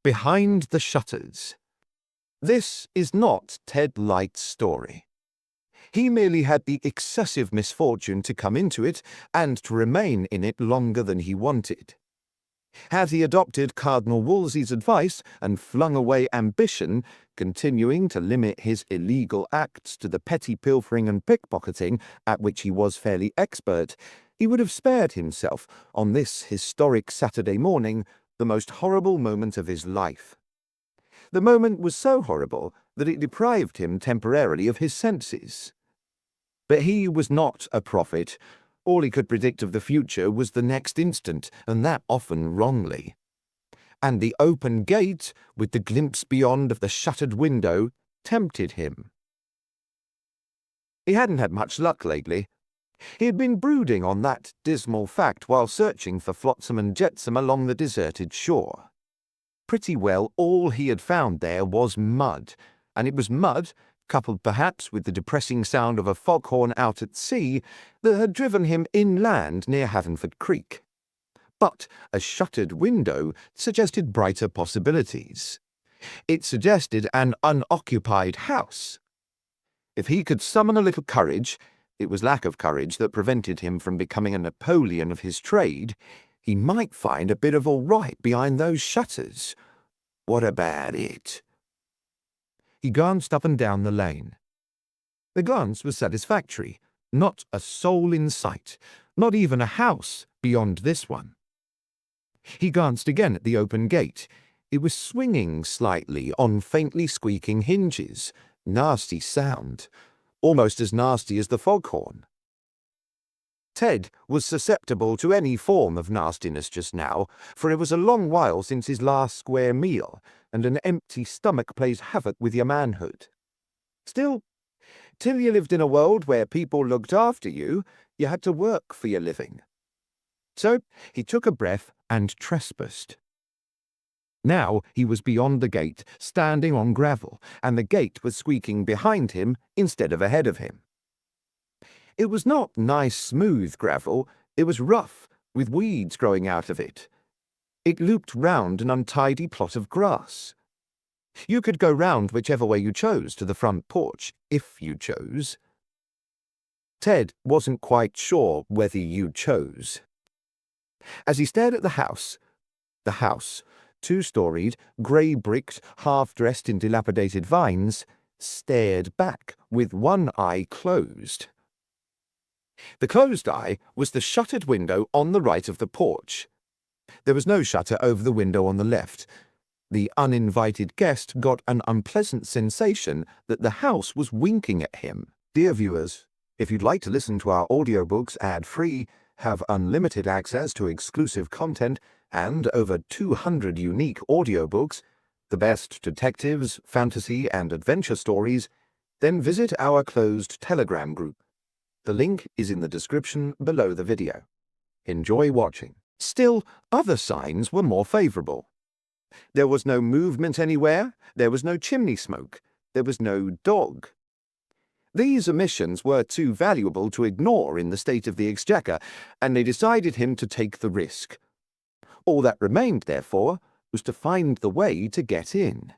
Behind the Shutters. This is not Ted Lyte's story. He merely had the excessive misfortune to come into it and to remain in it longer than he wanted. Had he adopted Cardinal Wolsey's advice and flung away ambition, continuing to limit his illegal acts to the petty pilfering and pickpocketing at which he was fairly expert, he would have spared himself, on this historic Saturday morning, the most horrible moment of his life. The moment was so horrible that it deprived him temporarily of his senses. But he was not a prophet. All he could predict of the future was the next instant, and that often wrongly. And the open gate, with the glimpse beyond of the shuttered window, tempted him. He hadn't had much luck lately. He had been brooding on that dismal fact while searching for flotsam and jetsam along the deserted shore. Pretty well all he had found there was mud, and it was mud, coupled perhaps with the depressing sound of a foghorn out at sea, that had driven him inland near Havenford Creek. But a shuttered window suggested brighter possibilities. It suggested an unoccupied house. If he could summon a little courage, it was lack of courage that prevented him from becoming a Napoleon of his trade, he might find a bit of all right behind those shutters. What about it? He glanced up and down the lane. The glance was satisfactory. Not a soul in sight, not even a house beyond this one. He glanced again at the open gate. It was swinging slightly on faintly squeaking hinges. Nasty sound. Almost as nasty as the foghorn. Ted was susceptible to any form of nastiness just now, for it was a long while since his last square meal, and an empty stomach plays havoc with your manhood. Still, till you lived in a world where people looked after you, you had to work for your living. So he took a breath and trespassed. Now he was beyond the gate, standing on gravel, and the gate was squeaking behind him instead of ahead of him. It was not nice, smooth gravel. It was rough, with weeds growing out of it. It looped round an untidy plot of grass. You could go round whichever way you chose to the front porch, if you chose. Ted wasn't quite sure whether you chose. As he stared at the house, 2-storied, grey-bricked, half-dressed in dilapidated vines, stared back with one eye closed. The closed eye was the shuttered window on the right of the porch. There was no shutter over the window on the left. The uninvited guest got an unpleasant sensation that the house was winking at him. Dear viewers, if you'd like to listen to our audiobooks ad-free, have unlimited access to exclusive content, and over 200 unique audiobooks, the best detectives, fantasy, and adventure stories, then visit our closed Telegram group. The link is in the description below the video. Enjoy watching. Still, other signs were more favourable. There was no movement anywhere, there was no chimney smoke, there was no dog. These omissions were too valuable to ignore in the state of the Exchequer, and they decided him to take the risk. All that remained, therefore, was to find the way to get in.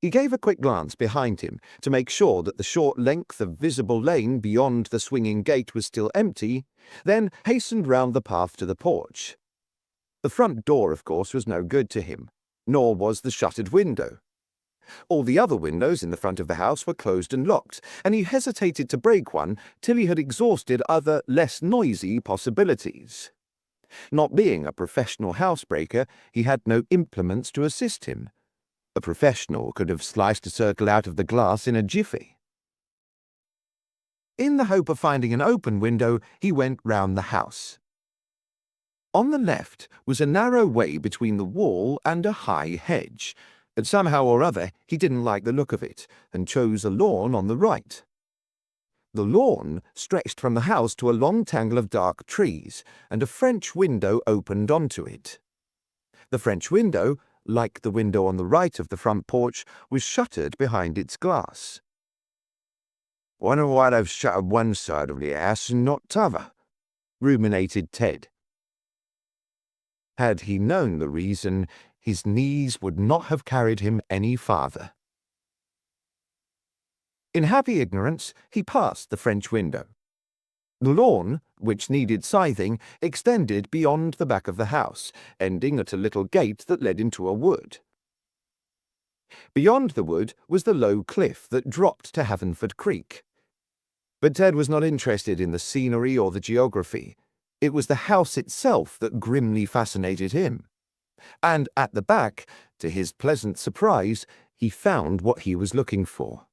He gave a quick glance behind him to make sure that the short length of visible lane beyond the swinging gate was still empty, then hastened round the path to the porch. The front door, of course, was no good to him, nor was the shuttered window. All the other windows in the front of the house were closed and locked, and he hesitated to break one till he had exhausted other, less noisy possibilities. Not being a professional housebreaker, he had no implements to assist him. A professional could have sliced a circle out of the glass in a jiffy. In the hope of finding an open window, he went round the house. On the left was a narrow way between the wall and a high hedge, and somehow or other he didn't like the look of it, and chose a lawn on the right. The lawn stretched from the house to a long tangle of dark trees, and a French window opened onto it. The French window, like the window on the right of the front porch, was shuttered behind its glass. "Wonder why they've shuttered one side of the house and not t'other," ruminated Ted. Had he known the reason, his knees would not have carried him any farther. In happy ignorance, he passed the French window. The lawn, which needed scything, extended beyond the back of the house, ending at a little gate that led into a wood. Beyond the wood was the low cliff that dropped to Havenford Creek. But Ted was not interested in the scenery or the geography. It was the house itself that grimly fascinated him. And at the back, to his pleasant surprise, he found what he was looking for.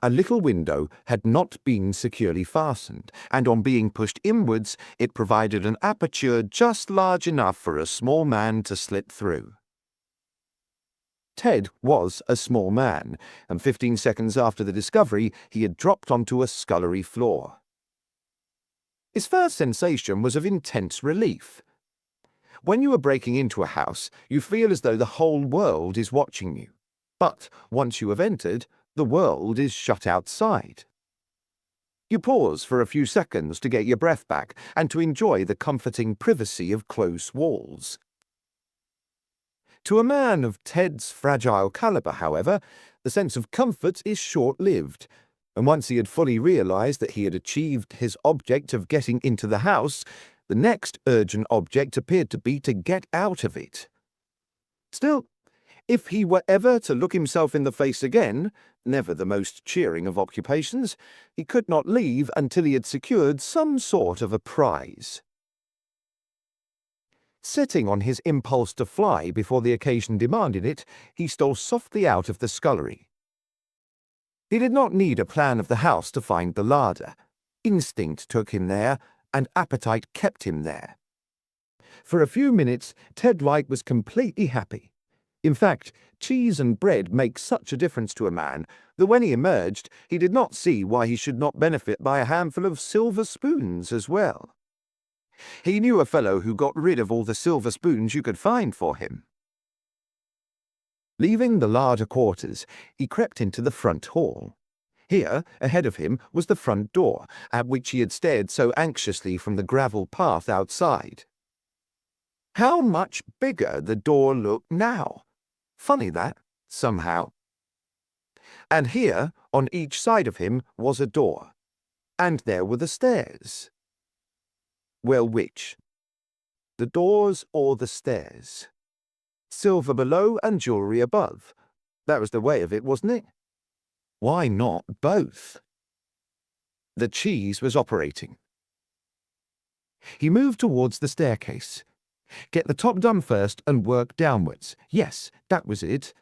A little window had not been securely fastened, and on being pushed inwards, it provided an aperture just large enough for a small man to slip through. Ted was a small man, and 15 seconds after the discovery, he had dropped onto a scullery floor. His first sensation was of intense relief. When you are breaking into a house, you feel as though the whole world is watching you. But once you have entered, the world is shut outside. You pause for a few seconds to get your breath back and to enjoy the comforting privacy of close walls. To a man of Ted's fragile caliber, however, the sense of comfort is short-lived, and once he had fully realized that he had achieved his object of getting into the house, the next urgent object appeared to be to get out of it. Still, if he were ever to look himself in the face again, never the most cheering of occupations, he could not leave until he had secured some sort of a prize. Sitting on his impulse to fly before the occasion demanded it, he stole softly out of the scullery. He did not need a plan of the house to find the larder. Instinct took him there, and appetite kept him there. For a few minutes, Ted Lyte was completely happy. In fact, cheese and bread make such a difference to a man that when he emerged, he did not see why he should not benefit by a handful of silver spoons as well. He knew a fellow who got rid of all the silver spoons you could find for him. Leaving the larder quarters, he crept into the front hall. Here, ahead of him, was the front door, at which he had stared so anxiously from the gravel path outside. How much bigger the door looked now! Funny that, somehow. And here, on each side of him, was a door. And there were the stairs. Well, which? The doors or the stairs? Silver below and jewellery above. That was the way of it, wasn't it? Why not both? The cheese was operating. He moved towards the staircase. Get the top done first and work downwards. Yes, that was it.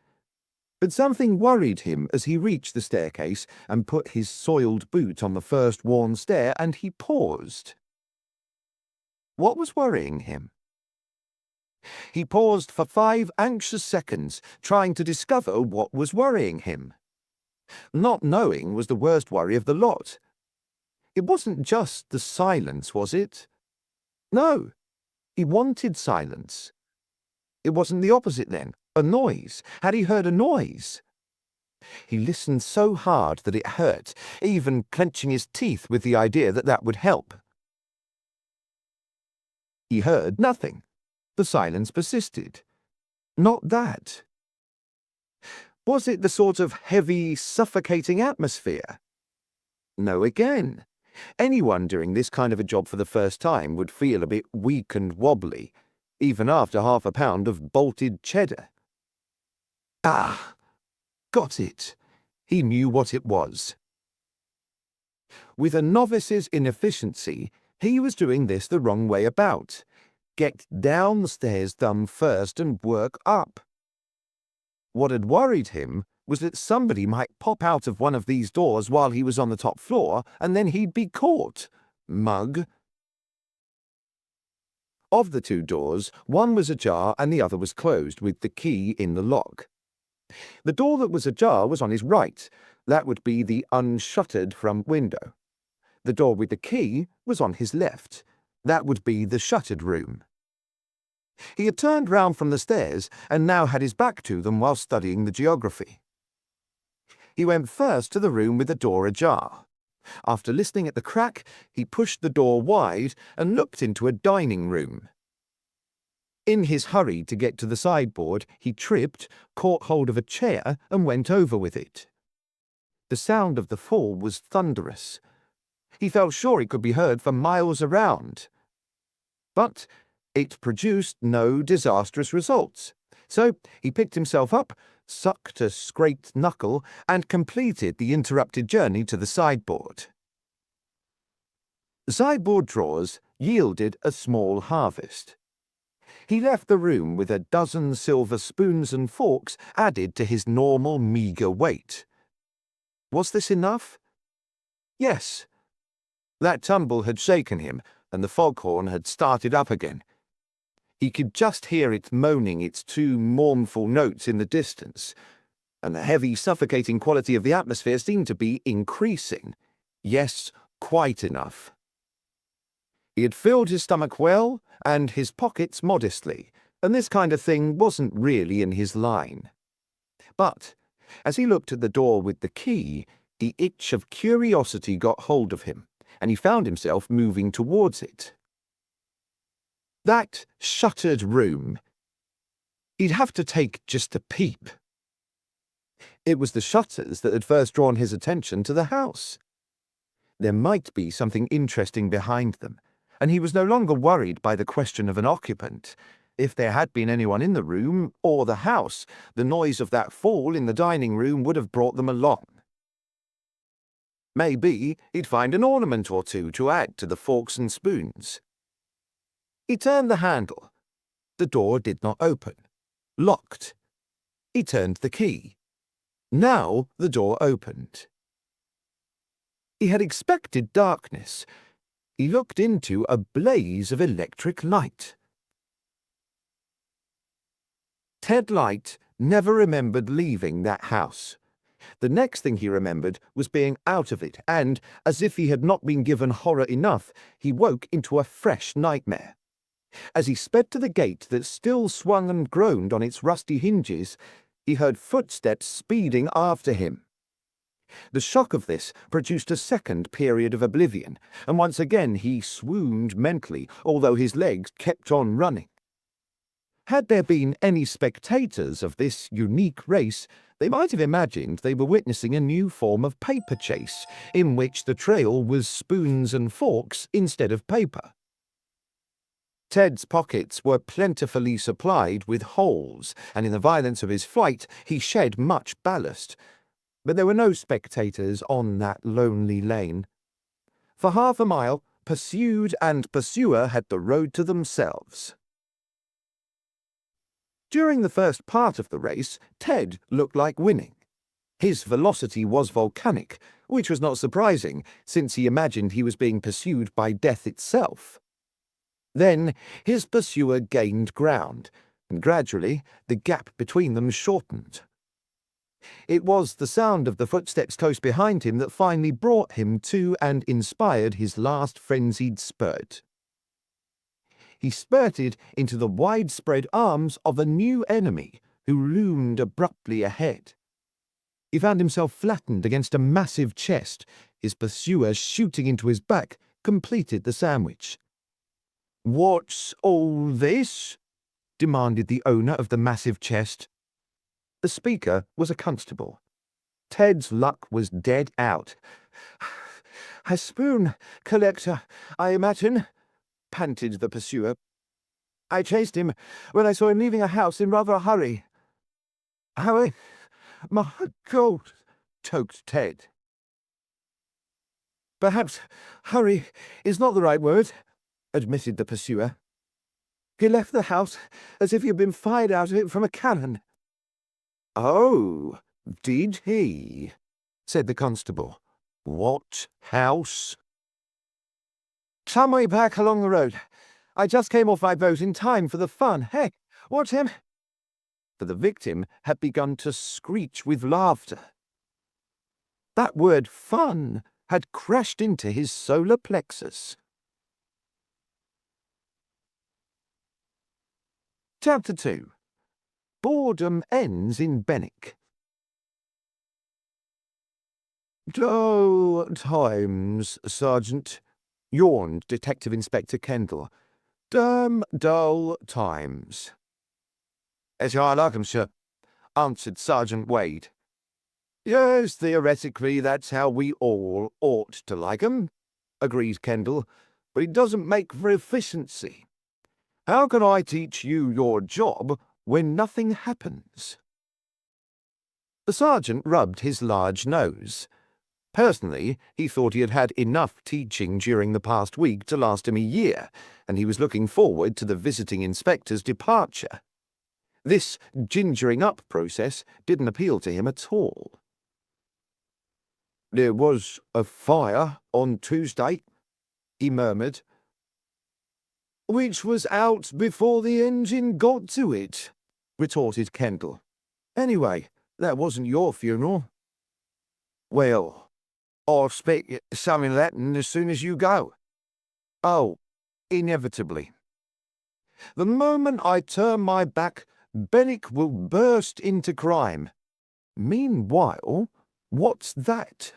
But something worried him as he reached the staircase and put his soiled boot on the first worn stair, and he paused. What was worrying him? He paused for 5 anxious seconds, trying to discover what was worrying him. Not knowing was the worst worry of the lot. It wasn't just the silence, was it? No, he wanted silence. It wasn't the opposite then, a noise. Had he heard a noise? He listened so hard that it hurt, even clenching his teeth with the idea that that would help. He heard nothing. The silence persisted. Not that. Was it the sort of heavy, suffocating atmosphere? No again. Anyone doing this kind of a job for the first time would feel a bit weak and wobbly, even after half a pound of bolted cheddar. Ah! Got it. He knew what it was. With a novice's inefficiency, he was doing this the wrong way about. Get down the stairs thumb first and work up. What had worried him was that somebody might pop out of one of these doors while he was on the top floor, and then he'd be caught. Mug. Of the 2 doors, one was ajar and the other was closed, with the key in the lock. The door that was ajar was on his right. That would be the unshuttered front window. The door with the key was on his left. That would be the shuttered room. He had turned round from the stairs and now had his back to them while studying the geography. He went first to the room with the door ajar. After listening at the crack, he pushed the door wide and looked into a dining room. In his hurry to get to the sideboard, he tripped, caught hold of a chair, and went over with it. The sound of the fall was thunderous. He felt sure it could be heard for miles around. But it produced no disastrous results, so he picked himself up, sucked a scraped knuckle, and completed the interrupted journey to the sideboard. The sideboard drawers yielded a small harvest. He left the room with a dozen silver spoons and forks added to his normal meagre weight. Was this enough? Yes. That tumble had shaken him, and the foghorn had started up again. He could just hear it moaning its two mournful notes in the distance, and the heavy, suffocating quality of the atmosphere seemed to be increasing. Yes, quite enough. He had filled his stomach well, and his pockets modestly, and this kind of thing wasn't really in his line. But, as he looked at the door with the key, the itch of curiosity got hold of him, and he found himself moving towards it. That shuttered room. He'd have to take just a peep. It was the shutters that had first drawn his attention to the house. There might be something interesting behind them, and he was no longer worried by the question of an occupant. If there had been anyone in the room or the house, the noise of that fall in the dining room would have brought them along. Maybe he'd find an ornament or two to add to the forks and spoons. He turned the handle. The door did not open. Locked. He turned the key. Now the door opened. He had expected darkness. He looked into a blaze of electric light. Ted Lyte never remembered leaving that house. The next thing he remembered was being out of it, and, as if he had not been given horror enough, he woke into a fresh nightmare. As he sped to the gate that still swung and groaned on its rusty hinges, he heard footsteps speeding after him. The shock of this produced a second period of oblivion, and once again he swooned mentally, although his legs kept on running. Had there been any spectators of this unique race, they might have imagined they were witnessing a new form of paper chase, in which the trail was spoons and forks instead of paper. Ted's pockets were plentifully supplied with holes, and in the violence of his flight he shed much ballast. But there were no spectators on that lonely lane. For half a mile, pursued and pursuer had the road to themselves. During the first part of the race, Ted looked like winning. His velocity was volcanic, which was not surprising, since he imagined he was being pursued by death itself. Then his pursuer gained ground, and gradually the gap between them shortened. It was the sound of the footsteps close behind him that finally brought him to and inspired his last frenzied spurt. He spurted into the widespread arms of a new enemy who loomed abruptly ahead. He found himself flattened against a massive chest. His pursuer, shooting into his back, completed the sandwich. "What's all this?" demanded the owner of the massive chest. The speaker was a constable. Ted's luck was dead out. "A spoon collector, I imagine," panted the pursuer. "I chased him when I saw him leaving a house in rather a hurry." "Hurry? My God," choked Ted. "Perhaps hurry is not the right word," admitted the pursuer. "He left the house as if he had been fired out of it from a cannon." "Oh, did he?" said the constable. "What house?" "Some way back along the road. I just came off my boat in time for the fun. Hey, watch him!" For the victim had begun to screech with laughter. That word fun had crashed into his solar plexus. Chapter 2. Boredom ends in Benwick. "Dull times, Sergeant," yawned Detective Inspector Kendall. Dull times." "As I like 'em, sir," answered Sergeant Wade. "Yes, theoretically that's how we all ought to like 'em," agreed Kendall, "but it doesn't make for efficiency. How can I teach you your job when nothing happens?" The sergeant rubbed his large nose. Personally, he thought he had had enough teaching during the past week to last him a year, and he was looking forward to the visiting inspector's departure. This gingering up process didn't appeal to him at all. "There was a fire on Tuesday," he murmured. "Which was out before the engine got to it," retorted Kendall. "Anyway, that wasn't your funeral." "Well, I'll expect something of that as soon as you go." "Oh, inevitably. The moment I turn my back, Bennick will burst into crime. Meanwhile, what's that?"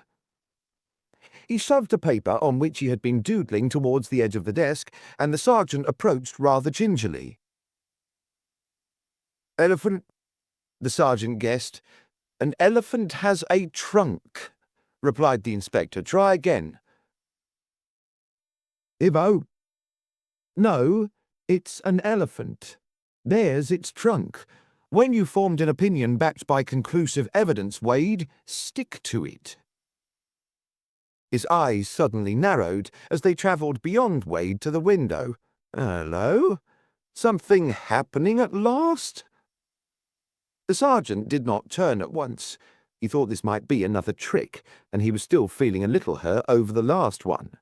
He shoved a paper on which he had been doodling towards the edge of the desk, and the sergeant approached rather gingerly. "Elephant," the sergeant guessed. "An elephant has a trunk," replied the inspector. "Try again." "Ivo." "No, it's an elephant. There's its trunk. When you formed an opinion backed by conclusive evidence, Wade, stick to it." His eyes suddenly narrowed as they travelled beyond Wade to the window. "Hello? Something happening at last?" The sergeant did not turn at once. He thought this might be another trick, and he was still feeling a little hurt over the last one.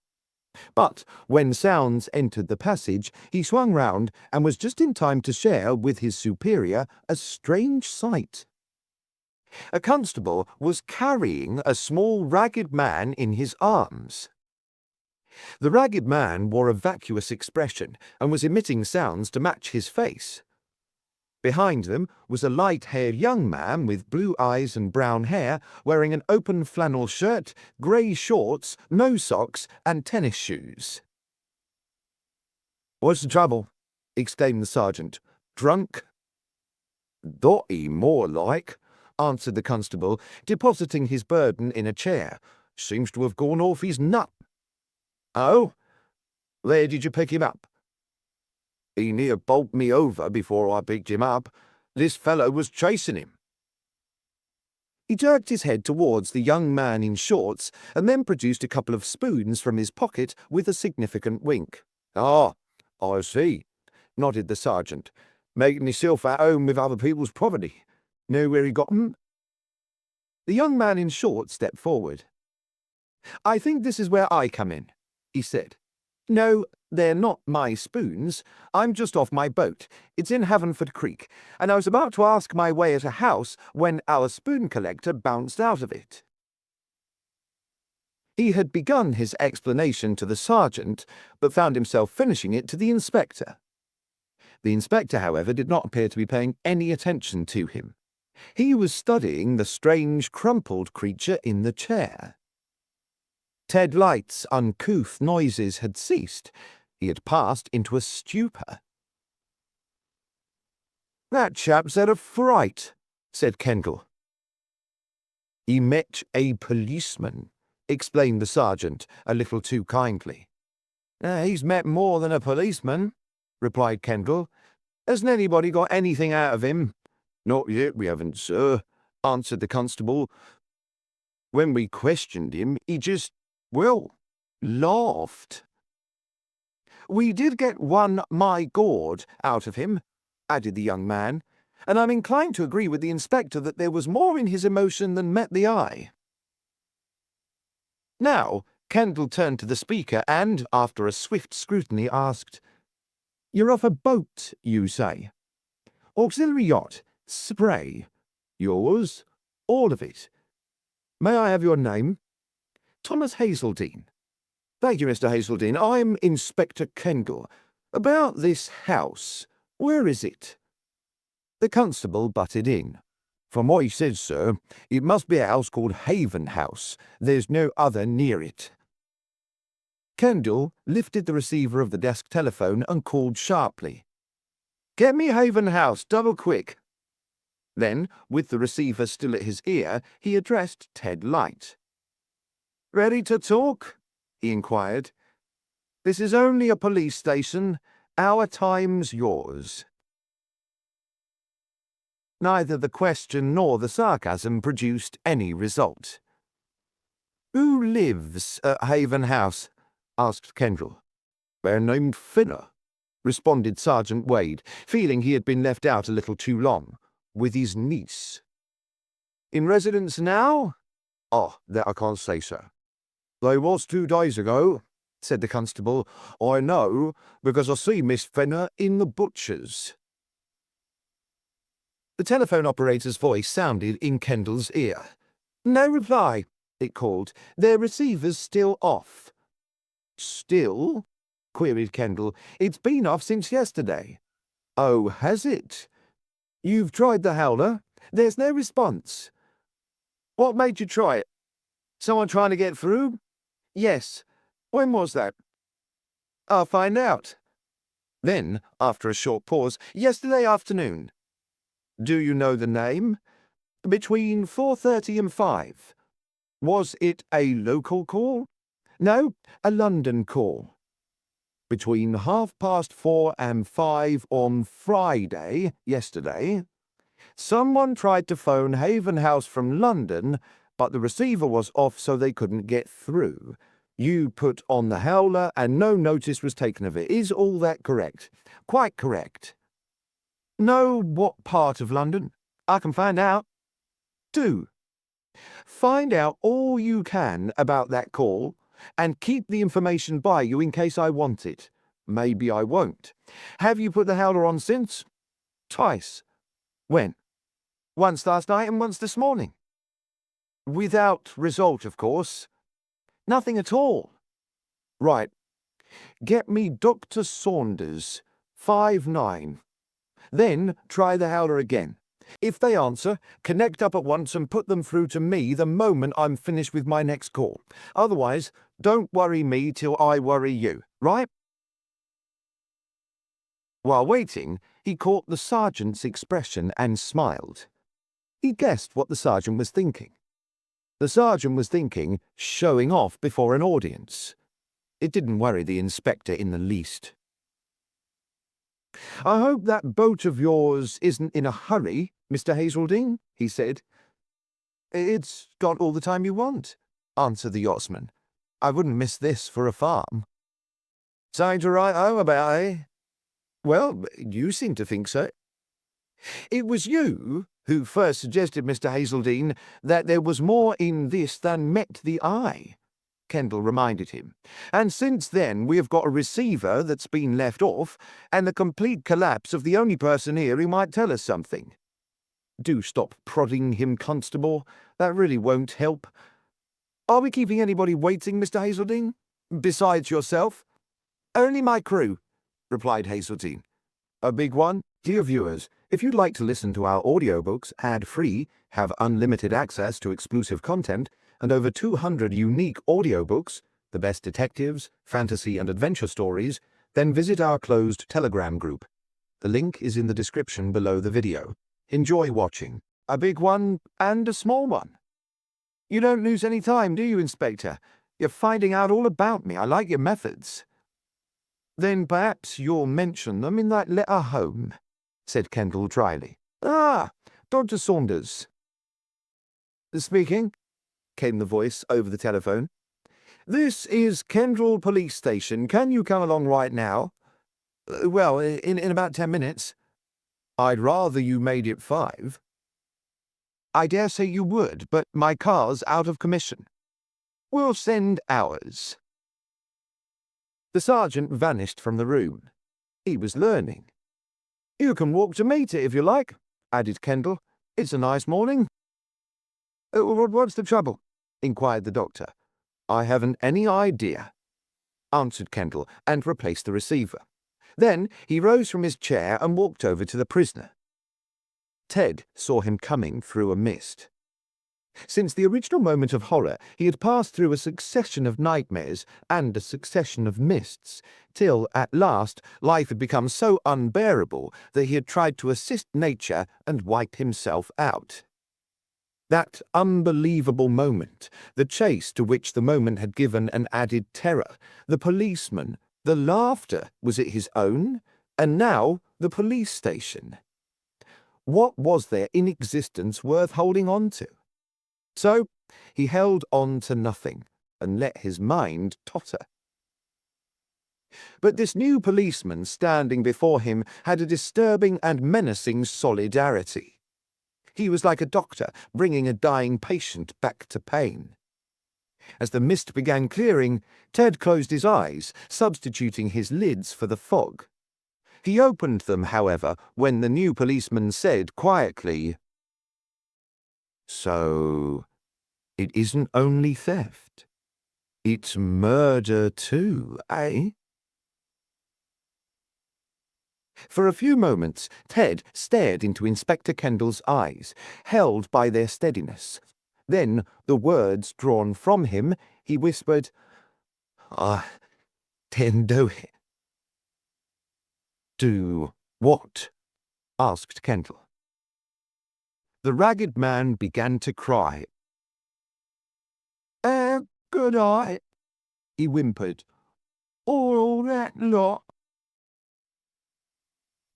But when sounds entered the passage, he swung round and was just in time to share with his superior a strange sight. A constable was carrying a small ragged man in his arms. The ragged man wore a vacuous expression and was emitting sounds to match his face. Behind them was a light-haired young man with blue eyes and brown hair, wearing an open flannel shirt, grey shorts, no socks, and tennis shoes. "What's the trouble?" exclaimed the sergeant. "Drunk?" "Dotty, more like," answered the constable, depositing his burden in a chair. "Seems to have gone off his nut." "Oh? Where did you pick him up?" "He near bowled me over before I picked him up. This fellow was chasing him." He jerked his head towards the young man in shorts and then produced a couple of spoons from his pocket with a significant wink. "Ah, I see," nodded the sergeant. "Making himself at home with other people's property. Know where he got 'em?" The young man in shorts stepped forward. "I think this is where I come in," he said. "No, they're not my spoons. I'm just off my boat. It's in Havenford Creek, and I was about to ask my way at a house when our spoon collector bounced out of it." He had begun his explanation to the sergeant, but found himself finishing it to the inspector. The inspector, however, did not appear to be paying any attention to him. He was studying the strange, crumpled creature in the chair. Ted Lyte's uncouth noises had ceased. He had passed into a stupor. "That chap's had a fright," said Kendall. "He met a policeman," explained the sergeant, a little too kindly. "He's met more than a policeman," replied Kendall. "Hasn't anybody got anything out of him?" "Not yet, we haven't, sir," answered the constable. "When we questioned him, he just, well, laughed." "We did get one 'my God' out of him," added the young man, "and I'm inclined to agree with the inspector that there was more in his emotion than met the eye." Now, Kendall turned to the speaker and, after a swift scrutiny, asked, "You're off a boat, you say? Auxiliary yacht? Spray? Yours? All of it? May I have your name?" "Thomas Hazeldine." "Thank you, Mr. Hazeldine. I'm Inspector Kendall. About this house, where is it?" The constable butted in. "From what he says, sir, it must be a house called Haven House. There's no other near it." Kendall lifted the receiver of the desk telephone and called sharply. "Get me Haven House, double quick." Then, with the receiver still at his ear, he addressed Ted Lyte. "Ready to talk?" he inquired. "This is only a police station. Our time's yours." Neither the question nor the sarcasm produced any result. "Who lives at Haven House?" asked Kendall. "They're named Finner," responded Sergeant Wade, feeling he had been left out a little too long, "with his niece." "In residence now?" "Oh, that I can't say, sir." "They was 2 days ago," said the constable. "I know, because I see Miss Finner in the butcher's." The telephone operator's voice sounded in Kendall's ear. "No reply," it called. "Their receiver's still off." "Still?" queried Kendall. "It's been off since yesterday." "Oh, has it? You've tried the howler?" "There's no response." "What made you try it? Someone trying to get through?" "Yes." "When was that?" "I'll find out." Then, after a short pause, "Yesterday afternoon." "Do you know the name?" "Between 4:30 and 5. "Was it a local call?" "No, a London call." "Between 4:30 and 5 on Friday, yesterday, someone tried to phone Haven House from London, but the receiver was off so they couldn't get through. You put on the howler and no notice was taken of it. Is all that correct?" "Quite correct." "Know what part of London?" "I can find out." "Do. Find out all you can about that call, and keep the information by you in case I want it. Maybe I won't. Have you put the howler on since?" "Twice." "When?" "Once last night and once this morning." "Without result, of course." "Nothing at all." "Right. Get me Dr. Saunders, 5-9. Then try the howler again. If they answer, connect up at once and put them through to me the moment I'm finished with my next call. Otherwise, don't worry me till I worry you, right?" While waiting, he caught the sergeant's expression and smiled. He guessed what the sergeant was thinking. The sergeant was thinking, showing off before an audience. It didn't worry the inspector in the least. "I hope that boat of yours isn't in a hurry, Mr. Hazeldine," he said. "It's got all the time you want," answered the yachtsman. "I wouldn't miss this for a farm." "Something to write home about, eh?" "Well, you seem to think so." "It was you who first suggested, Mr. Hazeldine, that there was more in this than met the eye," Kendall reminded him. "And since then we have got a receiver that's been left off, and the complete collapse of the only person here who might tell us something." "Do stop prodding him, Constable. That really won't help." "Are we keeping anybody waiting, Mr. Hazeldine? Besides yourself?" "Only my crew," replied Hazeldine. "A big one?" Dear viewers, if you'd like to listen to our audiobooks ad-free, have unlimited access to exclusive content, and over 200 unique audiobooks, the best detectives, fantasy and adventure stories, then visit our closed Telegram group. The link is in the description below the video. Enjoy watching. A big one and a small one. "You don't lose any time, do you, Inspector? You're finding out all about me. I like your methods." "Then perhaps you'll mention them in that letter home," said Kendall dryly. "Ah, Dr. Saunders." "Speaking," came the voice over the telephone. "This is Kendall Police Station. Can you come along right now?" "Well, in about 10 minutes. "I'd rather you made it 5. "I dare say you would, but my car's out of commission." "We'll send ours." The sergeant vanished from the room. He was learning. "You can walk to meet it if you like," added Kendall. "It's a nice morning." "What's the trouble?" inquired the doctor. "I haven't any idea," answered Kendall, and replaced the receiver. Then he rose from his chair and walked over to the prisoner. Ted saw him coming through a mist. Since the original moment of horror, he had passed through a succession of nightmares and a succession of mists, till, at last, life had become so unbearable that he had tried to assist nature and wipe himself out. That unbelievable moment, the chase to which the moment had given an added terror, the policeman, the laughter, was it his own? And now the police station. What was there in existence worth holding on to? So he held on to nothing and let his mind totter. But this new policeman standing before him had a disturbing and menacing solidarity. He was like a doctor bringing a dying patient back to pain. As the mist began clearing, Ted closed his eyes, substituting his lids for the fog. He opened them, however, when the new policeman said quietly, "So, it isn't only theft. It's murder too, eh?" For a few moments, Ted stared into Inspector Kendall's eyes, held by their steadiness. Then, the words drawn from him, he whispered, "I didn't do it." "Do what?" asked Kendall. The ragged man began to cry. Good eye," he whimpered. "All that lot."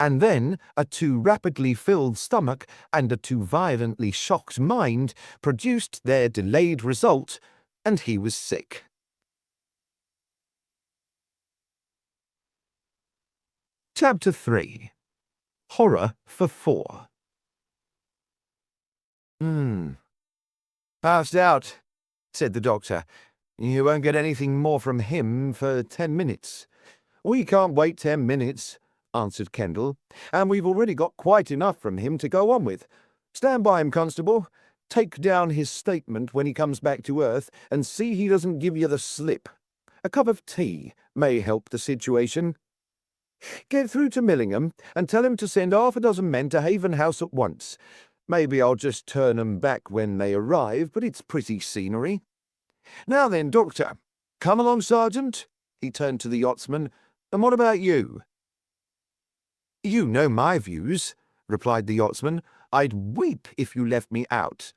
And then a too rapidly filled stomach and a too violently shocked mind produced their delayed result, and he was sick. Chapter 3. Horror for 4. "Passed out," said the doctor. "You won't get anything more from him for 10 minutes. "We can't wait 10 minutes, answered Kendall, "and we've already got quite enough from him to go on with. Stand by him, Constable. Take down his statement when he comes back to Earth, and see he doesn't give you the slip. A cup of tea may help the situation. Get through to Millingham, and tell him to send 6 men to Haven House at once. Maybe I'll just turn 'em back when they arrive, but it's pretty scenery. Now then, Doctor. Come along, Sergeant." He turned to the yachtsman. "And what about you?" "You know my views," replied the yachtsman. "I'd weep if you left me out."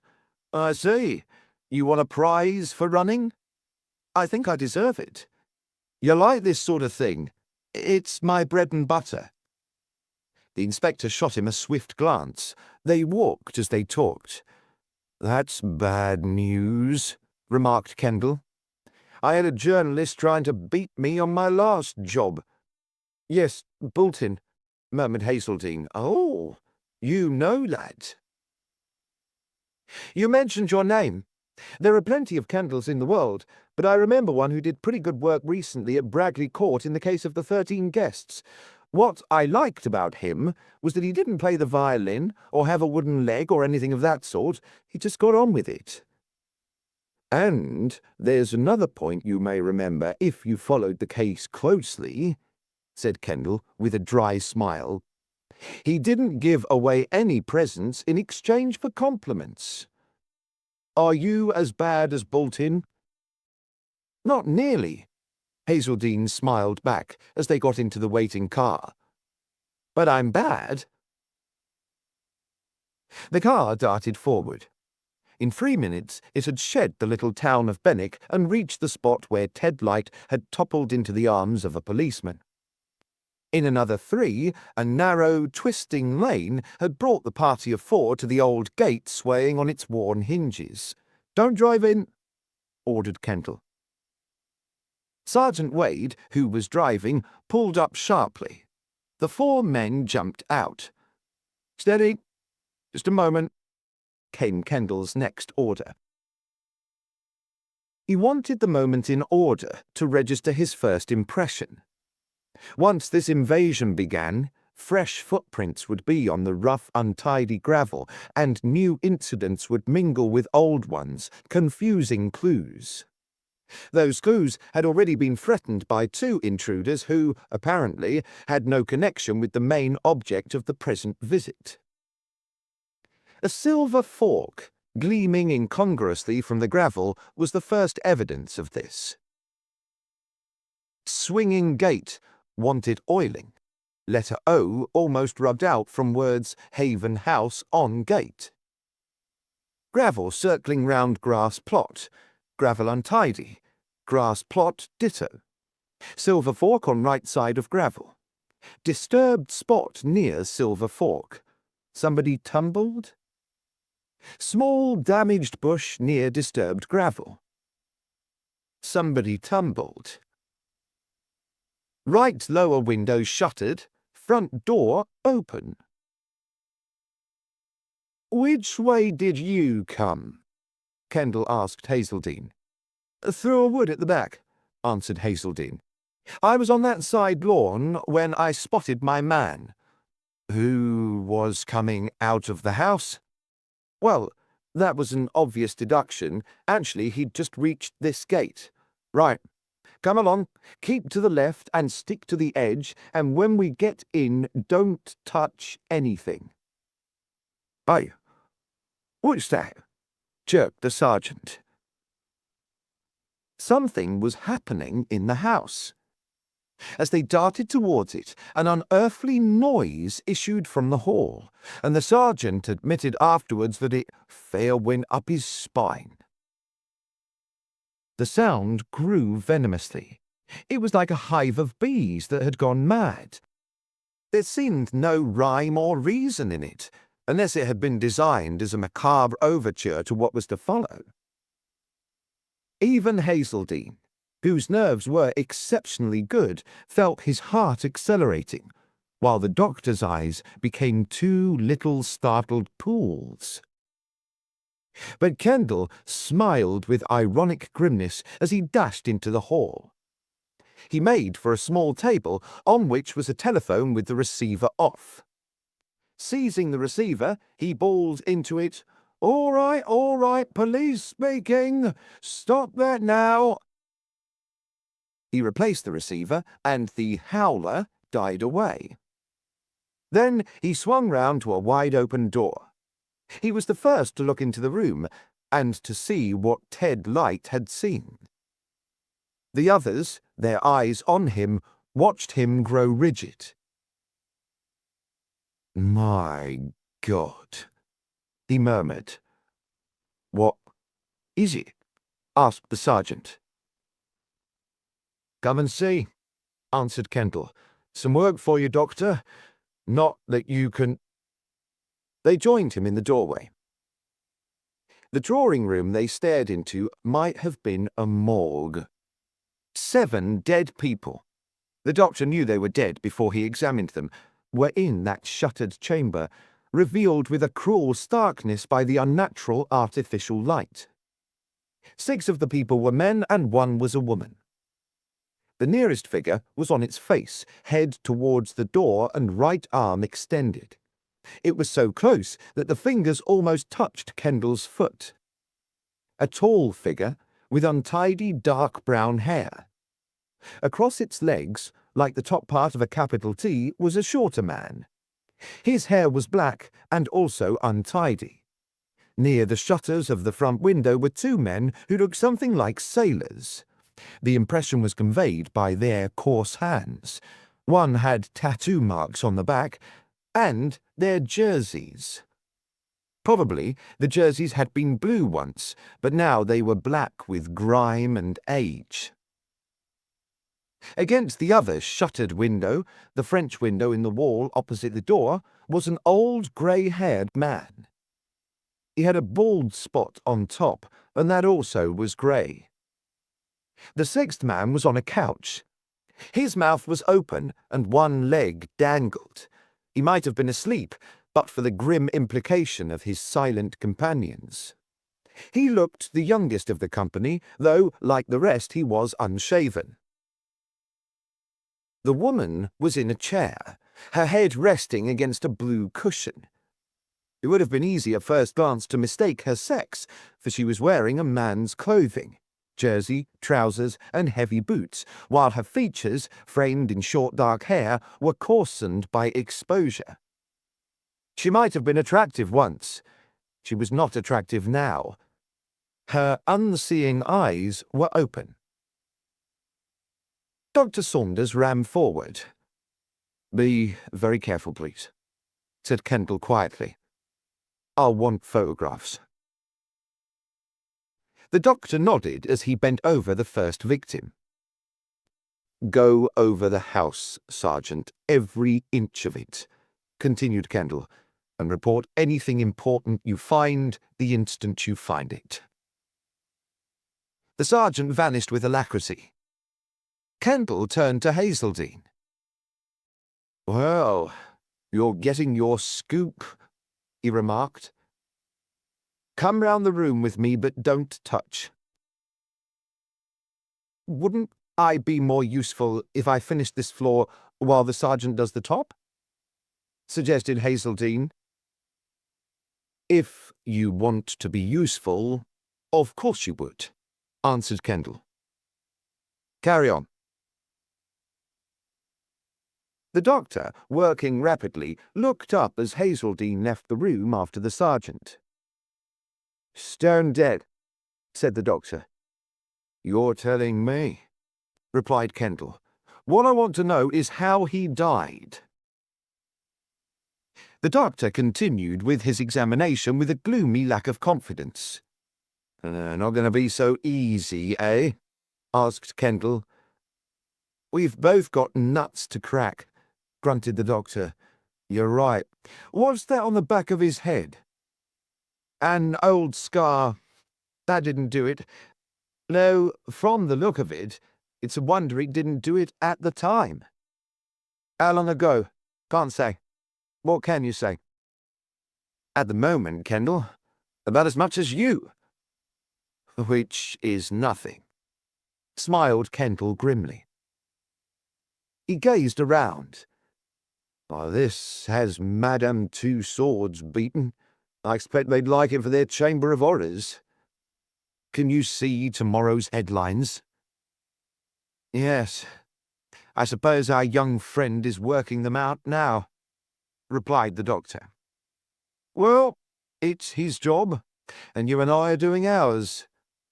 "I see. You want a prize for running?" "I think I deserve it." "You like this sort of thing?" "It's my bread and butter." The inspector shot him a swift glance. They walked as they talked. "That's bad news," remarked Kendall. "I had a journalist trying to beat me on my last job." "Yes, Bolton," murmured Hazeldine. "Oh, you know that." "You mentioned your name. There are plenty of Kendalls in the world, but I remember one who did pretty good work recently at Bragley Court in the case of the 13 guests. What I liked about him was that he didn't play the violin or have a wooden leg or anything of that sort. He just got on with it." "And there's another point you may remember if you followed the case closely," said Kendall with a dry smile. "He didn't give away any presents in exchange for compliments. Are you as bad as Bolton?" "Not nearly," Hazeldine smiled back as they got into the waiting car. "But I'm bad." The car darted forward. In 3 minutes it had shed the little town of Benwick and reached the spot where Ted Lyte had toppled into the arms of a policeman. In another 3, a narrow, twisting lane had brought the party of 4 to the old gate swaying on its worn hinges. "Don't drive in," ordered Kendall. Sergeant Wade, who was driving, pulled up sharply. The 4 men jumped out. "Steady. Just a moment," came Kendall's next order. He wanted the moment in order to register his first impression. Once this invasion began, fresh footprints would be on the rough, untidy gravel, and new incidents would mingle with old ones, confusing clues. Those clues had already been threatened by 2 intruders who, apparently, had no connection with the main object of the present visit. A silver fork gleaming incongruously from the gravel, was the first evidence of this. Swinging gate, wanted oiling. Letter O almost rubbed out from words Haven House on gate. Gravel circling round grass plot. Gravel untidy. Grass plot ditto. Silver fork on right side of gravel. Disturbed spot near silver fork. Somebody tumbled? Small damaged bush near disturbed gravel. Somebody tumbled. Right lower window shuttered, front door open. "Which way did you come?" Kendall asked Hazeldine. "Through a wood at the back," answered Hazeldine. "I was on that side lawn when I spotted my man." "Who was coming out of the house?" "Well, that was an obvious deduction. Actually, he'd just reached this gate." "Right. Come along. Keep to the left and stick to the edge, and when we get in, don't touch anything." "Hey, what's that?" jerked the sergeant. Something was happening in the house. As they darted towards it, an unearthly noise issued from the hall, and the sergeant admitted afterwards that it fair went up his spine. The sound grew venomously. It was like a hive of bees that had gone mad. There seemed no rhyme or reason in it, unless it had been designed as a macabre overture to what was to follow. Even Hazeldine, whose nerves were exceptionally good, felt his heart accelerating, while the doctor's eyes became two little startled pools. But Kendall smiled with ironic grimness as he dashed into the hall. He made for a small table on which was a telephone with the receiver off. Seizing the receiver, he bawled into it, all right, police speaking. Stop that now." He replaced the receiver, and the howler died away. Then he swung round to a wide-open door. He was the first to look into the room, and to see what Ted Lyte had seen. The others, their eyes on him, watched him grow rigid. "My God," he murmured. "What is it?" asked the sergeant. "Come and see," answered Kendall. "Some work for you, Doctor. Not that you can—" They joined him in the doorway. The drawing room they stared into might have been a morgue. 7 dead people. The doctor knew they were dead before he examined them, were in that shuttered chamber, revealed with a cruel starkness by the unnatural artificial light. 6 of the people were men and 1 was a woman. The nearest figure was on its face, head towards the door and right arm extended. It was so close that the fingers almost touched Kendall's foot. A tall figure with untidy dark brown hair. Across its legs, like the top part of a capital T, was a shorter man. His hair was black and also untidy. Near the shutters of the front window were 2 men who looked something like sailors. The impression was conveyed by their coarse hands. One had tattoo marks on the back, and their jerseys. Probably the jerseys had been blue once, but now they were black with grime and age. Against the other shuttered window, the French window in the wall opposite the door, was an old grey-haired man. He had a bald spot on top, and that also was grey. The 6th man was on a couch. His mouth was open, and 1 leg dangled. He might have been asleep, but for the grim implication of his silent companions. He looked the youngest of the company, though, like the rest, he was unshaven. The woman was in a chair, her head resting against a blue cushion. It would have been easy at first glance to mistake her sex, for she was wearing a man's clothing, jersey, trousers, and heavy boots, while her features, framed in short dark hair, were coarsened by exposure. She might have been attractive once. She was not attractive now. Her unseeing eyes were open. Dr. Saunders ran forward. "Be very careful, please," said Kendall quietly. "I'll want photographs." The doctor nodded as he bent over the first victim. "Go over the house, Sergeant, every inch of it," continued Kendall, "and report anything important you find the instant you find it." The sergeant vanished with alacrity. Kendall turned to Hazeldine. "Well, you're getting your scoop," he remarked. "Come round the room with me, but don't touch." "Wouldn't I be more useful if I finished this floor while the sergeant does the top?" suggested Hazeldine. "If you want to be useful, of course you would," answered Kendall. "Carry on." The doctor, working rapidly, looked up as Hazeldine left the room after the sergeant. "Stone dead," said the doctor. "You're telling me," replied Kendall. "What I want to know is how he died." The doctor continued with his examination with a gloomy lack of confidence. "Not going to be so easy, eh?" asked Kendall. "We've both got nuts to crack," grunted the doctor. "You're right. What's that on the back of his head?" "An old scar. That didn't do it. No, from the look of it, it's a wonder it didn't do it at the time." "How long ago?" "Can't say." "What can you say?" "At the moment, Kendall, about as much as you." "Which is nothing," smiled Kendall grimly. He gazed around. "This has Madame Two Swords beaten. I expect they'd like it for their Chamber of Horrors. Can you see tomorrow's headlines?" "Yes. I suppose our young friend is working them out now," replied the doctor. "Well, it's his job, and you and I are doing ours.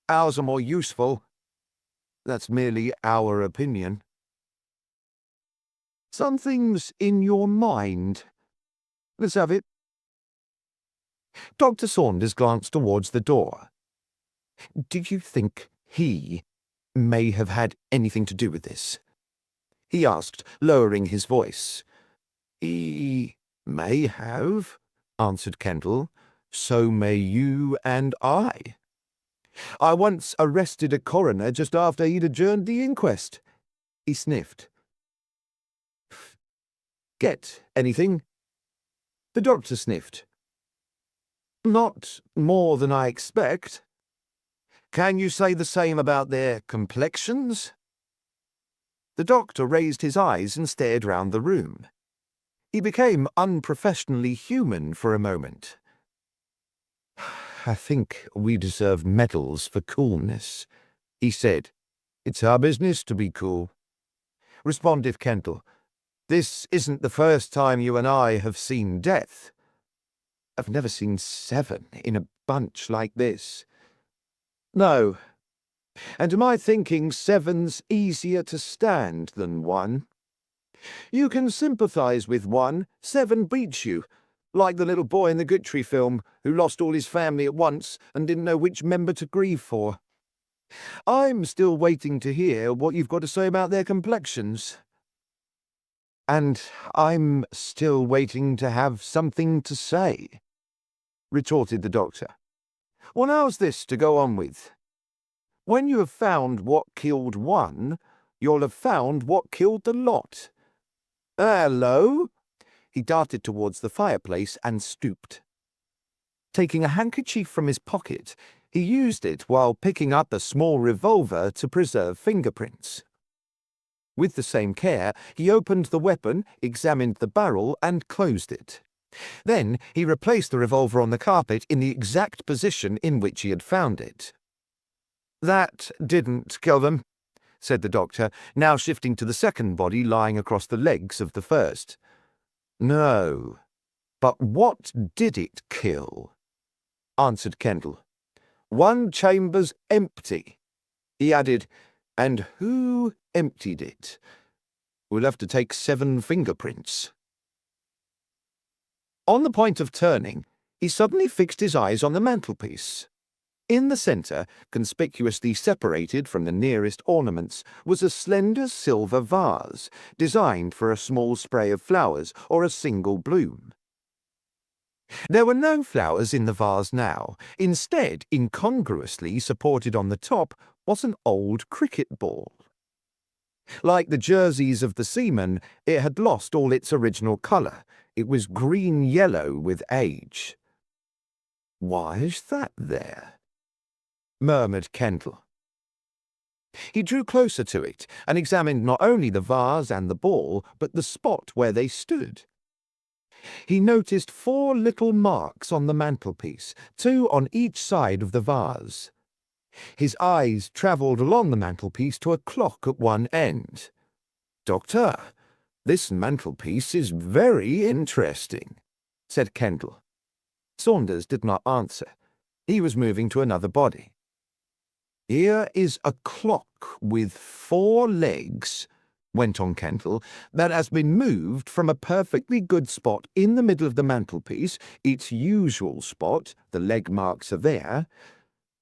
Ours are more useful. That's merely our opinion." "Something's in your mind. Let's have it." Dr. Saunders glanced towards the door. "Do you think he may have had anything to do with this?" he asked, lowering his voice. "He may have," answered Kendall. "So may you and I. I once arrested a coroner just after he'd adjourned the inquest." He sniffed. "Get anything?" The doctor sniffed. "Not more than I expect." "Can you say the same about their complexions?" The doctor raised his eyes and stared round the room. He became unprofessionally human for a moment. "I think we deserve medals for coolness," he said. "It's our business to be cool," responded Kendall. "This isn't the first time you and I have seen death. I've never seen 7 in a bunch like this." "No. And to my thinking, 7's easier to stand than 1. You can sympathise with 1, 7 beats you, like the little boy in the Guthrie film who lost all his family at once and didn't know which member to grieve for. I'm still waiting to hear what you've got to say about their complexions." "And I'm still waiting to have something to say," retorted the doctor. "Well, how's this to go on with? When you have found what killed 1, you'll have found what killed the lot. Hello?" He darted towards the fireplace and stooped. Taking a handkerchief from his pocket, he used it while picking up a small revolver to preserve fingerprints. With the same care, he opened the weapon, examined the barrel, and closed it. Then he replaced the revolver on the carpet in the exact position in which he had found it. "That didn't kill them," said the doctor, now shifting to the second body lying across the legs of the first. "No. But what did it kill?" answered Kendall. "One chamber's empty." He added, "And who emptied it? We'll have to take 7 fingerprints." On the point of turning, he suddenly fixed his eyes on the mantelpiece. In the centre, conspicuously separated from the nearest ornaments, was a slender silver vase, designed for a small spray of flowers or a single bloom. There were no flowers in the vase now. Instead, incongruously supported on the top, was an old cricket ball. Like the jerseys of the seamen, it had lost all its original colour. It was green-yellow with age. "Why is that there?" murmured Kendall. He drew closer to it and examined not only the vase and the ball, but the spot where they stood. He noticed 4 little marks on the mantelpiece, 2 on each side of the vase. His eyes travelled along the mantelpiece to a clock at one end. "Doctor, this mantelpiece is very interesting," said Kendall. Saunders did not answer. He was moving to another body. "Here is a clock with 4 legs," went on Kendall, "that has been moved from a perfectly good spot in the middle of the mantelpiece, its usual spot, the leg marks are there,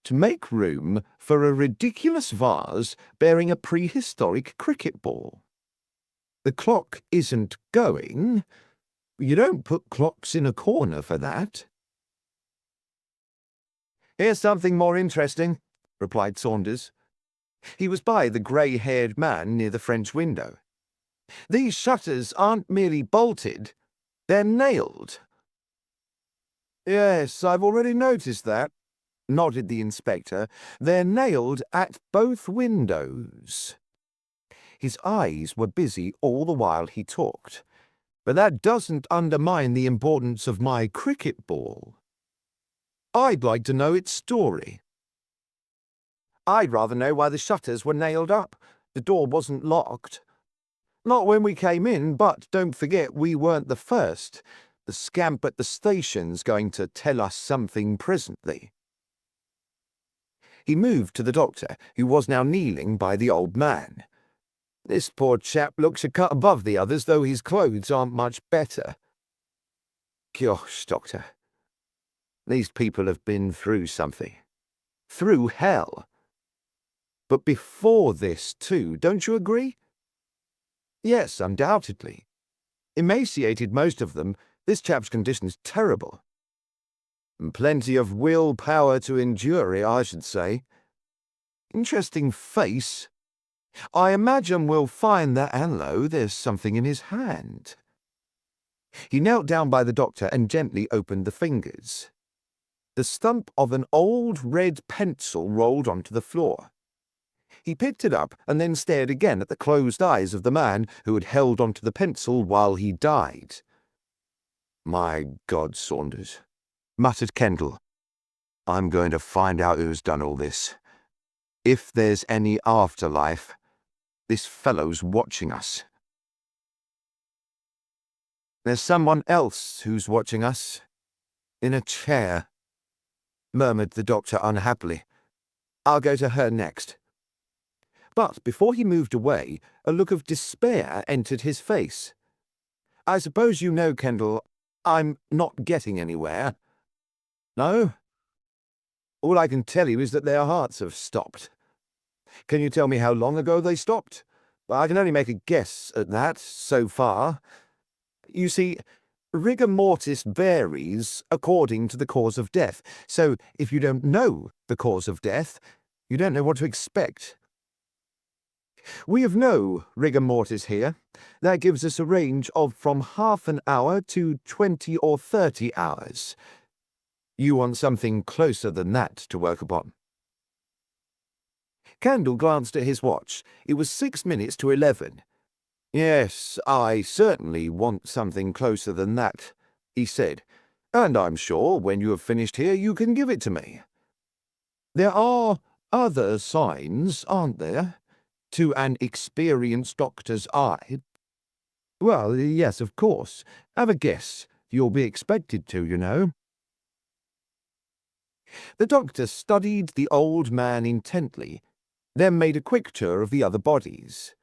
to make room for a ridiculous vase bearing a prehistoric cricket ball. The clock isn't going. You don't put clocks in a corner for that." "Here's something more interesting," replied Saunders. He was by the grey-haired man near the French window. "These shutters aren't merely bolted, they're nailed." "Yes, I've already noticed that," nodded the inspector. "They're nailed at both windows." His eyes were busy all the while he talked. "But that doesn't undermine the importance of my cricket ball. I'd like to know its story." "I'd rather know why the shutters were nailed up. The door wasn't locked." "Not when we came in, but don't forget we weren't the first. The scamp at the station's going to tell us something presently." He moved to the doctor, who was now kneeling by the old man. "This poor chap looks a cut above the others, though his clothes aren't much better." "Gosh, Doctor, these people have been through something. Through hell. But before this, too, don't you agree?" "Yes, undoubtedly. Emaciated, most of them. This chap's condition's terrible." "And plenty of will-power to endure it, I should say. Interesting face. I imagine we'll find that Anlo there's something in his hand." He knelt down by the doctor and gently opened the fingers. The stump of an old red pencil rolled onto the floor. He picked it up and then stared again at the closed eyes of the man who had held onto the pencil while he died. "My God, Saunders," muttered Kendall. "I'm going to find out who's done all this. If there's any afterlife, this fellow's watching us." "There's someone else who's watching us. In a chair," murmured the doctor unhappily. "I'll go to her next." But before he moved away, a look of despair entered his face. "I suppose you know, Kendall, I'm not getting anywhere." "No? All I can tell you is that their hearts have stopped." "Can you tell me how long ago they stopped?" "I can only make a guess at that, so far. You see, rigor mortis varies according to the cause of death, so if you don't know the cause of death, you don't know what to expect. We have no rigor mortis here. That gives us a range of from half an hour to 20 or 30 hours. You want something closer than that to work upon." Kendall glanced at his watch. It was 6 minutes to 11. "Yes, I certainly want something closer than that," he said, "and I'm sure when you have finished here you can give it to me. There are other signs, aren't there, to an experienced doctor's eye?" "Well, yes, of course. Have a guess. You'll be expected to, you know." The doctor studied the old man intently, then made a quick tour of the other bodies.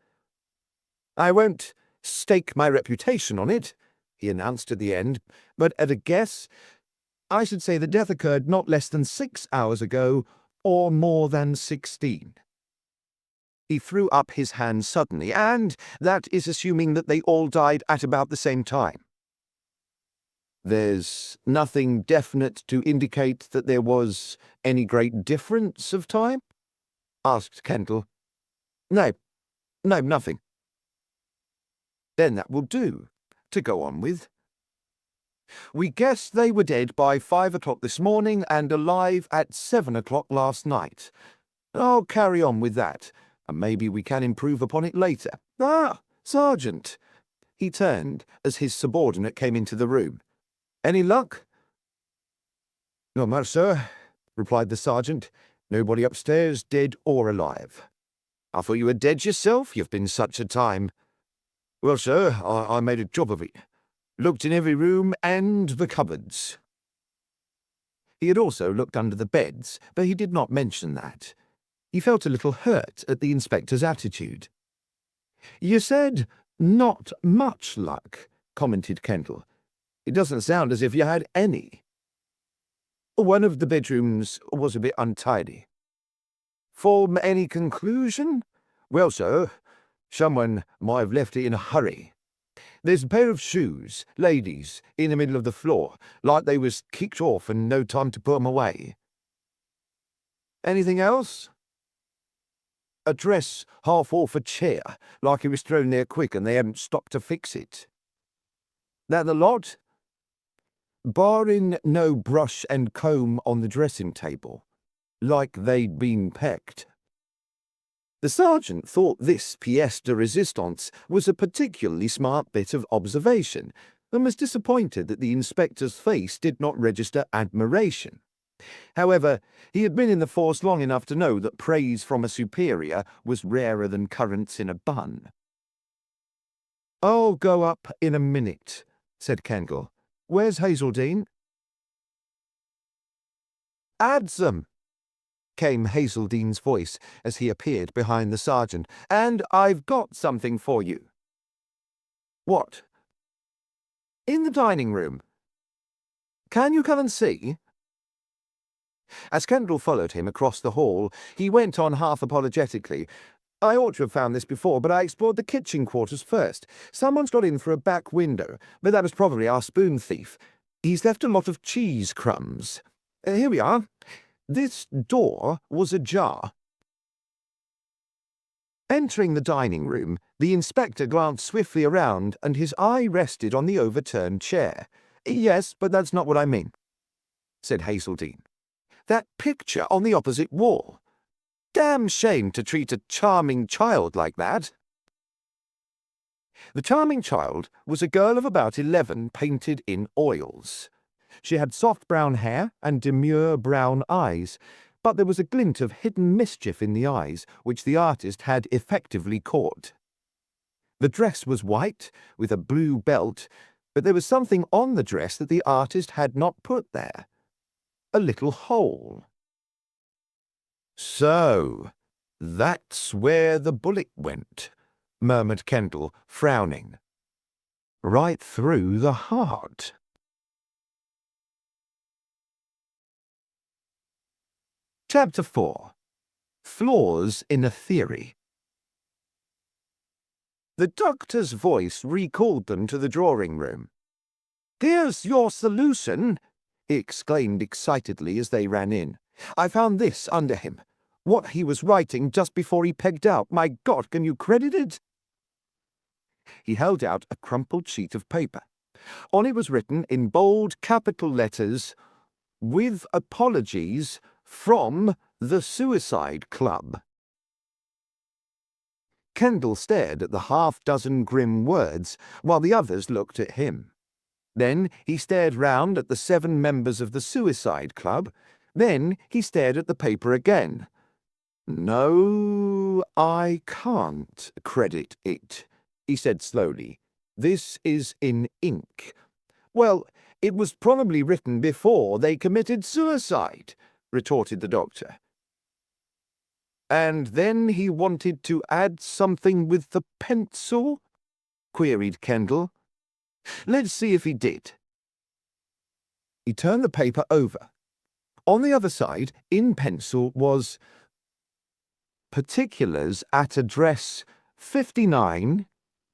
"I won't stake my reputation on it," he announced at the end, "but at a guess, I should say the death occurred not less than 6 hours ago, or more than 16. He threw up his hand suddenly, and that is assuming that they all died at about the same time. "There's nothing definite to indicate that there was any great difference of time?" asked Kendall. No, nothing." "Then that will do to go on with. We guess they were dead by 5 o'clock this morning and alive at 7 o'clock last night. I'll carry on with that, and maybe we can improve upon it later. Ah, Sergeant." He turned as his subordinate came into the room. "Any luck?" "Not much, sir," replied the sergeant. "Nobody upstairs, dead or alive." "I thought you were dead yourself. You've been such a time." "Well, sir, I made a job of it. Looked in every room and the cupboards." He had also looked under the beds, but he did not mention that. He felt a little hurt at the inspector's attitude. "You said not much luck," commented Kendall. "It doesn't sound as if you had any." "One of the bedrooms was a bit untidy." "Form any conclusion?" "Well, sir, someone might have left it in a hurry. There's a pair of shoes, ladies, in the middle of the floor, like they was kicked off and no time to put 'em away." "Anything else?" "A dress half off a chair, like it was thrown there quick and they hadn't stopped to fix it." "That the lot?" "Barring no brush and comb on the dressing table, like they'd been pecked." The sergeant thought this pièce de résistance was a particularly smart bit of observation, and was disappointed that the inspector's face did not register admiration. However, he had been in the force long enough to know that praise from a superior was rarer than currants in a bun. "I'll go up in a minute," said Kendall. "Where's Hazeldine?" "Adsum," came Hazeldene's voice as he appeared behind the sergeant, "and I've got something for you." "What?" "In the dining room. Can you come and see?" As Kendall followed him across the hall, he went on half apologetically. "I ought to have found this before, but I explored the kitchen quarters first. Someone's got in through a back window, but that was probably our spoon thief. He's left a lot of cheese crumbs. Here we are. This door was ajar." Entering the dining room, the inspector glanced swiftly around, and his eye rested on the overturned chair. "Yes, but that's not what I mean," said Hazeldine. "That picture on the opposite wall. Damn shame to treat a charming child like that." The charming child was a girl of about 11, painted in oils. She had soft brown hair and demure brown eyes, but there was a glint of hidden mischief in the eyes, which the artist had effectively caught. The dress was white, with a blue belt, but there was something on the dress that the artist had not put there. A little hole. "So, that's where the bullet went," murmured Kendall, frowning. "Right through the heart." Chapter 4. Flaws in a Theory. The doctor's voice recalled them to the drawing-room. "Here's your solution," he exclaimed excitedly as they ran in. "I found this under him. What he was writing just before he pegged out. My God, can you credit it?" He held out a crumpled sheet of paper. On it was written in bold capital letters, "With apologies from the Suicide Club." Kendall stared at the half-dozen grim words, while the others looked at him. Then he stared round at the 7 members of the Suicide Club. Then he stared at the paper again. "No, I can't credit it," he said slowly. "This is in ink. Well, it was probably written before they committed suicide. retorted the doctor. And then he wanted to add something with the pencil? Queried Kendall. Let's see if he did. He turned the paper over. On the other side, in pencil, was particulars at address 59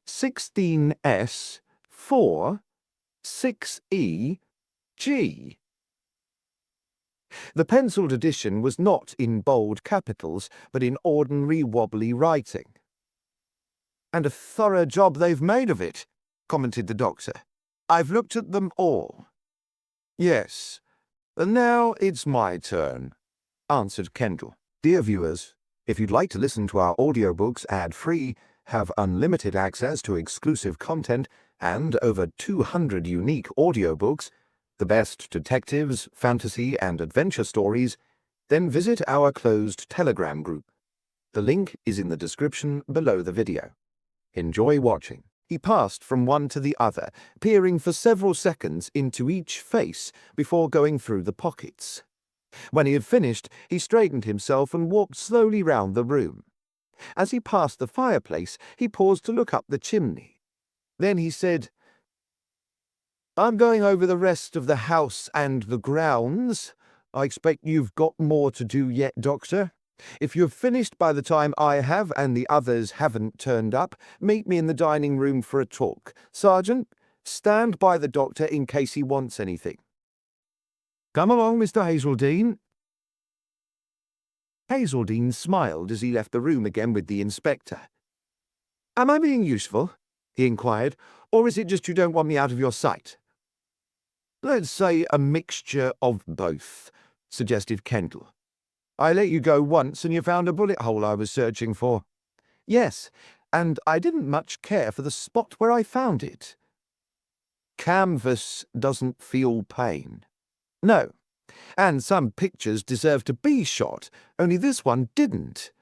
16S 4 6E G. The penciled edition was not in bold capitals, but in ordinary wobbly writing. And a thorough job they've made of it, commented the doctor. I've looked at them all. Yes, and now it's my turn, answered Kendall. Dear viewers, if you'd like to listen to our audiobooks ad-free, have unlimited access to exclusive content, and over 200 unique audiobooks, the best detectives, fantasy, and adventure stories, then visit our closed Telegram group. The link is in the description below the video. Enjoy watching. He passed from one to the other, peering for several seconds into each face before going through the pockets. When he had finished, he straightened himself and walked slowly round the room. As he passed the fireplace, he paused to look up the chimney. Then he said, I'm going over the rest of the house and the grounds. I expect you've got more to do yet, Doctor. If you've finished by the time I have and the others haven't turned up, meet me in the dining room for a talk. Sergeant, stand by the doctor in case he wants anything. Come along, Mr. Hazeldine. Hazeldine smiled as he left the room again with the inspector. Am I being useful? He inquired, or is it just you don't want me out of your sight? Let's say a mixture of both, suggested Kendall. I let you go once and you found a bullet hole I was searching for. Yes, and I didn't much care for the spot where I found it. Canvas doesn't feel pain. No, and some pictures deserve to be shot, only this one didn't.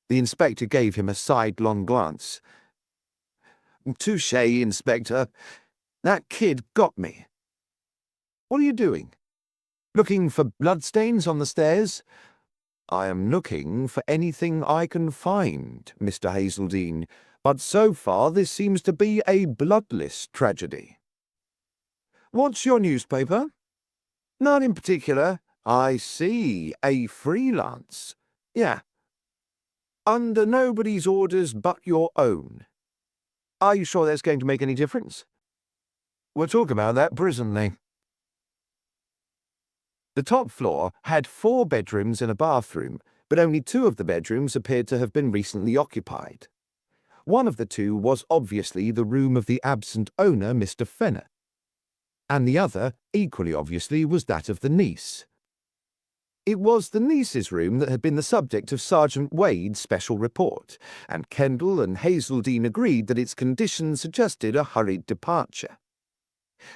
The inspector gave him a sidelong glance. Touché, Inspector. That kid got me. What are you doing? Looking for bloodstains on the stairs? I am looking for anything I can find, Mr. Hazeldine, but so far this seems to be a bloodless tragedy. What's your newspaper? None in particular. I see. A freelance. Yeah. Under nobody's orders but your own. Are you sure that's going to make any difference? We'll talk about that presently. The top floor had 4 bedrooms and a bathroom, but only 2 of the bedrooms appeared to have been recently occupied. One of the 2 was obviously the room of the absent owner, Mr. Fenner, and the other, equally obviously, was that of the niece. It was the niece's room that had been the subject of Sergeant Wade's special report, and Kendall and Hazeldine agreed that its condition suggested a hurried departure.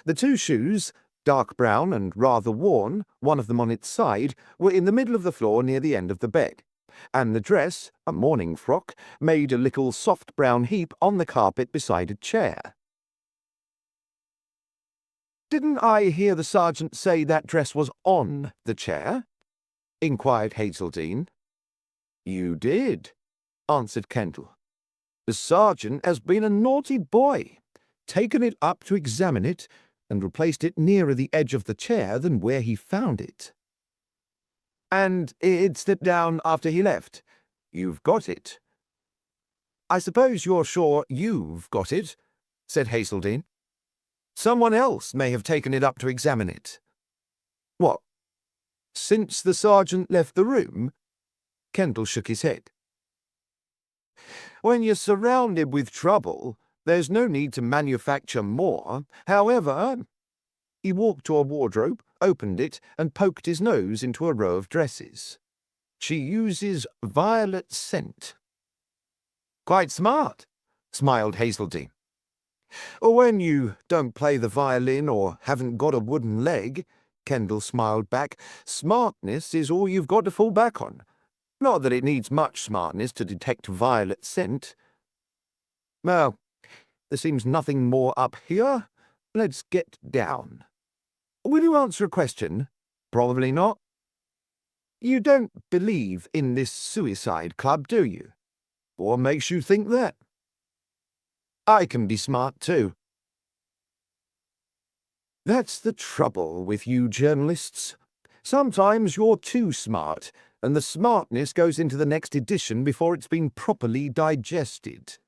The 2 shoes, dark brown and rather worn, one of them on its side, were in the middle of the floor near the end of the bed, and the dress, a morning frock, made a little soft brown heap on the carpet beside a chair. Didn't I hear the sergeant say that dress was on the chair? Inquired Hazeldine. You did, answered Kendall. The sergeant has been a naughty boy, taken it up to examine it, and replaced it nearer the edge of the chair than where he found it. And it slipped down after he left. You've got it. I suppose you're sure you've got it, said Hazeldine. Someone else may have taken it up to examine it. What? Since the sergeant left the room? Kendall shook his head. When you're surrounded with trouble, there's no need to manufacture more. However, he walked to a wardrobe, opened it, and poked his nose into a row of dresses. She uses violet scent. Quite smart, smiled Hazeldine. When you don't play the violin or haven't got a wooden leg, Kendall smiled back, smartness is all you've got to fall back on. Not that it needs much smartness to detect violet scent. Well, there seems nothing more up here. Let's get down. Will you answer a question? Probably not. You don't believe in this suicide club, do you? What makes you think that? I can be smart too. That's the trouble with you journalists. Sometimes you're too smart, and the smartness goes into the next edition before it's been properly digested.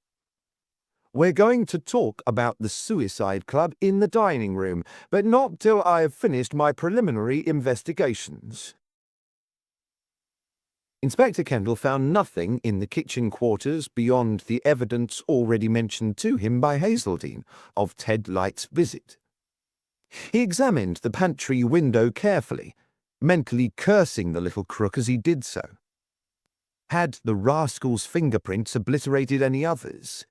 We're going to talk about the suicide club in the dining room, but not till I have finished my preliminary investigations. Inspector Kendall found nothing in the kitchen quarters beyond the evidence already mentioned to him by Hazeldine of Ted Lyte's visit. He examined the pantry window carefully, mentally cursing the little crook as he did so. Had the rascal's fingerprints obliterated any others?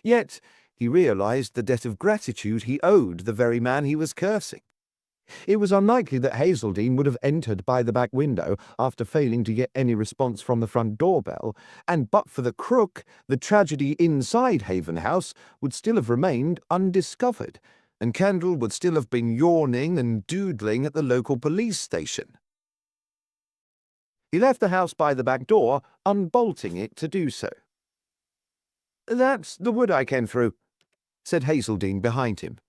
Yet he realized the debt of gratitude he owed the very man he was cursing. It was unlikely that Hazeldine would have entered by the back window after failing to get any response from the front doorbell, and but for the crook, the tragedy inside Haven House would still have remained undiscovered, and Kendall would still have been yawning and doodling at the local police station. He left the house by the back door, unbolting it to do so. "That's the wood I came through," said Hazeldine behind him.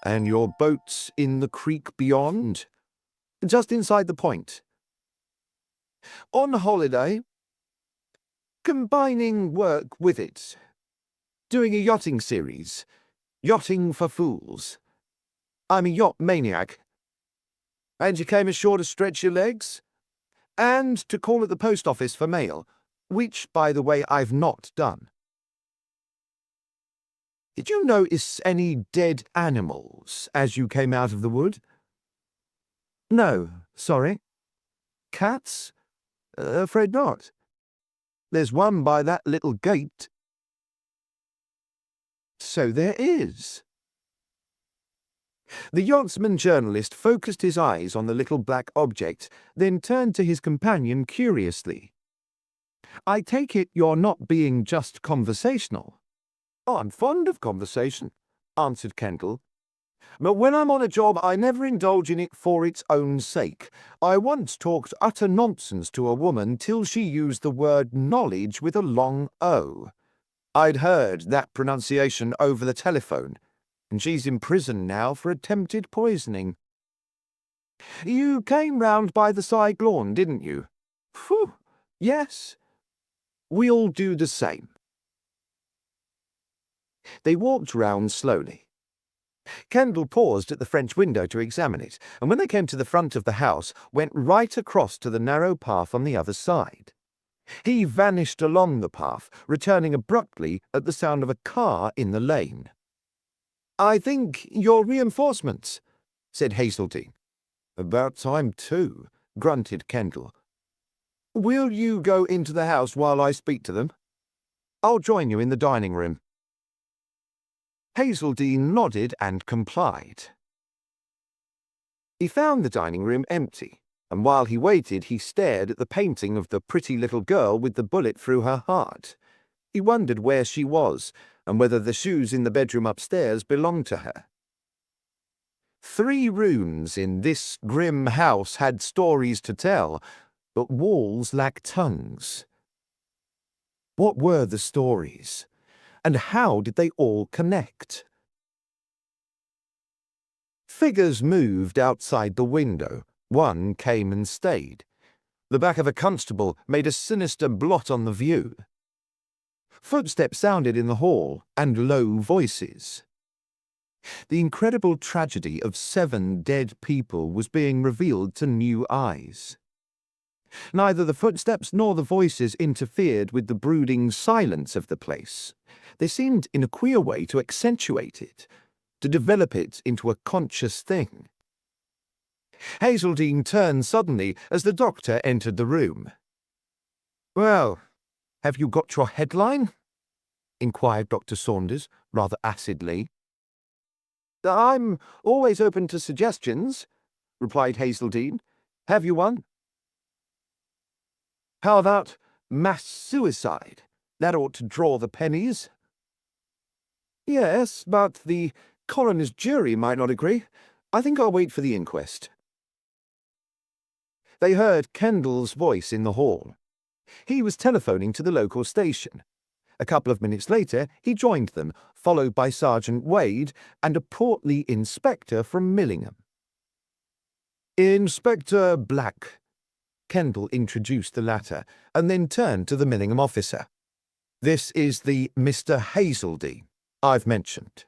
"And your boat's in the creek beyond?" "Just inside the point." "On holiday?" "Combining work with it. Doing a yachting series. Yachting for Fools. I'm a yacht maniac." "And you came ashore to stretch your legs?" "And to call at the post office for mail, which, by the way, I've not done." "Did you notice any dead animals as you came out of the wood?" "No, sorry." "Cats?" Afraid not. There's one by that little gate." "So there is." The yachtsman journalist focused his eyes on the little black object, then turned to his companion curiously. "I take it you're not being just conversational." "Oh, I'm fond of conversation," answered Kendall. "But when I'm on a job, I never indulge in it for its own sake. I once talked utter nonsense to a woman till she used the word knowledge with a long O. I'd heard that pronunciation over the telephone, and she's in prison now for attempted poisoning." "You came round by the side lawn, didn't you?" "Phew, yes. We all do the same." They walked round slowly. Kendall paused at the French window to examine it, and when they came to the front of the house, went right across to the narrow path on the other side. He vanished along the path, returning abruptly at the sound of a car in the lane. "I think you're reinforcements," said Hazeldine. "About time, too," grunted Kendall. "Will you go into the house while I speak to them?" "I'll join you in the dining room." Hazeldine nodded and complied. He found the dining room empty, and while he waited he stared at the painting of the pretty little girl with the bullet through her heart. He wondered where she was, and whether the shoes in the bedroom upstairs belonged to her. 3 rooms in this grim house had stories to tell, but walls lacked tongues. What were the stories? And how did they all connect? Figures moved outside the window. One came and stayed. The back of a constable made a sinister blot on the view. Footsteps sounded in the hall, and low voices. The incredible tragedy of 7 dead people was being revealed to new eyes. Neither the footsteps nor the voices interfered with the brooding silence of the place. They seemed in a queer way to accentuate it, to develop it into a conscious thing. Hazeldine turned suddenly as the doctor entered the room. "Well, have you got your headline?" inquired Dr. Saunders, rather acidly. "I'm always open to suggestions," replied Hazeldine. "Have you one?" "How about mass suicide? That ought to draw the pennies." "Yes, but the coroner's jury might not agree. I think I'll wait for the inquest." They heard Kendall's voice in the hall. He was telephoning to the local station. A couple of minutes later, he joined them, followed by Sergeant Wade and a portly inspector from Millingham. "Inspector Black," Kendall introduced the latter, and then turned to the Millingham officer. "This is the Mr. Hazeldine I've mentioned."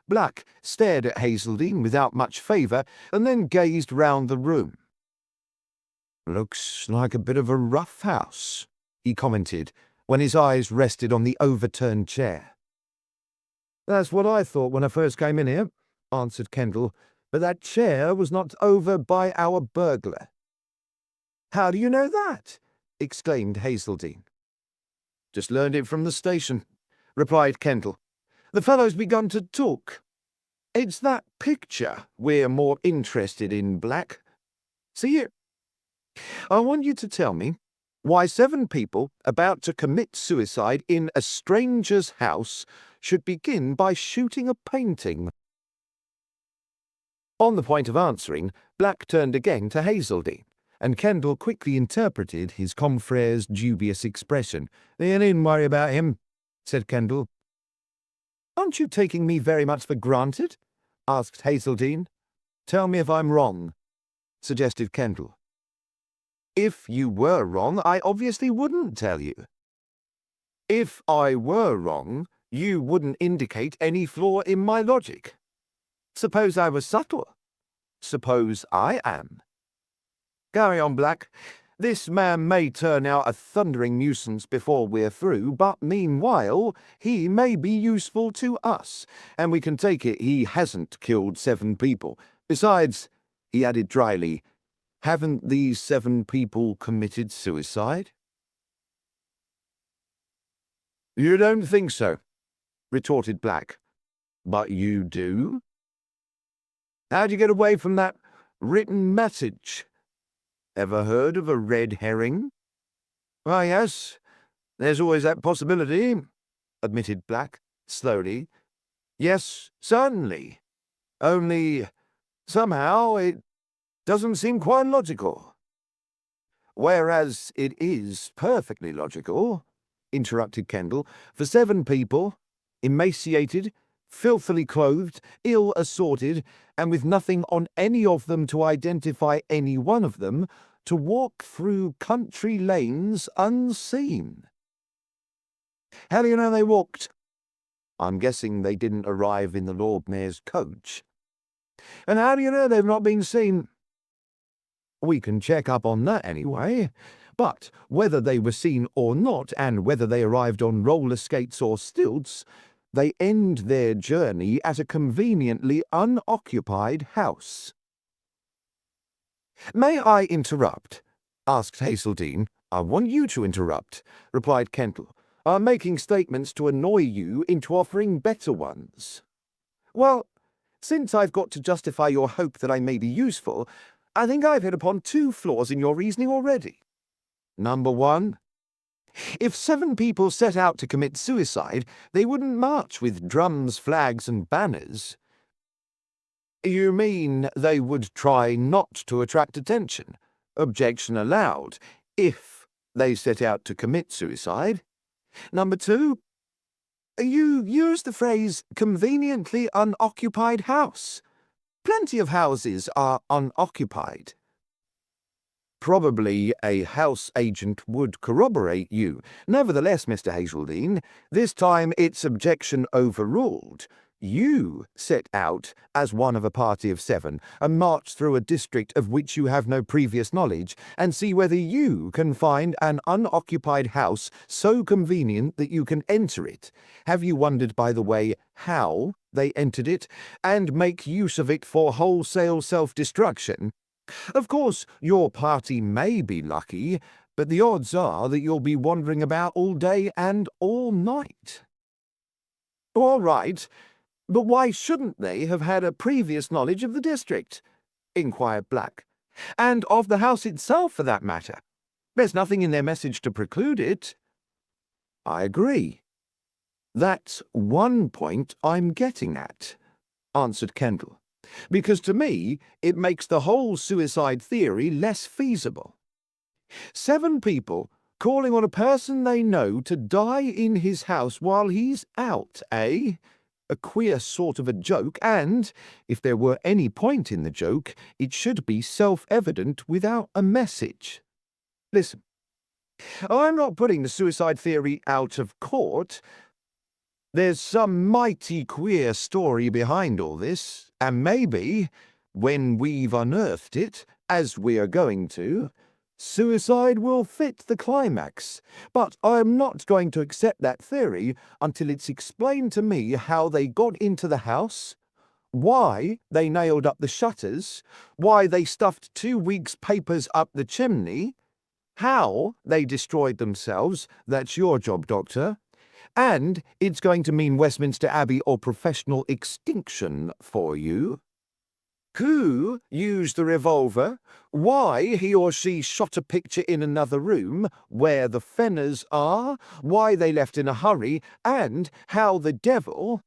Black stared at Hazeldine without much favour, and then gazed round the room. "Looks like a bit of a rough house," he commented, when his eyes rested on the overturned chair. "That's what I thought when I first came in here," answered Kendall, "but that chair was knocked over by our burglar." "How do you know that?" exclaimed Hazeldine. "Just learned it from the station," replied Kendall. "The fellow's begun to talk. It's that picture we're more interested in, Black. See here. I want you to tell me why 7 people about to commit suicide in a stranger's house should begin by shooting a painting." On the point of answering, Black turned again to Hazeldine, and Kendall quickly interpreted his confrere's dubious expression. "You needn't worry about him," said Kendall. "Aren't you taking me very much for granted?" asked Hazeldine. "Tell me if I'm wrong," suggested Kendall. "If you were wrong, I obviously wouldn't tell you." "If I were wrong, you wouldn't indicate any flaw in my logic. Suppose I was subtle. Suppose I am. Carry on, Black. This man may turn out a thundering nuisance before we're through, but meanwhile he may be useful to us, and we can take it he hasn't killed 7 people. Besides," he added dryly, "haven't these 7 people committed suicide?" "You don't think so," retorted Black. "But you do? How'd you get away from that written message? Ever heard of a red herring?" "Why, yes, there's always that possibility," admitted Black, slowly. "Yes, certainly. Only, somehow, it doesn't seem quite logical." "Whereas it is perfectly logical," interrupted Kendall, "for 7 people, emaciated, filthily clothed, ill-assorted, and with nothing on any of them to identify any one of them, to walk through country lanes unseen." "How do you know they walked?" "I'm guessing they didn't arrive in the Lord Mayor's coach." "And how do you know they've not been seen?" "We can check up on that anyway. But whether they were seen or not, and whether they arrived on roller skates or stilts, they end their journey at a conveniently unoccupied house." "May I interrupt?" asked Hazeldine. "I want you to interrupt," replied Kendall. "I'm making statements to annoy you into offering better ones." "Well, since I've got to justify your hope that I may be useful, I think I've hit upon 2 flaws in your reasoning already." "Number 1? If 7 people set out to commit suicide, they wouldn't march with drums, flags, and banners." "You mean they would try not to attract attention? Objection allowed, if they set out to commit suicide. Number 2, you used the phrase conveniently unoccupied house. Plenty of houses are unoccupied." "Probably a house agent would corroborate you. Nevertheless, Mr. Hazeldine, this time it's objection overruled. You set out as one of a party of 7 and march through a district of which you have no previous knowledge and see whether you can find an unoccupied house so convenient that you can enter it. Have you wondered, by the way, how they entered it, and make use of it for wholesale self-destruction? Of course, your party may be lucky, but the odds are that you'll be wandering about all day and all night." "All right, but why shouldn't they have had a previous knowledge of the district?" inquired Black. "And of the house itself, for that matter. There's nothing in their message to preclude it." "I agree. That's one point I'm getting at," answered Kendall. because to me it makes the whole suicide theory less feasible. 7 people calling on a person they know to die in his house while he's out, eh? A queer sort of a joke, and, if there were any point in the joke, it should be self-evident without a message. Listen, I'm not putting the suicide theory out of court. There's some mighty queer story behind all this, and maybe, when we've unearthed it, as we are going to, suicide will fit the climax. But I'm not going to accept that theory until it's explained to me how they got into the house, why they nailed up the shutters, why they stuffed 2 weeks' papers up the chimney, how they destroyed themselves, that's your job, Doctor, and it's going to mean Westminster Abbey or professional extinction for you. Who used the revolver, why he or she shot a picture in another room, where the Fenners are, why they left in a hurry, and how the devil—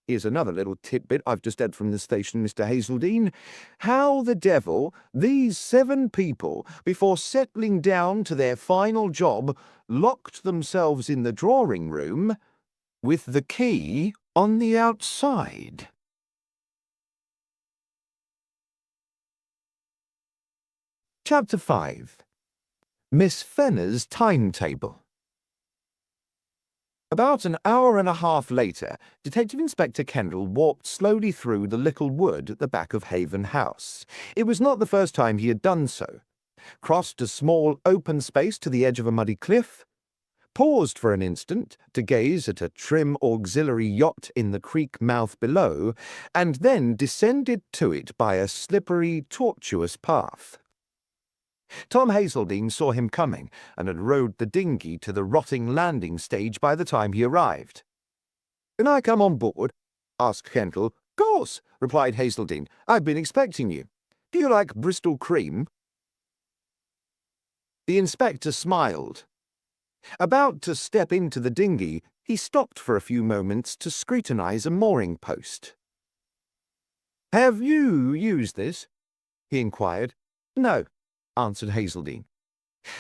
here's another little tidbit I've just had from the station, Mr. Hazeldine— how the devil, these 7 people, before settling down to their final job, locked themselves in the drawing room with the key on the outside. Chapter 5. Miss Fenner's Timetable. About an hour and a half later, Detective Inspector Kendall walked slowly through the little wood at the back of Haven House. It was not the first time he had done so. Crossed a small open space to the edge of a muddy cliff, paused for an instant to gaze at a trim auxiliary yacht in the creek mouth below, and then descended to it by a slippery, tortuous path. Tom Hazeldine saw him coming and had rowed the dinghy to the rotting landing stage by the time he arrived. "Can I come on board?" asked Kendall. "Course," replied Hazeldine. "I've been expecting you. Do you like Bristol cream?" The inspector smiled. About to step into the dinghy, he stopped for a few moments to scrutinize a mooring post. "Have you used this?" he inquired. "No," answered Hazeldine.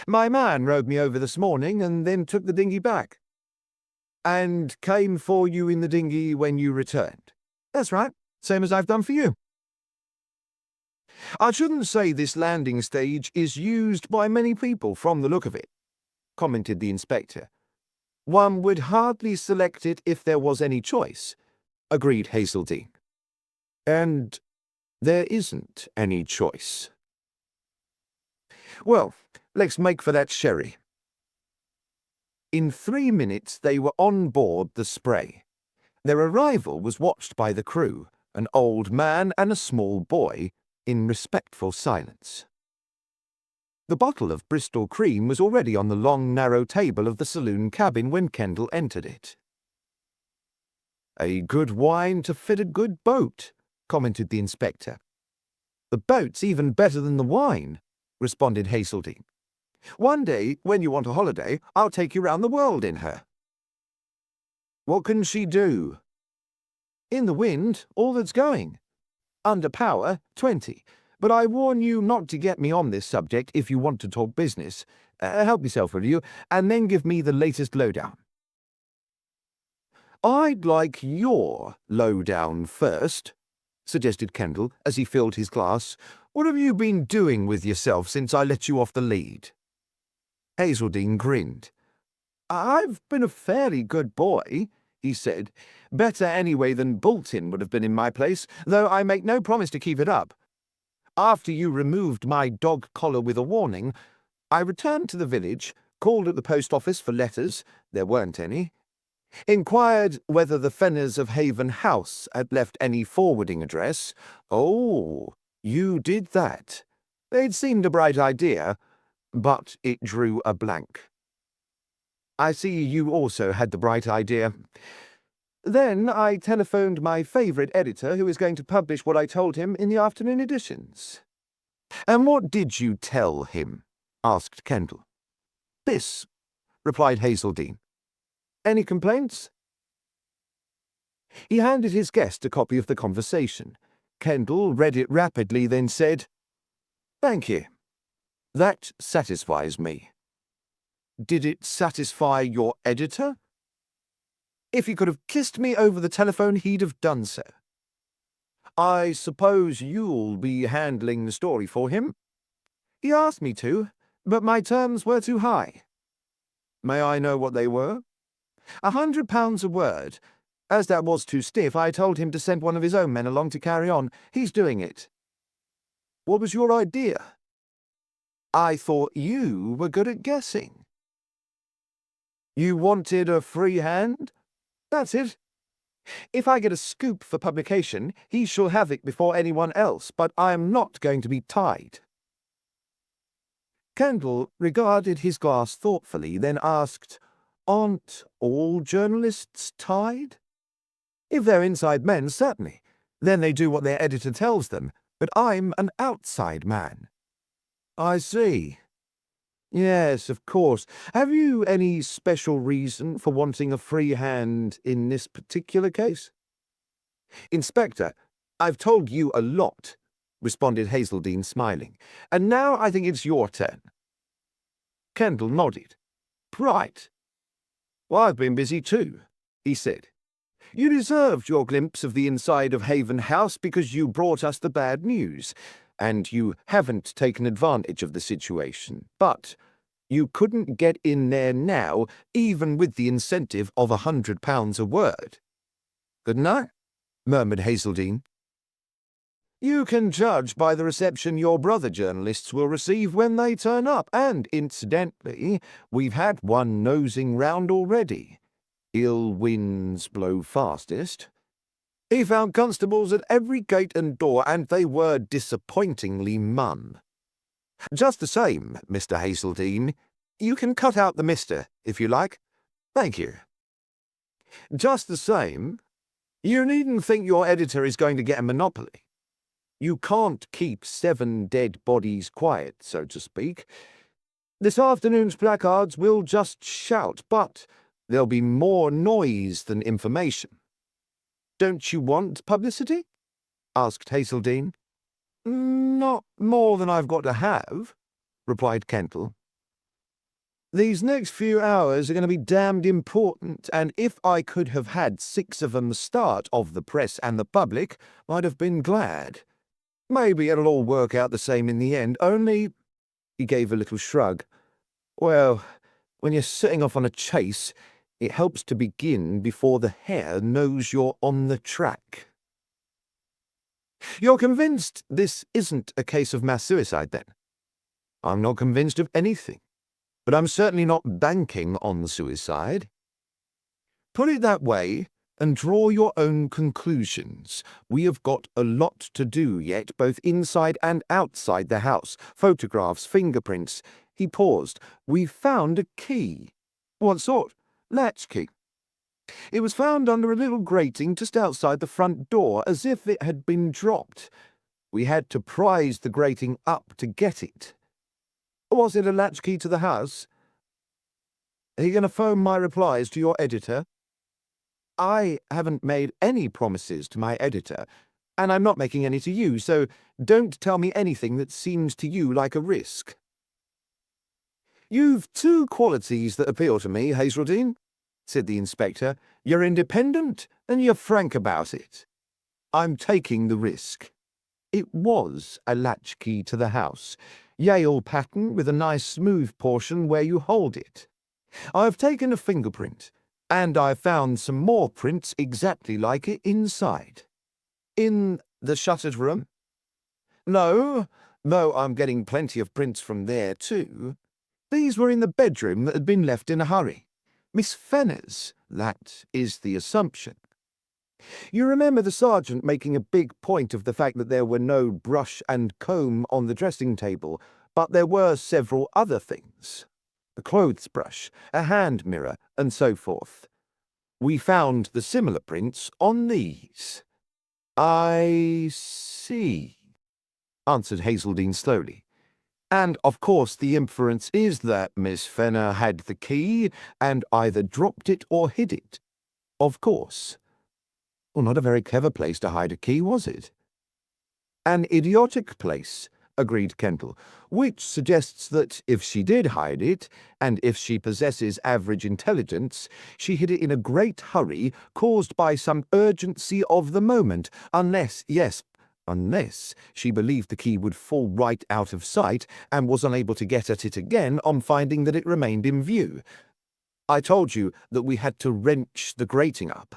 "My man rowed me over this morning and then took the dinghy back." "And came for you in the dinghy when you returned?" "That's right, same as I've done for you." "I shouldn't say this landing stage is used by many people from the look of it," commented the inspector. "One would hardly select it if there was any choice," agreed Hazeldine. "And there isn't any choice." "Well, let's make for that sherry." In 3 minutes they were on board the Spray. Their arrival was watched by the crew, an old man and a small boy, in respectful silence. The bottle of Bristol cream was already on the long, narrow table of the saloon cabin when Kendall entered it. "A good wine to fit a good boat," commented the inspector. "The boat's even better than the wine," responded Hazeldine. "One day, when you want a holiday, I'll take you round the world in her." "What can she do?" "In the wind, all that's going. Under power, 20. But I warn you not to get me on this subject if you want to talk business. Help yourself, will you, and then give me the latest lowdown." "I'd like your lowdown first," suggested Kendall as he filled his glass. "What have you been doing with yourself since I let you off the lead?" Hazeldine grinned. "I've been a fairly good boy," he said. "Better anyway than Bolton would have been in my place, though I make no promise to keep it up. After you removed my dog collar with a warning, I returned to the village, called at the post office for letters, there weren't any, inquired whether the Fenners of Haven House had left any forwarding address. Oh, you did that. It seemed a bright idea, but it drew a blank. I see you also had the bright idea. Then I telephoned my favourite editor, who is going to publish what I told him in the afternoon editions." "And what did you tell him?" asked Kendall. "This," replied Hazeldine. "Any complaints?" He handed his guest a copy of the conversation. Kendall read it rapidly, then said, "Thank you. That satisfies me." "Did it satisfy your editor?" "If he could have kissed me over the telephone, he'd have done so." "I suppose you'll be handling the story for him?" "He asked me to, but my terms were too high." "May I know what they were?" £100 a word. As that was too stiff, I told him to send one of his own men along to carry on. He's doing it." "What was your idea?" "I thought you were good at guessing." "You wanted a free hand?" "That's it. If I get a scoop for publication, he shall have it before anyone else, but I am not going to be tied." Kendall regarded his glass thoughtfully, then asked, "Aren't all journalists tied?" "If they're inside men, certainly. Then they do what their editor tells them, but I'm an outside man." "I see. Yes, of course. Have you any special reason for wanting a free hand in this particular case?" "Inspector, I've told you a lot," responded Hazeldine, smiling, "and now I think it's your turn." Kendall nodded. "Right. Well, I've been busy too," he said. "You deserved your glimpse of the inside of Haven House because you brought us the bad news, and you haven't taken advantage of the situation. But you couldn't get in there now, even with the incentive of £100 a word." "Good night," murmured Hazeldine. "You can judge by the reception your brother journalists will receive when they turn up, and, incidentally, we've had one nosing round already. Ill winds blow fastest. He found constables at every gate and door, and they were disappointingly mum. Just the same, Mr. Hazeldine. You can cut out the mister, if you like. Thank you. Just the same, you needn't think your editor is going to get a monopoly. You can't keep 7 dead bodies quiet, so to speak. This afternoon's placards will just shout, but there'll be more noise than information." "Don't you want publicity?" asked Hazeldine. "Not more than I've got to have," replied Kendall. "These next few hours are going to be damned important, and if I could have had 6 of 'em start of the press and the public, I'd have been glad. Maybe it'll all work out the same in the end, only—" he gave a little shrug. "Well, when you're setting off on a chase, it helps to begin before the hare knows you're on the track." "You're convinced this isn't a case of mass suicide, then?" "I'm not convinced of anything, but I'm certainly not banking on suicide." "Put it that way, and draw your own conclusions. We have got a lot to do yet, both inside and outside the house. Photographs, fingerprints." He paused. "We've found a key." "What sort?" "Latchkey. It was found under a little grating just outside the front door, as if it had been dropped. We had to prise the grating up to get it." "Was it a latchkey to the house?" "Are you going to phone my replies to your editor?" "I haven't made any promises to my editor, and I'm not making any to you, so don't tell me anything that seems to you like a risk." "You've 2 qualities that appeal to me, Hazeldine," said the inspector. "You're independent, and you're frank about it. I'm taking the risk. It was a latchkey to the house, Yale pattern with a nice smooth portion where you hold it. I've taken a fingerprint, and I've found some more prints exactly like it inside." "In the shuttered room?" "No, though I'm getting plenty of prints from there too. These were in the bedroom that had been left in a hurry. Miss Fenner's, that is the assumption. You remember the sergeant making a big point of the fact that there were no brush and comb on the dressing table, but there were several other things. A clothes brush, a hand mirror, and so forth. We found the similar prints on these." "I see," answered Hazeldine slowly. "And, of course, the inference is that Miss Fenner had the key and either dropped it or hid it. Of course. Well, not a very clever place to hide a key, was it?" An idiotic place, agreed Kendall, which suggests that if she did hide it, and if she possesses average intelligence, she hid it in a great hurry caused by some urgency of the moment, unless she believed the key would fall right out of sight and was unable to get at it again on finding that it remained in view. I told you that we had to wrench the grating up.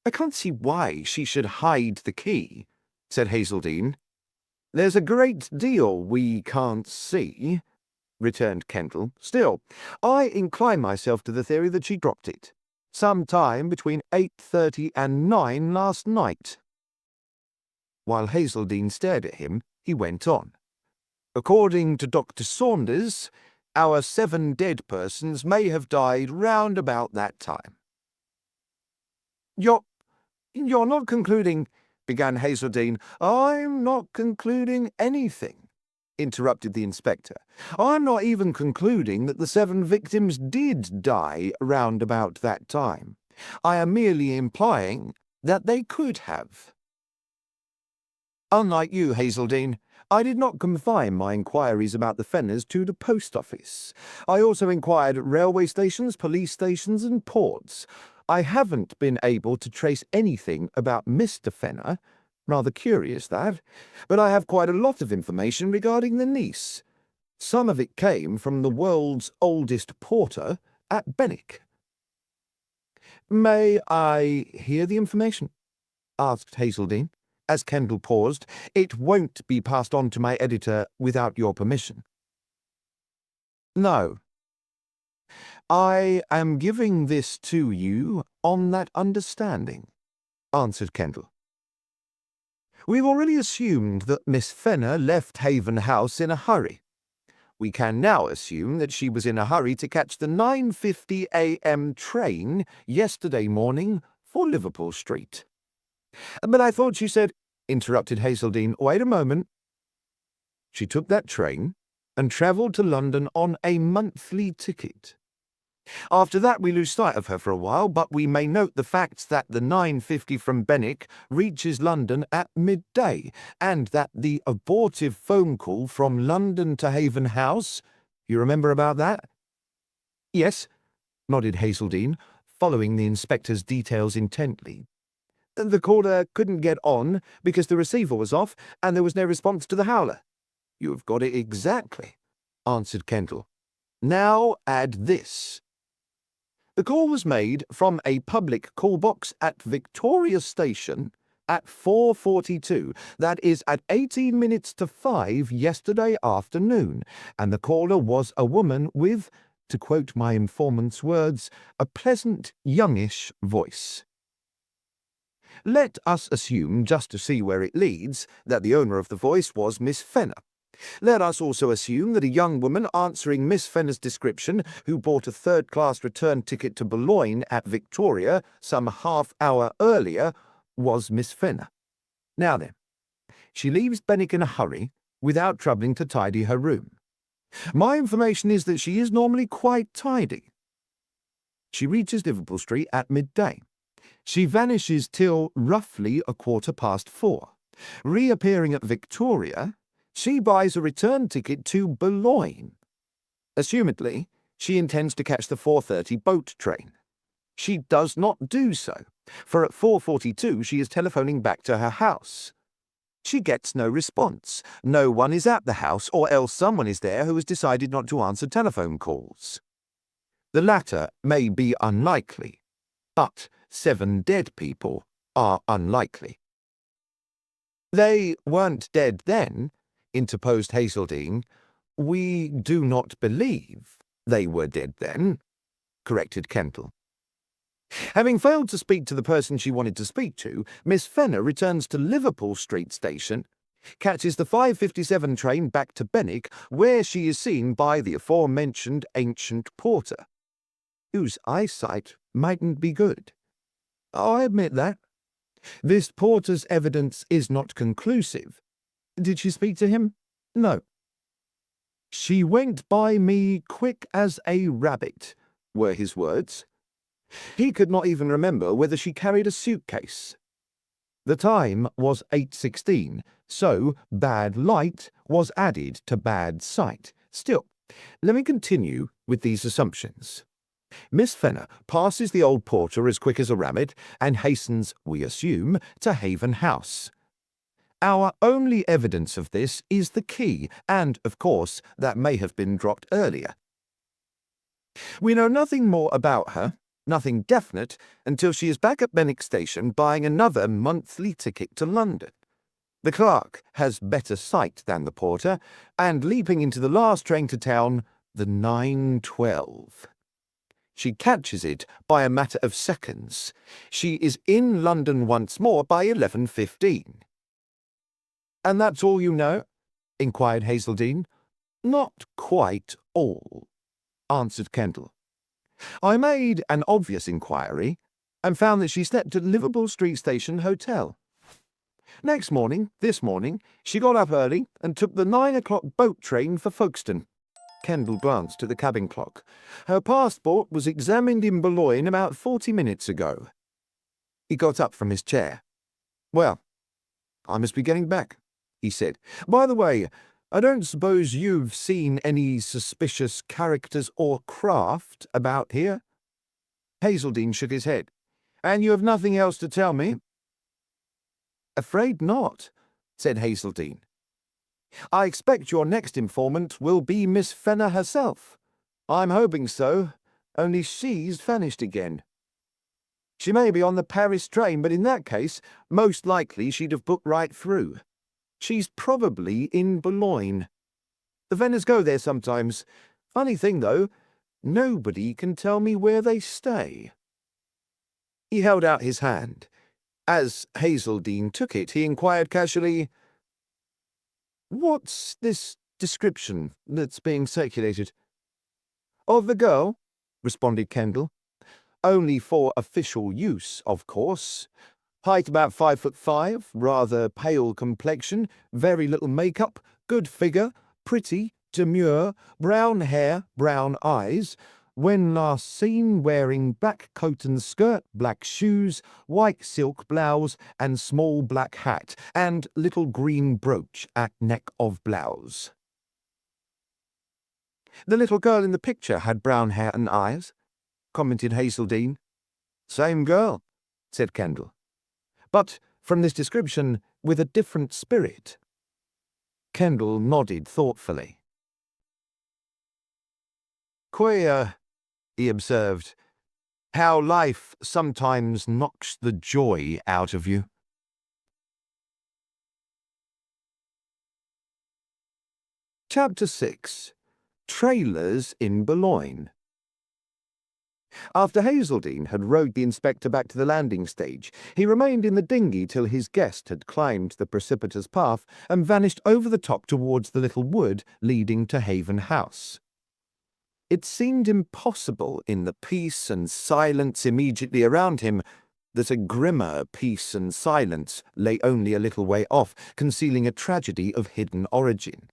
I can't see why she should hide the key, said Hazeldine. There's a great deal we can't see, returned Kendall. Still, I incline myself to the theory that she dropped it some time between 8:30 and 9 last night. While Hazeldine stared at him, he went on. According to Dr. Saunders, our 7 dead persons may have died round about that time. You're not concluding, began Hazeldine. I'm not concluding anything, interrupted the inspector. I'm not even concluding that the 7 victims did die round about that time. I am merely implying that they could have. Unlike you, Hazeldine, I did not confine my inquiries about the Fenners to the post office. I also inquired at railway stations, police stations, and ports. I haven't been able to trace anything about Mr. Fenner. Rather curious, that. But I have quite a lot of information regarding the niece. Some of it came from the world's oldest porter at Benwick. May I hear the information? Asked Hazeldine. As Kendall paused, it won't be passed on to my editor without your permission. No. I am giving this to you on that understanding, answered Kendall. We've already assumed that Miss Fenner left Haven House in a hurry. We can now assume that she was in a hurry to catch the 9:50 a.m. train yesterday morning for Liverpool Street. But I thought you said, interrupted Hazeldine. Wait a moment. She took that train and travelled to London on a monthly ticket. After that we lose sight of her for a while, but we may note the facts that the 9:50 from Benwick reaches London at midday, and that the abortive phone call from London to Haven House, you remember about that? Yes, nodded Hazeldine, following the inspector's details intently. The caller couldn't get on because the receiver was off and there was no response to the howler. You've got it exactly, answered Kendall. Now add this. The call was made from a public call box at Victoria Station at 4:42, that is at 18 minutes to 5 yesterday afternoon, and the caller was a woman with, to quote my informant's words, a pleasant, youngish voice. Let us assume, just to see where it leads, that the owner of the voice was Miss Fenner. Let us also assume that a young woman answering Miss Fenner's description, who bought a third-class return ticket to Boulogne at Victoria some half-hour earlier, was Miss Fenner. Now then, she leaves Benwick in a hurry, without troubling to tidy her room. My information is that she is normally quite tidy. She reaches Liverpool Street at midday. She vanishes till roughly 4:15. Reappearing at Victoria, she buys a return ticket to Boulogne. Assumedly, she intends to catch the 4:30 boat train. She does not do so, for at 4:42 she is telephoning back to her house. She gets no response. No one is at the house, or else someone is there who has decided not to answer telephone calls. The latter may be unlikely, but 7 dead people are unlikely. They weren't dead then, interposed Hazeldine. We do not believe they were dead then, corrected Kendall. Having failed to speak to the person she wanted to speak to, Miss Fenner returns to Liverpool Street Station, catches the 5:57 train back to Benwick, where she is seen by the aforementioned ancient porter, whose eyesight mightn't be good. I admit that. This porter's evidence is not conclusive. Did she speak to him? No. She went by me quick as a rabbit, were his words. He could not even remember whether she carried a suitcase. The time was 8:16, so bad light was added to bad sight. Still, let me continue with these assumptions. Miss Fenner passes the old porter as quick as a rabbit and hastens, we assume, to Haven House. Our only evidence of this is the key, and, of course, that may have been dropped earlier. We know nothing more about her, nothing definite, until she is back at Benwick Station buying another monthly ticket to London. The clerk has better sight than the porter, and leaping into the last train to town, the 9:12. She catches it by a matter of seconds. She is in London once more by 11:15. "And that's all you know?" inquired Hazeldine. "Not quite all," answered Kendall. "I made an obvious inquiry and found that she slept at Liverpool Street Station Hotel. This morning, she got up early and took the 9 o'clock boat train for Folkestone." Kendall glanced at the cabin clock. "Her passport was examined in Boulogne about 40 minutes ago." He got up from his chair. "Well, I must be getting back," he said. "By the way, I don't suppose you've seen any suspicious characters or craft about here?" Hazeldine shook his head. "And you have nothing else to tell me?" "Afraid not," said Hazeldine. "I expect your next informant will be Miss Fenner herself." "I'm hoping so, only she's vanished again." "She may be on the Paris train, but in that case, most likely she'd have booked right through. She's probably in Boulogne. The Fenners go there sometimes. Funny thing, though, nobody can tell me where they stay." He held out his hand. As Hazeldine took it, he inquired casually, "What's this description that's being circulated?" "Of the girl?" responded Kendall. "Only for official use, of course. Height about 5'5", rather pale complexion, very little makeup, good figure, pretty, demure, brown hair, brown eyes. When last seen wearing black coat and skirt, black shoes, white silk blouse and small black hat, and little green brooch at neck of blouse." "The little girl in the picture had brown hair and eyes," commented Hazeldine. "Same girl," said Kendall. "But from this description, with a different spirit." Kendall nodded thoughtfully. "Queer," he observed, "how life sometimes knocks the joy out of you." Chapter 6. Trailers in Boulogne. After Hazeldine had rowed the inspector back to the landing stage, he remained in the dinghy till his guest had climbed the precipitous path and vanished over the top towards the little wood leading to Haven House. It seemed impossible in the peace and silence immediately around him that a grimmer peace and silence lay only a little way off, concealing a tragedy of hidden origin.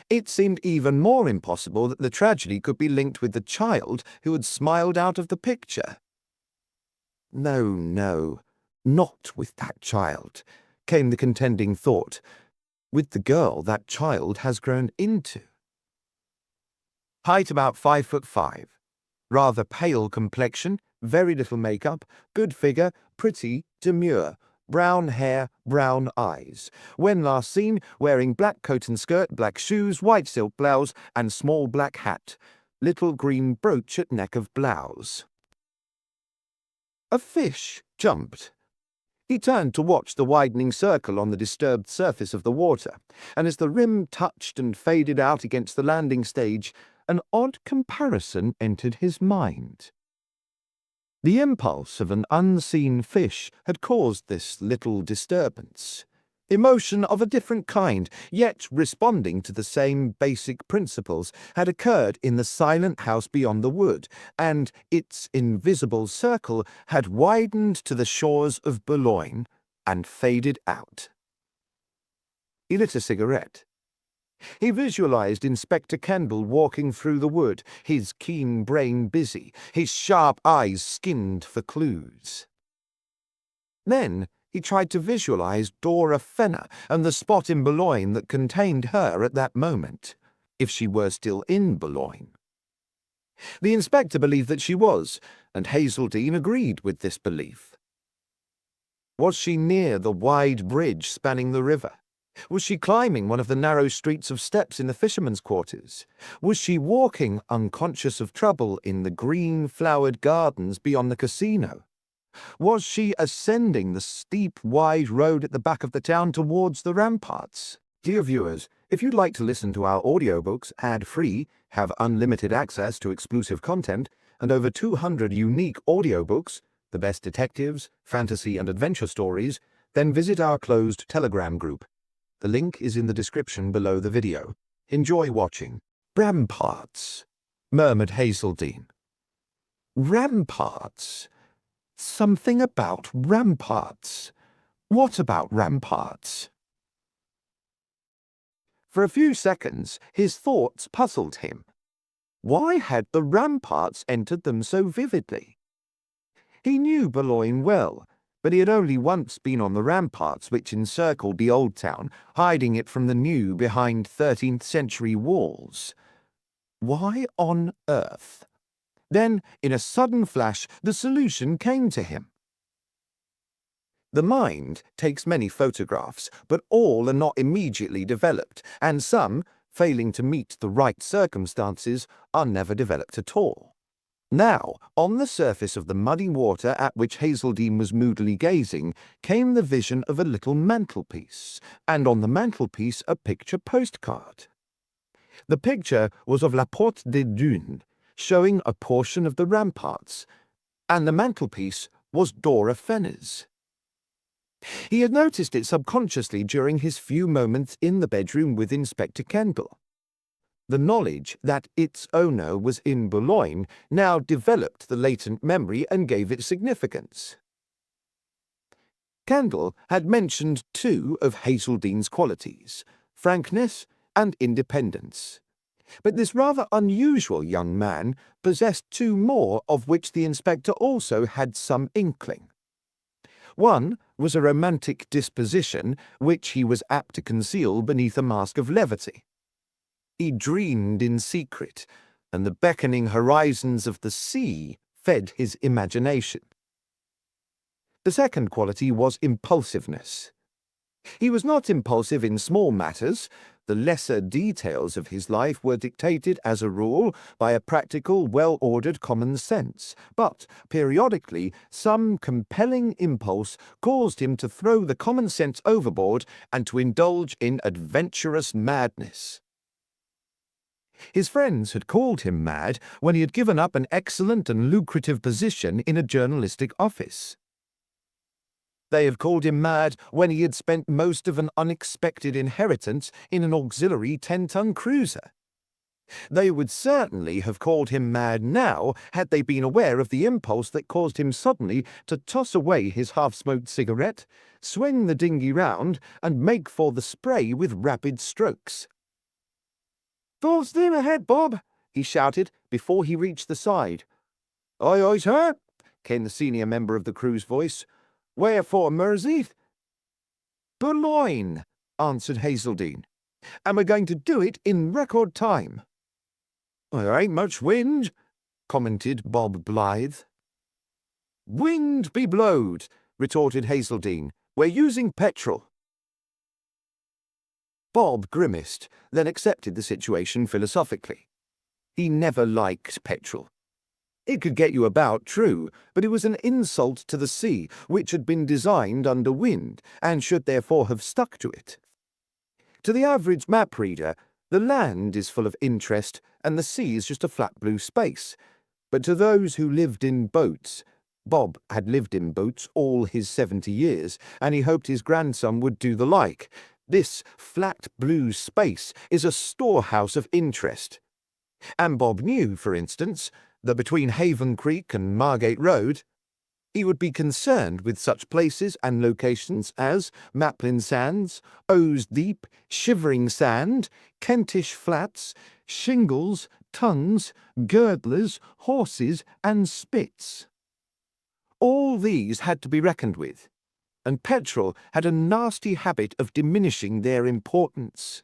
It seemed even more impossible that the tragedy could be linked with the child who had smiled out of the picture. No, not with that child, came the contending thought. With the girl that child has grown into. Height about 5'5", rather pale complexion, very little makeup, good figure, pretty, demure, brown hair, brown eyes. When last seen, wearing black coat and skirt, black shoes, white silk blouse, and small black hat. Little green brooch at neck of blouse. A fish jumped. He turned to watch the widening circle on the disturbed surface of the water, and as the rim touched and faded out against the landing stage, an odd comparison entered his mind. The impulse of an unseen fish had caused this little disturbance. Emotion of a different kind, yet responding to the same basic principles, had occurred in the silent house beyond the wood, and its invisible circle had widened to the shores of Boulogne and faded out. He lit a cigarette. He visualized Inspector Kendall walking through the wood, his keen brain busy, his sharp eyes skinned for clues. Then He tried to visualize Dora Fenner and the spot in Boulogne that contained her at that moment, if she were still in Boulogne. The inspector believed that she was, and Hazeldine agreed with this belief. Was she near the wide bridge spanning the river? Was she climbing one of the narrow streets of steps in the fishermen's quarters? Was she walking, unconscious of trouble, in the green-flowered gardens beyond the casino? Was she ascending the steep, wide road at the back of the town towards the ramparts? Dear viewers, if you'd like to listen to our audiobooks ad-free, have unlimited access to exclusive content, and over 200 unique audiobooks, the best detectives, fantasy and adventure stories, then visit our closed Telegram group. The link is in the description below the video. Enjoy watching. Ramparts, murmured Hazeldine. Ramparts. Something about ramparts. What about ramparts? For a few seconds, his thoughts puzzled him. Why had the ramparts entered them so vividly? He knew Boulogne well, but he had only once been on the ramparts which encircled the old town, hiding it from the new behind 13th-century walls. Why on earth? Then, in a sudden flash, the solution came to him. The mind takes many photographs, but all are not immediately developed, and some, failing to meet the right circumstances, are never developed at all. Now, on the surface of the muddy water at which Hazeldine was moodily gazing, came the vision of a little mantelpiece, and on the mantelpiece a picture postcard. The picture was of La Porte des Dunes, showing a portion of the ramparts, and the mantelpiece was Dora Fenner's. He had noticed it subconsciously during his few moments in the bedroom with Inspector Kendall. The knowledge that its owner was in Boulogne now developed the latent memory and gave it significance. Kendall had mentioned two of Hazeldine's qualities, frankness and independence. But this rather unusual young man possessed two more of which the inspector also had some inkling. One was a romantic disposition which he was apt to conceal beneath a mask of levity. He dreamed in secret, and the beckoning horizons of the sea fed his imagination. The second quality was impulsiveness. He was not impulsive in small matters. The lesser details of his life were dictated, as a rule, by a practical, well-ordered common sense, but periodically some compelling impulse caused him to throw the common sense overboard and to indulge in adventurous madness. His friends had called him mad when he had given up an excellent and lucrative position in a journalistic office. They had called him mad when he had spent most of an unexpected inheritance in an auxiliary 10-ton cruiser. They would certainly have called him mad now had they been aware of the impulse that caused him suddenly to toss away his half-smoked cigarette, swing the dinghy round, and make for the spray with rapid strokes. "Full steam ahead, Bob," he shouted before he reached the side. "Aye, aye, sir," came the senior member of the crew's voice. "Where for, Mersey?" "Boulogne," answered Hazeldine, "and we're going to do it in record time." "There ain't much wind," commented Bob Blythe. "Wind be blowed," retorted Hazeldine. "We're using petrol." Bob grimaced, then accepted the situation philosophically. He never liked petrol. It could get you about, true, but it was an insult to the sea, which had been designed under wind, and should therefore have stuck to it. To the average map reader, the land is full of interest, and the sea is just a flat blue space. But to those who lived in boats, Bob had lived in boats all his 70 years, and he hoped his grandson would do the like. This flat blue space is a storehouse of interest. And Bob knew, for instance, that between Haven Creek and Margate Road, he would be concerned with such places and locations as Maplin Sands, Ouse Deep, Shivering Sand, Kentish Flats, Shingles, Tongues, Girdlers, Horses, and Spits. All these had to be reckoned with. and petrol had a nasty habit of diminishing their importance.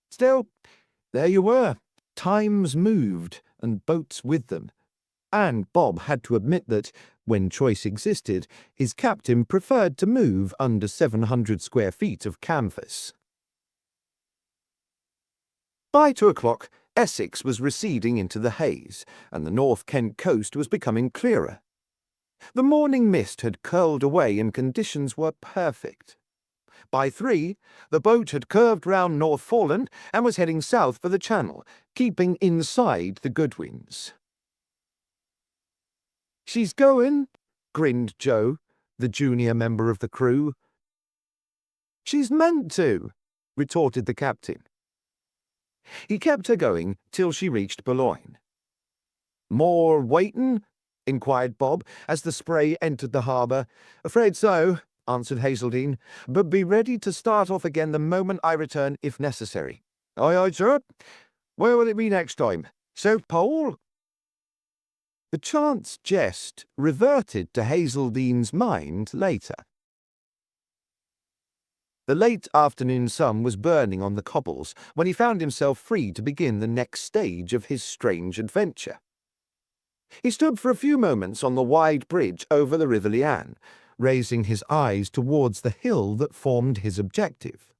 Still, there you were. Times moved, and boats with them, and Bob had to admit that, when choice existed, his captain preferred to move under 700 square feet of canvas. By 2 o'clock, Essex was receding into the haze, and the North Kent coast was becoming clearer. The morning mist had curled away and conditions were perfect. By 3, the boat had curved round North Foreland and was heading south for the Channel, keeping inside the good winds. "She's going," grinned Joe, the junior member of the crew. "She's meant to," retorted the captain. He kept her going till she reached Boulogne. "More waiting?" inquired Bob, as the Spray entered the harbour. "Afraid so," answered Hazeldine, "but be ready to start off again the moment I return, if necessary." "Aye, aye, sir. Where will it be next time? South Pole?" The chance jest reverted to Hazeldine's mind later. The late afternoon sun was burning on the cobbles when he found himself free to begin the next stage of his strange adventure. He stood for a few moments on the wide bridge over the River Liane, raising his eyes towards the hill that formed his objective.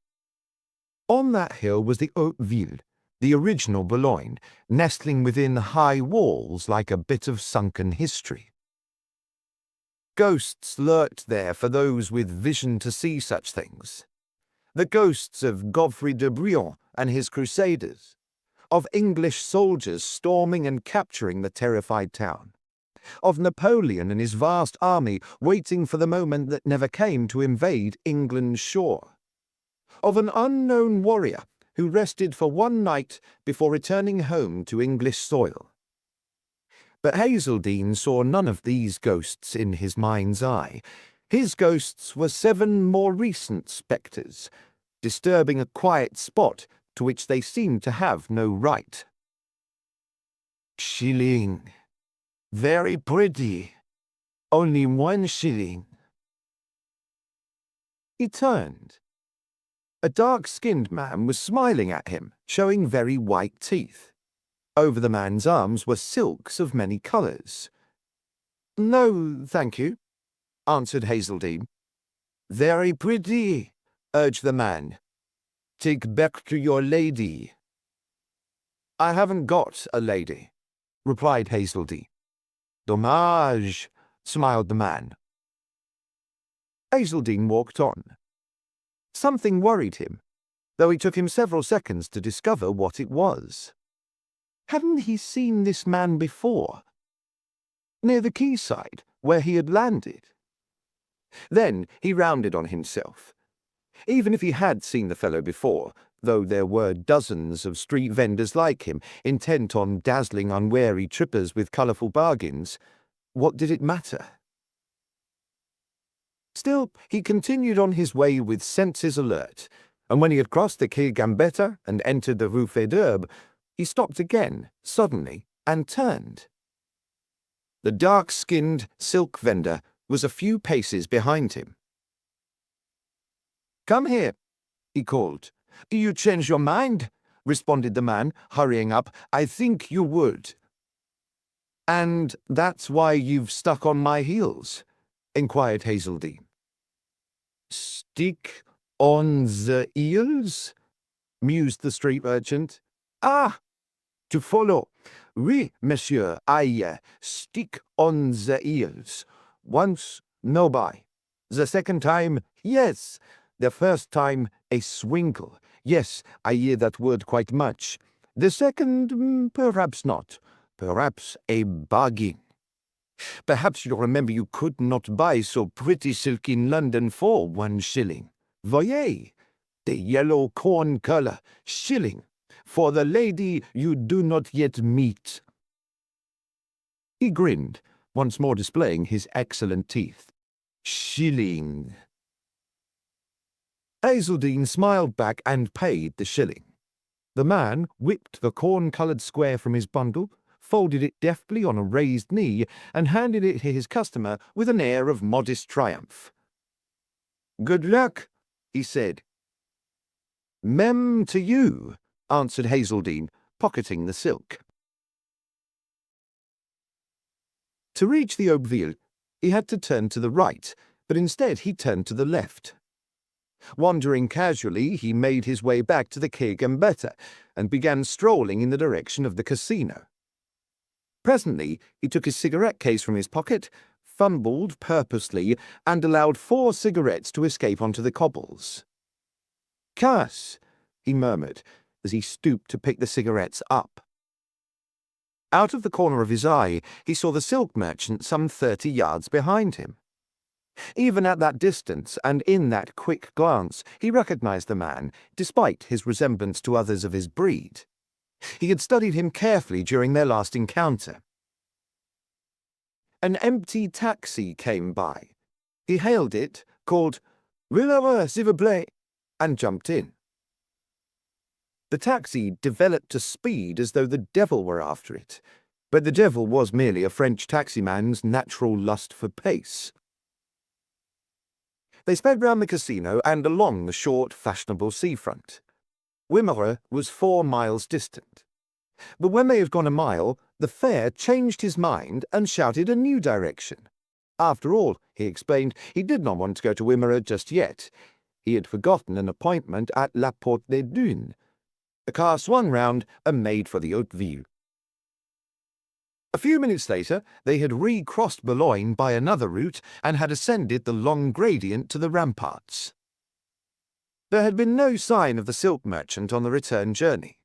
On that hill was the Haute Ville, the original Boulogne, nestling within high walls like a bit of sunken history. Ghosts lurked there for those with vision to see such things. The ghosts of Godfrey de Bouillon and his crusaders, of English soldiers storming and capturing the terrified town, of Napoleon and his vast army waiting for the moment that never came to invade England's shore, of an unknown warrior who rested for one night before returning home to English soil. But Hazeldine saw none of these ghosts in his mind's eye. His ghosts were 7 more recent spectres, disturbing a quiet spot to which they seemed to have no right. "Shilling. Very pretty. Only 1 shilling." He turned. A dark-skinned man was smiling at him, showing very white teeth. Over the man's arms were silks of many colours. "No, thank you," answered Hazeldine. "Very pretty," urged the man. "Take back to your lady." "I haven't got a lady," replied Hazeldine. "Dommage," smiled the man. Hazeldine walked on. Something worried him, though it took him several seconds to discover what it was. Hadn't he seen this man before? Near the quayside, where he had landed? Then he rounded on himself. Even if he had seen the fellow before, though there were dozens of street vendors like him, intent on dazzling unwary trippers with colourful bargains, what did it matter? Still, he continued on his way with senses alert, and when he had crossed the Quai Gambetta and entered the Rue Faidherbe, he stopped again, suddenly, and turned. The dark-skinned silk vendor was a few paces behind him. "Come here," he called. "Do you change your mind?" responded the man, hurrying up. "I think you would." "And that's why you've stuck on my heels?" inquired Hazeldine. "Stick on the heels?" mused the street merchant. "Ah, to follow. Oui, monsieur, I stick on the heels. Once, no buy. The second time, yes. The first time, a swingle. Yes, I hear that word quite much. The second, perhaps not. Perhaps a bargain. Perhaps you remember you could not buy so pretty silk in London for 1 shilling. Voyez, the yellow corn colour, shilling, for the lady you do not yet meet." He grinned, once more displaying his excellent teeth. "Shilling." Hazeldine smiled back and paid the shilling. The man whipped the corn-coloured square from his bundle, folded it deftly on a raised knee, and handed it to his customer with an air of modest triumph. "Good luck," he said. "Mem to you," answered Hazeldine, pocketing the silk. To reach the Aubeville, he had to turn to the right, but instead he turned to the left. Wandering casually, he made his way back to the Quai Gambetta and began strolling in the direction of the casino. Presently, he took his cigarette case from his pocket, fumbled purposely, and allowed 4 cigarettes to escape onto the cobbles. "Casse," he murmured, as he stooped to pick the cigarettes up. Out of the corner of his eye, he saw the silk merchant some 30 yards behind him. Even at that distance, and in that quick glance, he recognized the man, despite his resemblance to others of his breed. He had studied him carefully during their last encounter. An empty taxi came by. He hailed it, called "Ruler, s'il vous plaît," and jumped in. The taxi developed to speed as though the devil were after it, but the devil was merely a French taximan's natural lust for pace. They sped round the casino and along the short, fashionable seafront. Wimmera was 4 miles distant. But when they had gone a mile, the fare changed his mind and shouted a new direction. After all, he explained, he did not want to go to Wimmera just yet. He had forgotten an appointment at La Porte des Dunes. The car swung round and made for the Hauteville. A few minutes later, they had recrossed Boulogne by another route and had ascended the long gradient to the ramparts. There had been no sign of the silk merchant on the return journey.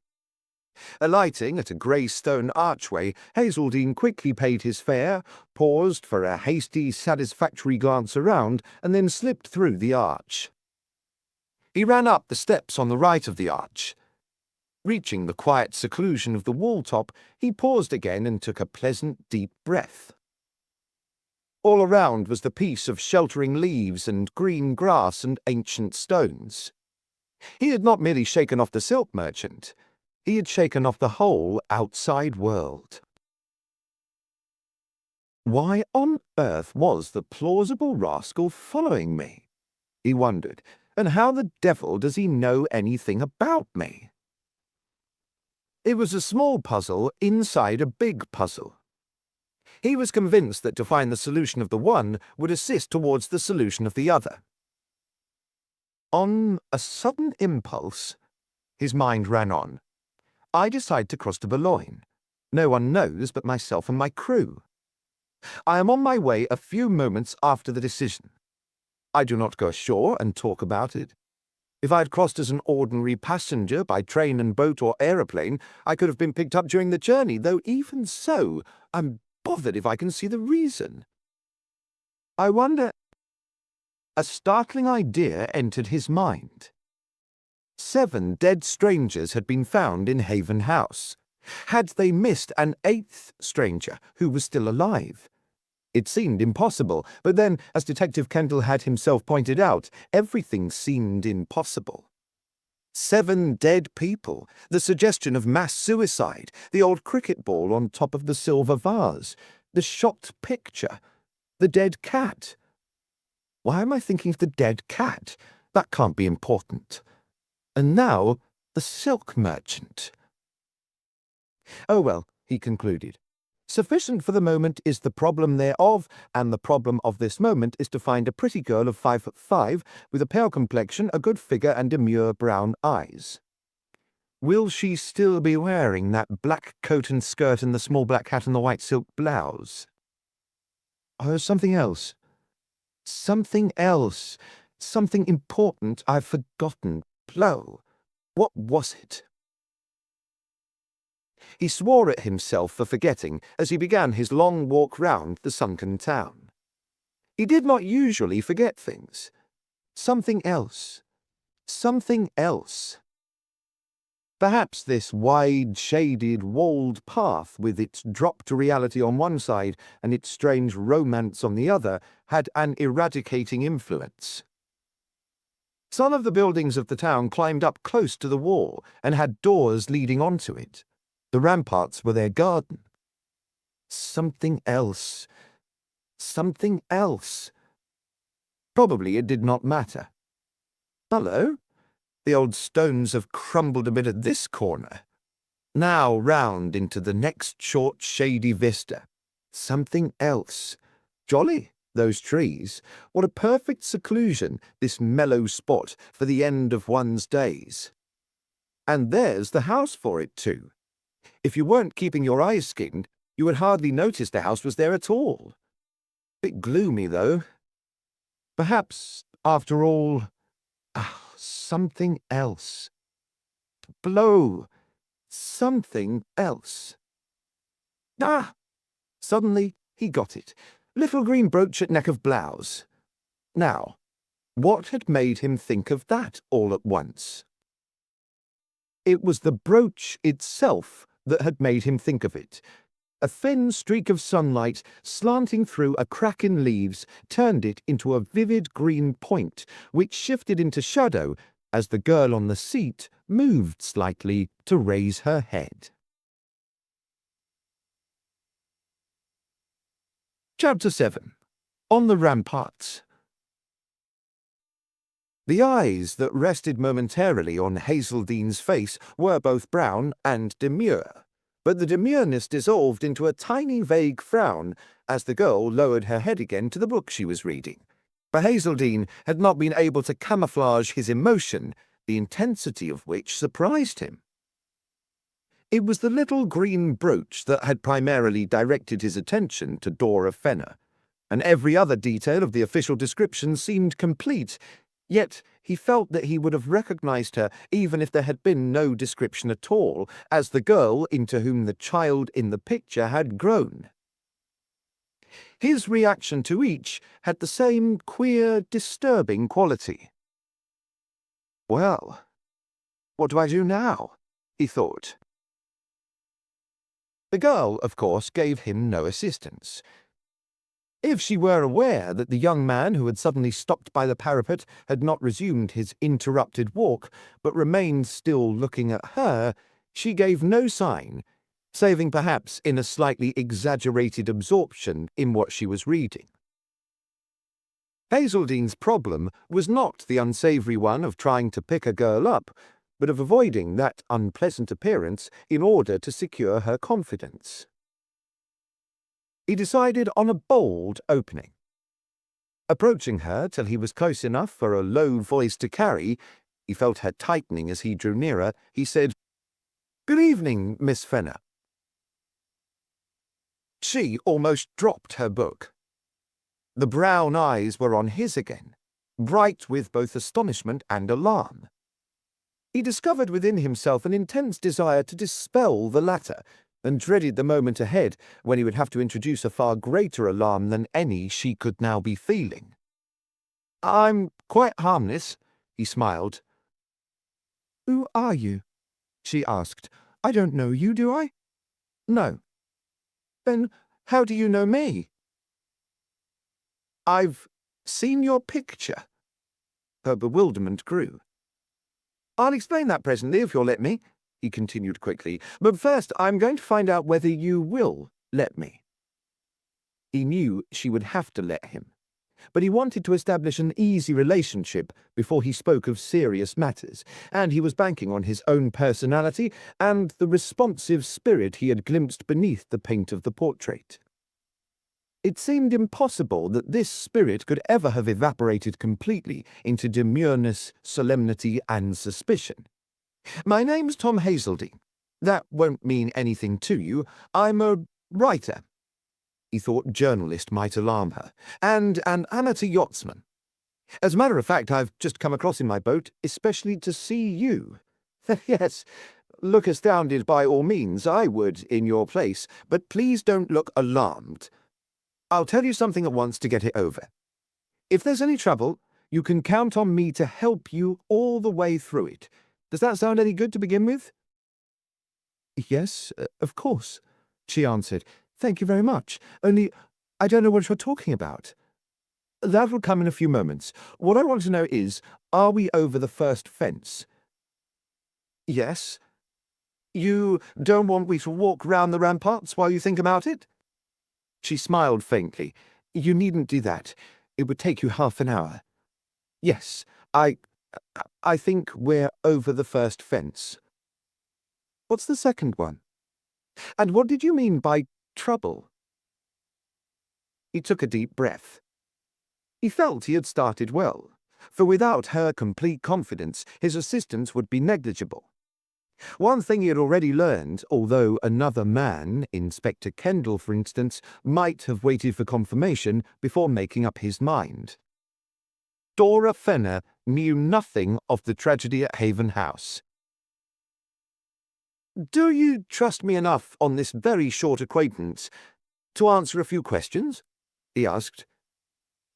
Alighting at a grey stone archway, Hazeldine quickly paid his fare, paused for a hasty, satisfactory glance around, and then slipped through the arch. He ran up the steps on the right of the arch. Reaching the quiet seclusion of the wall top, he paused again and took a pleasant, deep breath. All around was the peace of sheltering leaves and green grass and ancient stones. He had not merely shaken off the silk merchant. He had shaken off the whole outside world. Why on earth was the plausible rascal following me? He wondered. And how the devil does he know anything about me? It was a small puzzle inside a big puzzle. He was convinced that to find the solution of the one would assist towards the solution of the other. On a sudden impulse, his mind ran on, I decide to cross to Boulogne. No one knows but myself and my crew. I am on my way a few moments after the decision. I do not go ashore and talk about it. If I had crossed as an ordinary passenger by train and boat or aeroplane, I could have been picked up during the journey, though even so, I'm bothered if I can see the reason. I wonder... A startling idea entered his mind. 7 dead strangers had been found in Haven House. Had they missed an 8th stranger who was still alive? It seemed impossible, but then, as Detective Kendall had himself pointed out, everything seemed impossible. 7 dead people, the suggestion of mass suicide, the old cricket ball on top of the silver vase, the shot picture, the dead cat. Why am I thinking of the dead cat? That can't be important. And now, the silk merchant. Oh well, he concluded. Sufficient for the moment is the problem thereof, and the problem of this moment is to find a pretty girl of 5'5", with a pale complexion, a good figure, and demure brown eyes. Will she still be wearing that black coat and skirt and the small black hat and the white silk blouse? Oh, something else. Something else. Something important I've forgotten. Blow. What was it? He swore at himself for forgetting as he began his long walk round the sunken town. He did not usually forget things. Something else. Something else. Perhaps this wide, shaded, walled path, with its drop to reality on one side and its strange romance on the other, had an eradicating influence. Some of the buildings of the town climbed up close to the wall and had doors leading onto it. The ramparts were their garden. Something else. Something else. Probably it did not matter. Hullo, the old stones have crumbled a bit at this corner. Now round into the next short shady vista. Something else. Jolly, those trees. What a perfect seclusion, this mellow spot for the end of one's days. And there's the house for it too. If you weren't keeping your eyes skinned, you would hardly notice the house was there at all. Bit gloomy, though. Perhaps, after all, something else. Blow. Something else. Ah! Suddenly he got it. Little green brooch at neck of blouse. Now, what had made him think of that all at once? It was the brooch itself that had made him think of it. A thin streak of sunlight slanting through a crack in leaves turned it into a vivid green point, which shifted into shadow as the girl on the seat moved slightly to raise her head. Chapter 7. On the Ramparts. The eyes that rested momentarily on Hazeldene's face were both brown and demure, but the demureness dissolved into a tiny vague frown as the girl lowered her head again to the book she was reading. For Hazeldene had not been able to camouflage his emotion, the intensity of which surprised him. It was the little green brooch that had primarily directed his attention to Dora Fenner, and every other detail of the official description seemed complete, yet he felt that he would have recognized her even if there had been no description at all, as the girl into whom the child in the picture had grown. His reaction to each had the same queer, disturbing quality. Well, what do I do now? He thought. The girl, of course, gave him no assistance. If she were aware that the young man who had suddenly stopped by the parapet had not resumed his interrupted walk, but remained still looking at her, she gave no sign, saving perhaps in a slightly exaggerated absorption in what she was reading. Hazeldene's problem was not the unsavoury one of trying to pick a girl up, but of avoiding that unpleasant appearance in order to secure her confidence. He decided on a bold opening. Approaching her till he was close enough for a low voice to carry, he felt her tightening as he drew nearer, he said, "Good evening, Miss Fenner." She almost dropped her book. The brown eyes were on his again, bright with both astonishment and alarm. He discovered within himself an intense desire to dispel the latter, and dreaded the moment ahead when he would have to introduce a far greater alarm than any she could now be feeling. "I'm quite harmless," he smiled. "Who are you?" she asked. "I don't know you, do I?" "No." "Then how do you know me?" "I've seen your picture." Her bewilderment grew. "I'll explain that presently, if you'll let me," he continued quickly. "But first I'm going to find out whether you will let me." He knew she would have to let him, but he wanted to establish an easy relationship before he spoke of serious matters, and he was banking on his own personality and the responsive spirit he had glimpsed beneath the paint of the portrait. It seemed impossible that this spirit could ever have evaporated completely into demureness, solemnity, and suspicion. "My name's Tom Hazeldene. That won't mean anything to you. I'm a writer." He thought journalist might alarm her. "And an amateur yachtsman. As a matter of fact, I've just come across in my boat, especially to see you. Yes, look astounded by all means. I would in your place, but please don't look alarmed. I'll tell you something at once to get it over. If there's any trouble, you can count on me to help you all the way through it. Does that sound any good to begin with?" "Yes, of course," she answered. "Thank you very much. Only, I don't know what you're talking about." "That will come in a few moments. What I want to know is, are we over the first fence?" "Yes." "You don't want me to walk round the ramparts while you think about it?" She smiled faintly. "You needn't do that. It would take you half an hour. Yes, I think we're over the first fence. What's the second one? And what did you mean by trouble? He took a deep breath. He felt he had started well, for without her complete confidence, his assistance would be negligible. One thing he had already learned, although another man, Inspector Kendall for instance, might have waited for confirmation before making up his mind. Dora Fenner knew nothing of the tragedy at Haven House. "Do you trust me enough on this very short acquaintance to answer a few questions?" he asked.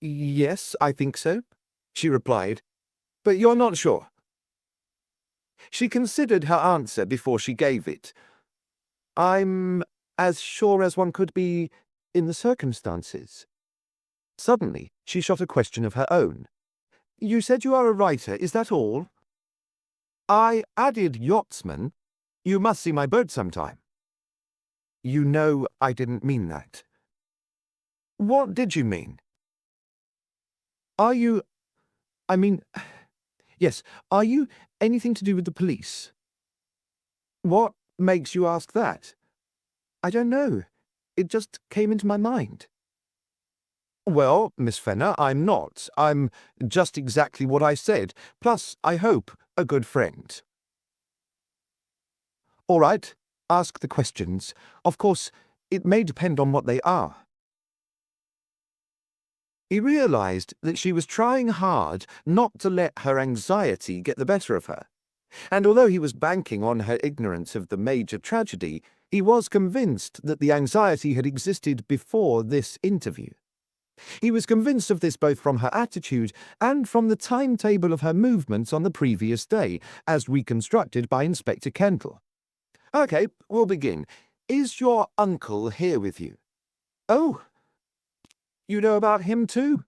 "Yes, I think so," she replied. "But you're not sure?" She considered her answer before she gave it. "I'm as sure as one could be in the circumstances." Suddenly, she shot a question of her own. "You said you are a writer, is that all?" "I added yachtsman. You must see my boat sometime." "You know I didn't mean that." "What did you mean?" "Are you... I mean... Yes, are you anything to do with the police?" "What makes you ask that?" "I don't know. It just came into my mind." "Well, Miss Fenner, I'm not. I'm just exactly what I said, plus, I hope, a good friend." "All right, ask the questions. Of course, it may depend on what they are." He realized that she was trying hard not to let her anxiety get the better of her, and although he was banking on her ignorance of the major tragedy, he was convinced that the anxiety had existed before this interview. He was convinced of this both from her attitude and from the timetable of her movements on the previous day, as reconstructed by Inspector Kendall. "Okay, we'll begin. Is your uncle here with you?" "Oh, you know about him too?"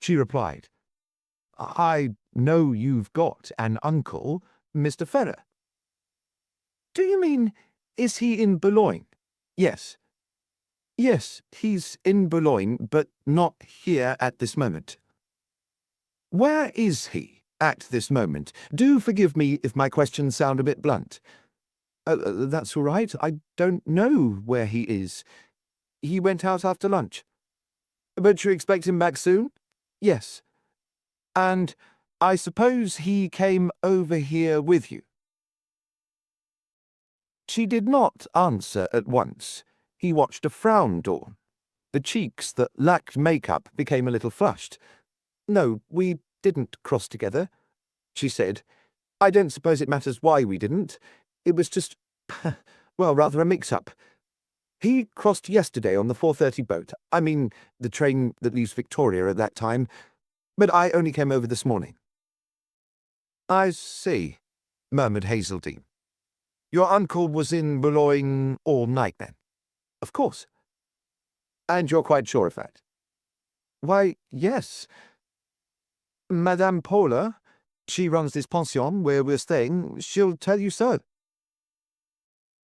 she replied. "I know you've got an uncle, Mr. Ferrer." "Do you mean, is he in Boulogne?" "Yes. Yes, he's in Boulogne, but not here at this moment." "Where is he at this moment? Do forgive me if my questions sound a bit blunt." That's all right. I don't know where he is. He went out after lunch." "But you expect him back soon?" "Yes." "And I suppose he came over here with you?" She did not answer at once. He watched a frown dawn. The cheeks that lacked makeup became a little flushed. "No, we didn't cross together," she said. "I don't suppose it matters why we didn't. It was just, well, rather a mix-up. He crossed yesterday on the 4:30 boat. I mean, the train that leaves Victoria at that time. But I only came over this morning." "I see," murmured Hazeldine. "Your uncle was in Boulogne all night, then?" "Of course." "And you're quite sure of that?" "Why, yes. Madame Paula, she runs this pension where we're staying, she'll tell you so."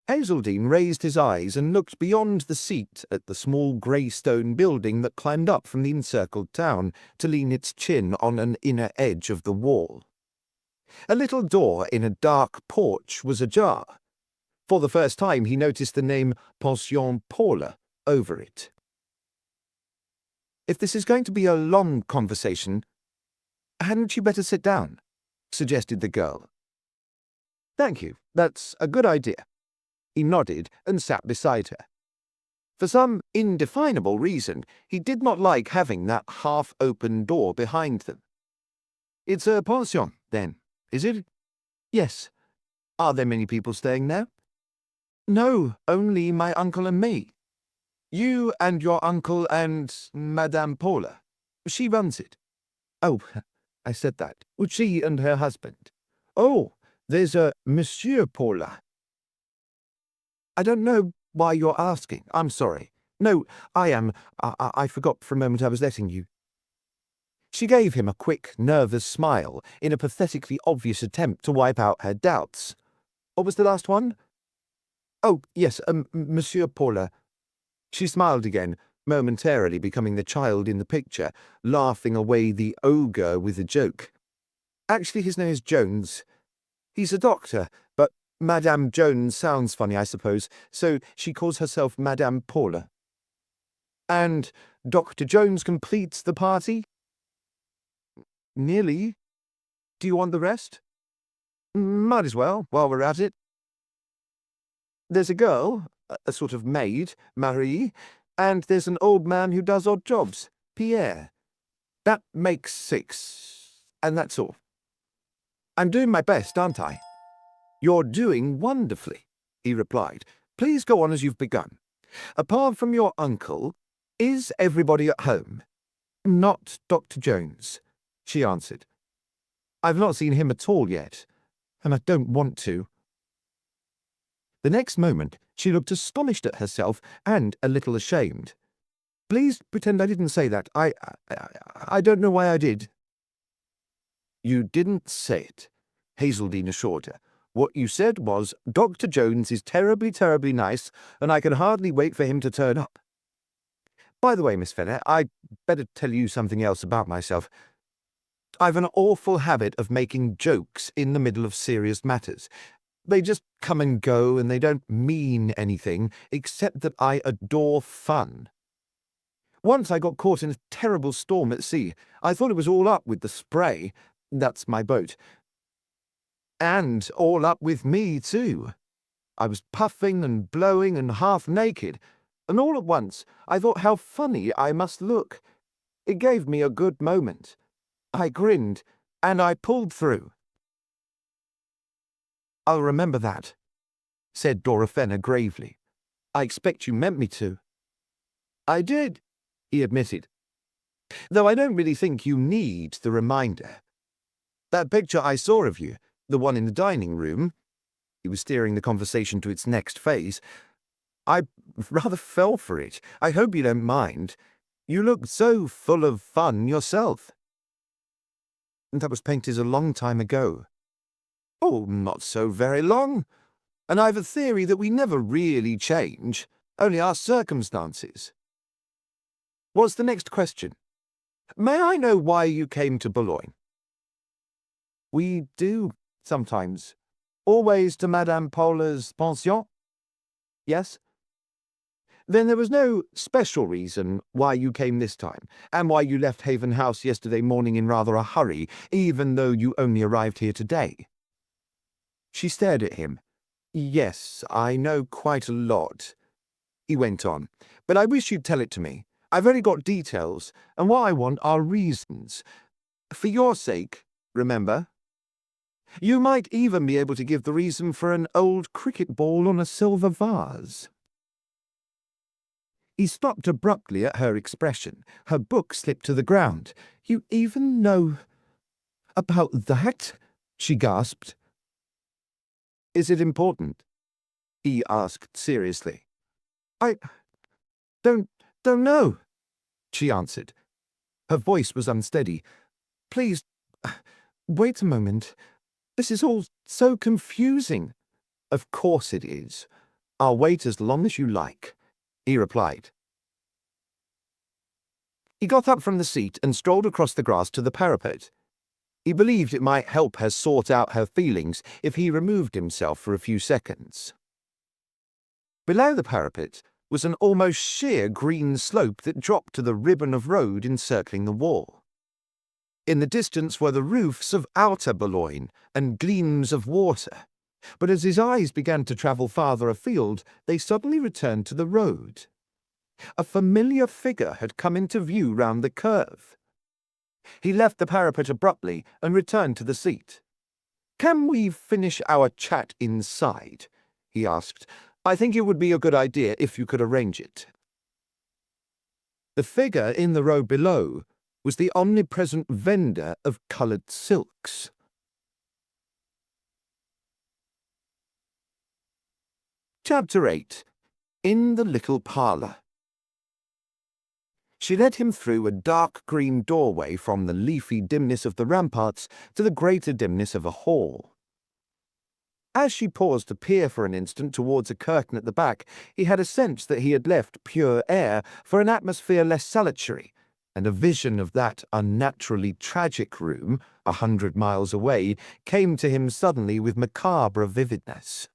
Hazeldine raised his eyes and looked beyond the seat at the small grey stone building that climbed up from the encircled town to lean its chin on an inner edge of the wall. A little door in a dark porch was ajar. For the first time he noticed the name Pension Paula over it. "If this is going to be a long conversation, hadn't you better sit down?" suggested the girl. "Thank you. That's a good idea." He nodded and sat beside her. For some indefinable reason, he did not like having that half-open door behind them. "It's a pension, then, is it?" "Yes." "Are there many people staying there?" "No, only my uncle and me." "You and your uncle and Madame Paula? She runs it." "Oh, I said that. She and her husband." "Oh, there's a Monsieur Paula." "I don't know why you're asking. I'm sorry." "No, I am. I forgot for a moment I was letting you." She gave him a quick, nervous smile in a pathetically obvious attempt to wipe out her doubts. "What was the last one?" "Oh, yes, Monsieur Paula." She smiled again. momentarily becoming the child in the picture, laughing away the ogre with a joke. Actually, his name is Jones. He's a doctor, but Madame Jones sounds funny, I suppose, so she calls herself Madame Paula. And Dr. Jones completes the party? Nearly. Do you want the rest? Might as well, while we're at it. There's a girl, a sort of maid, Marie, and there's an old man who does odd jobs, Pierre. That makes 6, and that's all. I'm doing my best, aren't I? You're doing wonderfully, he replied. Please go on as you've begun. Apart from your uncle, is everybody at home? Not Dr. Jones, she answered. I've not seen him at all yet, and I don't want to. The next moment, she looked astonished at herself and a little ashamed. Please pretend I didn't say that. I don't know why I did. You didn't say it, Hazeldine assured her. What you said was, Dr. Jones is terribly, terribly nice, and I can hardly wait for him to turn up. By the way, Miss Fenner, I'd better tell you something else about myself. I've an awful habit of making jokes in the middle of serious matters. They just come and go, and they don't mean anything, except that I adore fun. Once I got caught in a terrible storm at sea. I thought it was all up with the Spray. That's my boat. And all up with me, too. I was puffing and blowing and half naked, and all at once I thought how funny I must look. It gave me a good moment. I grinned, and I pulled through. I'll remember that, said Dora Fenner gravely. I expect you meant me to. I did, he admitted. Though I don't really think you need the reminder. That picture I saw of you, the one in the dining room, he was steering the conversation to its next phase. I rather fell for it. I hope you don't mind. You look so full of fun yourself. That was painted a long time ago. Oh, not so very long. And I've a theory that we never really change, only our circumstances. What's the next question? May I know why you came to Boulogne? We do, sometimes. Always to Madame Paula's pension? Yes? Then there was no special reason why you came this time, and why you left Haven House yesterday morning in rather a hurry, even though you only arrived here today. She stared at him. Yes, I know quite a lot, he went on, but I wish you'd tell it to me. I've only got details, and what I want are reasons. For your sake, remember? You might even be able to give the reason for an old cricket ball on a silver vase. He stopped abruptly at her expression. Her book slipped to the ground. You even know about that? She gasped. Is it important? He asked seriously. I don't know, she answered. Her voice was unsteady. Please, wait a moment. This is all so confusing. Of course it is. I'll wait as long as you like, he replied. He got up from the seat and strolled across the grass to the parapet. He believed it might help her sort out her feelings if he removed himself for a few seconds. Below the parapet was an almost sheer green slope that dropped to the ribbon of road encircling the wall. In the distance were the roofs of outer Boulogne and gleams of water, but as his eyes began to travel farther afield, they suddenly returned to the road. A familiar figure had come into view round the curve. He left the parapet abruptly and returned to the seat. Can we finish our chat inside? He asked. I think it would be a good idea if you could arrange it. The figure in the row below was the omnipresent vendor of coloured silks. Chapter 8. In the Little Parlour. She led him through a dark green doorway from the leafy dimness of the ramparts to the greater dimness of a hall. As she paused to peer for an instant towards a curtain at the back, he had a sense that he had left pure air for an atmosphere less salutary, and a vision of that unnaturally tragic room, 100 miles away, came to him suddenly with macabre vividness.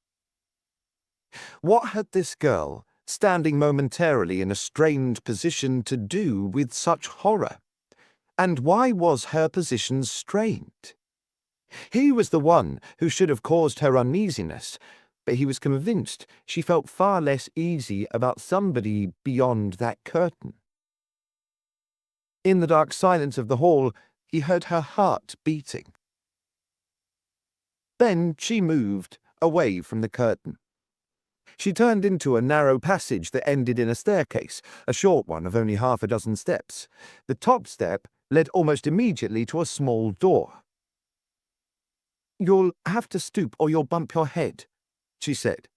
What had this girl, standing momentarily in a strained position, to do with such horror? And why was her position strained? He was the one who should have caused her uneasiness, but he was convinced she felt far less easy about somebody beyond that curtain. In the dark silence of the hall, he heard her heart beating. Then she moved away from the curtain. She turned into a narrow passage that ended in a staircase, a short one of only half a dozen steps. The top step led almost immediately to a small door. "You'll have to stoop or you'll bump your head," she said.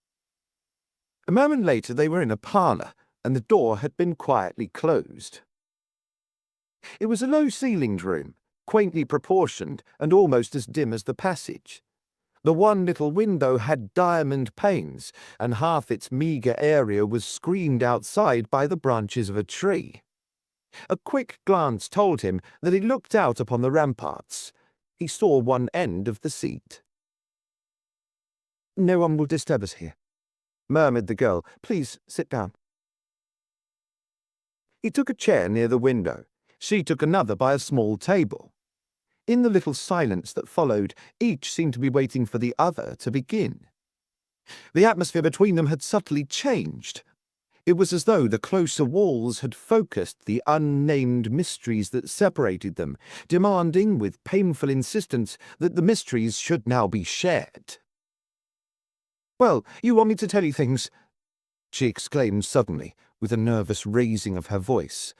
A moment later they were in a parlour, and the door had been quietly closed. It was a low-ceilinged room, quaintly proportioned and almost as dim as the passage. The one little window had diamond panes, and half its meagre area was screened outside by the branches of a tree. A quick glance told him that it looked out upon the ramparts. He saw one end of the seat. "No one will disturb us here," murmured the girl. "Please sit down." He took a chair near the window. She took another by a small table. In the little silence that followed, each seemed to be waiting for the other to begin. The atmosphere between them had subtly changed. It was as though the closer walls had focused the unnamed mysteries that separated them, demanding with painful insistence that the mysteries should now be shared. "Well, you want me to tell you things?" she exclaimed suddenly, with a nervous raising of her voice.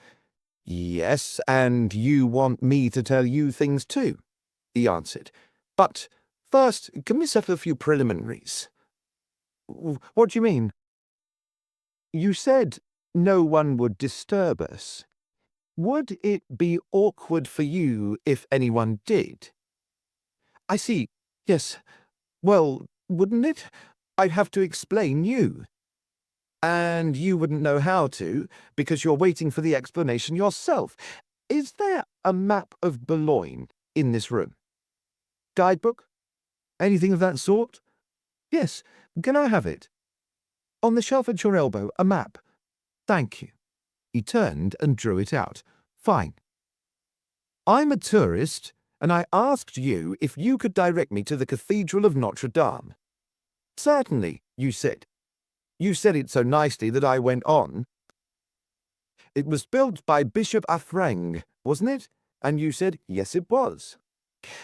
"Yes, and you want me to tell you things too," he answered. "But first, can we settle a few preliminaries?" "What do you mean?" "You said no one would disturb us. Would it be awkward for you if anyone did?" "I see. Yes. Well, wouldn't it? I'd have to explain you. And you wouldn't know how to, because you're waiting for the explanation yourself. Is there a map of Boulogne in this room? Guidebook? Anything of that sort?" "Yes. Can I have it?" "On the shelf at your elbow, a map." "Thank you." He turned and drew it out. "Fine. I'm a tourist, and I asked you if you could direct me to the Cathedral of Notre Dame." "Certainly," you said. You said it so nicely that I went on. "It was built by Bishop Affreng, wasn't it?" And you said, "Yes, it was."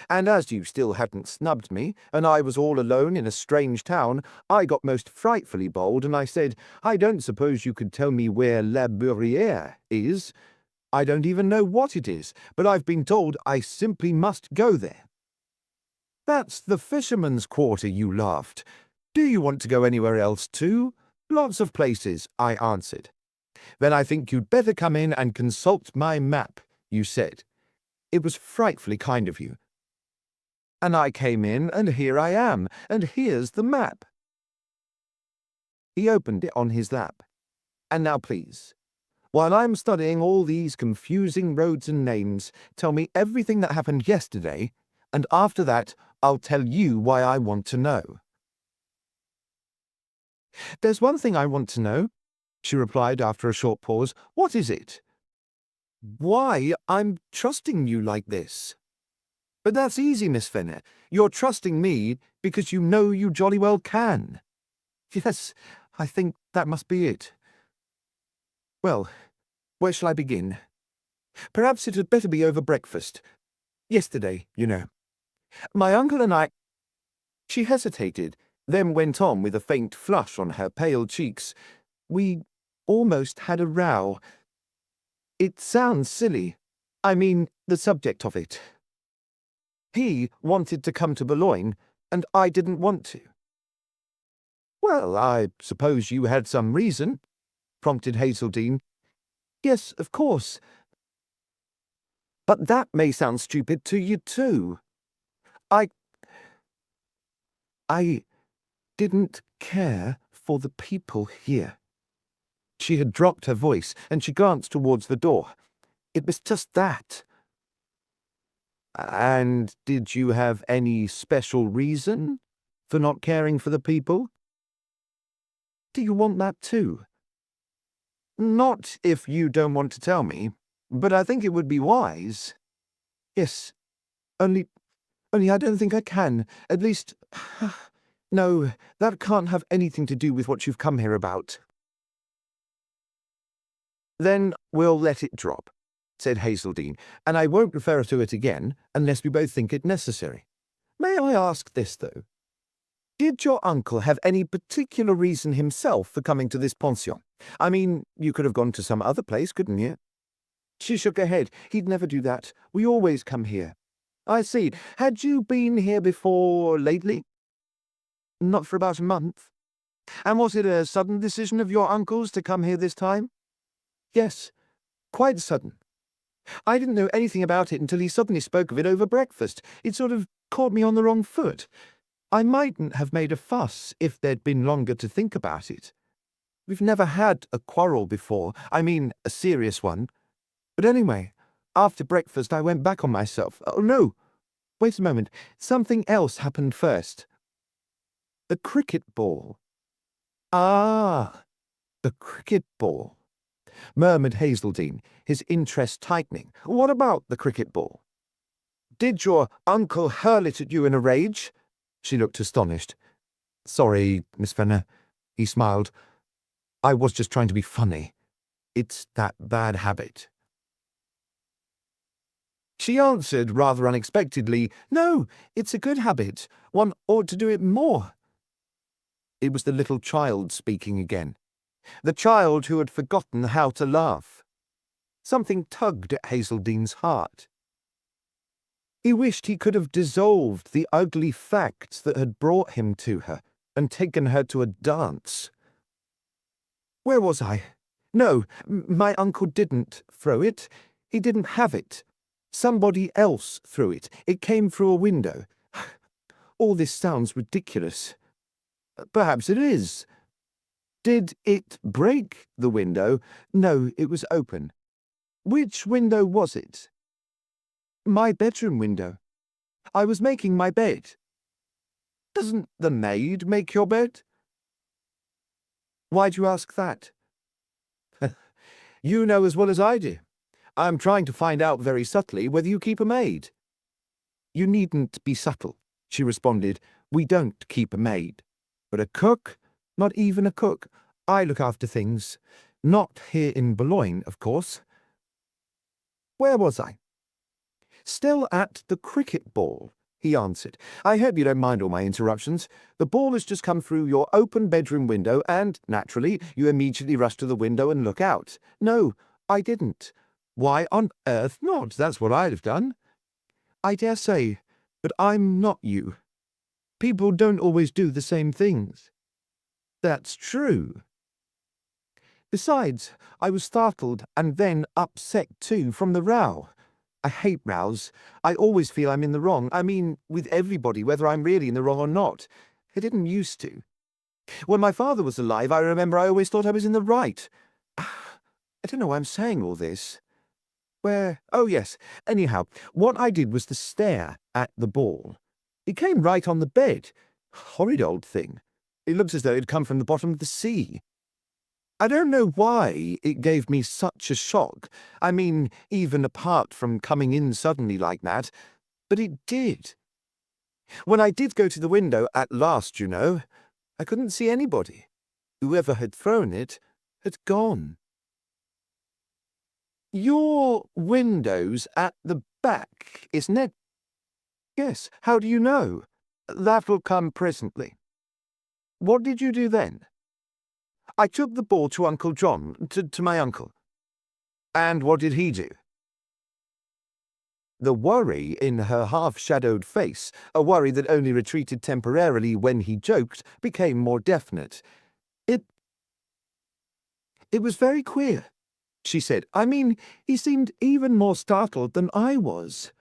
And as you still hadn't snubbed me, and I was all alone in a strange town, I got most frightfully bold, and I said, "I don't suppose you could tell me where La Bruyere is. I don't even know what it is, but I've been told I simply must go there." "That's the fisherman's quarter," you laughed. "Do you want to go anywhere else too?" "Lots of places," I answered. "Then I think you'd better come in and consult my map," you said. It was frightfully kind of you. And I came in, and here I am, and here's the map. He opened it on his lap. "And now please, while I'm studying all these confusing roads and names, tell me everything that happened yesterday, and after that I'll tell you why I want to know." "There's one thing I want to know," she replied after a short pause. "What is it?" "Why I'm trusting you like this." "But that's easy, Miss Fenner. You're trusting me because you know you jolly well can." "Yes, I think that must be it." "Well, where shall I begin? Perhaps it had better be over breakfast. Yesterday, you know. My uncle and I—" She hesitated, then went on with a faint flush on her pale cheeks. "We almost had a row. It sounds silly. I mean, the subject of it. He wanted to come to Boulogne, and I didn't want to." "Well, I suppose you had some reason," prompted Hazeldine. "Yes, of course. But that may sound stupid to you, too. I didn't care for the people here. She had dropped her voice, and she glanced towards the door. It was just that. And did you have any special reason for not caring for the people? Do you want that too? Not if you don't want to tell me, but I think it would be wise. Yes, only I don't think I can. At least, no, that can't have anything to do with what you've come here about. Then we'll let it drop, said Hazeldine, and I won't refer to it again unless we both think it necessary. May I ask this, though? Did your uncle have any particular reason himself for coming to this pension? I mean, you could have gone to some other place, couldn't you? She shook her head. He'd never do that. We always come here. I see. Had you been here before lately? Not for about a month. And was it a sudden decision of your uncle's to come here this time? Yes, quite sudden. I didn't know anything about it until he suddenly spoke of it over breakfast. It sort of caught me on the wrong foot. I mightn't have made a fuss if there'd been longer to think about it. We've never had a quarrel before. I mean, a serious one. But anyway, after breakfast I went back on myself. Oh, no. Wait a moment. Something else happened first. The cricket ball. Ah, the cricket ball, murmured Hazeldine, his interest tightening. What about the cricket ball? Did your uncle hurl it at you in a rage? She looked astonished. Sorry, Miss Fenner, he smiled. I was just trying to be funny. It's that bad habit. She answered rather unexpectedly, No, it's a good habit. One ought to do it more. It was the little child speaking again. The child who had forgotten how to laugh. Something tugged at Hazeldine's heart. He wished he could have dissolved the ugly facts that had brought him to her and taken her to a dance. Where was I? No, my uncle didn't throw it. He didn't have it. Somebody else threw it. It came through a window. All this sounds ridiculous. Perhaps it is. Did it break the window? No, it was open. Which window was it? My bedroom window. I was making my bed. Doesn't the maid make your bed? Why'd you ask that? You know as well as I do. I'm trying to find out very subtly whether you keep a maid. You needn't be subtle, she responded. We don't keep a maid. But a cook? Not even a cook. I look after things. Not here in Boulogne, of course. Where was I? Still at the cricket ball, he answered. I hope you don't mind all my interruptions. The ball has just come through your open bedroom window and, naturally, you immediately rush to the window and look out. No, I didn't. Why on earth not? That's what I'd have done. I dare say, but I'm not you. People don't always do the same things. That's true. Besides, I was startled and then upset too from the row. I hate rows. I always feel I'm in the wrong. I mean, with everybody, whether I'm really in the wrong or not. I didn't used to. When my father was alive, I remember I always thought I was in the right. I don't know why I'm saying all this. Where? Oh, yes. Anyhow, what I did was to stare at the ball. It came right on the bed. Horrid old thing. It looks as though it had come from the bottom of the sea. I don't know why it gave me such a shock. I mean, even apart from coming in suddenly like that. But it did. When I did go to the window at last, you know, I couldn't see anybody. Whoever had thrown it had gone. Your window's at the back, isn't it? Yes. How do you know? That will come presently. What did you do then? I took the ball to Uncle John, to my uncle. And what did he do? The worry in her half-shadowed face, a worry that only retreated temporarily when he joked, became more definite. It was very queer, she said. I mean, he seemed even more startled than I was.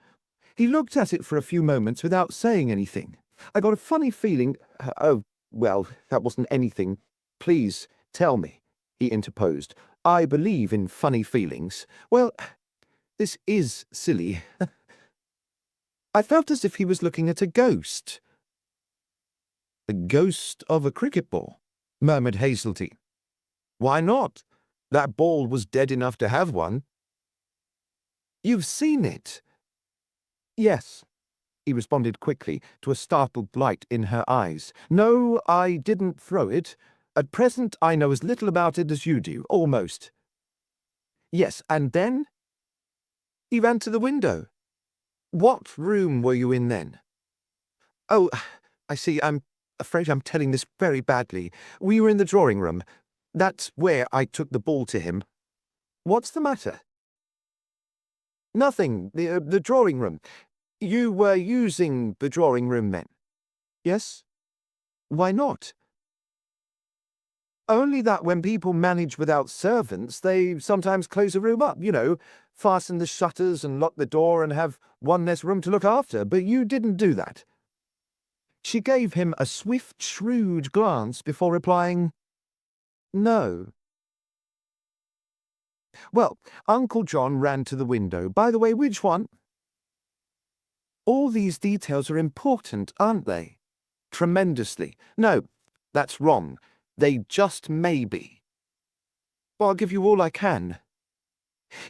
He looked at it for a few moments without saying anything. I got a funny feeling. Oh, Well, that wasn't anything. Please, tell me, he interposed. I believe in funny feelings. Well, this is silly. I felt as if he was looking at a ghost. The ghost of a cricket ball, murmured Hazelty. Why not? That ball was dead enough to have one. You've seen it? Yes, he responded quickly, to a startled light in her eyes. No, I didn't throw it. At present I know as little about it as you do, almost. Yes, and then? He ran to the window. What room were you in then? Oh, I see. I'm afraid I'm telling this very badly. We were in the drawing room. That's where I took the ball to him. What's the matter? Nothing. The drawing room. You were using the drawing room then? Yes? Why not? Only that when people manage without servants, they sometimes close a room up, fasten the shutters and lock the door and have one less room to look after, but you didn't do that. She gave him a swift, shrewd glance before replying, No. Well, Uncle John ran to the window. By the way, which one? All these details are important, aren't they? Tremendously. No, that's wrong. They just may be. Well, I'll give you all I can.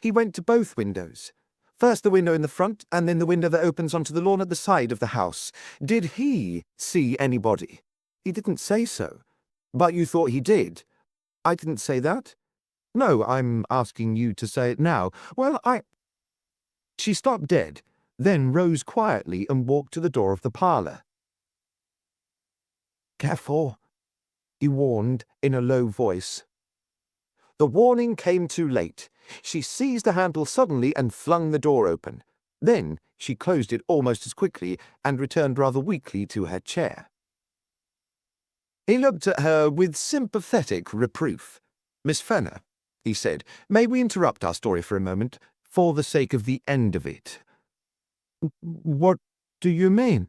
He went to both windows. First the window in the front, and then the window that opens onto the lawn at the side of the house. Did he see anybody? He didn't say so. But you thought he did. I didn't say that. No, I'm asking you to say it now. Well, She stopped dead, then rose quietly and walked to the door of the parlour. Careful, he warned in a low voice. The warning came too late. She seized the handle suddenly and flung the door open. Then she closed it almost as quickly and returned rather weakly to her chair. He looked at her with sympathetic reproof. Miss Fenner, he said, may we interrupt our story for a moment, for the sake of the end of it? What do you mean?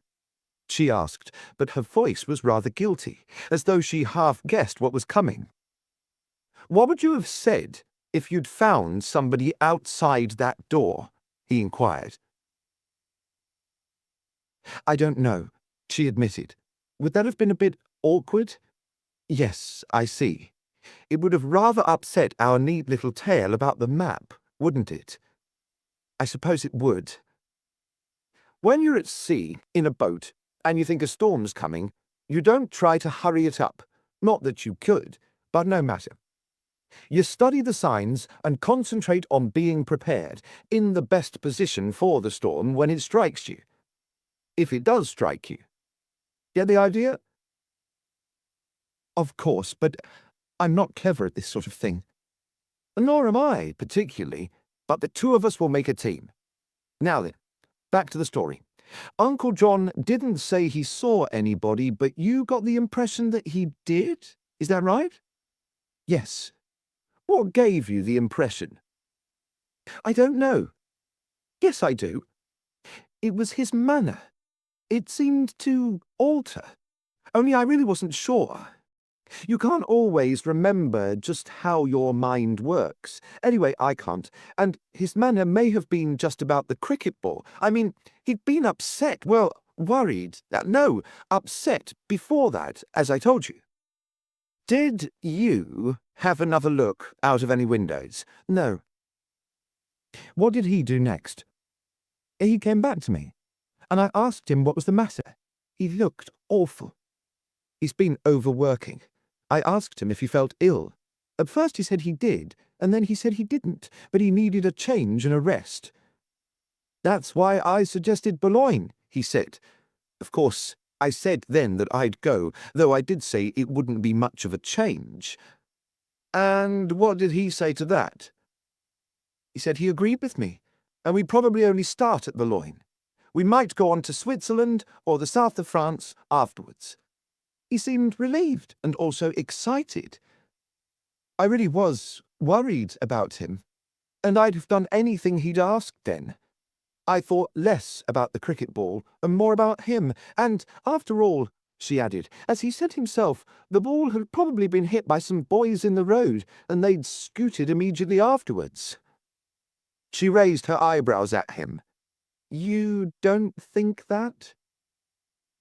She asked, but her voice was rather guilty, as though she half guessed what was coming. What would you have said if you'd found somebody outside that door? He inquired. I don't know, she admitted. Would that have been a bit awkward? Yes, I see. It would have rather upset our neat little tale about the map, wouldn't it? I suppose it would. When you're at sea, in a boat, and you think a storm's coming, you don't try to hurry it up. Not that you could, but no matter. You study the signs and concentrate on being prepared, in the best position for the storm when it strikes you. If it does strike you. Get the idea? Of course, but I'm not clever at this sort of thing. Nor am I, particularly, but the two of us will make a team. Now then, back to the story. Uncle John didn't say he saw anybody, but you got the impression that he did? Is that right? Yes. What gave you the impression? I don't know. Yes, I do. It was his manner. It seemed to alter. Only I really wasn't sure. You can't always remember just how your mind works. Anyway, I can't. And his manner may have been just about the cricket ball. I mean, he'd been upset, well, worried. No, upset before that, as I told you. Did you have another look out of any windows? No. What did he do next? He came back to me, and I asked him what was the matter. He looked awful. He's been overworking. I asked him if he felt ill. At first he said he did, and then he said he didn't, but he needed a change and a rest. That's why I suggested Boulogne, he said. Of course, I said then that I'd go, though I did say it wouldn't be much of a change. And what did he say to that? He said he agreed with me, and we'd probably only start at Boulogne. We might go on to Switzerland or the south of France afterwards. He seemed relieved and also excited. I really was worried about him, and I'd have done anything he'd asked then. I thought less about the cricket ball and more about him, and, after all, she added, as he said himself the ball had probably been hit by some boys in the road, and they'd scooted immediately afterwards. She raised her eyebrows at him. You don't think that?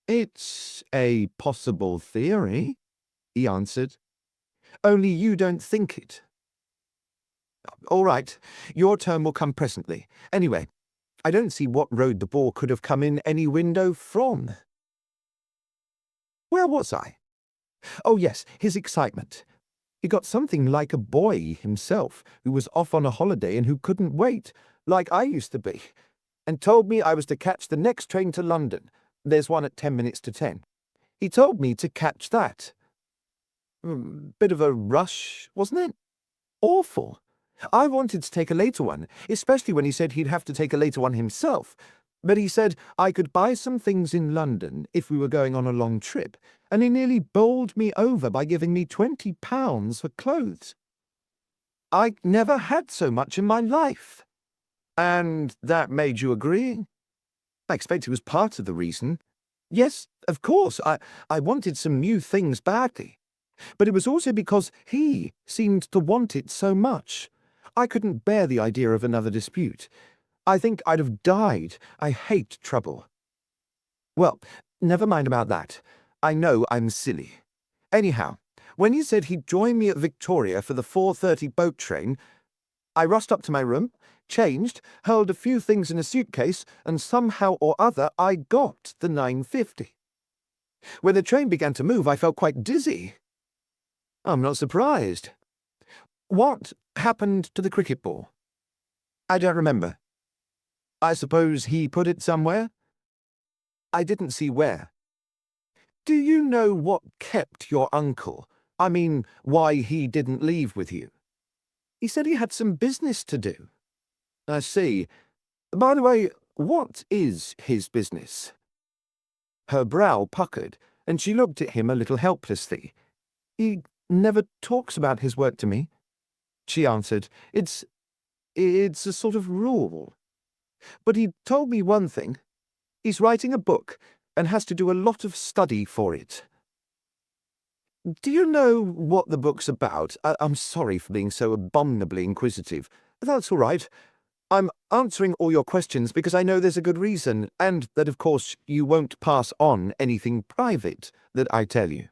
It's a possible theory, he answered. Only you don't think it. All right, your turn will come presently. Anyway, I don't see what road the ball could have come in any window from. Where was I? Oh yes, his excitement. He got something like a boy himself, who was off on a holiday and who couldn't wait, like I used to be, and told me I was to catch the next train to London. There's one at 10 minutes to 10. He told me to catch that. Bit of a rush, wasn't it? Awful. I wanted to take a later one, especially when he said he'd have to take a later one himself. But he said I could buy some things in London if we were going on a long trip, and he nearly bowled me over by giving me £20 for clothes. I never had so much in my life. And that made you agree? I expect it was part of the reason. Yes, of course, I wanted some new things badly. But it was also because he seemed to want it so much. I couldn't bear the idea of another dispute. I think I'd have died. I hate trouble. Well, never mind about that. I know I'm silly. Anyhow, when he said he'd join me at Victoria for the 4:30 boat train, I rushed up to my room, changed, hurled a few things in a suitcase, and somehow or other I got the 9:50. When the train began to move, I felt quite dizzy. I'm not surprised. What happened to the cricket ball? I don't remember. I suppose he put it somewhere? I didn't see where. Do you know what kept your uncle? I mean, why he didn't leave with you? He said he had some business to do. I see. By the way, what is his business? Her brow puckered, and she looked at him a little helplessly. He never talks about his work to me, she answered. It's a sort of rule. But he told me one thing. He's writing a book and has to do a lot of study for it. Do you know what the book's about? I'm sorry for being so abominably inquisitive. That's all right. I'm answering all your questions because I know there's a good reason, and that, of course, you won't pass on anything private that I tell you.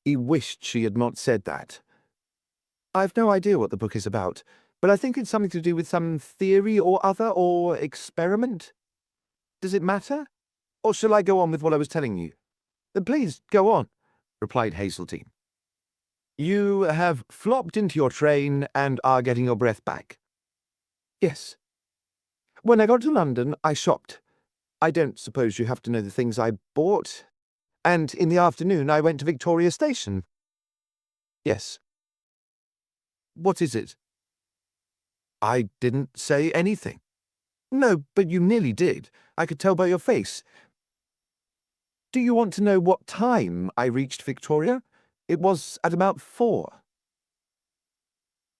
He wished she had not said that. I've no idea what the book is about, but I think it's something to do with some theory or other, or experiment. Does it matter? Or shall I go on with what I was telling you? Please, go on, replied Hazeltine. You have flopped into your train and are getting your breath back. Yes. When I got to London, I shopped. I don't suppose you have to know the things I bought. And in the afternoon, I went to Victoria Station. Yes. What is it? I didn't say anything. No, but you nearly did. I could tell by your face. Do you want to know what time I reached Victoria? It was at about 4.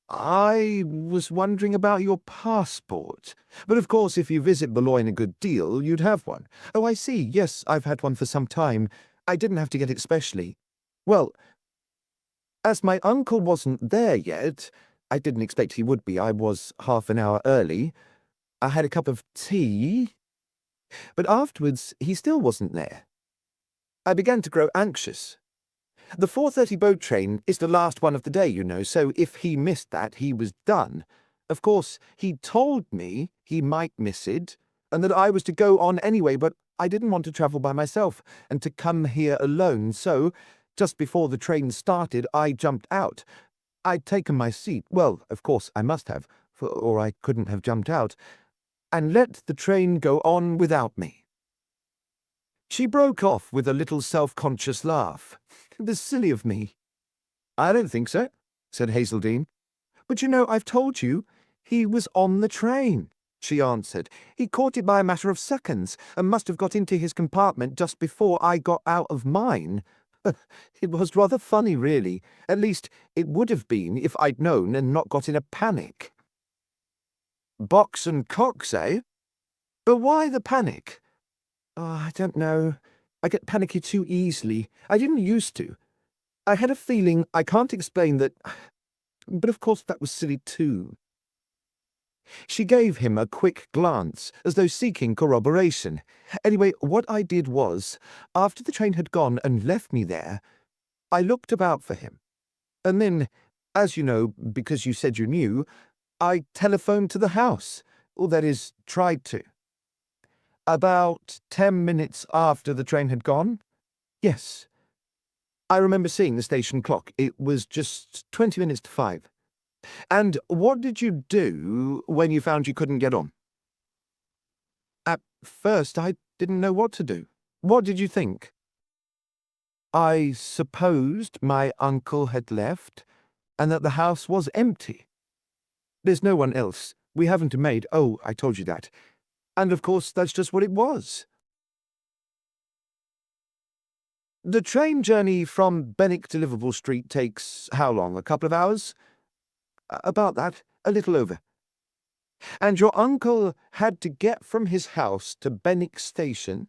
I was wondering about your passport. But of course, if you visit Boulogne a good deal, you'd have one. Oh, I see. Yes, I've had one for some time. I didn't have to get it specially. Well, as my uncle wasn't there yet, I didn't expect he would be. I was half an hour early. I had a cup of tea. But afterwards, he still wasn't there. I began to grow anxious. The 4:30 boat train is the last one of the day, you know, so if he missed that, he was done. Of course, he told me he might miss it, and that I was to go on anyway, but I didn't want to travel by myself, and to come here alone, so, just before the train started, I jumped out. I'd taken my seat, well, of course I must have, or I couldn't have jumped out, and let the train go on without me. She broke off with a little self-conscious laugh. It was silly of me. I don't think so, said Hazeldine. But you know, I've told you, he was on the train, she answered. He caught it by a matter of seconds, and must have got into his compartment just before I got out of mine. It was rather funny, really. At least, it would have been if I'd known and not got in a panic. Box and Cox, eh? But why the panic? Oh, I don't know. I get panicky too easily. I didn't used to. I had a feeling I can't explain that, but of course that was silly too. She gave him a quick glance, as though seeking corroboration. Anyway, what I did was, after the train had gone and left me there, I looked about for him. And then, as you know, because you said you knew, I telephoned to the house. Or that is, tried to. About 10 minutes after the train had gone? Yes. I remember seeing the station clock. It was just 20 minutes to 5. And what did you do when you found you couldn't get on? At first, I didn't know what to do. What did you think? I supposed my uncle had left, and that the house was empty. There's no one else. We haven't a maid. Oh, I told you that. And of course, that's just what it was. The train journey from Benwick to Liverpool Street takes how long? A couple of hours? About that. A little over. And your uncle had to get from his house to Benwick Station,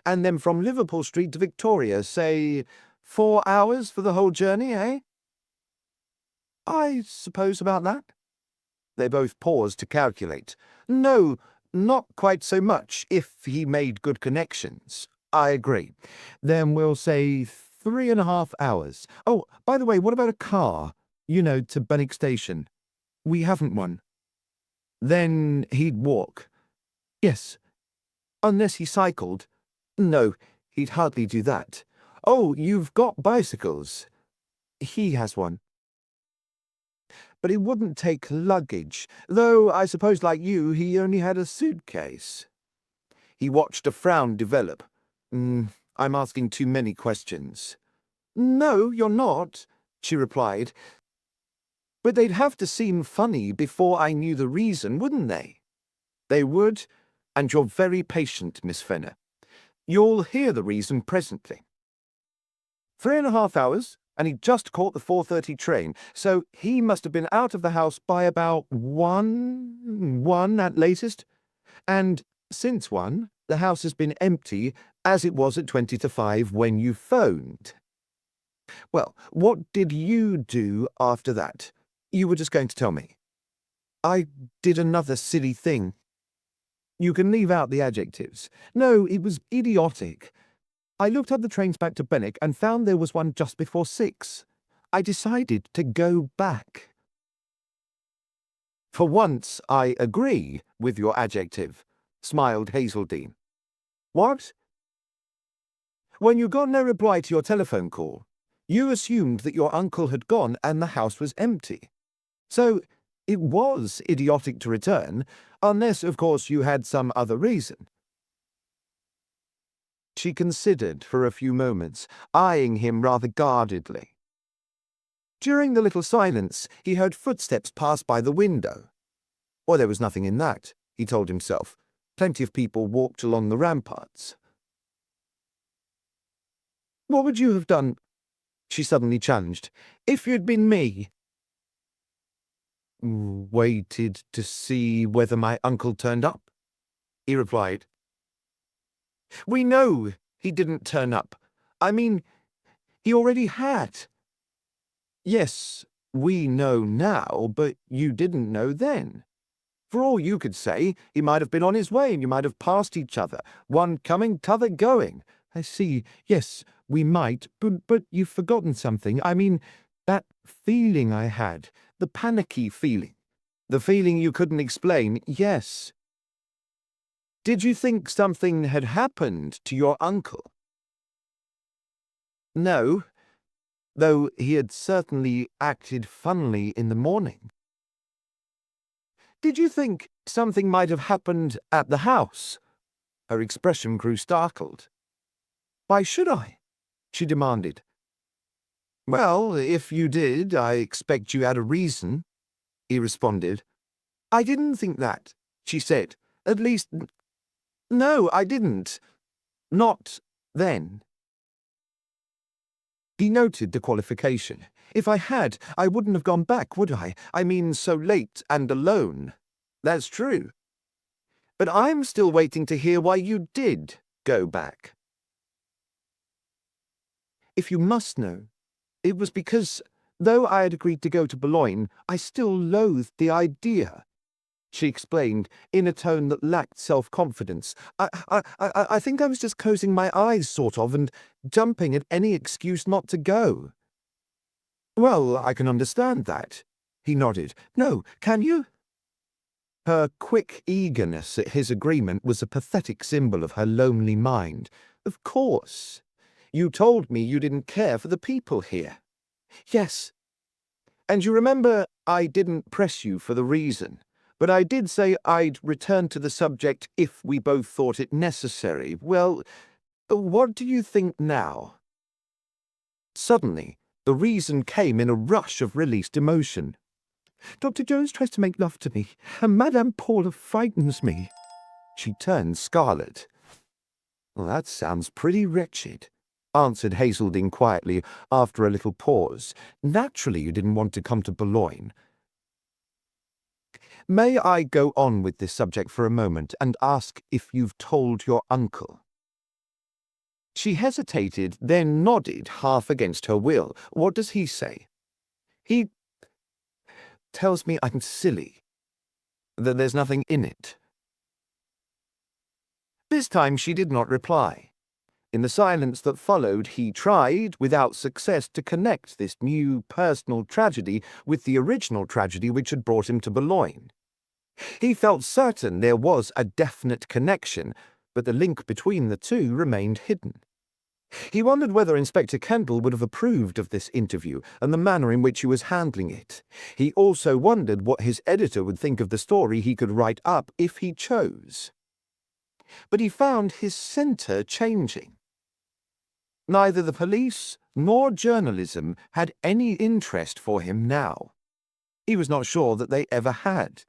and then from Liverpool Street to Victoria, say 4 hours for the whole journey, eh? I suppose about that. They both paused to calculate. No, not quite so much, if he made good connections. I agree. Then we'll say 3.5 hours. Oh, by the way, what about a car? You know, to Benwick Station. We haven't one. Then he'd walk. Yes. Unless he cycled. No, he'd hardly do that. Oh, you've got bicycles. He has one. But he wouldn't take luggage, though I suppose, like you, he only had a suitcase. He watched a frown develop. I'm asking too many questions. No, you're not, she replied. But they'd have to seem funny before I knew the reason, wouldn't they? They would, and you're very patient, Miss Fenner. You'll hear the reason presently. 3.5 hours, and he'd just caught the 4:30 train, so he must have been out of the house by about 1 at latest. And since 1, the house has been empty, as it was at 20 to 5 when you phoned. Well, what did you do after that? You were just going to tell me. I did another silly thing. You can leave out the adjectives. No, it was idiotic. I looked up the trains back to Benwick and found there was one just before 6. I decided to go back. For once, I agree with your adjective, smiled Hazeldine. What? When you got no reply to your telephone call, you assumed that your uncle had gone and the house was empty. So it was idiotic to return, unless, of course, you had some other reason. She considered for a few moments, eyeing him rather guardedly. During the little silence, he heard footsteps pass by the window. Or there was nothing in that, he told himself. Plenty of people walked along the ramparts. What would you have done, she suddenly challenged, if you'd been me? Waited to see whether my uncle turned up, he replied. We know he didn't turn up. I mean, he already had. Yes, we know now, but you didn't know then. For all you could say, he might have been on his way and you might have passed each other, one coming, t'other going. I see. Yes, we might, but you've forgotten something. I mean, that feeling I had, the panicky feeling, the feeling you couldn't explain, yes. Did you think something had happened to your uncle? No, though he had certainly acted funnily in the morning. Did you think something might have happened at the house? Her expression grew startled. Why should I? She demanded. Well, if you did, I expect you had a reason, he responded. I didn't think that, she said. At least, no, I didn't. Not then. He noted the qualification. If I had, I wouldn't have gone back, would I? I mean, so late and alone. That's true. But I'm still waiting to hear why you did go back. If you must know, it was because, though I had agreed to go to Boulogne, I still loathed the idea," she explained in a tone that lacked self-confidence. I think I was just closing my eyes, sort of, and jumping at any excuse not to go." "Well, I can understand that," he nodded. "No, can you?" Her quick eagerness at his agreement was a pathetic symbol of her lonely mind. "Of course. You told me you didn't care for the people here." "Yes." "And you remember I didn't press you for the reason, but I did say I'd return to the subject if we both thought it necessary. Well, what do you think now?" Suddenly, the reason came in a rush of released emotion. "Dr. Jones tries to make love to me, and Madame Paula frightens me." She turned scarlet. "Well, that sounds pretty wretched," answered Hazeldine quietly after a little pause. "Naturally you didn't want to come to Boulogne. May I go on with this subject for a moment and ask if you've told your uncle?" She hesitated, then nodded, half against her will. "What does he say?" "He tells me I'm silly, that there's nothing in it." This time she did not reply. In the silence that followed, he tried, without success, to connect this new personal tragedy with the original tragedy which had brought him to Boulogne. He felt certain there was a definite connection, but the link between the two remained hidden. He wondered whether Inspector Kendall would have approved of this interview and the manner in which he was handling it. He also wondered what his editor would think of the story he could write up if he chose. But he found his centre changing. Neither the police nor journalism had any interest for him now. He was not sure that they ever had.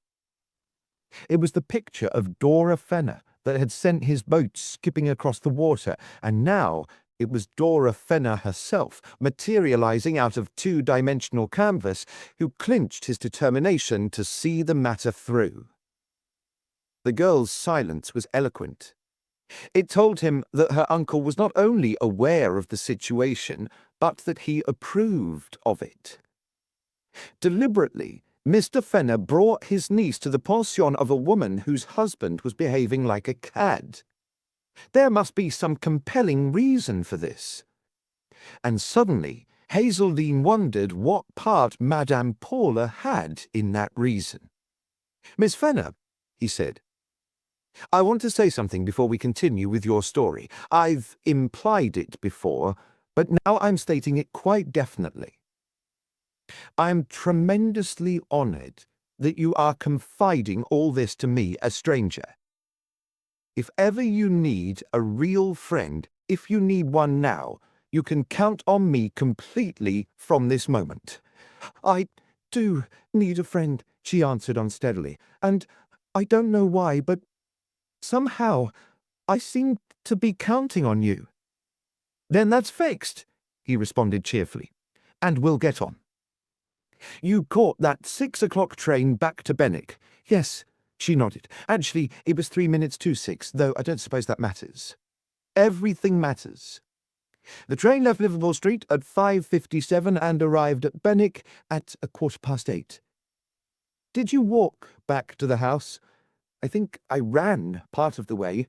It was the picture of Dora Fenner that had sent his boat skipping across the water, and now it was Dora Fenner herself, materializing out of two-dimensional canvas, who clinched his determination to see the matter through. The girl's silence was eloquent. It told him that her uncle was not only aware of the situation, but that he approved of it. Deliberately, Mr. Fenner brought his niece to the pension of a woman whose husband was behaving like a cad. There must be some compelling reason for this. And suddenly, Hazeldine wondered what part Madame Paula had in that reason. "Miss Fenner," he said, "I want to say something before we continue with your story. I've implied it before, but now I'm stating it quite definitely. I'm tremendously honored that you are confiding all this to me, a stranger. If ever you need a real friend, if you need one now, you can count on me completely from this moment." "I do need a friend," she answered unsteadily, "and I don't know why, but somehow I seem to be counting on you." "Then that's fixed," he responded cheerfully, "and we'll get on. You caught that 6 o'clock train back to Benwick?" "Yes," she nodded. "Actually, it was 3 minutes to 6, though I don't suppose that matters." "Everything matters. The train left Liverpool Street at 5:57 and arrived at Benwick at 8:15. Did you walk back to the house?" "I think I ran part of the way."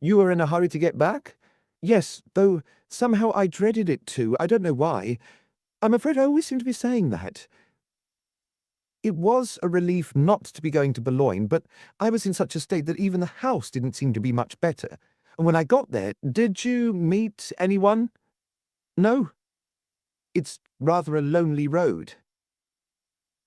"You were in a hurry to get back?" "Yes, though somehow I dreaded it too. I don't know why. I'm afraid I always seem to be saying that. It was a relief not to be going to Boulogne, but I was in such a state that even the house didn't seem to be much better. And when I got there, did you meet anyone?" "No. It's rather a lonely road."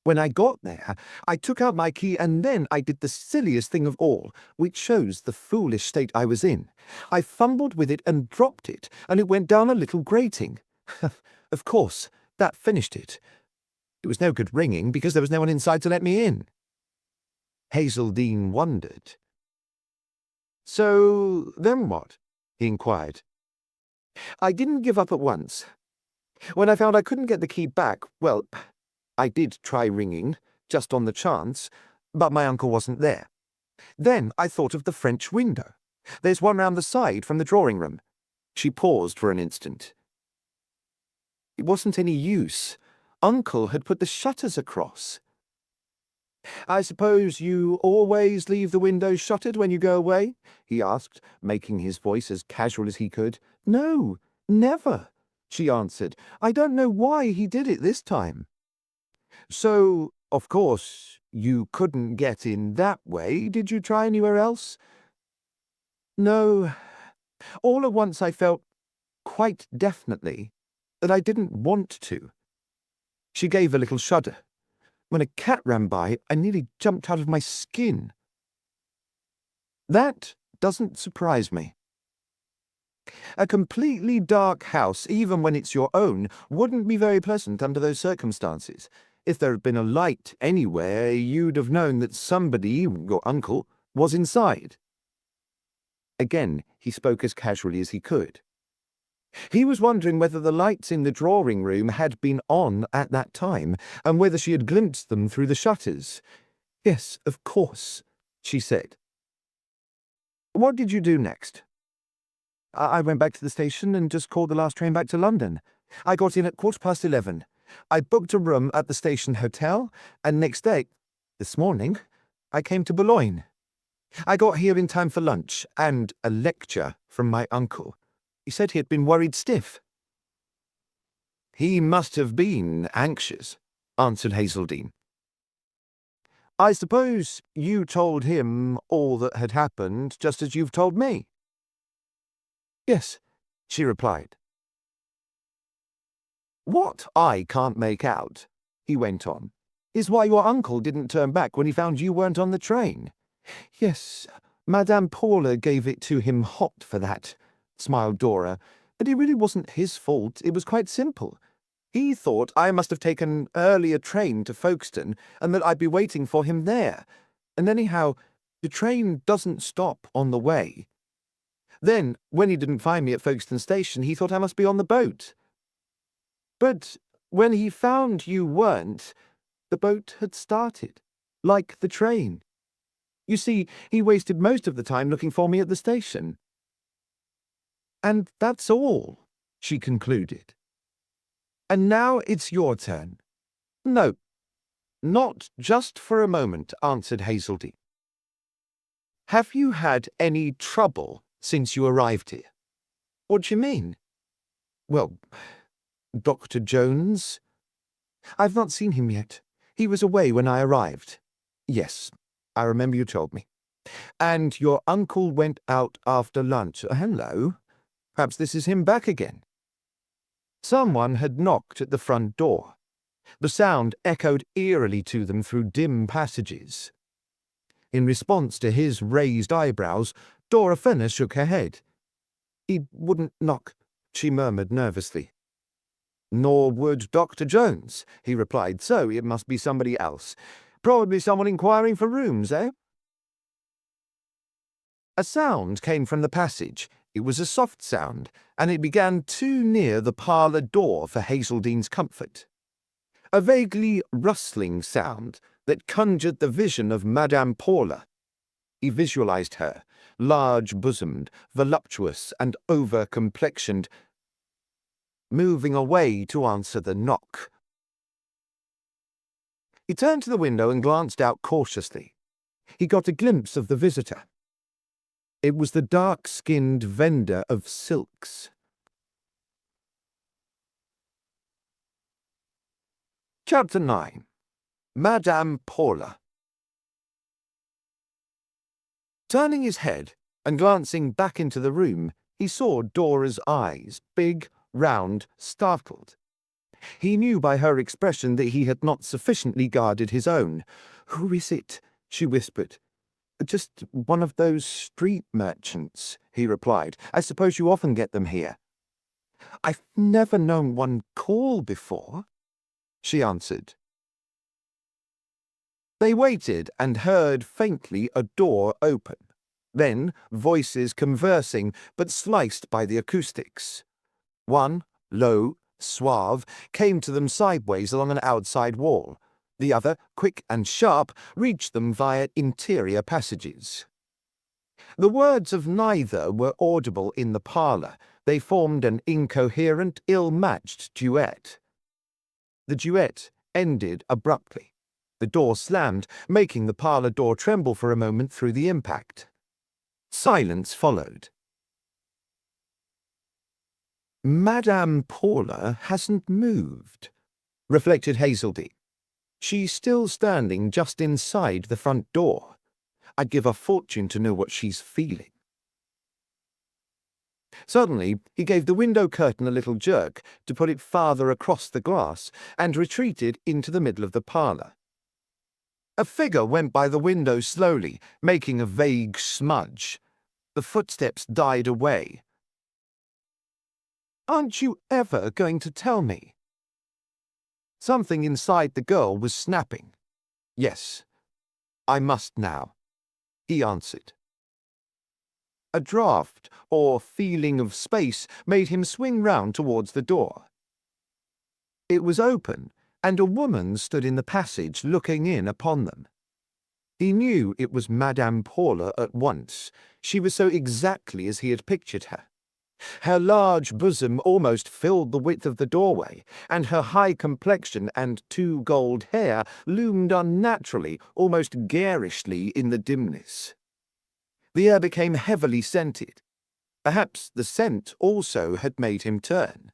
"When I got there, I took out my key and then I did the silliest thing of all, which shows the foolish state I was in. I fumbled with it and dropped it, and it went down a little grating. Of course, that finished it. It was no good ringing, because there was no one inside to let me in." Hazeldine wondered. "So, then what?" he inquired. "I didn't give up at once. When I found I couldn't get the key back, well, I did try ringing, just on the chance, but my uncle wasn't there. Then I thought of the French window. There's one round the side from the drawing-room." She paused for an instant. It wasn't any use. Uncle had put the shutters across. "I suppose you always leave the windows shuttered when you go away?" he asked, making his voice as casual as he could. "No, never," she answered. "I don't know why he did it this time." "So, of course, you couldn't get in that way. Did you try anywhere else?" "No. All at once I felt, quite definitely, that I didn't want to." She gave a little shudder. "When a cat ran by, I nearly jumped out of my skin." "That doesn't surprise me. A completely dark house, even when it's your own, wouldn't be very pleasant under those circumstances. If there had been a light anywhere, you'd have known that somebody, your uncle, was inside." Again, he spoke as casually as he could. He was wondering whether the lights in the drawing room had been on at that time, and whether she had glimpsed them through the shutters. "Yes, of course," she said. "What did you do next?" "I went back to the station and just called the last train back to London. I got in at 11:15. I booked a room at the station hotel, and next day, this morning, I came to Boulogne. I got here in time for lunch and a lecture from my uncle. He said he had been worried stiff." "He must have been anxious," answered Hazeldine. "I suppose you told him all that had happened, just as you've told me?" "Yes," she replied. "What I can't make out," he went on, "is why your uncle didn't turn back when he found you weren't on the train." "Yes, Madame Paula gave it to him hot for that," smiled Dora. "But it really wasn't his fault. It was quite simple. He thought I must have taken an earlier train to Folkestone and that I'd be waiting for him there. And anyhow, the train doesn't stop on the way. Then, when he didn't find me at Folkestone station, he thought I must be on the boat. But when he found you weren't, the boat had started, like the train. You see, he wasted most of the time looking for me at the station." "And that's all," she concluded. "And now it's your turn." "No, not just for a moment," answered Hazeldine. "Have you had any trouble since you arrived here?" "What do you mean?" "Well, Dr. Jones? I've not seen him yet. He was away when I arrived." "Yes, I remember you told me. And your uncle went out after lunch. Hello. Perhaps this is him back again." Someone had knocked at the front door. The sound echoed eerily to them through dim passages. In response to his raised eyebrows, Dora Fenner shook her head. "He wouldn't knock," she murmured nervously. "Nor would Dr. Jones," he replied, "so it must be somebody else. Probably someone inquiring for rooms, eh?" A sound came from the passage. It was a soft sound, and it began too near the parlour door for Hazeldine's comfort. A vaguely rustling sound that conjured the vision of Madame Paula. He visualized her, large-bosomed, voluptuous, and over-complexioned, moving away to answer the knock. He turned to the window and glanced out cautiously. He got a glimpse of the visitor. It was the dark-skinned vendor of silks. Chapter 9. Madame Paula. Turning his head and glancing back into the room, he saw Dora's eyes, big, round, startled. He knew by her expression that he had not sufficiently guarded his own. "Who is it?" she whispered. "Just one of those street merchants," he replied. "I suppose you often get them here." "I've never known one call before," she answered. They waited and heard faintly a door open. Then voices conversing, but sliced by the acoustics. One, low, suave, came to them sideways along an outside wall. The other, quick and sharp, reached them via interior passages. The words of neither were audible in the parlour. They formed an incoherent, ill-matched duet. The duet ended abruptly. The door slammed, making the parlor door tremble for a moment through the impact. Silence followed. Madame Paula hasn't moved, reflected Hazeldean. She's still standing just inside the front door. I'd give a fortune to know what she's feeling. Suddenly, he gave the window curtain a little jerk to put it farther across the glass and retreated into the middle of the parlor. A figure went by the window slowly, making a vague smudge. The footsteps died away. "Aren't you ever going to tell me?" Something inside the girl was snapping. "Yes, I must now," he answered. A draught, or feeling of space, made him swing round towards the door. It was open, and a woman stood in the passage looking in upon them. He knew it was Madame Paula at once. She was so exactly as he had pictured her. Her large bosom almost filled the width of the doorway, and her high complexion and two gold hair loomed unnaturally, almost garishly in the dimness. The air became heavily scented. Perhaps the scent also had made him turn.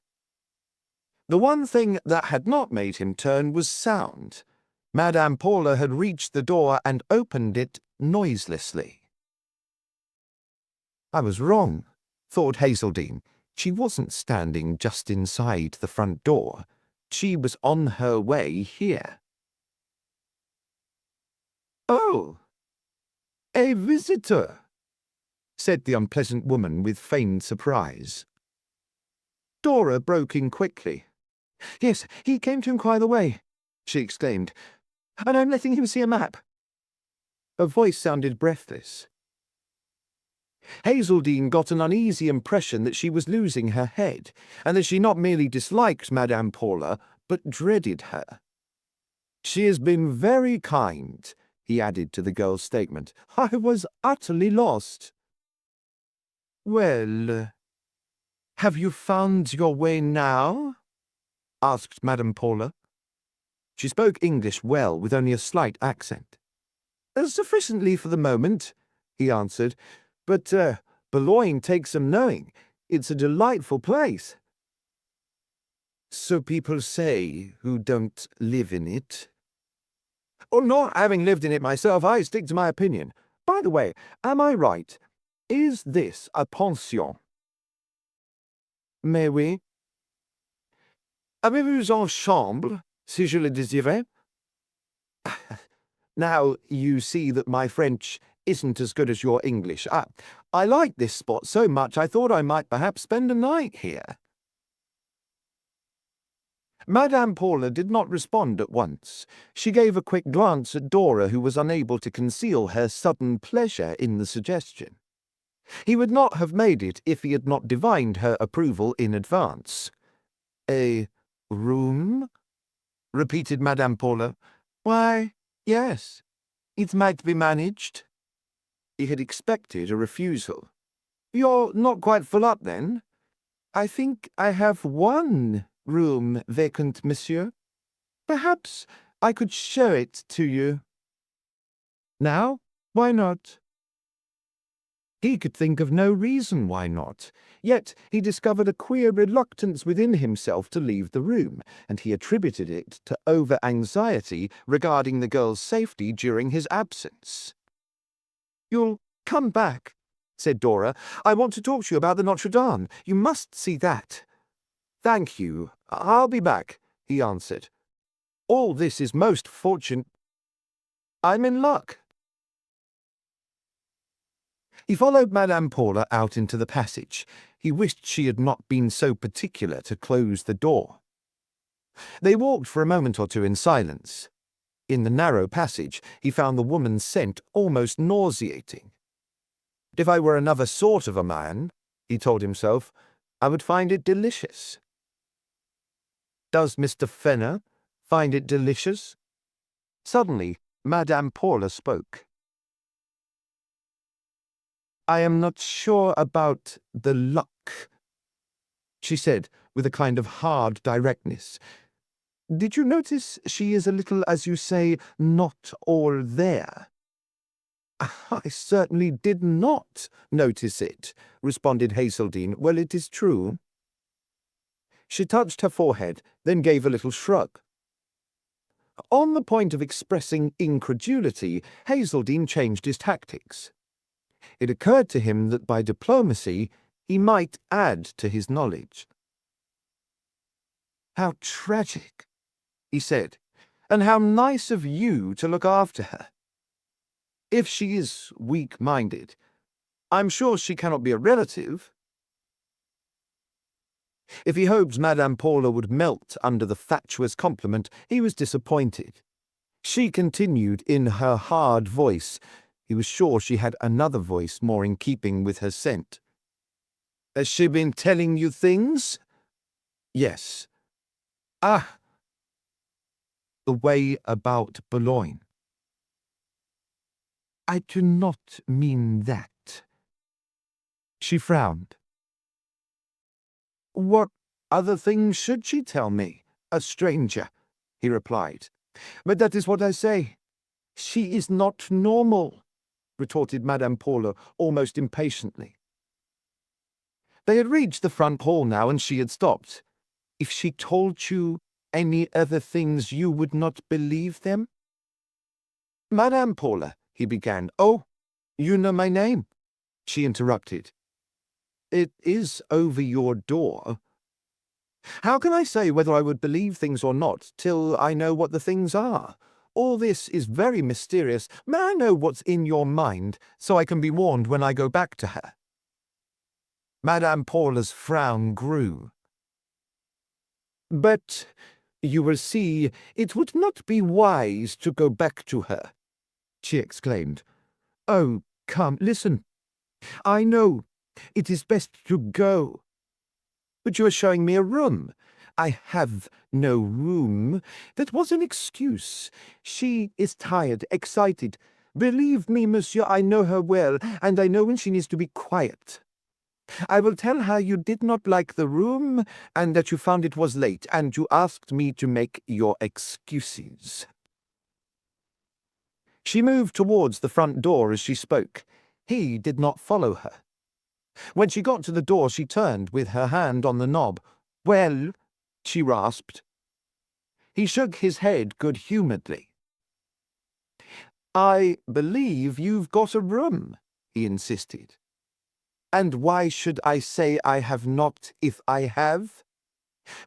The one thing that had not made him turn was sound. Madame Paula had reached the door and opened it noiselessly. I was wrong, thought Hazeldean. She wasn't standing just inside the front door. She was on her way here. "Oh, a visitor," said the unpleasant woman with feigned surprise. Dora broke in quickly. "Yes, he came to inquire the way," she exclaimed, "and I'm letting him see a map." Her voice sounded breathless. Hazeldean got an uneasy impression that she was losing her head, and that she not merely disliked Madame Paula, but dreaded her. "She has been very kind," he added to the girl's statement. "I was utterly lost." "Well, have you found your way now?" asked Madame Paula. She spoke English well, with only a slight accent. "Sufficiently for the moment," he answered, "but Boulogne takes some knowing. It's a delightful place." "So people say who don't live in it." "Oh, not having lived in it myself, I stick to my opinion. By the way, am I right? Is this a pension?" "Mais oui." "Avez-vous une chambre, si je le désirais?" Now you see that my French isn't as good as your English. I like this spot so much I thought I might perhaps spend a night here. Madame Paula did not respond at once. She gave a quick glance at Dora, who was unable to conceal her sudden pleasure in the suggestion. He would not have made it if he had not divined her approval in advance. "A room?" repeated Madame Paula. "Why, yes, it might be managed." He had expected a refusal. "You're not quite full up, then?" "I think I have one room vacant, monsieur. Perhaps I could show it to you." "Now? Why not?" He could think of no reason why not. Yet he discovered a queer reluctance within himself to leave the room, and he attributed it to over-anxiety regarding the girl's safety during his absence. "You'll come back," said Dora. "I want to talk to you about the Notre Dame. You must see that." "Thank you. I'll be back," he answered. "All this is most fortunate. I'm in luck." He followed Madame Paula out into the passage. He wished she had not been so particular to close the door. They walked for a moment or two in silence. In the narrow passage, he found the woman's scent almost nauseating. "If I were another sort of a man," he told himself, "I would find it delicious." "Does Mr. Fenner find it delicious?" Suddenly, Madame Paula spoke. "I am not sure about the luck," she said, with a kind of hard directness. "Did you notice she is a little, as you say, not all there?" "I certainly did not notice it," responded Hazeldine. "Well, it is true." She touched her forehead, then gave a little shrug. On the point of expressing incredulity, Hazeldine changed his tactics. It occurred to him that by diplomacy he might add to his knowledge. "How tragic," he said, "and how nice of you to look after her. If she is weak-minded, I'm sure she cannot be a relative." If he hoped Madame Paula would melt under the fatuous compliment, he was disappointed. She continued in her hard voice. He was sure she had another voice more in keeping with her scent. "Has she been telling you things?" "Yes." "Ah, the way about Boulogne." "I do not mean that." She frowned. "What other things should she tell me? A stranger," he replied. "But that is what I say. She is not normal," retorted Madame Paula almost impatiently. They had reached the front hall now, and she had stopped. "If she told you any other things, you would not believe them?" "Madame Paula," he began. "Oh, you know my name," she interrupted. "It is over your door." "How can I say whether I would believe things or not till I know what the things are? All this is very mysterious. May I know what's in your mind, so I can be warned when I go back to her?" Madame Paula's frown grew. "But you will see, it would not be wise to go back to her," she exclaimed. "Oh, come, listen. I know it is best to go. But you are showing me a room." "I have no room. That was an excuse. She is tired, excited. Believe me, monsieur, I know her well, and I know when she needs to be quiet. I will tell her you did not like the room, and that you found it was late, and you asked me to make your excuses." She moved towards the front door as she spoke. He did not follow her. When she got to the door, she turned with her hand on the knob. "Well?" she rasped. He shook his head good-humouredly. "I believe you've got a room," he insisted. "And why should I say I have not if I have?"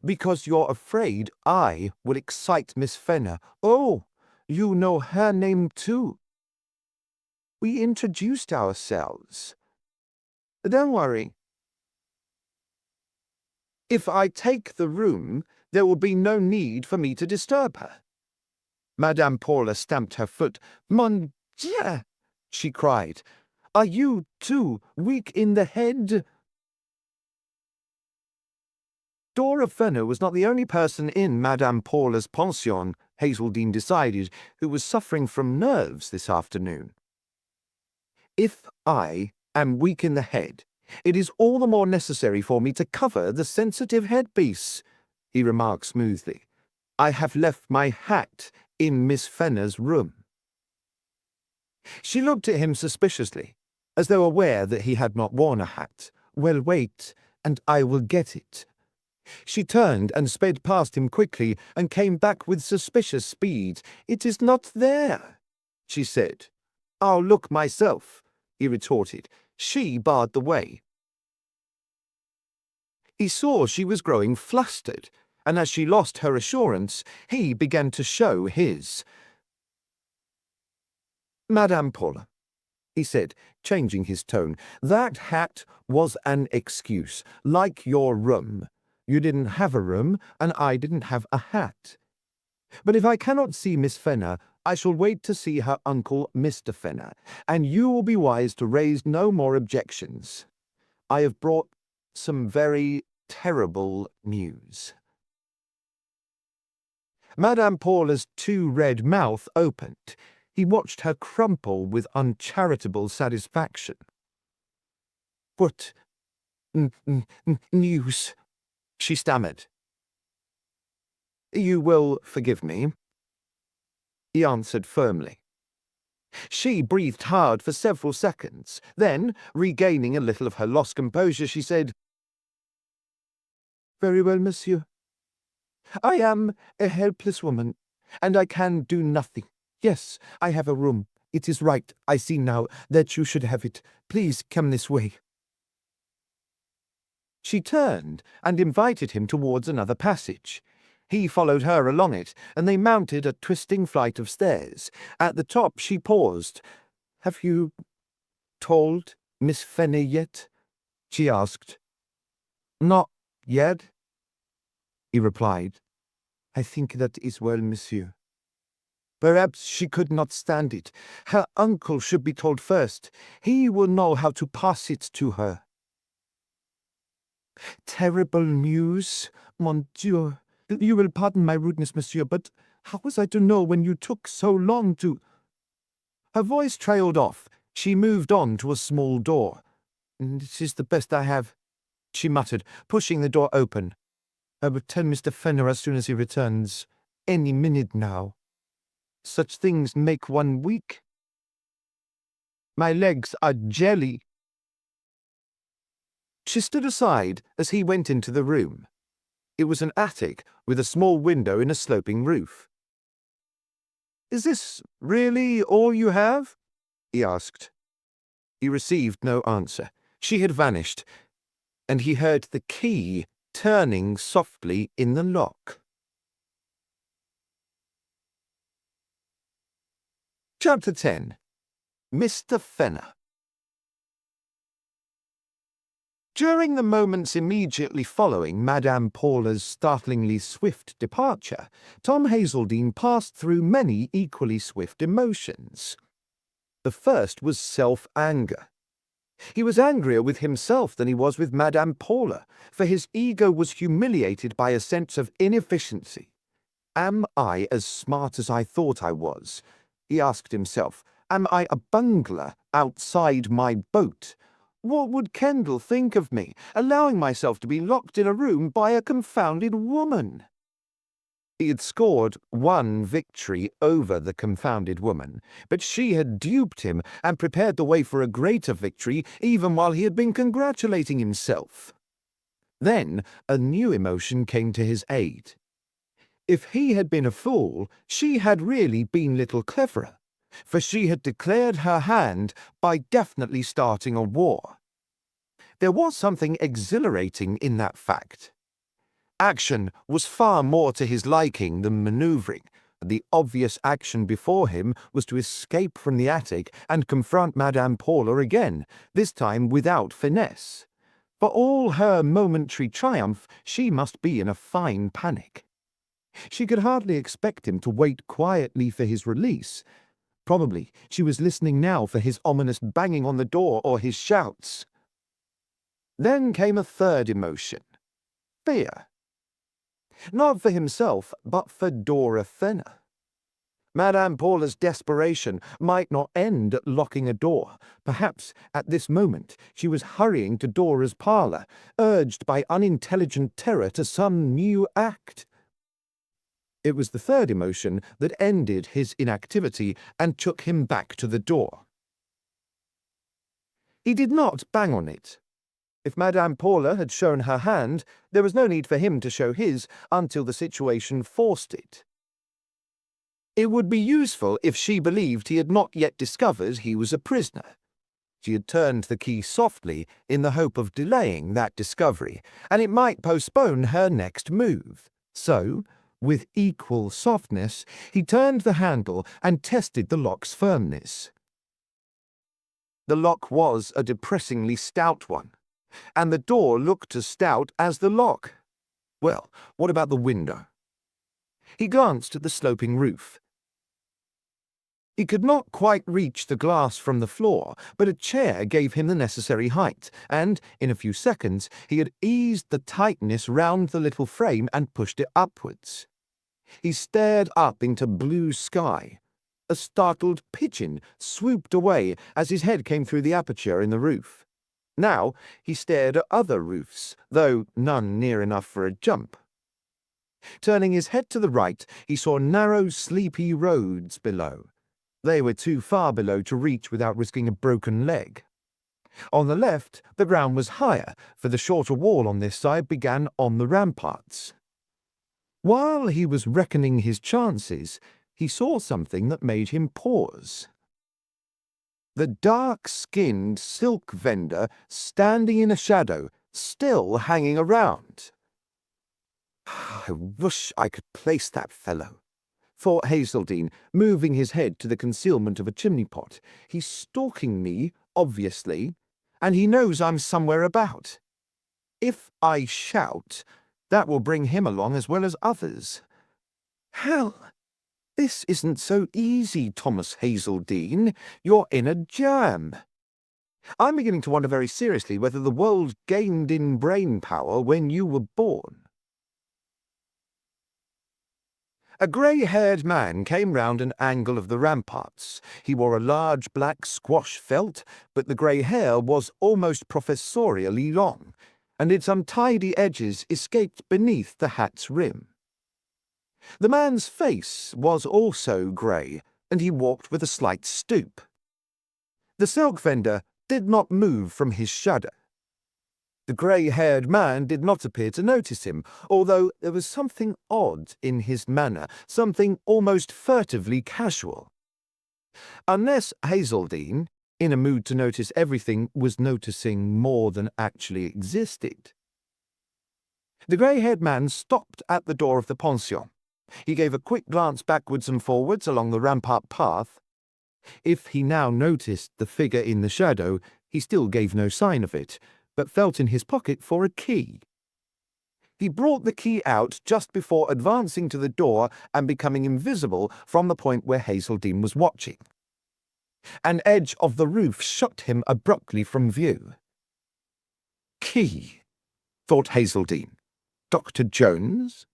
"Because you're afraid I will excite Miss Fenner." "Oh, you know her name too." "We introduced ourselves." "Don't worry. If I take the room, there will be no need for me to disturb her." Madame Paula stamped her foot. "Mon Dieu!" she cried. "Are you, too, weak in the head?" Dora Fenner was not the only person in Madame Paula's pension, Hazeldine decided, who was suffering from nerves this afternoon. "If I am weak in the head, it is all the more necessary for me to cover the sensitive headpiece," he remarked smoothly. "I have left my hat in Miss Fenner's room." She looked at him suspiciously, as though aware that he had not worn a hat. "Well, wait, and I will get it." She turned and sped past him quickly, and came back with suspicious speed. "It is not there," she said. "I'll look myself," he retorted. She barred the way. He saw she was growing flustered, and as she lost her assurance, he began to show his. "Madame Paula," he said, changing his tone, "that hat was an excuse, like your room. You didn't have a room, and I didn't have a hat. But if I cannot see Miss Fenner, I shall wait to see her uncle, Mr. Fenner, and you will be wise to raise no more objections. I have brought some very terrible news." Madame Paula's too red mouth opened. He watched her crumple with uncharitable satisfaction. "What news?" She stammered. "You will forgive me," he answered firmly. She breathed hard for several seconds. Then, regaining a little of her lost composure, she said, "Very well, monsieur. I am a helpless woman, and I can do nothing. Yes, I have a room. It is right, I see now, that you should have it. Please come this way." She turned and invited him towards another passage. He followed her along it, and they mounted a twisting flight of stairs. At the top she paused. "Have you told Miss Fenner yet?" she asked. "Not yet," he replied. "I think that is well, monsieur. Perhaps she could not stand it. Her uncle should be told first. He will know how to pass it to her." "Terrible news, mon Dieu. You will pardon my rudeness, monsieur, but how was I to know when you took so long to—" Her voice trailed off. She moved on to a small door. "This is the best I have," she muttered, pushing the door open. "I will tell Mr. Fenner as soon as he returns. Any minute now. Such things make one weak. My legs are jelly." She stood aside as he went into the room. It was an attic with a small window in a sloping roof. "Is this really all you have?" he asked. He received no answer. She had vanished, and he heard the key turning softly in the lock. Chapter 10. Mr. Fenner. During the moments immediately following Madame Paula's startlingly swift departure, Tom Hazeldine passed through many equally swift emotions. The first was self-anger. He was angrier with himself than he was with Madame Paula, for his ego was humiliated by a sense of inefficiency. "Am I as smart as I thought I was?" he asked himself. "Am I a bungler outside my boat? What would Kendall think of me, allowing myself to be locked in a room by a confounded woman?" He had scored one victory over the confounded woman, but she had duped him and prepared the way for a greater victory even while he had been congratulating himself. Then a new emotion came to his aid. If he had been a fool, she had really been little cleverer, for she had declared her hand by definitely starting a war. There was something exhilarating in that fact. Action was far more to his liking than maneuvering. The obvious action before him was to escape from the attic and confront Madame Paula again, this time without finesse. For all her momentary triumph, she must be in a fine panic. She could hardly expect him to wait quietly for his release. Probably she was listening now for his ominous banging on the door or his shouts. Then came a third emotion. Fear. Not for himself, but for Dora Fenner. Madame Paula's desperation might not end at locking a door. Perhaps, at this moment, she was hurrying to Dora's parlour, urged by unintelligent terror to some new act. It was the third emotion that ended his inactivity and took him back to the door. He did not bang on it. If Madame Paula had shown her hand, there was no need for him to show his until the situation forced it. It would be useful if she believed he had not yet discovered he was a prisoner. She had turned the key softly in the hope of delaying that discovery, and it might postpone her next move. So, with equal softness, he turned the handle and tested the lock's firmness. The lock was a depressingly stout one, and the door looked as stout as the lock. Well, what about the window? He glanced at the sloping roof. He could not quite reach the glass from the floor, but a chair gave him the necessary height, and, in a few seconds, he had eased the tightness round the little frame and pushed it upwards. He stared up into blue sky. A startled pigeon swooped away as his head came through the aperture in the roof. Now he stared at other roofs, though none near enough for a jump. Turning his head to the right, he saw narrow, sleepy roads below. They were too far below to reach without risking a broken leg. On the left, the ground was higher, for the shorter wall on this side began on the ramparts. While he was reckoning his chances, he saw something that made him pause. The dark-skinned silk vendor standing in a shadow, still hanging around. I wish I could place that fellow, thought Hazeldine, moving his head to the concealment of a chimney-pot. He's stalking me, obviously, and he knows I'm somewhere about. If I shout, that will bring him along as well as others. Hell, this isn't so easy, Thomas Hazeldine. You're in a jam. I'm beginning to wonder very seriously whether the world gained in brain power when you were born. A grey-haired man came round an angle of the ramparts. He wore a large black squash felt, but the grey hair was almost professorially long, and its untidy edges escaped beneath the hat's rim. The man's face was also grey, and he walked with a slight stoop. The silk vendor did not move from his shadow. The grey-haired man did not appear to notice him, although there was something odd in his manner, something almost furtively casual. Unless Hazeldine, in a mood to notice everything, was noticing more than actually existed. The grey-haired man stopped at the door of the pension. He gave a quick glance backwards and forwards along the rampart path. If he now noticed the figure in the shadow, he still gave no sign of it, but felt in his pocket for a key. He brought the key out just before advancing to the door and becoming invisible from the point where Hazeldine was watching. An edge of the roof shut him abruptly from view. Key, thought Hazeldine. Dr. Jones?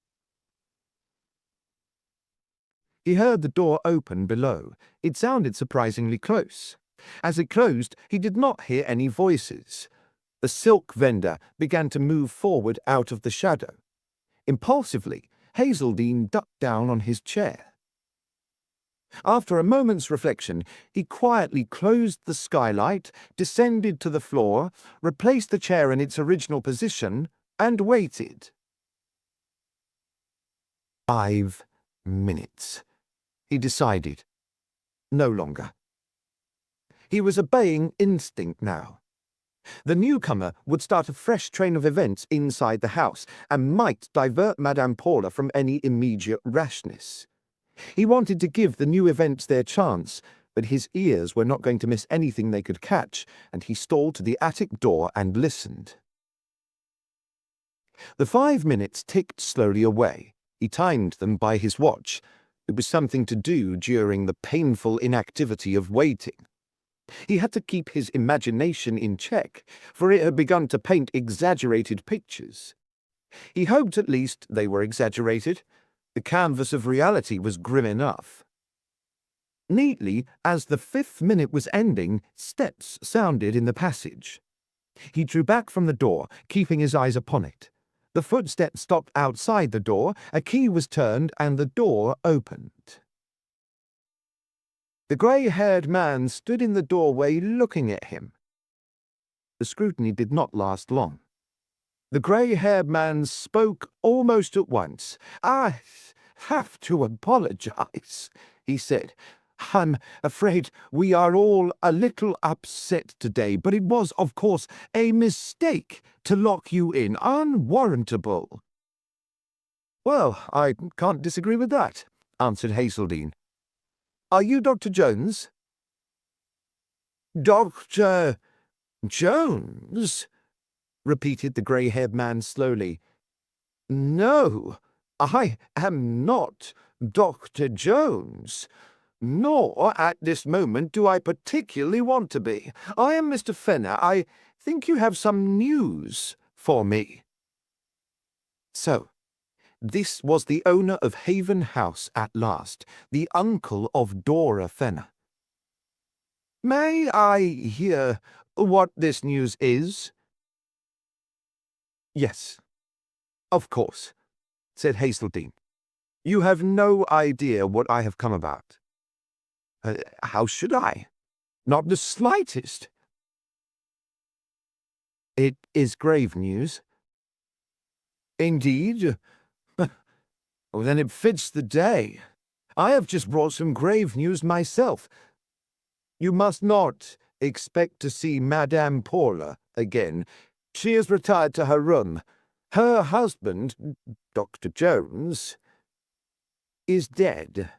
He heard the door open below. It sounded surprisingly close. As it closed, he did not hear any voices. The silk vendor began to move forward out of the shadow. Impulsively, Hazeldine ducked down on his chair. After a moment's reflection, he quietly closed the skylight, descended to the floor, replaced the chair in its original position, and waited. 5 minutes. He decided. No longer. He was obeying instinct now. The newcomer would start a fresh train of events inside the house, and might divert Madame Paula from any immediate rashness. He wanted to give the new events their chance, but his ears were not going to miss anything they could catch, and he stole to the attic door and listened. The 5 minutes ticked slowly away. He timed them by his watch. It was something to do during the painful inactivity of waiting. He had to keep his imagination in check, for it had begun to paint exaggerated pictures. He hoped at least they were exaggerated. The canvas of reality was grim enough. Neatly, as the 5th minute was ending, steps sounded in the passage. He drew back from the door, keeping his eyes upon it. The footsteps stopped outside the door, a key was turned, and the door opened. The grey-haired man stood in the doorway looking at him. The scrutiny did not last long. The grey-haired man spoke almost at once. "I have to apologize," he said. "I'm afraid we are all a little upset today, but it was, of course, a mistake to lock you in, unwarrantable." "Well, I can't disagree with that," answered Hazeldine. "Are you Dr. Jones?" "Dr. Jones?" repeated the grey-haired man slowly. "No, I am not Dr. Jones. Nor, at this moment, do I particularly want to be. I am Mr. Fenner. I think you have some news for me." So, this was the owner of Haven House at last, the uncle of Dora Fenner. "May I hear what this news is? Yes, of course, said Hazeldine. You have no idea what I have come about. How should I? Not the slightest. It is grave news. Indeed? Well, then it fits the day. I have just brought some grave news myself. You must not expect to see Madame Paula again. She has retired to her room. Her husband, Dr. Jones, is dead.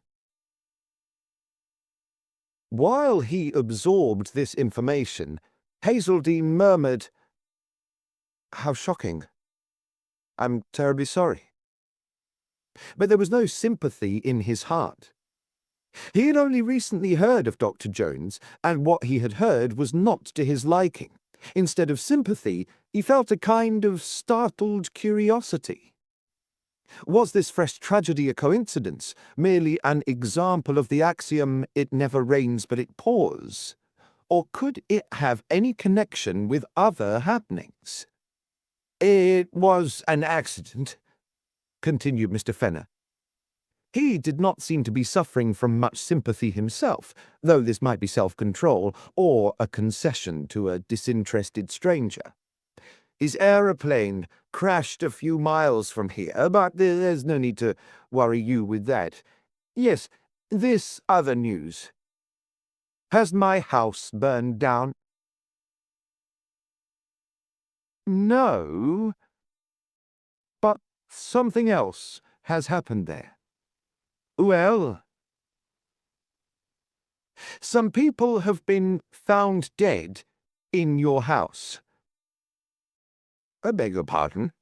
While he absorbed this information, Hazeldine murmured, "How shocking. I'm terribly sorry." But there was no sympathy in his heart. He had only recently heard of Dr. Jones, and what he had heard was not to his liking. Instead of sympathy, he felt a kind of startled curiosity. Was this fresh tragedy a coincidence, merely an example of the axiom, "It never rains but it pours"? Or could it have any connection with other happenings? "It was an accident," continued Mr. Fenner. He did not seem to be suffering from much sympathy himself, though this might be self-control or a concession to a disinterested stranger. His aeroplane crashed a few miles from here, but there's no need to worry you with that. Yes, this other news. Has my house burned down? No, but something else has happened there. Well, some people have been found dead in your house. I beg your pardon?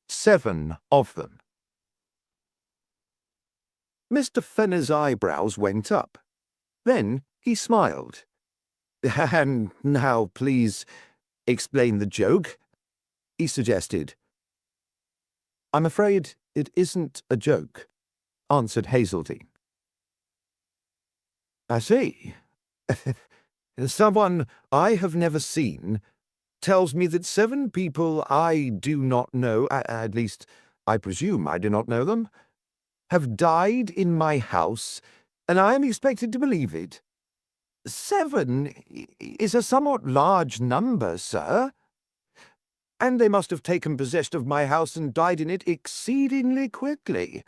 7 of them. Mr. Fenner's eyebrows went up. Then he smiled. "And now, please, explain the joke," he suggested. "I'm afraid it isn't a joke," answered Hazeldine. "I see. Someone I have never seen tells me that 7 people I do not know, at least I presume I do not know them, have died in my house, and I am expected to believe it. 7 is a somewhat large number, sir. And they must have taken possession of my house and died in it exceedingly quickly.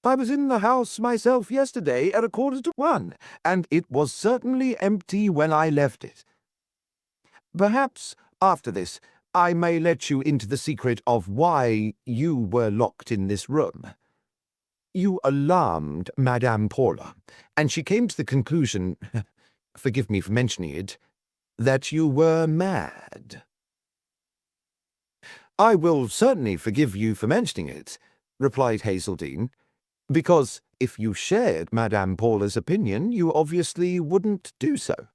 I was in the house myself yesterday at 1:45, and it was certainly empty when I left it. Perhaps, after this, I may let you into the secret of why you were locked in this room. You alarmed Madame Paula, and she came to the conclusion, forgive me for mentioning it, that you were mad." "I will certainly forgive you for mentioning it," replied Hazeldine, "because if you shared Madame Paula's opinion, you obviously wouldn't do so."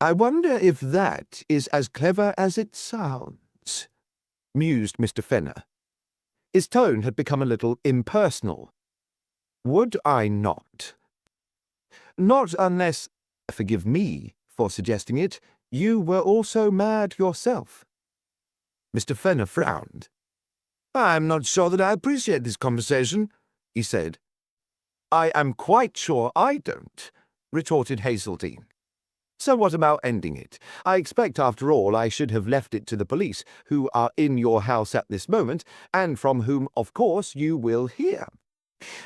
"I wonder if that is as clever as it sounds," mused Mr. Fenner. His tone had become a little impersonal. "Would I not? Not unless, forgive me for suggesting it, you were also mad yourself." Mr. Fenner frowned. "I'm not sure that I appreciate this conversation," he said. "I am quite sure I don't," retorted Hazeldine. "So what about ending it? I expect, after all, I should have left it to the police, who are in your house at this moment, and from whom, of course, you will hear.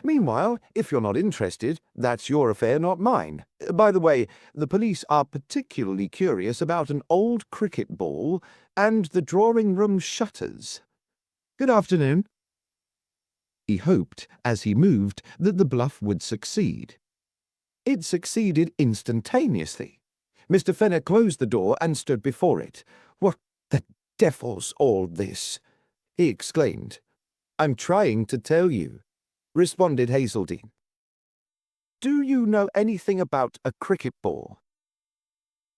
Meanwhile, if you're not interested, that's your affair, not mine. By the way, the police are particularly curious about an old cricket ball and the drawing-room shutters. Good afternoon." He hoped, as he moved, that the bluff would succeed. It succeeded instantaneously. Mr. Fenner closed the door and stood before it. "What the devil's all this?" he exclaimed. "I'm trying to tell you," responded Hazeldine. "Do you know anything about a cricket ball?"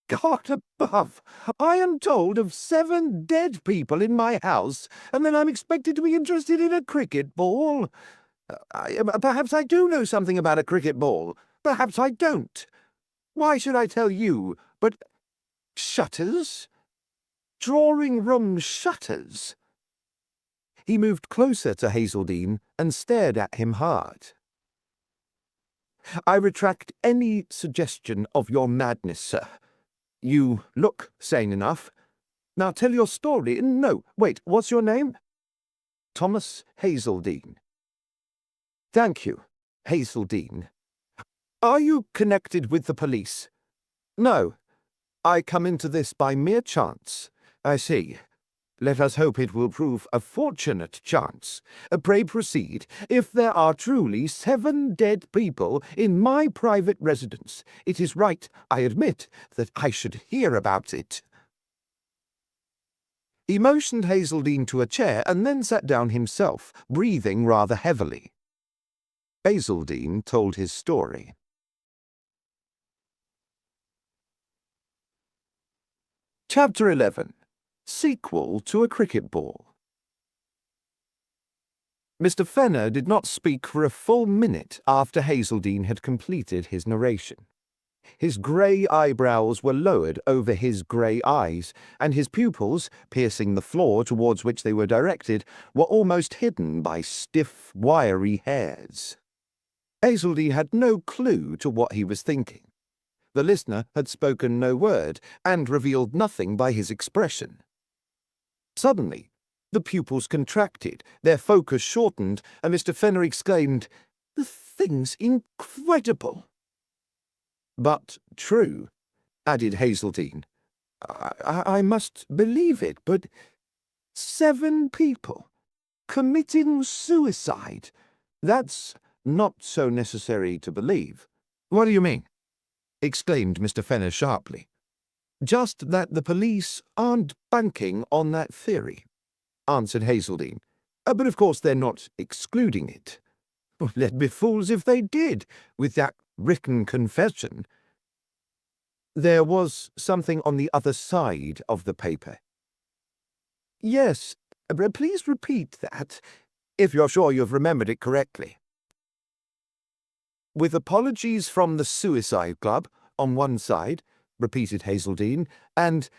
"God above! I am told of 7 dead people in my house, and then I'm expected to be interested in a cricket ball. Perhaps I do know something about a cricket ball. Perhaps I don't. Why should I tell you? But shutters? Drawing room shutters? He moved closer to Hazeldine and stared at him hard. I retract any suggestion of your madness, sir. You look sane enough. Now tell your story. No, wait, what's your name? Thomas Hazeldine. Thank you, Hazeldine. Are you connected with the police? No. I come into this by mere chance. I see. Let us hope it will prove a fortunate chance. Pray proceed. If there are truly 7 dead people in my private residence, it is right, I admit, that I should hear about it. He motioned Hazeldine to a chair and then sat down himself, breathing rather heavily. Hazeldine told his story. Chapter 11. Sequel to a Cricket Ball. Mr. Fenner did not speak for a full minute after Hazeldine had completed his narration. His grey eyebrows were lowered over his grey eyes, and his pupils, piercing the floor towards which they were directed, were almost hidden by stiff, wiry hairs. Hazeldine had no clue to what he was thinking. The listener had spoken no word, and revealed nothing by his expression. Suddenly, the pupils contracted, their focus shortened, and Mr. Fenner exclaimed, "The thing's incredible!" "But true," added Hazeldine. I must believe it, but 7 people committing suicide. That's not so necessary to believe." "What do you mean?" exclaimed Mr. Fenner sharply. "Just that the police aren't banking on that theory," answered Hazeldine. "But of course they're not excluding it. They'd be fools if they did, with that written confession." "There was something on the other side of the paper." "Yes, please repeat that, if you're sure you've remembered it correctly." "With apologies from the Suicide Club on one side," repeated Hazeldine, "and,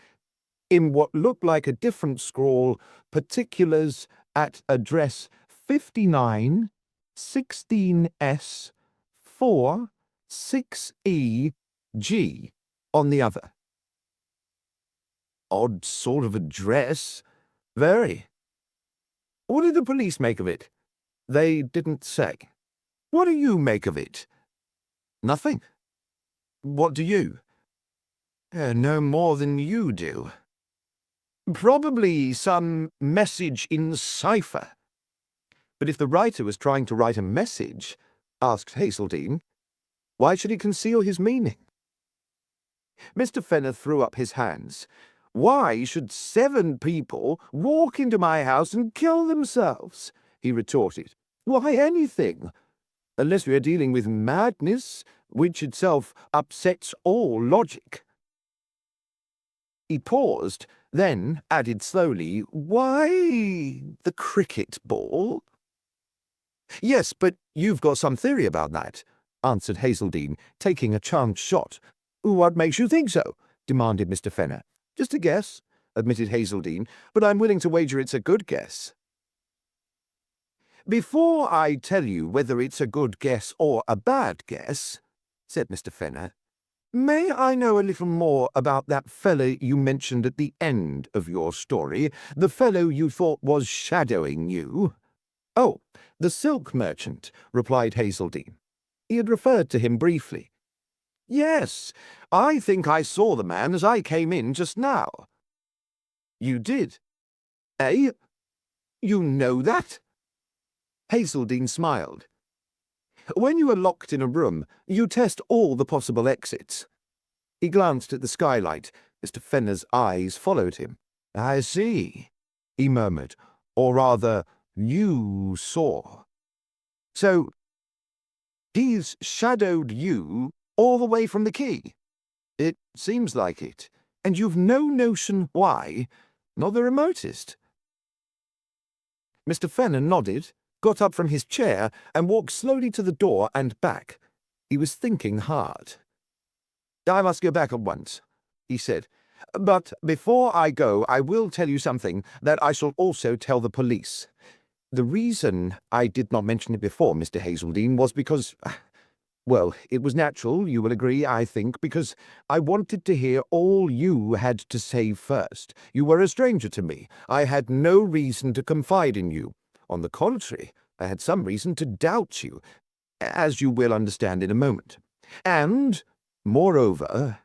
in what looked like a different scrawl, particulars at address 59 16S 4 6E G on the other." "Odd sort of address. Very." "What did the police make of it?" "They didn't say." "What do you make of it?" "Nothing." "What do you?" "No more than you do." "Probably some message in cipher." "But if the writer was trying to write a message," asked Hazeldine, "why should he conceal his meaning?" Mr. Fenner threw up his hands. "Why should 7 people walk into my house and kill themselves?" he retorted. "Why anything? Unless we are dealing with madness, which itself upsets all logic." He paused, then added slowly, "Why the cricket ball?" "Yes, but you've got some theory about that," answered Hazeldine, taking a chance shot. "What makes you think so?" demanded Mr. Fenner. "Just a guess," admitted Hazeldine, "but I'm willing to wager it's a good guess." "Before I tell you whether it's a good guess or a bad guess," said Mr. Fenner, "may I know a little more about that fellow you mentioned at the end of your story, the fellow you thought was shadowing you?" "Oh, the silk merchant," replied Hazeldine. He had referred to him briefly. "Yes, I think I saw the man as I came in just now." "You did? Eh? You know that?" Hazeldine smiled. "When you are locked in a room, you test all the possible exits." He glanced at the skylight. Mr. Fenner's eyes followed him. "I see," he murmured. "Or rather, you saw. So, he's shadowed you all the way from the quay?" "It seems like it. And you've no notion why?" "Not the remotest." Mr. Fenner nodded, got up from his chair, and walked slowly to the door and back. He was thinking hard. I must go back at once," he said. "But before I go, I will tell you something that I shall also tell the police. The reason I did not mention it before, Mr. Hazeldine, was because, well, it was natural, you will agree, I think, because I wanted to hear all you had to say first. You were a stranger to me. I had no reason to confide in you. On the contrary, I had some reason to doubt you, as you will understand in a moment. And, moreover,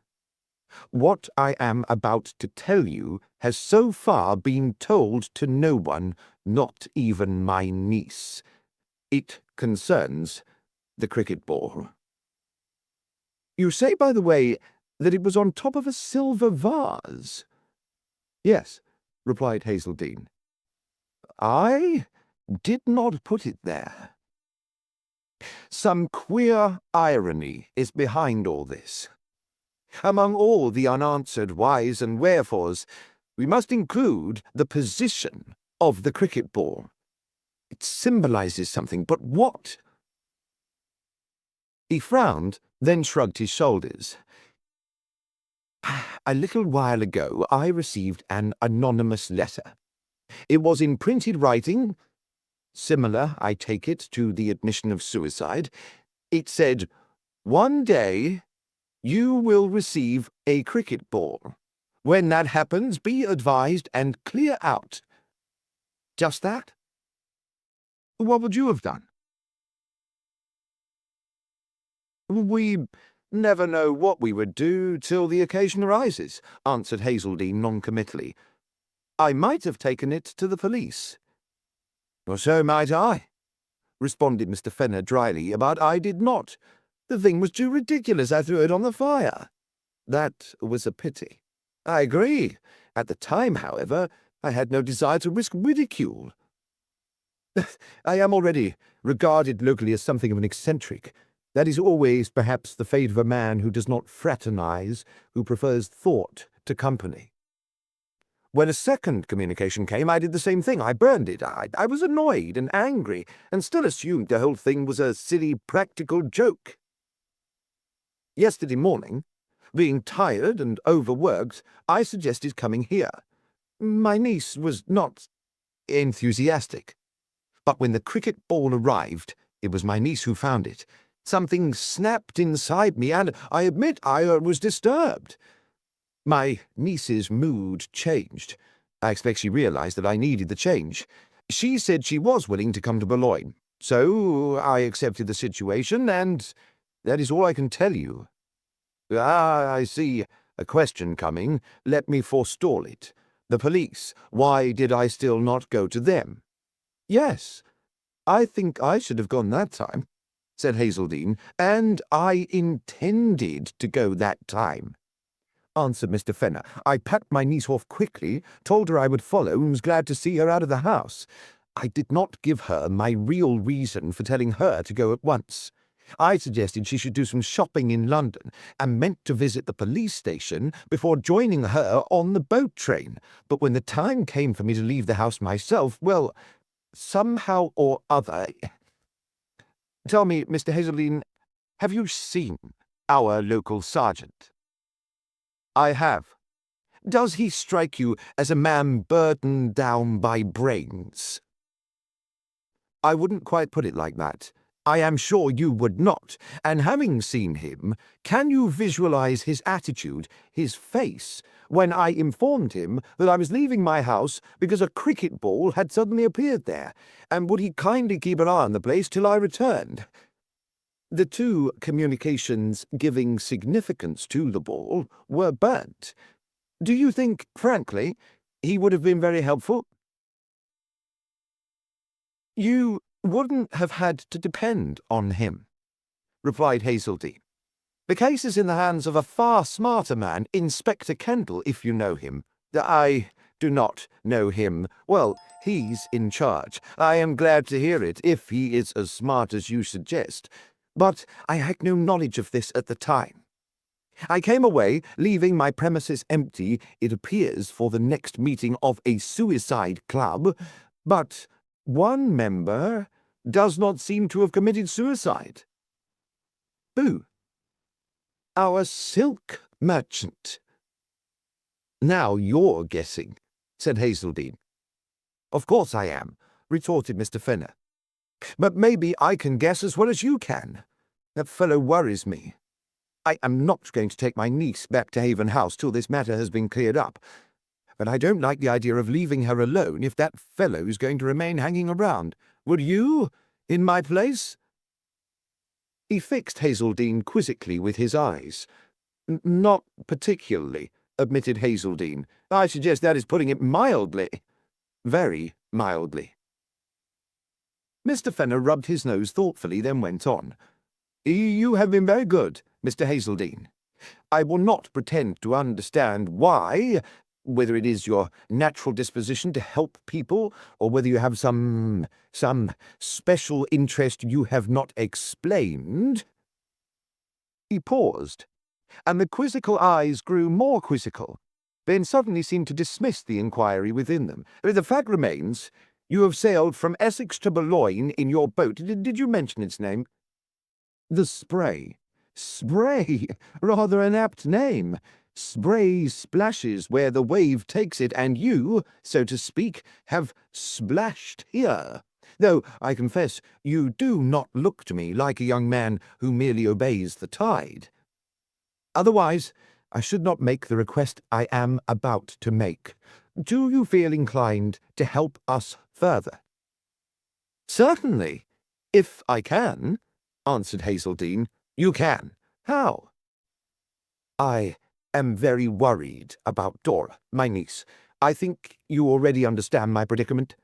what I am about to tell you has so far been told to no one, not even my niece. It concerns the cricket ball." "You say, by the way, that it was on top of a silver vase?" "Yes," replied Hazeldine. "I did not put it there. Some queer irony is behind all this. Among all the unanswered whys and wherefores, we must include the position of the cricket ball. It symbolizes something, but what?" He frowned, then shrugged his shoulders. "A little while ago I received an anonymous letter. It was in printed writing, similar, I take it, to the admission of suicide. It said, 'One day you will receive a cricket ball. When that happens, be advised and clear out.' Just that. What would you have done?" "We never know what we would do till the occasion arises," answered Hazeldine noncommittally. "I might have taken it to the police." "Well, so might I," responded Mr. Fenner dryly, "but I did not. The thing was too ridiculous. I threw it on the fire." "That was a pity." "I agree. At the time, however, I had no desire to risk ridicule. I am already regarded locally as something of an eccentric. That is always, perhaps, the fate of a man who does not fraternize, who prefers thought to company. When a second communication came, I did the same thing. I burned it. I was annoyed and angry, and still assumed the whole thing was a silly practical joke. Yesterday morning, being tired and overworked, I suggested coming here. My niece was not enthusiastic. But when the cricket ball arrived, it was my niece who found it. Something snapped inside me, and I admit I was disturbed. My niece's mood changed. I expect she realized that I needed the change. She said she was willing to come to Boulogne. So I accepted the situation, and that is all I can tell you." "I see a question coming. Let me forestall it. The police. Why did I still not go to them?" "Yes, I think I should have gone that time," said Hazeldine, "and I intended to go that time," answered Mr. Fenner. "I packed my niece off quickly, told her I would follow, and was glad to see her out of the house. I did not give her my real reason for telling her to go at once. I suggested she should do some shopping in London, and meant to visit the police station before joining her on the boat train. But when the time came for me to leave the house myself, well, somehow or other... Tell me, Mr. Hazeldine, have you seen our local sergeant?" "I have." "Does he strike you as a man burdened down by brains?" "I wouldn't quite put it like that. I am sure you would not. And having seen him, can you visualize his attitude, his face, when I informed him that I was leaving my house because a cricket ball had suddenly appeared there, and would he kindly keep an eye on the place till I returned? The two communications giving significance to the ball were burnt. Do you think, frankly, he would have been very helpful?" "You wouldn't have had to depend on him," replied Hazeldine. "The case is in the hands of a far smarter man, Inspector Kendall, if you know him." "I do not know him." "Well, he's in charge." "I am glad to hear it, if he is as smart as you suggest. But I had no knowledge of this at the time. I came away, leaving my premises empty, it appears, for the next meeting of a suicide club, but one member does not seem to have committed suicide." "Who?" Our silk merchant. Now you're guessing, said Hazeldine. Of course I am, retorted Mr. Fenner. But maybe I can guess as well as you can. That fellow worries me. I am not going to take my niece back to Haven House till this matter has been cleared up, but I don't like the idea of leaving her alone if that fellow is going to remain hanging around. Would you, in my place? He fixed Hazeldine quizzically with his eyes. Not particularly, admitted Hazeldine. I suggest that is putting it mildly. Very mildly. Mr. Fenner rubbed his nose thoughtfully, then went on. You have been very good, Mr. Hazeldine. I will not pretend to understand why, whether it is your natural disposition to help people, or whether you have some special interest you have not explained. He paused, and the quizzical eyes grew more quizzical, then suddenly seemed to dismiss the inquiry within them. The fact remains, you have sailed from Essex to Boulogne in your boat. Did you mention its name? The Spray. Spray! Rather an apt name. Spray splashes where the wave takes it, and you, so to speak, have splashed here. Though, I confess, you do not look to me like a young man who merely obeys the tide. Otherwise, I should not make the request I am about to make. Do you feel inclined to help us further? Certainly, if I can, answered Hazeldine. You can. How? I am very worried about Dora, my niece. I think you already understand my predicament.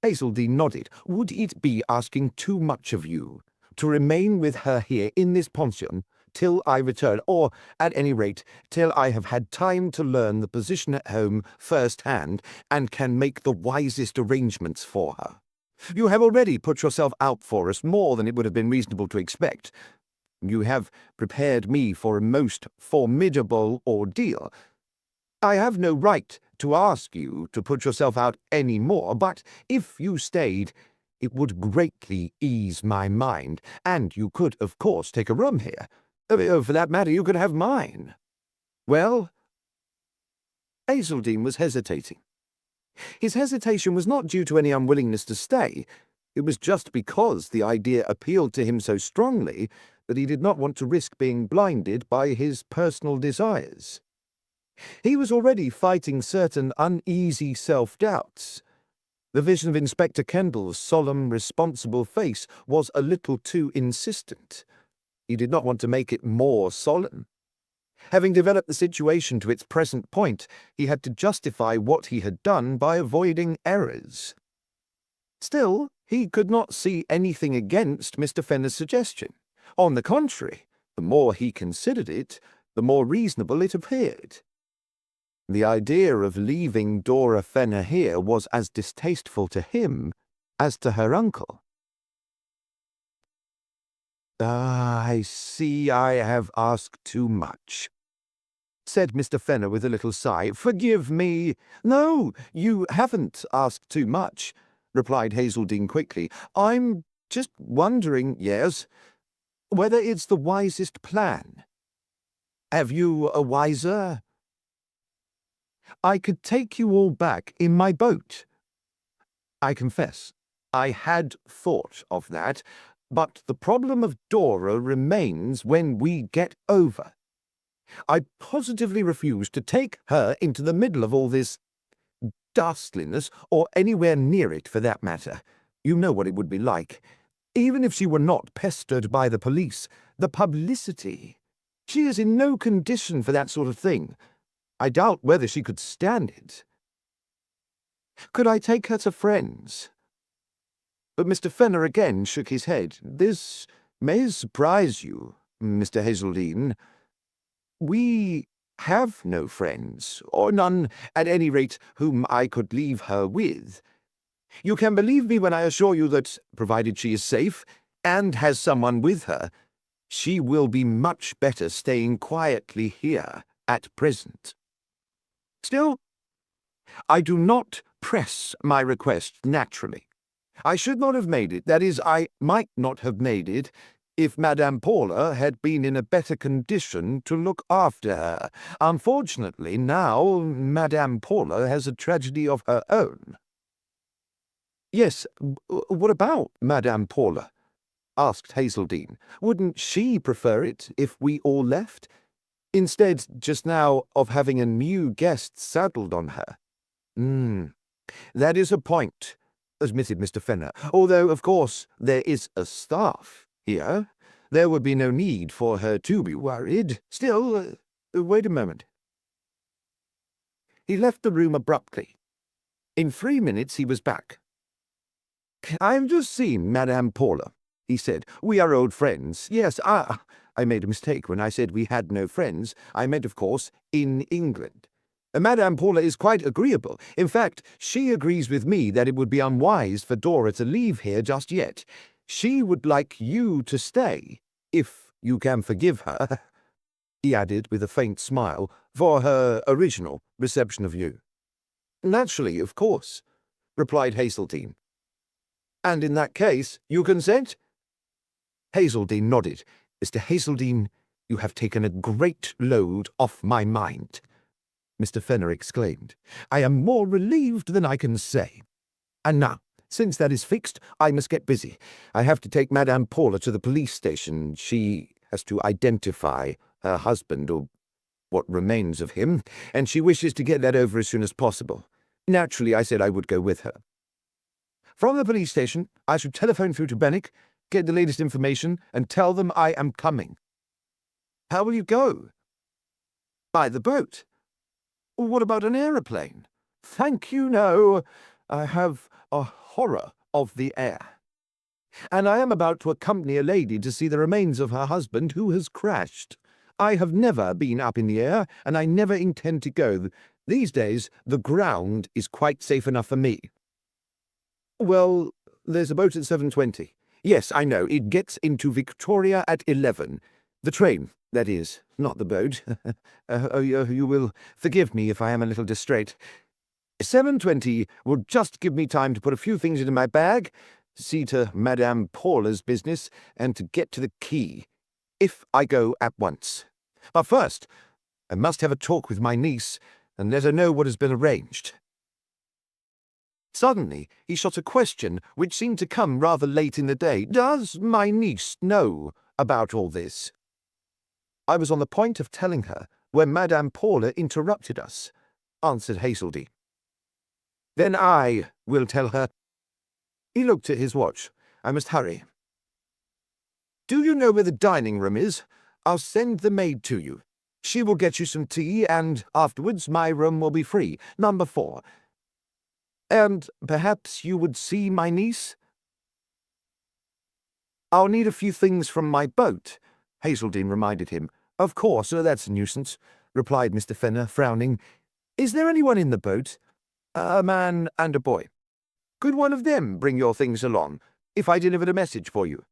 Hazeldine nodded. Would it be asking too much of you to remain with her here in this pension till I return, or, at any rate, till I have had time to learn the position at home first-hand and can make the wisest arrangements for her? You have already put yourself out for us more than it would have been reasonable to expect. You have prepared me for a most formidable ordeal. I have no right to ask you to put yourself out any more, but if you stayed, it would greatly ease my mind, and you could, of course, take a room here. For that matter, you could have mine. Well, Hazeldine was hesitating. His hesitation was not due to any unwillingness to stay. It was just because the idea appealed to him so strongly that he did not want to risk being blinded by his personal desires. He was already fighting certain uneasy self-doubts. The vision of Inspector Kendall's solemn, responsible face was a little too insistent. He did not want to make it more solemn. Having developed the situation to its present point, he had to justify what he had done by avoiding errors. Still, he could not see anything against Mr. Fenner's suggestion. On the contrary, the more he considered it, the more reasonable it appeared. The idea of leaving Dora Fenner here was as distasteful to him as to her uncle. I see I have asked too much, said Mr. Fenner with a little sigh. Forgive me. No, you haven't asked too much, replied Hazeldine quickly. I'm just wondering, yes, whether it's the wisest plan. Have you a wiser? I could take you all back in my boat. I confess, I had thought of that, but the problem of Dora remains when we get over. I positively refuse to take her into the middle of all this ghastliness, or anywhere near it for that matter. You know what it would be like. Even if she were not pestered by the police, the publicity. She is in no condition for that sort of thing. I doubt whether she could stand it. Could I take her to friends? But Mr. Fenner again shook his head. This may surprise you, Mr. Hazeldine. We have no friends, or none, at any rate, whom I could leave her with. You can believe me when I assure you that, provided she is safe, and has someone with her, she will be much better staying quietly here at present. Still, I do not press my request naturally. I should not have made it, that is, I might not have made it, if Madame Paula had been in a better condition to look after her. Unfortunately, now Madame Paula has a tragedy of her own." "Yes, what about Madame Paula?" asked Hazeldine. "Wouldn't she prefer it if we all left, instead just now of having a new guest saddled on her?" "That is a point," admitted Mr. Fenner. "Although, of course, there is a staff here. There would be no need for her to be worried. Still, wait a moment." He left the room abruptly. In 3 minutes he was back. "I've just seen Madame Paula," he said. "We are old friends. Yes, I made a mistake when I said we had no friends. I meant, of course, in England. Madame Paula is quite agreeable. In fact, she agrees with me that it would be unwise for Dora to leave here just yet. She would like you to stay, if you can forgive her," he added with a faint smile, "for her original reception of you." "Naturally, of course," replied Hazeldine. "And in that case, you consent?" Hazeldine nodded. "Mr. Hazeldine, you have taken a great load off my mind," Mr. Fenner exclaimed. "I am more relieved than I can say. And now, since that is fixed, I must get busy. I have to take Madame Paula to the police station. She has to identify her husband, or what remains of him, and she wishes to get that over as soon as possible. Naturally, I said I would go with her. From the police station, I shall telephone through to Benwick, get the latest information, and tell them I am coming." "How will you go?" "By the boat." "What about an aeroplane?" "Thank you, no. I have a horror of the air. And I am about to accompany a lady to see the remains of her husband who has crashed. I have never been up in the air, and I never intend to go. These days, the ground is quite safe enough for me." "Well, there's a boat at 7:20. Yes, I know. It gets into Victoria at 11. The train, that is, not the boat. You will forgive me if I am a little distrait. 7:20 will just give me time to put a few things into my bag, see to Madame Paula's business, and to get to the quay, if I go at once. But first, I must have a talk with my niece, and let her know what has been arranged." Suddenly, he shot a question which seemed to come rather late in the day. "Does my niece know about all this?" "I was on the point of telling her when Madame Paula interrupted us," answered Hazeldine. "Then I will tell her." He looked at his watch. "I must hurry. Do you know where the dining room is? I'll send the maid to you. She will get you some tea, and afterwards my room will be free, number 4. And perhaps you would see my niece?" "I'll need a few things from my boat," Hazeldine reminded him. "Of course, that's a nuisance," replied Mr. Fenner, frowning. "Is there anyone in the boat?" "A man and a boy." "Could one of them bring your things along, if I delivered a message for you?"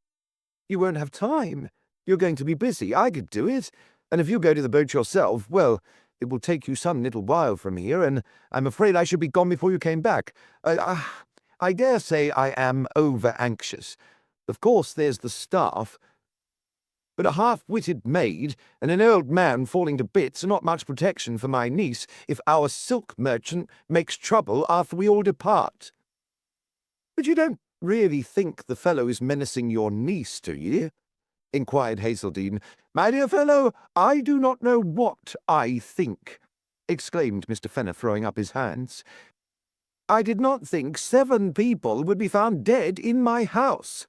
"You won't have time. You're going to be busy. I could do it. And if you go to the boat yourself, well, it will take you some little while from here, and I'm afraid I should be gone before you came back. I dare say I am over-anxious. Of course there's the staff, but a half-witted maid and an old man falling to bits are not much protection for my niece if our silk merchant makes trouble after we all depart." "But you don't really think the fellow is menacing your niece, do you?" inquired Hazeldine. "My dear fellow, I do not know what I think," exclaimed Mr. Fenner, throwing up his hands. "I did not think 7 people would be found dead in my house.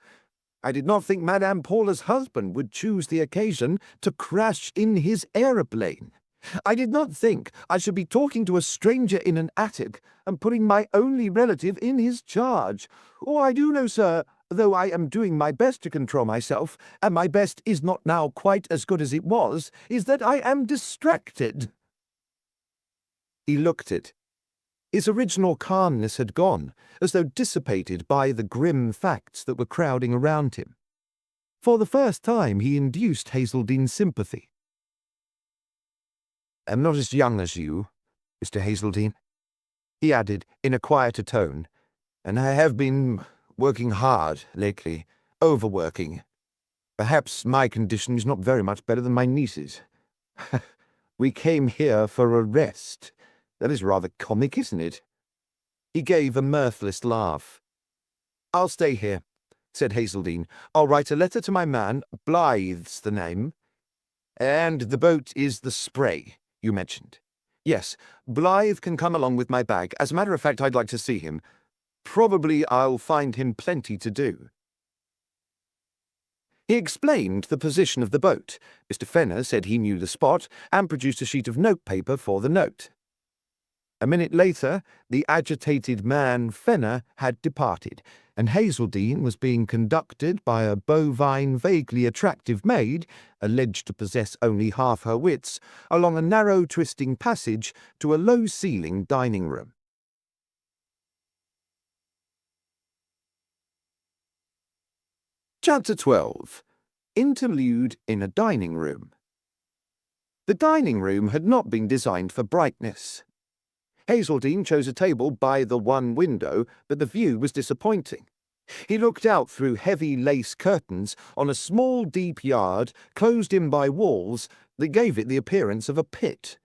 I did not think Madame Paula's husband would choose the occasion to crash in his aeroplane. I did not think I should be talking to a stranger in an attic and putting my only relative in his charge. Oh, I do know, sir, though I am doing my best to control myself, and my best is not now quite as good as it was, is that I am distracted." He looked it. His original calmness had gone, as though dissipated by the grim facts that were crowding around him. For the first time he induced Hazeldine's sympathy. "I'm not as young as you, Mr. Hazeldine," he added in a quieter tone, "and I have been working hard lately, overworking. Perhaps my condition is not very much better than my niece's. We came here for a rest. That is rather comic, isn't it?" He gave a mirthless laugh. "I'll stay here," said Hazeldine. "I'll write a letter to my man. Blythe's the name. And the boat is the Spray, you mentioned. Yes, Blythe can come along with my bag. As a matter of fact, I'd like to see him. Probably I'll find him plenty to do." He explained the position of the boat. Mr. Fenner said he knew the spot and produced a sheet of notepaper for the note. A minute later, the agitated man Fenner had departed, and Hazeldine was being conducted by a bovine, vaguely attractive maid, alleged to possess only half her wits, along a narrow, twisting passage to a low-ceilinged dining room. Chapter 12. Interlude in a Dining Room. The dining room had not been designed for brightness. Hazeldine chose a table by the one window, but the view was disappointing. He looked out through heavy lace curtains on a small, deep yard, closed in by walls, that gave it the appearance of a pit.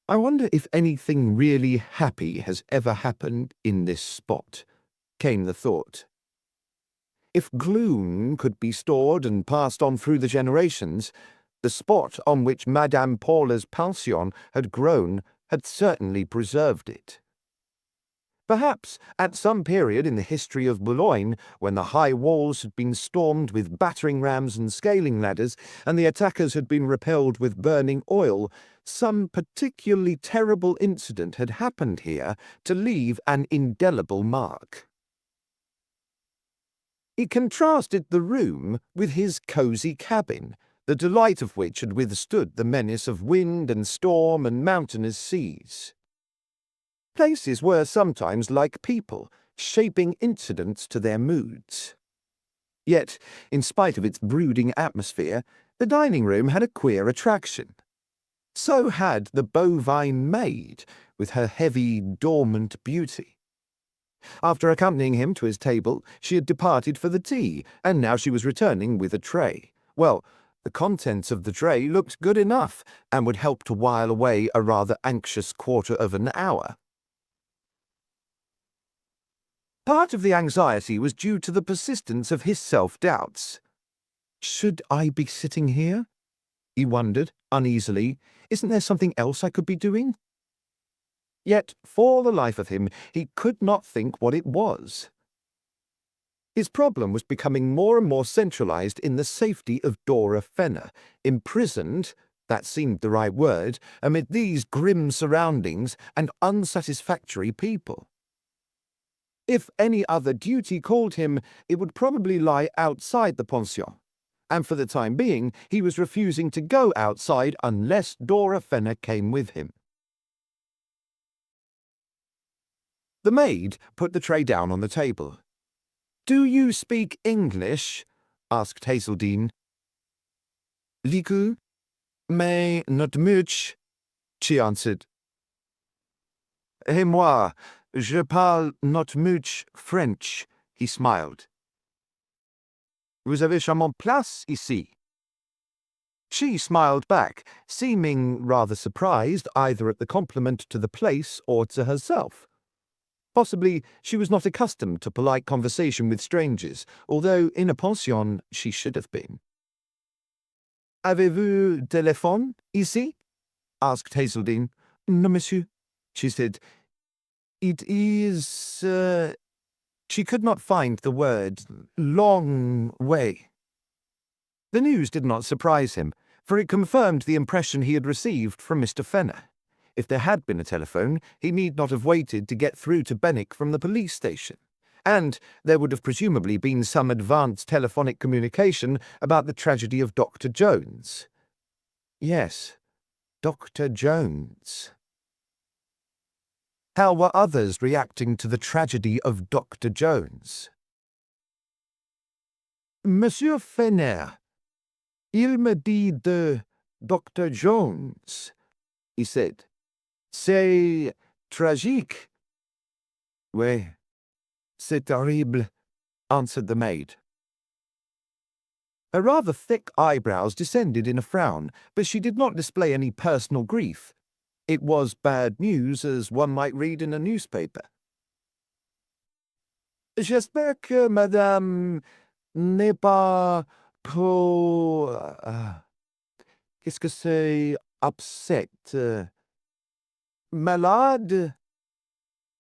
"I wonder if anything really happy has ever happened in this spot," came the thought. If gloom could be stored and passed on through the generations, the spot on which Madame Paula's pension had grown had certainly preserved it. Perhaps at some period in the history of Boulogne, when the high walls had been stormed with battering rams and scaling ladders, and the attackers had been repelled with burning oil, some particularly terrible incident had happened here to leave an indelible mark. He contrasted the room with his cosy cabin, the delight of which had withstood the menace of wind and storm and mountainous seas. Places were sometimes like people, shaping incidents to their moods. Yet, in spite of its brooding atmosphere, the dining room had a queer attraction. So had the bovine maid, with her heavy, dormant beauty. After accompanying him to his table, she had departed for the tea, and now she was returning with a tray. Well, the contents of the tray looked good enough, and would help to while away a rather anxious quarter of an hour. Part of the anxiety was due to the persistence of his self-doubts. "Should I be sitting here?" he wondered, uneasily. "Isn't there something else I could be doing?" Yet, for the life of him, he could not think what it was. His problem was becoming more and more centralized in the safety of Dora Fenner, imprisoned, that seemed the right word, amid these grim surroundings and unsatisfactory people. If any other duty called him, it would probably lie outside the pension, and for the time being he was refusing to go outside unless Dora Fenner came with him. The maid put the tray down on the table. "Do you speak English?" asked Hazeldine. "Little, mais not much," she answered. "Et moi, je parle not much French," he smiled. "Vous avez charmante place ici." She smiled back, seeming rather surprised either at the compliment to the place or to herself. Possibly she was not accustomed to polite conversation with strangers, although in a pension she should have been. "Avez-vous téléphone ici?" asked Hazeldine. "Non, monsieur," she said. "It is, She could not find the word. "Long way." The news did not surprise him, for it confirmed the impression he had received from Mr. Fenner. If there had been a telephone, he need not have waited to get through to Benwick from the police station. And there would have presumably been some advanced telephonic communication about the tragedy of Dr. Jones. Yes, Dr. Jones. How were others reacting to the tragedy of Dr. Jones? "Monsieur Fenner, il me dit de Dr. Jones," he said. "C'est tragique." "Oui, c'est terrible," answered the maid. Her rather thick eyebrows descended in a frown, but she did not display any personal grief. It was bad news, as one might read in a newspaper. J'espère que madame n'est pas trop... qu'est-ce que c'est upset? Malade?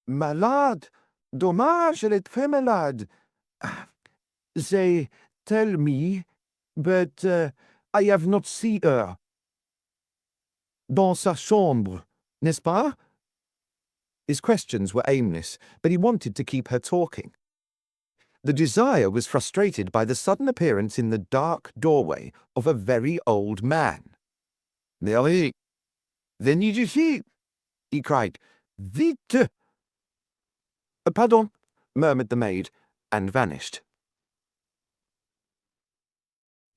Malade? Dommage, elle est très malade. They tell me, but I have not seen her. Dans sa chambre, n'est-ce pas? His questions were aimless, but he wanted to keep her talking. The desire was frustrated by the sudden appearance in the dark doorway of a very old man. Mary, venez ici, he cried. Vite! Pardon, murmured the maid, and vanished.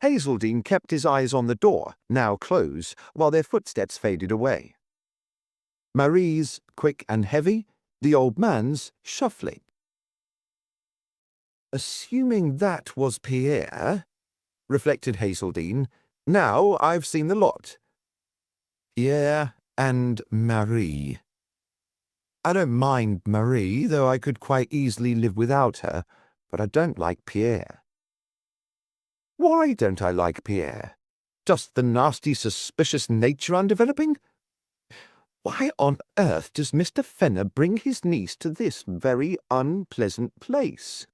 Hazeldine kept his eyes on the door, now closed, while their footsteps faded away. Marie's quick and heavy, the old man's shuffling. Assuming that was Pierre, reflected Hazeldine, now I've seen the lot. Pierre and Marie. I don't mind Marie, though I could quite easily live without her, but I don't like Pierre. Why don't I like Pierre? Just the nasty, suspicious nature I'm developing? Why on earth does Mr. Fenner bring his niece to this very unpleasant place?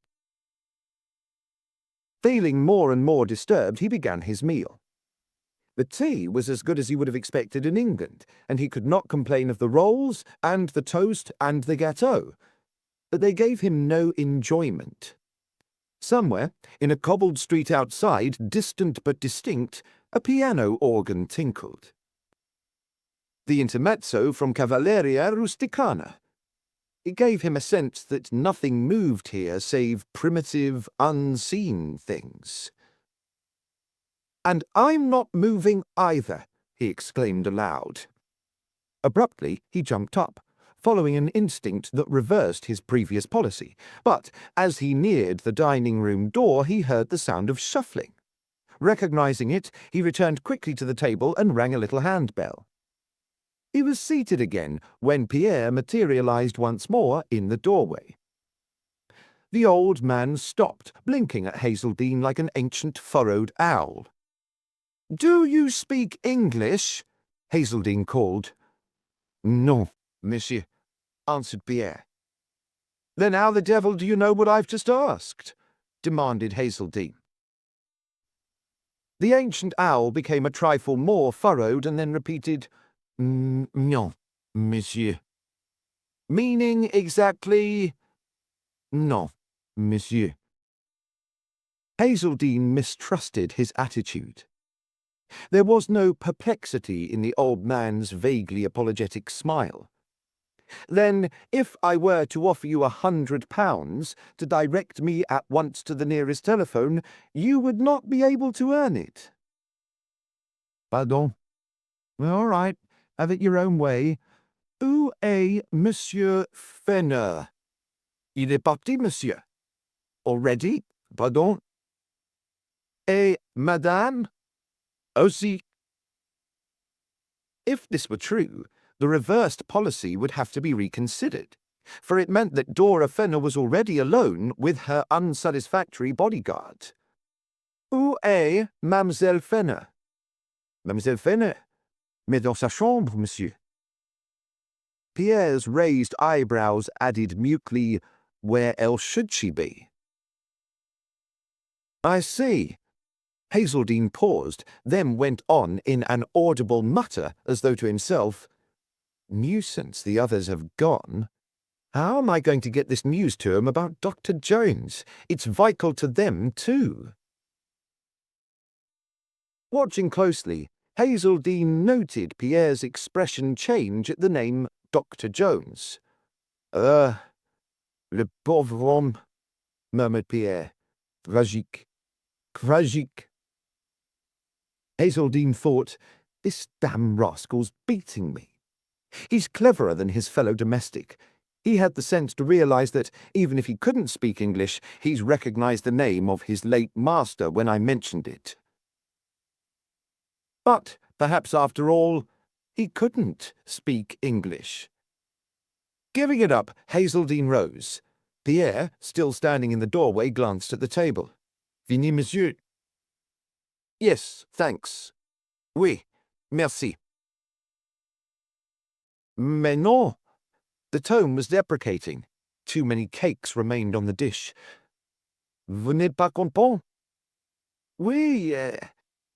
Feeling more and more disturbed, he began his meal. The tea was as good as he would have expected in England, and he could not complain of the rolls and the toast and the gâteau. But they gave him no enjoyment. Somewhere, in a cobbled street outside, distant but distinct, a piano organ tinkled. The intermezzo from Cavalleria Rusticana. It gave him a sense that nothing moved here save primitive, unseen things. "And I'm not moving either," he exclaimed aloud. Abruptly, he jumped up, following an instinct that reversed his previous policy. But as he neared the dining-room door, he heard the sound of shuffling. Recognizing it, he returned quickly to the table and rang a little handbell. He was seated again when Pierre materialized once more in the doorway. The old man stopped, blinking at Hazeldine like an ancient furrowed owl. "Do you speak English?" Hazeldine called. "Non, monsieur," answered Pierre. "Then how the devil do you know what I've just asked?" demanded Hazeldine. The ancient owl became a trifle more furrowed and then repeated, "Non, monsieur." "Meaning exactly?" "Non, monsieur." Hazeldine mistrusted his attitude. There was no perplexity in the old man's vaguely apologetic smile. "Then, if I were to offer you £100 to direct me at once to the nearest telephone, you would not be able to earn it." "Pardon? All right, have it your own way. Où est Monsieur Fenner?" "Il est parti, monsieur." "Already? Pardon?" "Et madame?" "Aussi." If this were true, the reversed policy would have to be reconsidered, for it meant that Dora Fenner was already alone with her unsatisfactory bodyguard. "Où est Mademoiselle Fenner?" "Mademoiselle Fenner? Mais dans sa chambre, monsieur." Pierre's raised eyebrows added mutely, "Where else should she be?" "I see." Hazeldine paused, then went on in an audible mutter, as though to himself, "Nuisance the others have gone. How am I going to get this news to him about Dr. Jones? It's vital to them, too." Watching closely, Hazeldine noted Pierre's expression change at the name Dr. Jones. Le pauvre homme," murmured Pierre. "Tragique. Tragique." Hazeldine thought, "This damn rascal's beating me. He's cleverer than his fellow domestic. He had the sense to realize that, even if he couldn't speak English, he's recognized the name of his late master when I mentioned it. But, perhaps after all, he couldn't speak English. Giving it up, Hazeldine rose. Pierre, still standing in the doorway, glanced at the table. Fini, monsieur? Yes, thanks. Oui, merci. Mais non. The tone was deprecating. Too many cakes remained on the dish. Vous n'êtes pas content? Oui,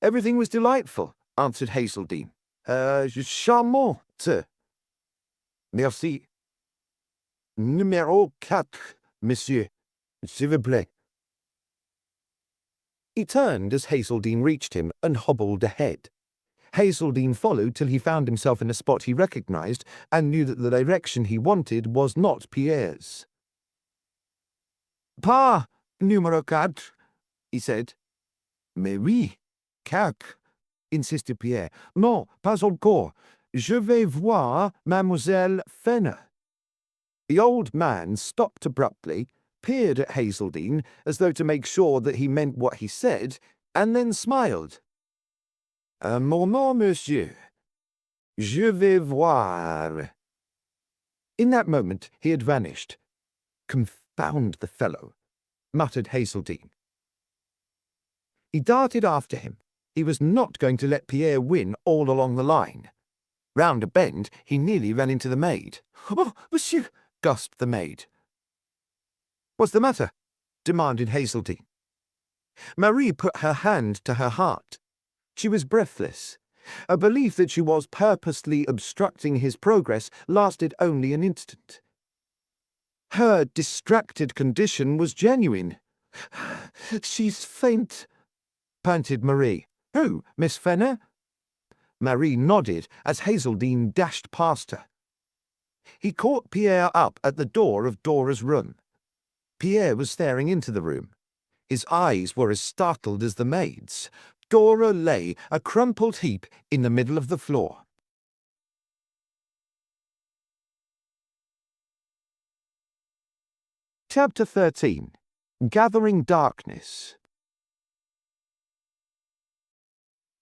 everything was delightful, answered Hazeldine. Charmant, sir. Merci. Numéro 4, monsieur, s'il vous plaît. He turned as Hazeldine reached him and hobbled ahead. Hazeldine followed till he found himself in a spot he recognized and knew that the direction he wanted was not Pierre's. Pas numéro 4, he said. Mais oui, 4, insisted Pierre. Non, pas encore. Je vais voir Mademoiselle Fenner. The old man stopped abruptly, peered at Hazeldine as though to make sure that he meant what he said, and then smiled. Un moment, monsieur. Je vais voir. In that moment he had vanished. Confound the fellow, muttered Hazeldine. He darted after him. He was not going to let Pierre win all along the line. Round a bend, he nearly ran into the maid. Oh, monsieur, gasped the maid. What's the matter? Demanded Hazeldine. Marie put her hand to her heart. She was breathless. A belief that she was purposely obstructing his progress lasted only an instant. Her distracted condition was genuine. She's faint, panted Marie. Who, Miss Fenner? Marie nodded as Hazeldine dashed past her. He caught Pierre up at the door of Dora's room. Pierre was staring into the room. His eyes were as startled as the maid's. Dora lay, a crumpled heap, in the middle of the floor. Chapter 13. Gathering Darkness.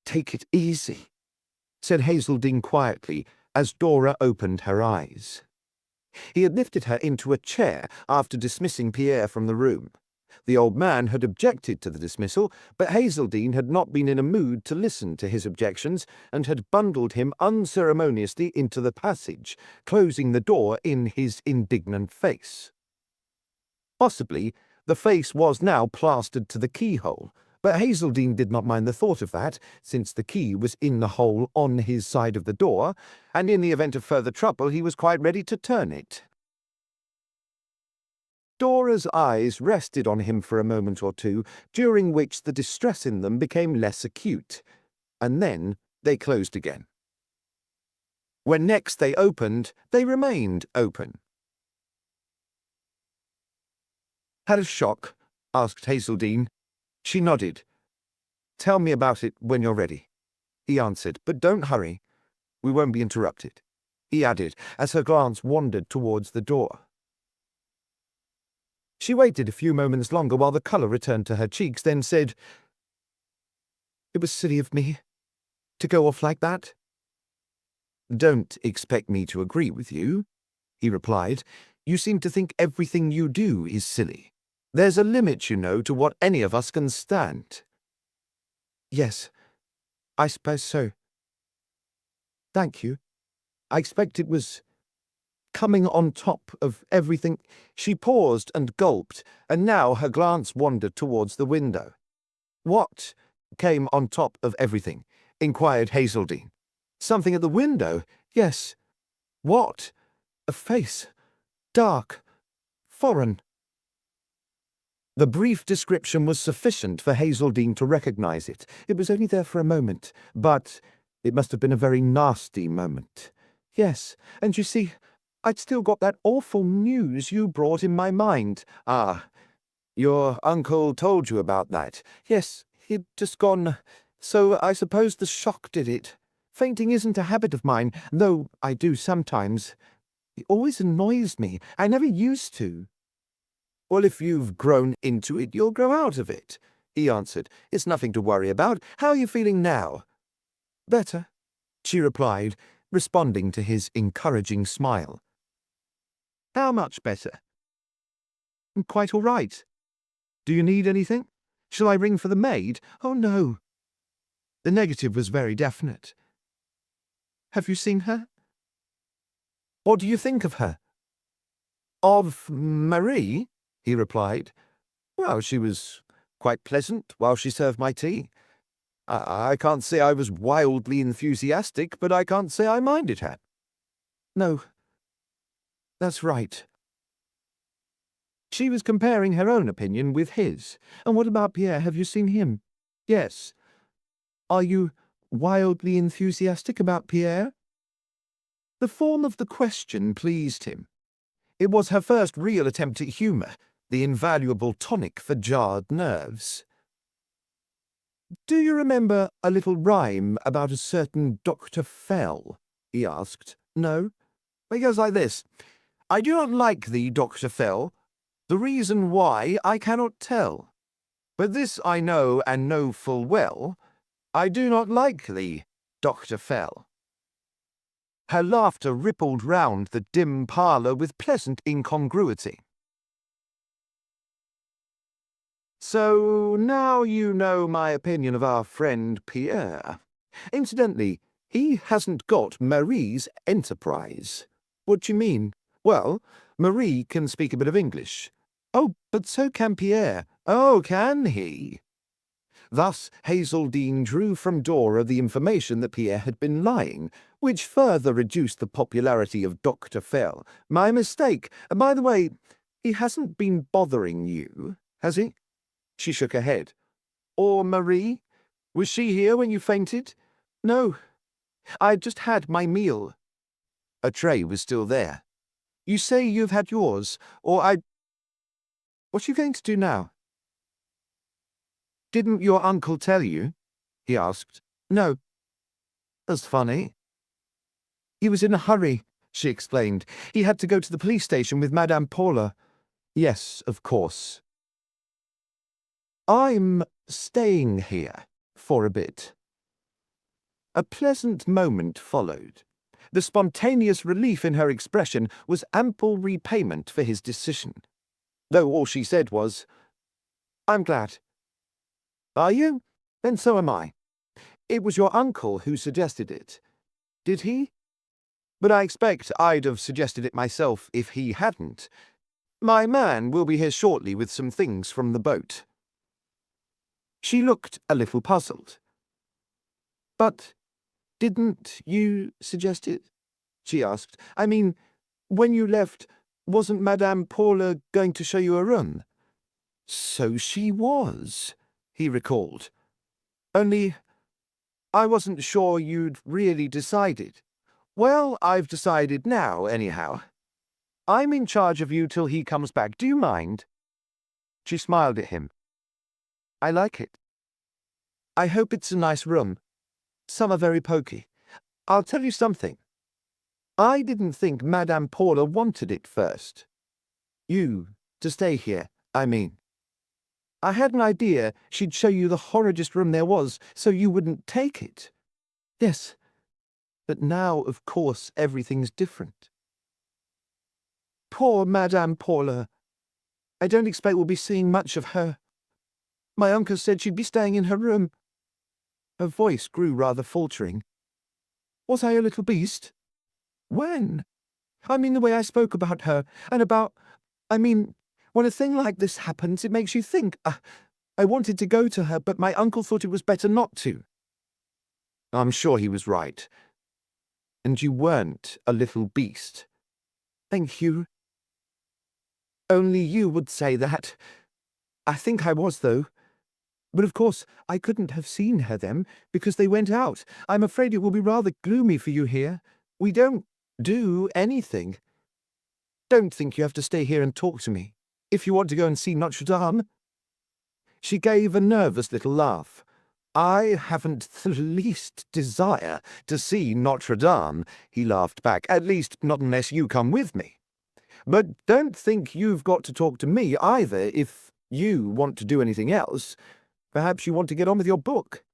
Take it easy, said Hazeldine quietly as Dora opened her eyes. He had lifted her into a chair after dismissing Pierre from the room. The old man had objected to the dismissal, but Hazeldine had not been in a mood to listen to his objections and had bundled him unceremoniously into the passage, closing the door in his indignant face. Possibly the face was now plastered to the keyhole, but Hazeldine did not mind the thought of that, since the key was in the hole on his side of the door, and in the event of further trouble he was quite ready to turn it. Dora's eyes rested on him for a moment or two, during which the distress in them became less acute, and then they closed again. When next they opened, they remained open. Had a shock? Asked Hazeldine. She nodded. Tell me about it when you're ready, he answered, but don't hurry. We won't be interrupted, he added, as her glance wandered towards the door. She waited a few moments longer while the colour returned to her cheeks, then said, It was silly of me to go off like that. Don't expect me to agree with you, he replied. You seem to think everything you do is silly. There's a limit, you know, to what any of us can stand. Yes, I suppose so. Thank you. I expect it was coming on top of everything. She paused and gulped, and now her glance wandered towards the window. What came on top of everything? Inquired Hazeldine. Something at the window? Yes. What? A face. Dark. Foreign. The brief description was sufficient for Hazeldine to recognize it. It was only there for a moment, but it must have been a very nasty moment. Yes, and you see, I'd still got that awful news you brought in my mind. Ah, your uncle told you about that. Yes, he'd just gone, so I suppose the shock did it. Fainting isn't a habit of mine, though I do sometimes. It always annoys me. I never used to. Well, if you've grown into it, you'll grow out of it, he answered. It's nothing to worry about. How are you feeling now? Better, she replied, responding to his encouraging smile. How much better? I'm quite all right. Do you need anything? Shall I ring for the maid? Oh, no. The negative was very definite. Have you seen her? What do you think of her? Of Marie? He replied. Well, she was quite pleasant while she served my tea. I can't say I was wildly enthusiastic, but I can't say I minded her. No, that's right. She was comparing her own opinion with his. And what about Pierre? Have you seen him? Yes. Are you wildly enthusiastic about Pierre? The form of the question pleased him. It was her first real attempt at humour, the invaluable tonic for jarred nerves. Do you remember a little rhyme about a certain Dr. Fell? He asked. No? It goes like this. I do not like thee, Dr. Fell. The reason why I cannot tell. But this I know and know full well. I do not like thee, Dr. Fell. Her laughter rippled round the dim parlour with pleasant incongruity. So now you know my opinion of our friend Pierre. Incidentally, he hasn't got Marie's enterprise. What do you mean? Well, Marie can speak a bit of English. Oh, but so can Pierre. Oh, can he? Thus Hazeldine drew from Dora the information that Pierre had been lying, which further reduced the popularity of Dr. Fell. My mistake. By the way, he hasn't been bothering you, has he? She shook her head. Or Marie? Was she here when you fainted? No. I'd just had my meal. A tray was still there. You say you've had yours, or I... What are you going to do now? Didn't your uncle tell you? He asked. No. That's funny. He was in a hurry, she explained. He had to go to the police station with Madame Paula. Yes, of course. I'm staying here for a bit. A pleasant moment followed. The spontaneous relief in her expression was ample repayment for his decision, though all she said was, I'm glad. Are you? Then so am I. It was your uncle who suggested it. Did he? But I expect I'd have suggested it myself if he hadn't. My man will be here shortly with some things from the boat. She looked a little puzzled. But didn't you suggest it? She asked. I mean, when you left, wasn't Madame Paula going to show you a room? So she was, he recalled. Only I wasn't sure you'd really decided. Well, I've decided now, anyhow. I'm in charge of you till he comes back. Do you mind? She smiled at him. I like it. I hope it's a nice room. Some are very poky. I'll tell you something. I didn't think Madame Paula wanted it first. You, to stay here, I mean. I had an idea she'd show you the horridest room there was, so you wouldn't take it. Yes, but now, of course, everything's different. Poor Madame Paula. I don't expect we'll be seeing much of her. My uncle said she'd be staying in her room. Her voice grew rather faltering. Was I a little beast? When? I mean the way I spoke about her, and about... when a thing like this happens, it makes you think. I wanted to go to her, but my uncle thought it was better not to. I'm sure he was right. And you weren't a little beast. Thank you. Only you would say that. I think I was, though. But of course, I couldn't have seen her then, because they went out. I'm afraid it will be rather gloomy for you here. We don't do anything. Don't think you have to stay here and talk to me. If you want to go and see Notre Dame. She gave a nervous little laugh. I haven't the least desire to see Notre Dame, he laughed back, at least not unless you come with me. But don't think you've got to talk to me either if you want to do anything else. Perhaps you want to get on with your book.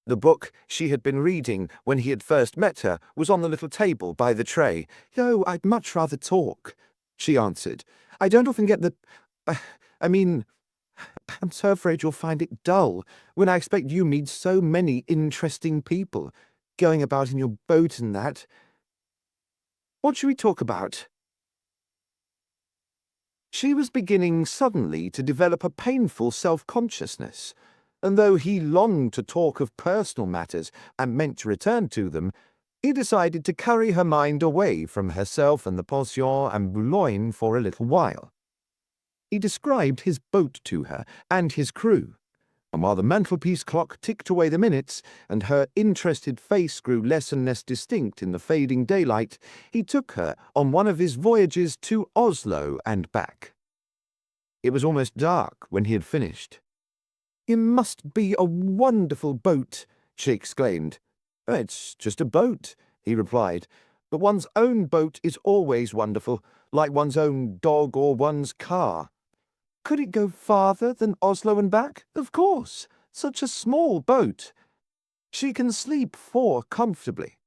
The book she had been reading when he had first met her was on the little table by the tray. "No, I'd much rather talk," she answered. "I don't often get the... I mean, I'm so afraid you'll find it dull when I expect you meet so many interesting people, going about in your boat and that. What should we talk about?" She was beginning suddenly to develop a painful self-consciousness, and though he longed to talk of personal matters and meant to return to them, he decided to carry her mind away from herself and the pension and Boulogne for a little while. He described his boat to her and his crew, and while the mantelpiece clock ticked away the minutes and her interested face grew less and less distinct in the fading daylight, he took her on one of his voyages to Oslo and back. It was almost dark when he had finished. "It must be a wonderful boat," she exclaimed. "It's just a boat," he replied, "but one's own boat is always wonderful, like one's own dog or one's car." "Could it go farther than Oslo and back?" "Of course. Such a small boat. She can sleep four comfortably.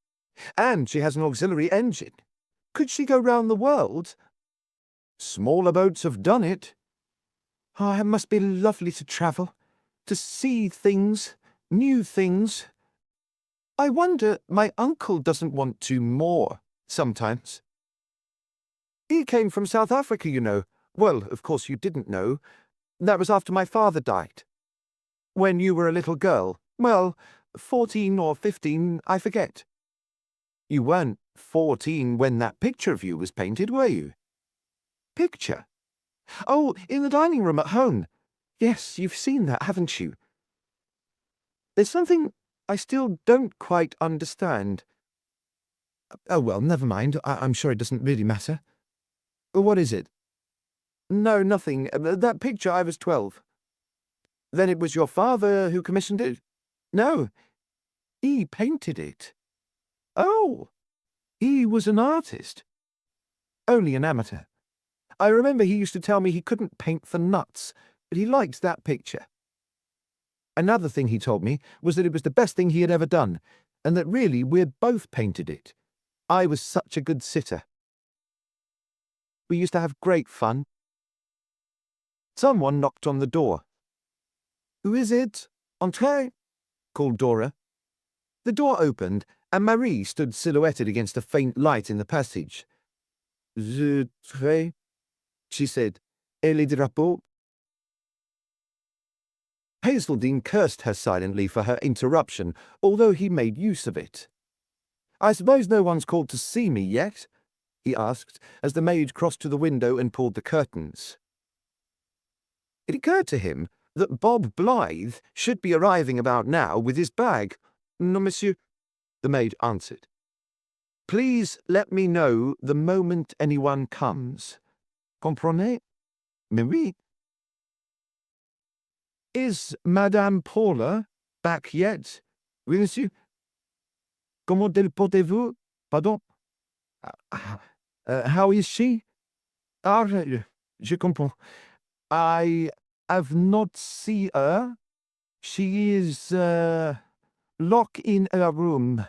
And she has an auxiliary engine. Could she go round the world?" "Smaller boats have done it." "Oh, it must be lovely to travel, to see things, new things. I wonder my uncle doesn't want to more, sometimes. He came from South Africa, you know. Well, of course you didn't know. That was after my father died. When you were a little girl. Well, 14 or 15, I forget." "You weren't 14 when that picture of you was painted, were you?" "Picture? Oh, in the dining room at home. Yes, you've seen that, haven't you? There's something I still don't quite understand." "Oh, well, never mind. I'm sure it doesn't really matter." "What is it?" "No, nothing. That picture, I was 12. "Then it was your father who commissioned it?" "No, he painted it." "Oh, he was an artist?" "Only an amateur. I remember he used to tell me he couldn't paint for nuts, but he liked that picture. Another thing he told me was that it was the best thing he had ever done, and that really we'd both painted it. I was such a good sitter. We used to have great fun." Someone knocked on the door. "Who is it? Entrez," called Dora. The door opened, and Marie stood silhouetted against a faint light in the passage. "Je très," she said. "Et les drapeaux?" Hazeldine cursed her silently for her interruption, although he made use of it. "I suppose no one's called to see me yet?" he asked, as the maid crossed to the window and pulled the curtains. It occurred to him that Bob Blythe should be arriving about now with his bag. "Non, monsieur," the maid answered. "Please let me know the moment anyone comes. Comprenez? Mais oui." "Is Madame Paula back yet?" "Oui, monsieur." "Comment portez-vous?" "Pardon?" How is she?" "Ah, je comprends. I have not seen her. She is locked in her room.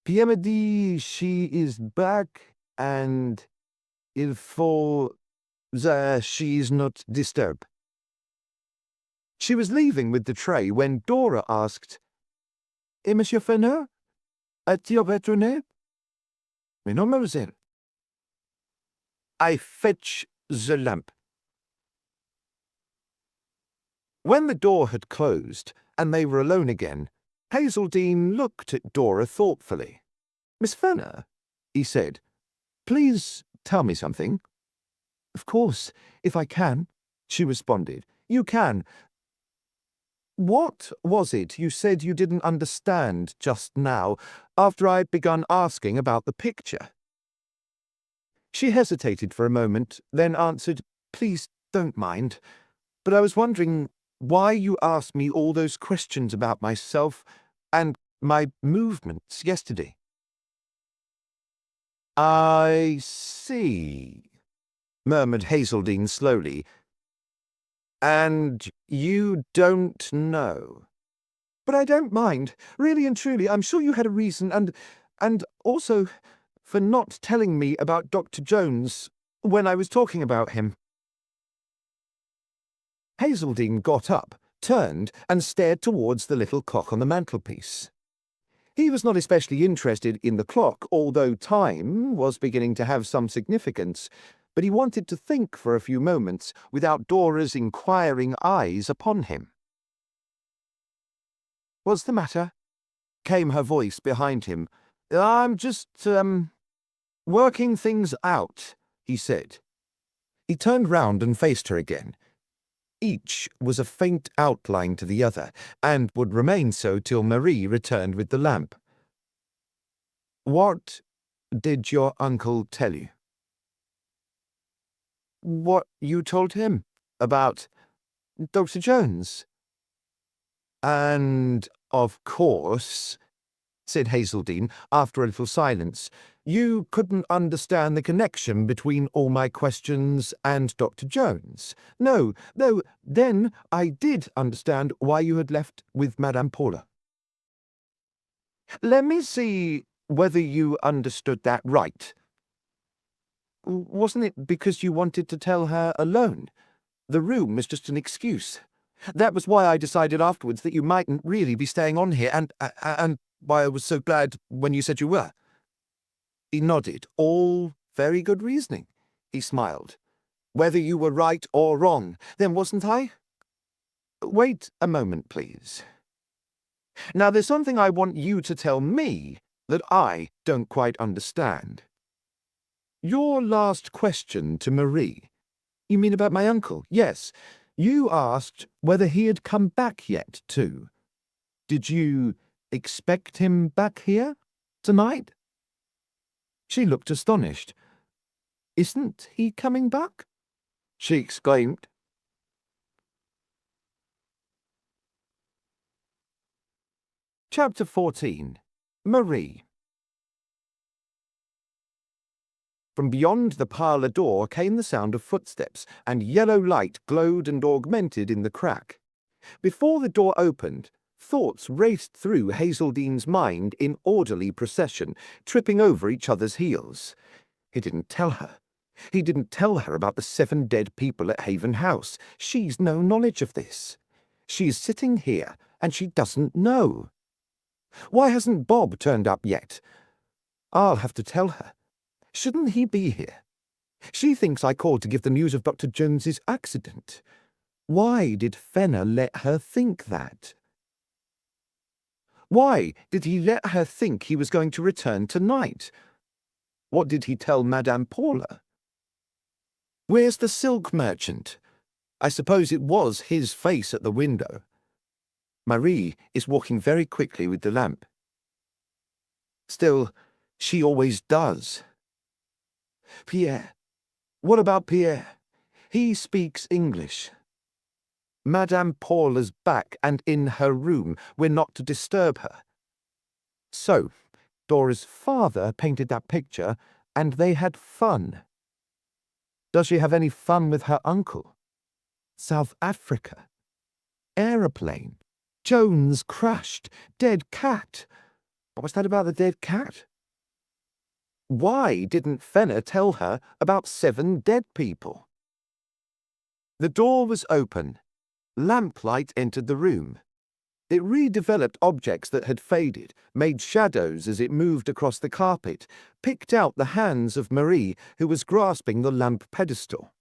Pierre me dit she is back, and il faut that she is not disturbed." She was leaving with the tray when Dora asked, "Et Monsieur Fenner? A-t-il retourné?" "Mais non, mademoiselle." "I fetch the lamp." When the door had closed, and they were alone again, Hazeldine looked at Dora thoughtfully. "Miss Fenner," he said, "please tell me something." "Of course, if I can," she responded. "You can. What was it you said you didn't understand just now, after I'd begun asking about the picture?" She hesitated for a moment, then answered, "Please don't mind, but I was wondering why you asked me all those questions about myself and my movements yesterday." "I see," murmured Hazeldine slowly. "And you don't know." "But I don't mind. Really and truly, I'm sure you had a reason, and also for not telling me about Dr. Jones when I was talking about him." Hazeldine got up, turned, and stared towards the little clock on the mantelpiece. He was not especially interested in the clock, although time was beginning to have some significance, but he wanted to think for a few moments without Dora's inquiring eyes upon him. "What's the matter?" came her voice behind him. "I'm just, working things out," he said. He turned round and faced her again. Each was a faint outline to the other, and would remain so till Marie returned with the lamp. "What did your uncle tell you?" "What you told him about Dr. Jones." "And, of course," said Hazeldine, after a little silence, "you couldn't understand the connection between all my questions and Dr. Jones. No, though then I did understand why you had left with Madame Paula." "Let me see whether you understood that right. Wasn't it because you wanted to tell her alone? The room was just an excuse. That was why I decided afterwards that you mightn't really be staying on here, and why I was so glad when you said you were." He nodded. "All very good reasoning," he smiled. "Whether you were right or wrong, then wasn't I? Wait a moment, please. Now there's something I want you to tell me that I don't quite understand. Your last question to Marie." "You mean about my uncle?" "Yes. You asked whether he had come back yet, too. Did you expect him back here tonight?" She looked astonished. "Isn't he coming back?" she exclaimed. Chapter 14. Marie. From beyond the parlour door came the sound of footsteps, and yellow light glowed and augmented in the crack. Before the door opened, thoughts raced through Hazeldine's mind in orderly procession, tripping over each other's heels. He didn't tell her. He didn't tell her about the 7 dead people at Haven House. She's no knowledge of this. She's sitting here, and she doesn't know. Why hasn't Bob turned up yet? I'll have to tell her. Shouldn't he be here? She thinks I called to give the news of Dr. Jones's accident. Why did Fenner let her think that? Why did he let her think he was going to return tonight? What did he tell Madame Paula? Where's the silk merchant? I suppose it was his face at the window. Marie is walking very quickly with the lamp. Still, she always does. Pierre. What about Pierre? He speaks English. Madame Paula's back and in her room. We're not to disturb her. So, Dora's father painted that picture, and they had fun. Does she have any fun with her uncle? South Africa. Aeroplane. Jones crashed. Dead cat. What was that about the dead cat? Why didn't Fenner tell her about 7 dead people? The door was open. Lamplight entered the room. It redeveloped objects that had faded, made shadows as it moved across the carpet, picked out the hands of Marie, who was grasping the lamp pedestal.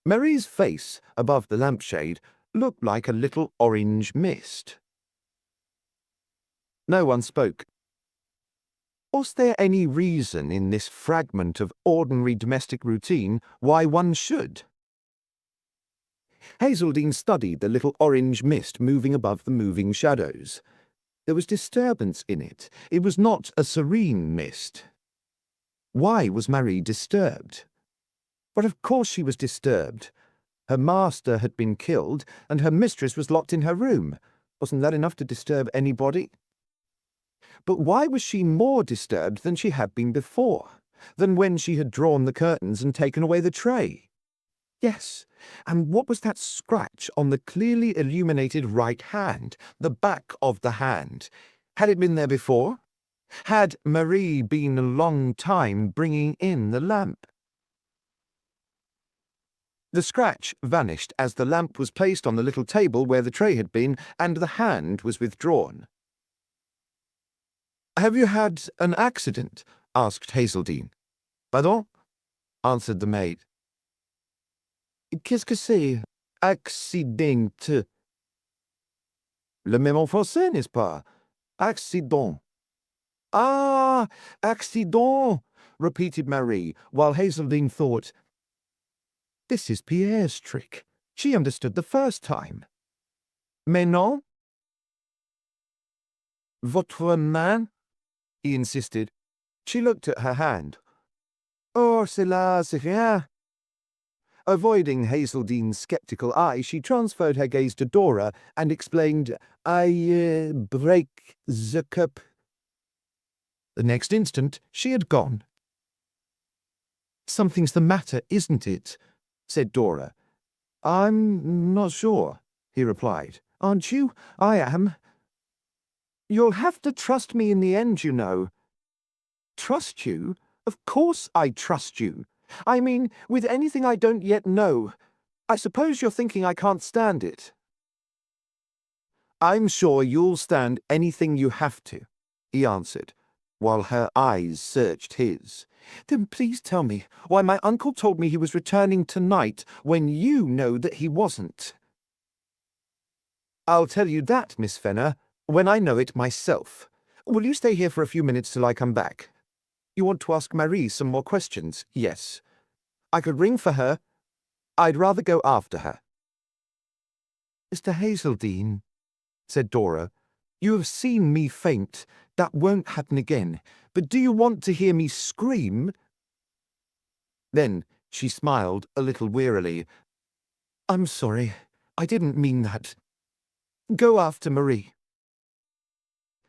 Marie's face, above the lampshade, looked like a little orange mist. No one spoke. Was there any reason in this fragment of ordinary domestic routine why one should? Hazeldine studied the little orange mist moving above the moving shadows. There was disturbance in it. It was not a serene mist. Why was Marie disturbed? But of course she was disturbed. Her master had been killed, and her mistress was locked in her room. Wasn't that enough to disturb anybody? But why was she more disturbed than she had been before, than when she had drawn the curtains and taken away the tray? Yes, and what was that scratch on the clearly illuminated right hand, the back of the hand? Had it been there before? Had Marie been a long time bringing in the lamp? The scratch vanished as the lamp was placed on the little table where the tray had been, and the hand was withdrawn. "Have you had an accident?" asked Hazeldine. "Pardon?" answered the maid. "Qu'est-ce que c'est? Accident. Le même en français, n'est-ce pas? Accident." "Ah, accident," repeated Marie, while Hazeldine thought, "This is Pierre's trick. She understood the first time." "Mais non?" "Votre main?" he insisted. She looked at her hand. "Oh, cela, c'est rien." Avoiding Hazeldine's sceptical eye, she transferred her gaze to Dora and explained, "I break the cup." The next instant, she had gone. "Something's the matter, isn't it?" said Dora. "I'm not sure," he replied. "Aren't you? I am." "You'll have to trust me in the end, you know." "Trust you? Of course I trust you. I mean, with anything I don't yet know. I suppose you're thinking I can't stand it." "I'm sure you'll stand anything you have to," he answered, while her eyes searched his. "Then please tell me why my uncle told me he was returning tonight when you know that he wasn't." "I'll tell you that, Miss Fenner, when I know it myself. Will you stay here for a few minutes till I come back? You want to ask Marie some more questions? Yes. I could ring for her. I'd rather go after her." "Mr. Hazeldine," said Dora, "you have seen me faint. That won't happen again. But do you want to hear me scream?" Then she smiled a little wearily. "I'm sorry. I didn't mean that. Go after Marie."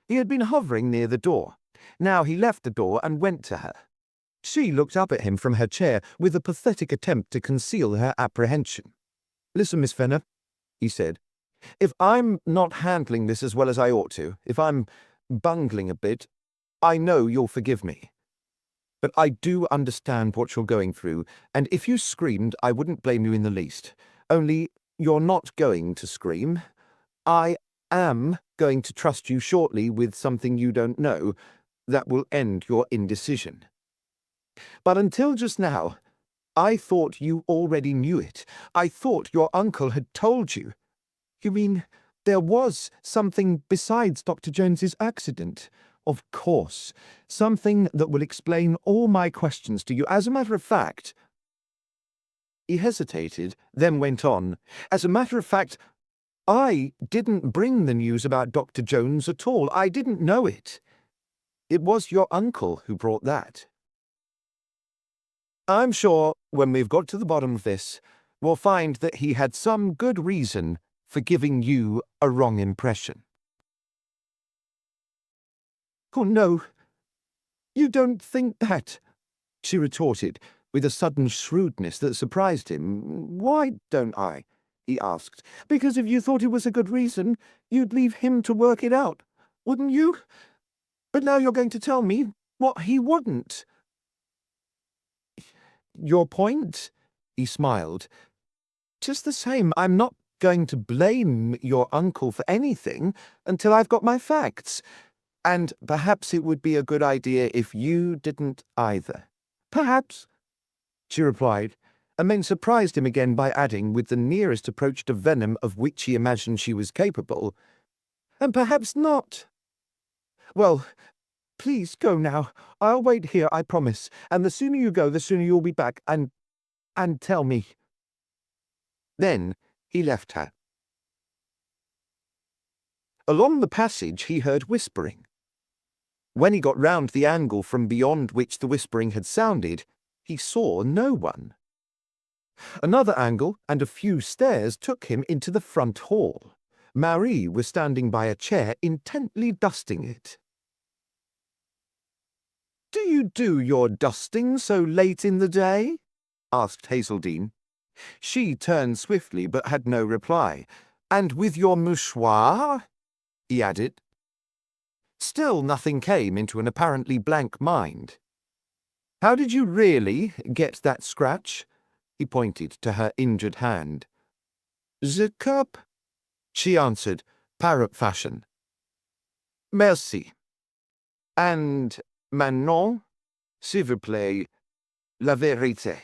He had been hovering near the door. Now he left the door and went to her. She looked up at him from her chair with a pathetic attempt to conceal her apprehension. "Listen, Miss Fenner," he said. "If I'm not handling this as well as I ought to, if I'm bungling a bit, I know you'll forgive me. But I do understand what you're going through, and if you screamed, I wouldn't blame you in the least. Only, you're not going to scream. I am going to trust you shortly with something you don't know that will end your indecision. But until just now, I thought you already knew it. I thought your uncle had told you." "You mean there was something besides Dr. Jones's accident?" "Of course. Something that will explain all my questions to you. As a matter of fact—" He hesitated, then went on. "As a matter of fact, I didn't bring the news about Dr. Jones at all. I didn't know it. It was your uncle who brought that. I'm sure when we've got to the bottom of this, we'll find that he had some good reason for giving you a wrong impression." "Oh, no. You don't think that," she retorted, with a sudden shrewdness that surprised him. "Why don't I?" he asked. "Because if you thought it was a good reason, you'd leave him to work it out, wouldn't you? But now you're going to tell me what he wouldn't." "Your point?" he smiled. "Just the same, I'm not going to blame your uncle for anything until I've got my facts. And perhaps it would be a good idea if you didn't either." "Perhaps," she replied, and then surprised him again by adding, with the nearest approach to venom of which he imagined she was capable, "and perhaps not. Well, please go now. I'll wait here, I promise, and the sooner you go, the sooner you'll be back, and tell me." Then he left her. Along the passage he heard whispering. When he got round the angle from beyond which the whispering had sounded, he saw no one. Another angle and a few stairs took him into the front hall. Marie was standing by a chair, intently dusting it. "Do you do your dusting so late in the day?" asked Hazeldine. She turned swiftly but had no reply. "And with your mouchoir?" he added. Still nothing came into an apparently blank mind. "How did you really get that scratch?" He pointed to her injured hand. "The cup," she answered, parrot fashion. "Merci. And maintenant, s'il vous plaît, la vérité."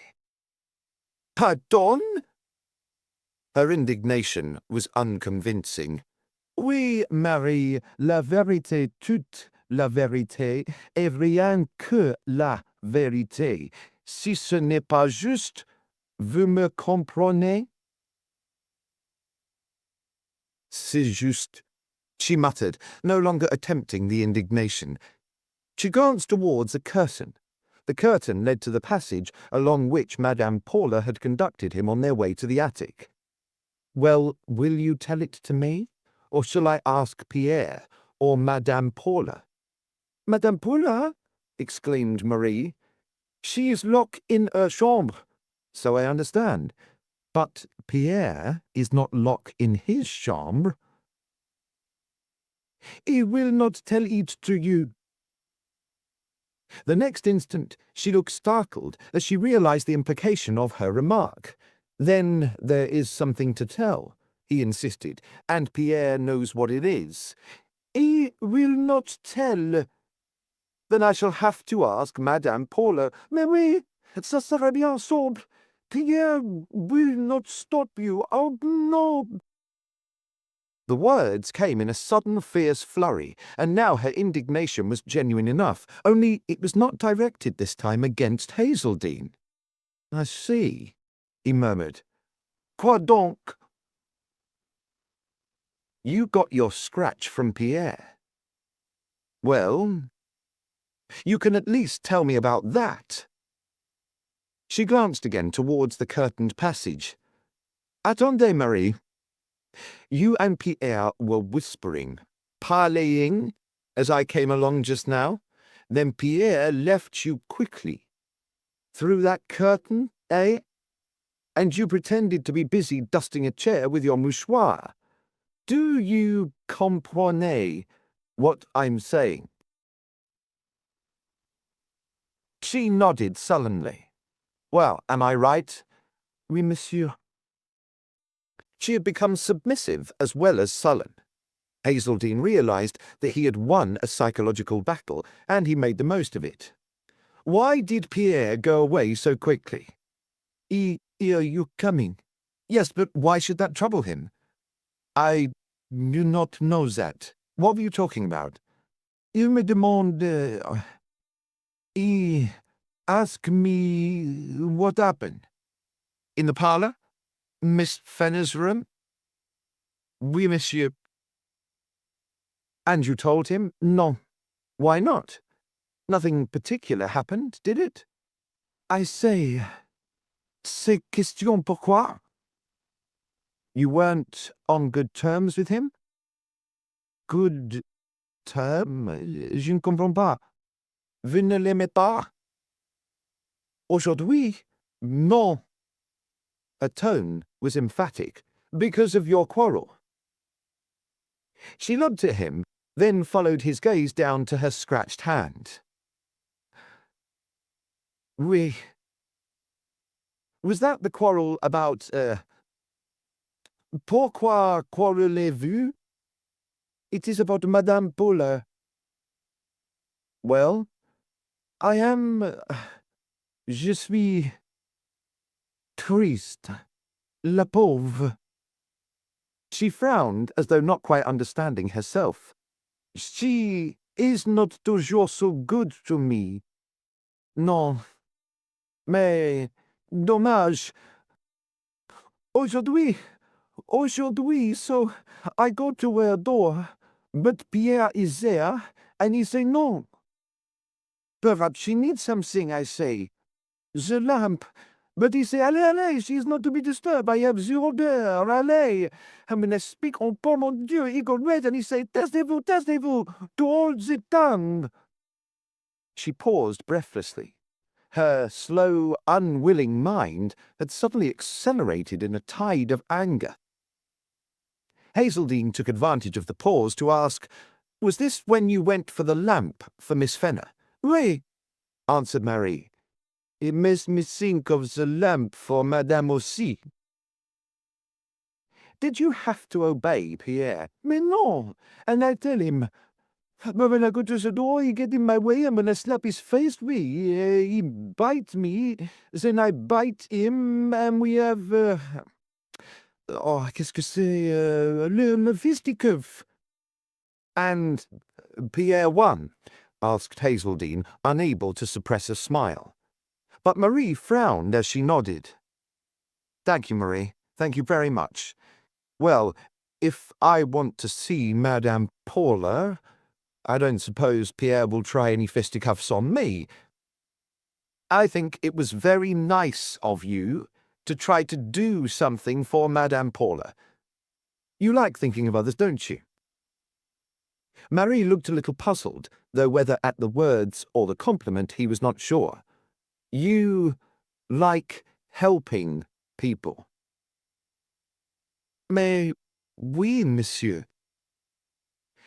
"Pardon?" Her indignation was unconvincing. "Oui, Marie, la vérité, toute la vérité, et rien que la vérité. Si ce n'est pas juste, vous me comprenez?" "C'est juste," she muttered, no longer attempting the indignation. She glanced towards a curtain. The curtain led to the passage along which Madame Paula had conducted him on their way to the attic. "Well, will you tell it to me? Or shall I ask Pierre or Madame Paula?" "Madame Paula?" exclaimed Marie. "She is locked in her chambre." "So I understand. But Pierre is not locked in his chambre." "He will not tell it to you." The next instant she looked startled as she realized the implication of her remark. "Then there is something to tell," he insisted, "and Pierre knows what it is." "He will not tell." "Then I shall have to ask Madame Paula." "Mais oui, ça serait bien simple. Pierre will not stop you. Oh, no." The words came in a sudden fierce flurry, and now her indignation was genuine enough, only it was not directed this time against Hazeldine. "I see," he murmured. "Quoi donc?" "You got your scratch from Pierre." "Well, you can at least tell me about that." She glanced again towards the curtained passage. "Attendez, Marie. You and Pierre were whispering, parleying, as I came along just now. Then Pierre left you quickly. Through that curtain, eh? And you pretended to be busy dusting a chair with your mouchoir. Do you comprenez what I'm saying?" She nodded sullenly. "Well, am I right?" "Oui, monsieur." She had become submissive as well as sullen. Hazeldine realized that he had won a psychological battle, and he made the most of it. "Why did Pierre go away so quickly?" He hear you coming." "Yes, but why should that trouble him?" "I do not know that." "What were you talking about?" "Il me demande... He asked me what happened." "In the parlor? Miss Fenner's room?" "Oui, monsieur." "And you told him?" "Non." "Why not? Nothing particular happened, did it?" "I say, c'est question pourquoi?" "You weren't on good terms with him?" "Good term? Je ne comprends pas." "Vous ne l'aimez pas?" "Aujourd'hui? Non." Her tone was emphatic. "Because of your quarrel." She looked at him, then followed his gaze down to her scratched hand. "Oui." "Was that the quarrel about, pourquoi quarrelez-vous?" "It is about Madame Paula." "Well, I am... je suis... triste. La pauvre." She frowned as though not quite understanding herself. "She is not toujours so good to me." "Non. Mais... dommage. Aujourd'hui, so I go to her door, but Pierre is there, and he say no. Perhaps she needs something, I say. The lamp, But he say, allez, allez, she is not to be disturbed. I have the order, allez. And when I speak, oh, pour mon Dieu, he got red and he say, taisez-vous, to hold the tongue. She paused breathlessly. Her slow, unwilling mind had suddenly accelerated in a tide of anger. Hazeldine took advantage of the pause to ask, was this when you went for the lamp for Miss Fenner? Oui, answered Marie. It makes me think of the lamp for Madame aussi. Did you have to obey Pierre? Mais non, and I tell him. But when I go to the door, he get in my way, and when I slap his face, he bite me, then I bite him, and we have, qu'est-ce que c'est, le fisticuff. And Pierre won? Asked Hazeldine, unable to suppress a smile. But Marie frowned as she nodded. Thank you, Marie. Thank you very much. Well, if I want to see Madame Paula, I don't suppose Pierre will try any fisticuffs on me. I think it was very nice of you to try to do something for Madame Paula. You like thinking of others, don't you? Marie looked a little puzzled, though whether at the words or the compliment he was not sure. You like helping people. Mais oui, monsieur.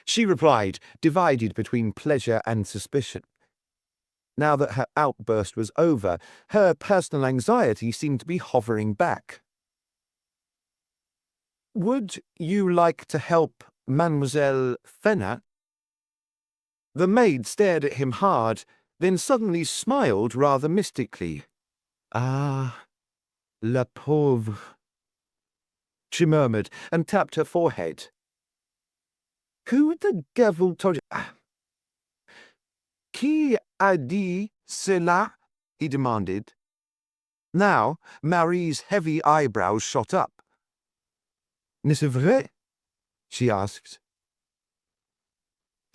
She replied, divided between pleasure and suspicion. Now that her outburst was over, her personal anxiety seemed to be hovering back. Would you like to help Mademoiselle Fenner? The maid stared at him hard, then suddenly smiled rather mystically. Ah, la pauvre, she murmured, and tapped her forehead. Who the devil told you? Qui a dit cela? He demanded. Now Marie's heavy eyebrows shot up. N'est-ce vrai? She asked.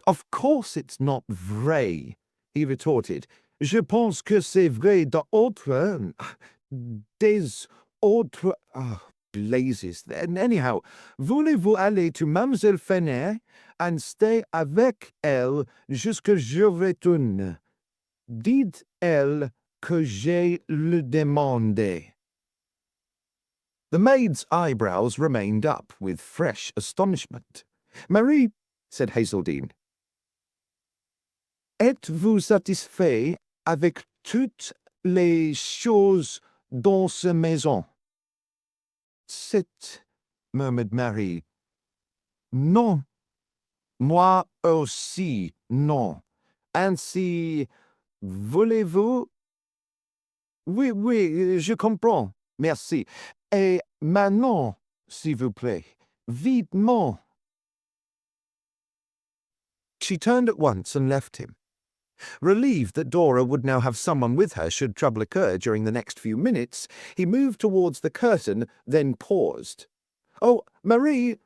Of course it's not vrai, he retorted. Je pense que c'est vrai d'autres, des autres, blazes. Then anyhow, voulez-vous aller to Mademoiselle Fenner and stay avec elle jusque je retourne? Dites-elle que j'ai le demandé. The maid's eyebrows remained up with fresh astonishment. Marie, said Hazeldine, êtes-vous satisfait avec toutes les choses dans cette maison? C'est, murmured Marie. Non. Moi aussi, non. Ainsi, voulez-vous? Oui, oui, je comprends. Merci. Et maintenant, s'il vous plaît, vitement. She turned at once and left him. Relieved that Dora would now have someone with her should trouble occur during the next few minutes, he moved towards the curtain, then paused. Oh, Marie,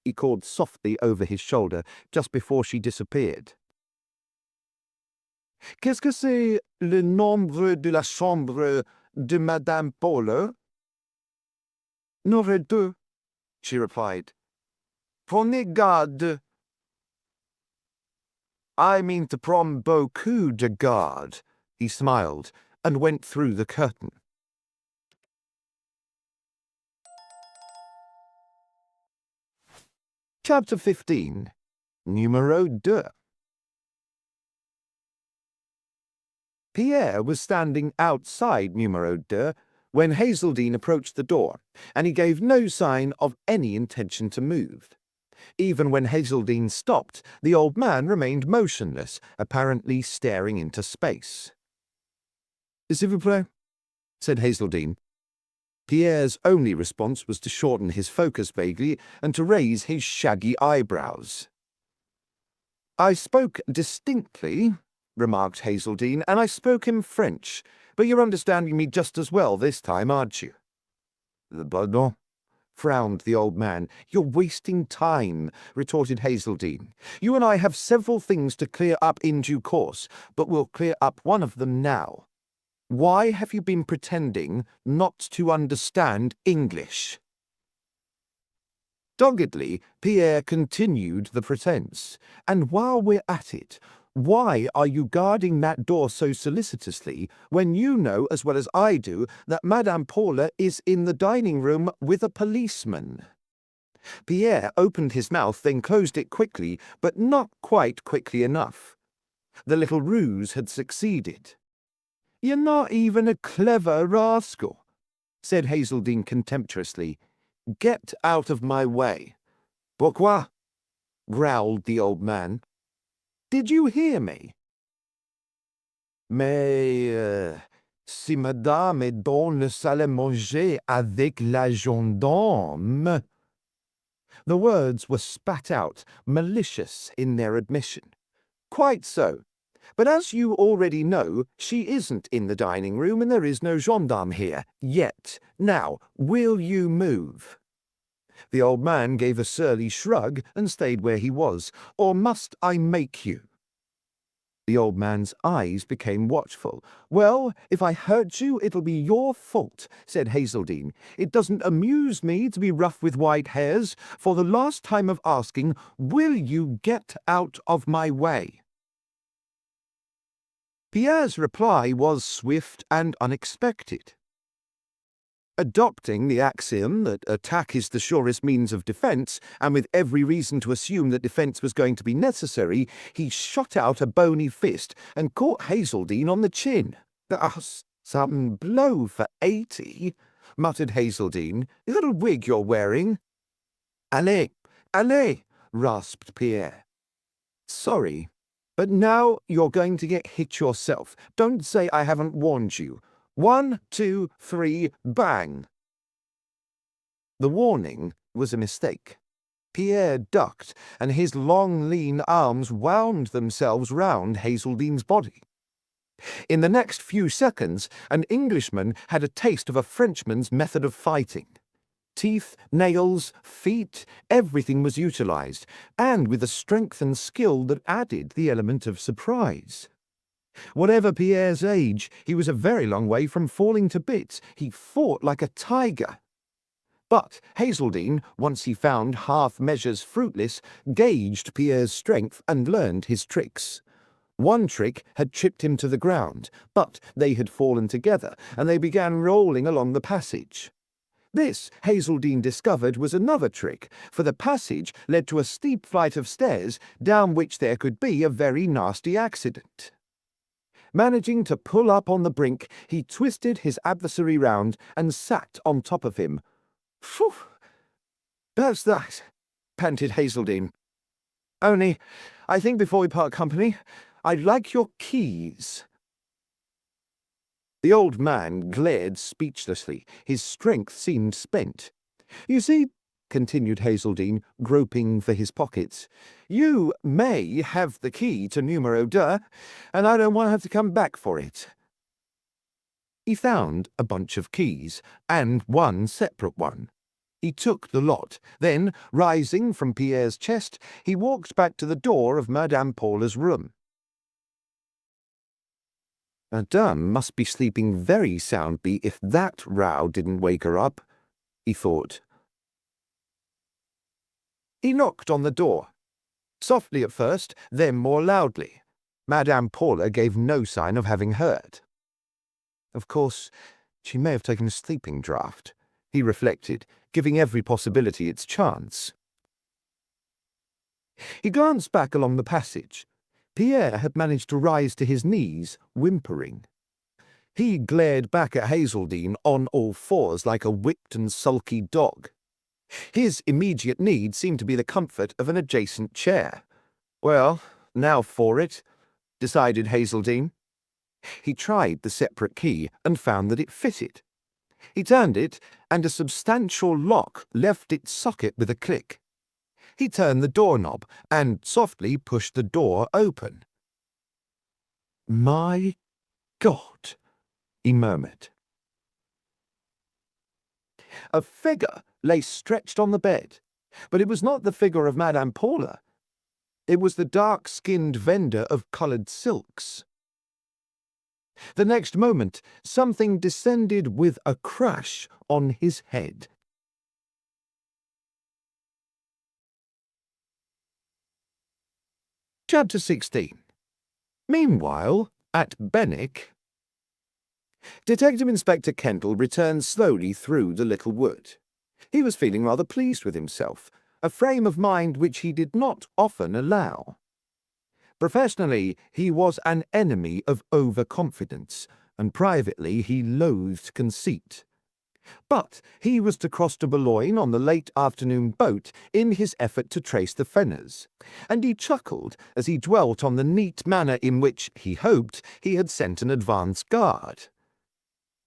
he called softly over his shoulder just before she disappeared. Qu'est-ce que c'est le nombre de la chambre de Madame Paula? Numéro 2, she replied. Prenez garde. I mean to prendre beaucoup de garde, he smiled, and went through the curtain. Chapter 15. Numéro 2. Pierre was standing outside Numéro 2 when Hazeldine approached the door, and he gave no sign of any intention to move. Even when Hazeldine stopped, the old man remained motionless, apparently staring into space. S'il vous plaît, said Hazeldine. Pierre's only response was to shorten his focus vaguely and to raise his shaggy eyebrows. I spoke distinctly, remarked Hazeldine, and I spoke in French, but you're understanding me just as well this time, aren't you? Pardon? Frowned the old man. You're wasting time, retorted Hazeldine. You and I have several things to clear up in due course, but we'll clear up one of them now. Why have you been pretending not to understand English?" Doggedly, Pierre continued the pretense. "And while we're at it, why are you guarding that door so solicitously when you know as well as I do that Madame Paula is in the dining room with a policeman?" Pierre opened his mouth, then closed it quickly, but not quite quickly enough. The little ruse had succeeded. "You're not even a clever rascal," said Hazeldine contemptuously. "Get out of my way." "Pourquoi?" growled the old man. "Did you hear me?" "Mais si madame est dans le salle à manger avec la gendarme." The words were spat out, malicious in their admission. "Quite so. But as you already know, she isn't in the dining room and there is no gendarme here, yet. Now, will you move?" The old man gave a surly shrug and stayed where he was. "Or must I make you?" The old man's eyes became watchful. "Well, if I hurt you, it'll be your fault," said Hazeldine. "It doesn't amuse me to be rough with white hairs. For the last time of asking, will you get out of my way?" Pierre's reply was swift and unexpected. Adopting the axiom that attack is the surest means of defense, and with every reason to assume that defense was going to be necessary, he shot out a bony fist and caught Hazeldine on the chin. "Some blow for 80, muttered Hazeldine. "Is that a wig you're wearing?" "Allez, allez," rasped Pierre. "Sorry, but now you're going to get hit yourself. Don't say I haven't warned you. 1, 2, 3, bang!" The warning was a mistake. Pierre ducked, and his long, lean arms wound themselves round Hazeldine's body. In the next few seconds, an Englishman had a taste of a Frenchman's method of fighting. Teeth, nails, feet, everything was utilized, and with a strength and skill that added the element of surprise. Whatever Pierre's age, he was a very long way from falling to bits. He fought like a tiger. But Hazeldine, once he found half measures fruitless, gauged Pierre's strength and learned his tricks. One trick had tripped him to the ground, but they had fallen together, and they began rolling along the passage. This, Hazeldine discovered, was another trick, for the passage led to a steep flight of stairs, down which there could be a very nasty accident. Managing to pull up on the brink, he twisted his adversary round and sat on top of him. "Phew! That's that," panted Hazeldine. "Only, I think before we part company, I'd like your keys." The old man glared speechlessly. His strength seemed spent. "You see," continued Hazeldine, groping for his pockets, "you may have the key to numero 2, and I don't want to have to come back for it." He found a bunch of keys, and one separate one. He took the lot. Then, rising from Pierre's chest, he walked back to the door of Madame Paula's room. "Madame must be sleeping very soundly if that row didn't wake her up," he thought. He knocked on the door. Softly at first, then more loudly. Madame Paula gave no sign of having heard. Of course, she may have taken a sleeping draught, he reflected, giving every possibility its chance. He glanced back along the passage. Pierre had managed to rise to his knees, whimpering. He glared back at Hazeldine on all fours like a whipped and sulky dog. His immediate need seemed to be the comfort of an adjacent chair. "Well, now for it," decided Hazeldine. He tried the separate key and found that it fitted. He turned it, and a substantial lock left its socket with a click. He turned the doorknob and softly pushed the door open. "My God," he murmured. A figure lay stretched on the bed, but it was not the figure of Madame Paula. It was the dark-skinned vendor of coloured silks. The next moment, something descended with a crash on his head. Chapter 16. Meanwhile, at Benwick, Detective Inspector Kendall returned slowly through the little wood. He was feeling rather pleased with himself, a frame of mind which he did not often allow. Professionally, he was an enemy of overconfidence, and privately he loathed conceit. But he was to cross to Boulogne on the late afternoon boat in his effort to trace the Fenners, and he chuckled as he dwelt on the neat manner in which, he hoped, he had sent an advance guard.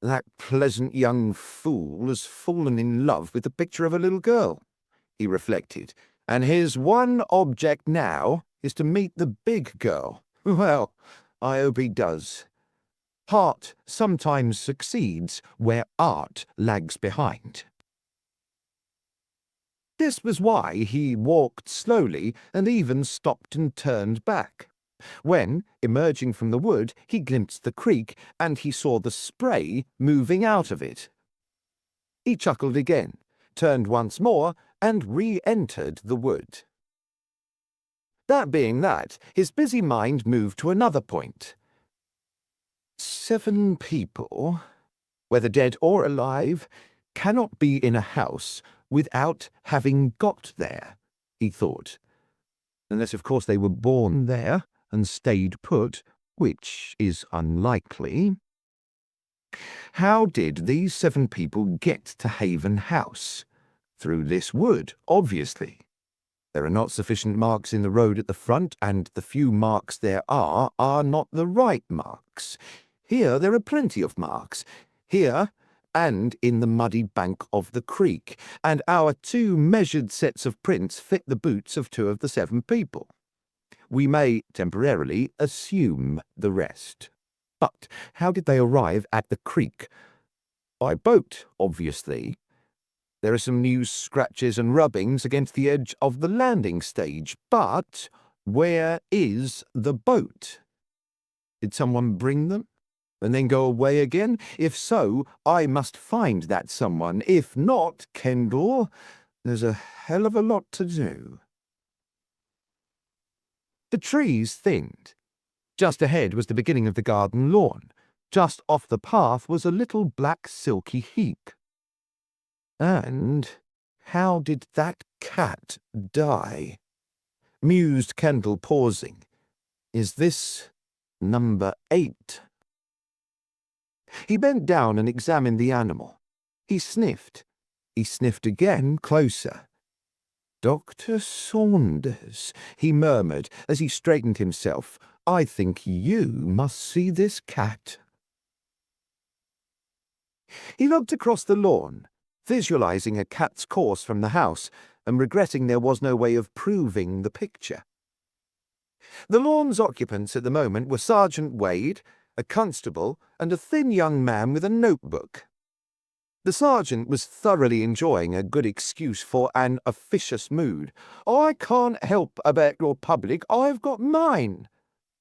That pleasant young fool has fallen in love with the picture of a little girl, he reflected, and his one object now is to meet the big girl. Well, I hope he does. Heart sometimes succeeds where art lags behind. This was why he walked slowly and even stopped and turned back. When, emerging from the wood, he glimpsed the creek, and he saw the spray moving out of it. He chuckled again, turned once more, and re-entered the wood. That being that, his busy mind moved to another point. 7 people, whether dead or alive, cannot be in a house without having got there, he thought. Unless, of course, they were born there and stayed put, which is unlikely. How did these 7 people get to Haven House? Through this wood, obviously. There are not sufficient marks in the road at the front, and the few marks there are not the right marks. Here there are plenty of marks. Here, and in the muddy bank of the creek, and our 2 measured sets of prints fit the boots of 2 of the 7 people. We may, temporarily, assume the rest. But how did they arrive at the creek? By boat, obviously. There are some new scratches and rubbings against the edge of the landing stage, but where is the boat? Did someone bring them and then go away again? If so, I must find that someone. If not, Kendall, there's a hell of a lot to do. The trees thinned. Just ahead was the beginning of the garden lawn. Just off the path was a little black silky heap. And how did that cat die? Mused Kendall, pausing. Is this number 8? He bent down and examined the animal. He sniffed. He sniffed again, closer. Dr. Saunders, he murmured as he straightened himself. I think you must see this cat. He looked across the lawn, visualizing a cat's course from the house, and regretting there was no way of proving the picture. The lawn's occupants at the moment were Sergeant Wade, a constable, and a thin young man with a notebook. The sergeant was thoroughly enjoying a good excuse for an officious mood. I can't help about your public, I've got mine,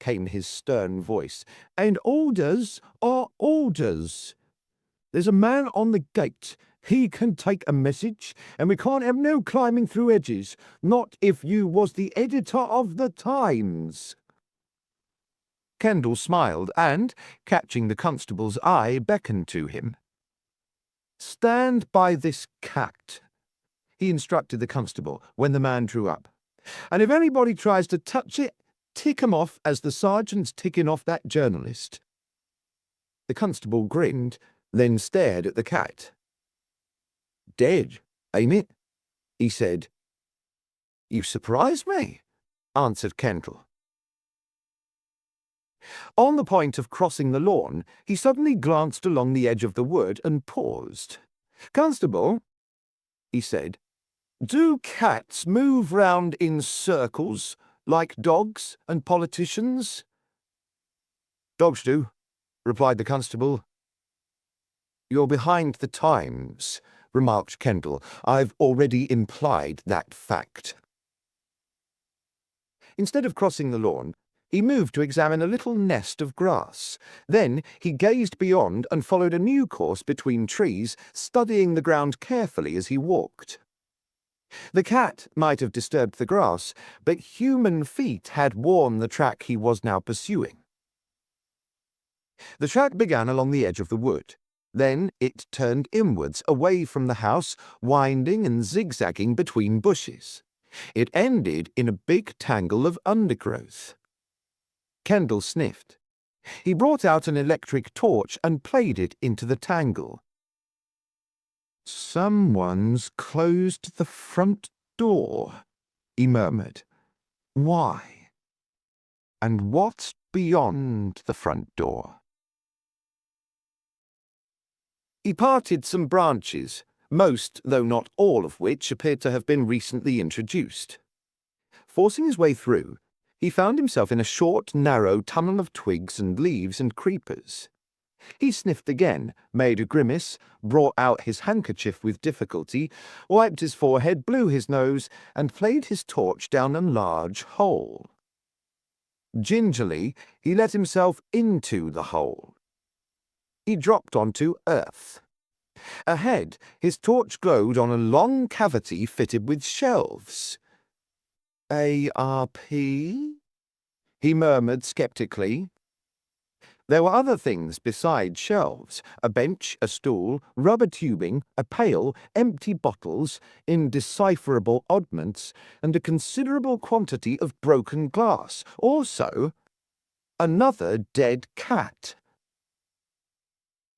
came his stern voice, and orders are orders. There's a man on the gate. He can take a message, and we can't have no climbing through edges, not if you was the editor of the Times. Kendall smiled and, catching the constable's eye, beckoned to him. Stand by this cat, he instructed the constable when the man drew up. And if anybody tries to touch it, tick 'em off as the sergeant's ticking off that journalist. The constable grinned, then stared at the cat. Dead, ain't it? He said. You surprise me, answered Kendall. On the point of crossing the lawn, he suddenly glanced along the edge of the wood and paused. Constable, he said, do cats move round in circles like dogs and politicians? Dogs do, replied the constable. You're behind the times, remarked Kendall. I've already implied that fact. Instead of crossing the lawn, He moved to examine a little nest of grass. Then he gazed beyond and followed a new course between trees, studying the ground carefully as he walked. The cat might have disturbed the grass, but human feet had worn the track he was now pursuing. The track began along the edge of the wood. Then it turned inwards, away from the house, winding and zigzagging between bushes. It ended in a big tangle of undergrowth. Kendall sniffed. He brought out an electric torch and played it into the tangle. "Someone's closed the front door," he murmured. "Why? And what's beyond the front door?" He parted some branches, most, though not all of which, appeared to have been recently introduced. Forcing his way through, he found himself in a short, narrow tunnel of twigs and leaves and creepers. He sniffed again, made a grimace, brought out his handkerchief with difficulty, wiped his forehead, blew his nose, and played his torch down a large hole. Gingerly, he let himself into the hole. He dropped onto earth. Ahead, his torch glowed on a long cavity fitted with shelves. "ARP?" he murmured skeptically. There were other things besides shelves: a bench, a stool, rubber tubing, a pail, empty bottles, indecipherable oddments, and a considerable quantity of broken glass. Also, another dead cat.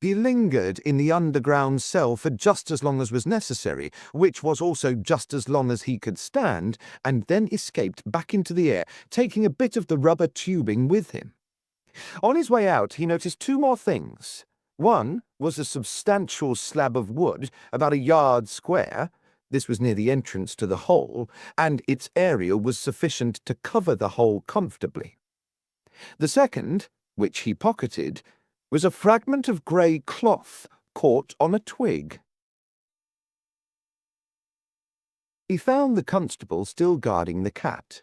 He lingered in the underground cell for just as long as was necessary, which was also just as long as he could stand, and then escaped back into the air, taking a bit of the rubber tubing with him. On his way out, he noticed two more things. One was a substantial slab of wood, about a yard square. This was near the entrance to the hole, and its area was sufficient to cover the hole comfortably. The second, which he pocketed, was a fragment of grey cloth caught on a twig. He found the constable still guarding the cat.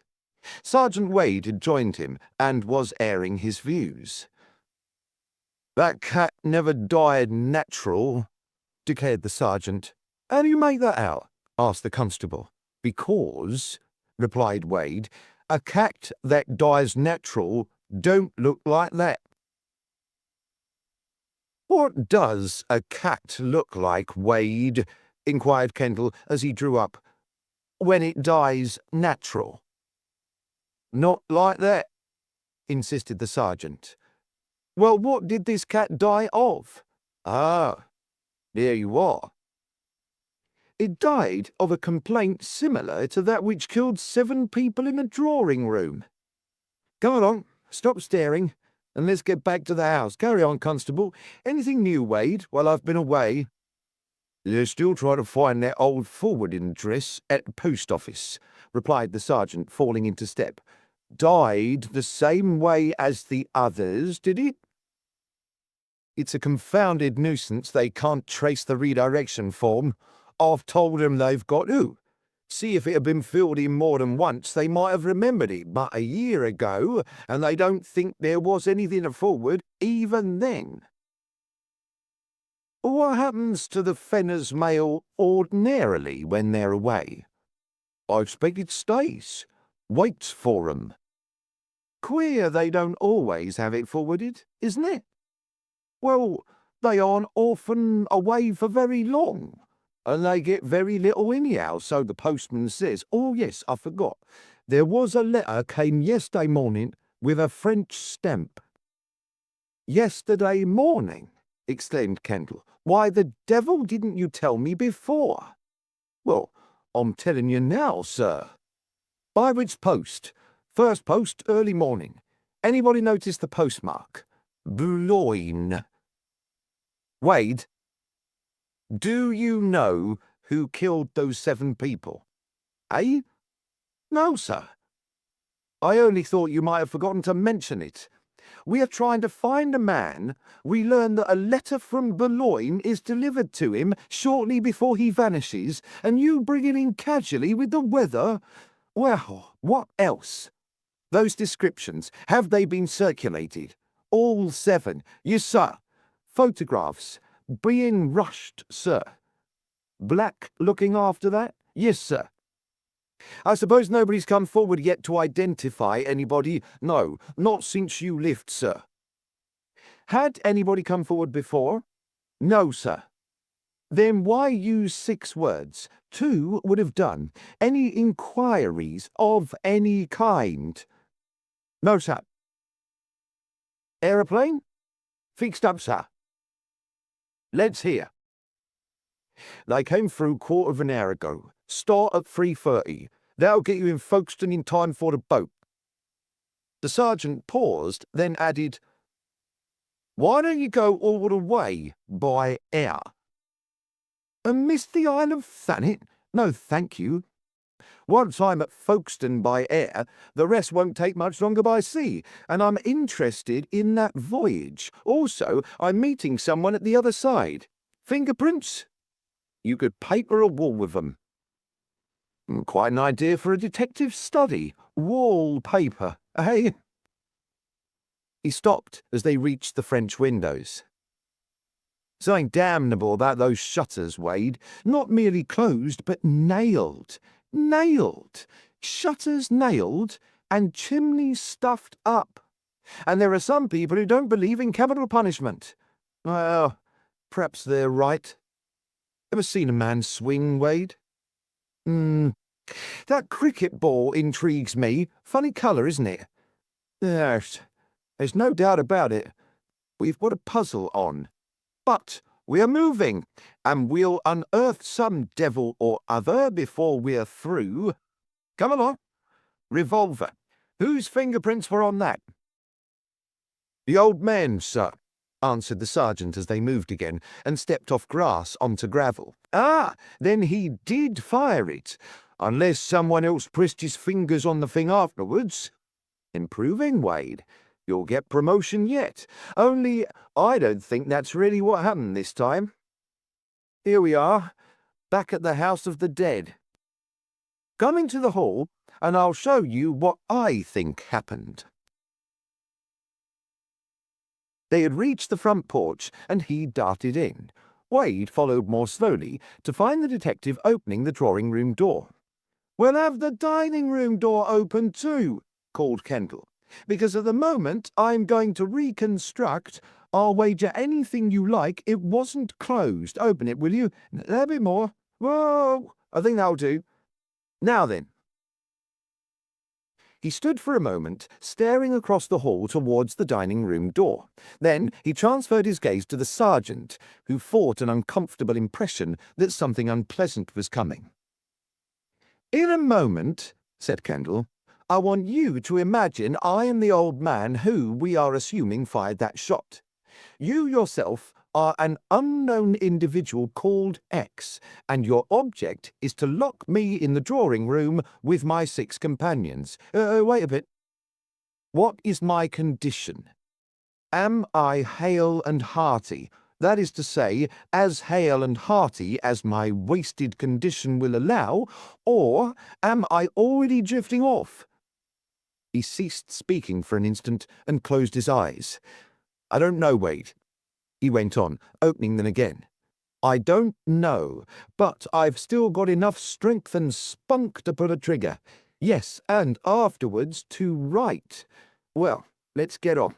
Sergeant Wade had joined him and was airing his views. "That cat never died natural," declared the sergeant. "How do you make that out?" asked the constable. "Because," replied Wade, "a cat that dies natural don't look like that." "What does a cat look like, Wade?" inquired Kendall as he drew up. "When it dies natural?" "Not like that," insisted the sergeant. "Well, what did this cat die of?" "Ah, there you are." "It died of a complaint similar to that which killed 7 people in a drawing room." "Come along, stop staring, and let's get back to the house. Carry on, constable. Anything new, Wade, while I've been away?" "They're still trying to find that old forwarding address at the post office," replied the sergeant, falling into step. "Died the same way as the others, did it?" "It's a confounded nuisance they can't trace the redirection form. I've told them they've got to. See, if it had been filled in more than once, they might have remembered it, but a year ago, and they don't think there was anything to forward even then." "What happens to the Fenner's mail ordinarily when they're away?" "I expect it stays. Waits for 'em." "Queer they don't always have it forwarded, isn't it?" "Well, they aren't often away for very long, and they get very little anyhow, so the postman says. Oh, yes, I forgot. There was a letter came yesterday morning with a French stamp." "Yesterday morning?" exclaimed Kendall. "Why the devil didn't you tell me before?" "Well, I'm telling you now, sir." "By which post?" "First post, early morning. Anybody notice the postmark?" "Boulogne." "Wade, do you know who killed those 7 people?" "Eh?" "No, sir." "I only thought you might have forgotten to mention it. We are trying to find a man. We learn that a letter from Boulogne is delivered to him shortly before he vanishes, and you bring it in casually with the weather. Well, what else?" Those descriptions, have they been circulated? All 7. Yes, sir. Photographs. Being rushed, sir. Black looking after that? Yes, sir. I suppose nobody's come forward yet to identify anybody? No, not since you left, sir. Had anybody come forward before? No, sir. Then why use 6 words? 2 would have done. Any inquiries of any kind? No, sir. Aeroplane? Fixed up, sir. Let's hear. They came through quarter of an hour ago. Start at 3:30. That'll get you in Folkestone in time for the boat. The sergeant paused, then added, Why don't you go all the way by air? And miss the Isle of Thanet? No, thank you. Once I'm at Folkestone by air, the rest won't take much longer by sea, and I'm interested in that voyage. Also, I'm meeting someone at the other side. Fingerprints? You could paper a wall with them. Quite an idea for a detective study. Wallpaper, eh? He stopped as they reached the French windows. Something damnable about those shutters, Wade. Not merely closed, but nailed. Nailed. Shutters nailed and chimneys stuffed up. And there are some people who don't believe in capital punishment. Well, perhaps they're right. Ever seen a man swing, Wade? That cricket ball intrigues me. Funny colour, isn't it? There's no doubt about it. We've got a puzzle on. But we're moving, and we'll unearth some devil or other before we're through. Come along. Revolver. Whose fingerprints were on that? The old man's, sir, answered the sergeant as they moved again, and stepped off grass onto gravel. Ah, then he did fire it, unless someone else pressed his fingers on the thing afterwards. Improving, Wade. You'll get promotion yet. Only I don't think that's really what happened this time. Here we are, back at the House of the Dead. Come into the hall, and I'll show you what I think happened. They had reached the front porch, and he darted in. Wade followed more slowly, to find the detective opening the drawing-room door. "We'll have the dining-room door open too," called Kendall, "because at the moment I'm going to reconstruct. I'll wager anything you like it wasn't closed. Open it, will you? A bit more. Whoa! I think that'll do. Now then." He stood for a moment, staring across the hall towards the dining-room door. Then he transferred his gaze to the sergeant, who fought an uncomfortable impression that something unpleasant was coming. "In a moment," said Kendall, "I want you to imagine I am the old man who, we are assuming, fired that shot. You yourself are an unknown individual called X, and your object is to lock me in the drawing-room with my 6 companions. Wait a bit. What is my condition? Am I hale and hearty? That is to say, as hale and hearty as my wasted condition will allow, or am I already drifting off?" He ceased speaking for an instant and closed his eyes. "I don't know, Wade," he went on, opening them again. "I don't know, but I've still got enough strength and spunk to pull a trigger. Yes, and afterwards to write. Well, let's get on.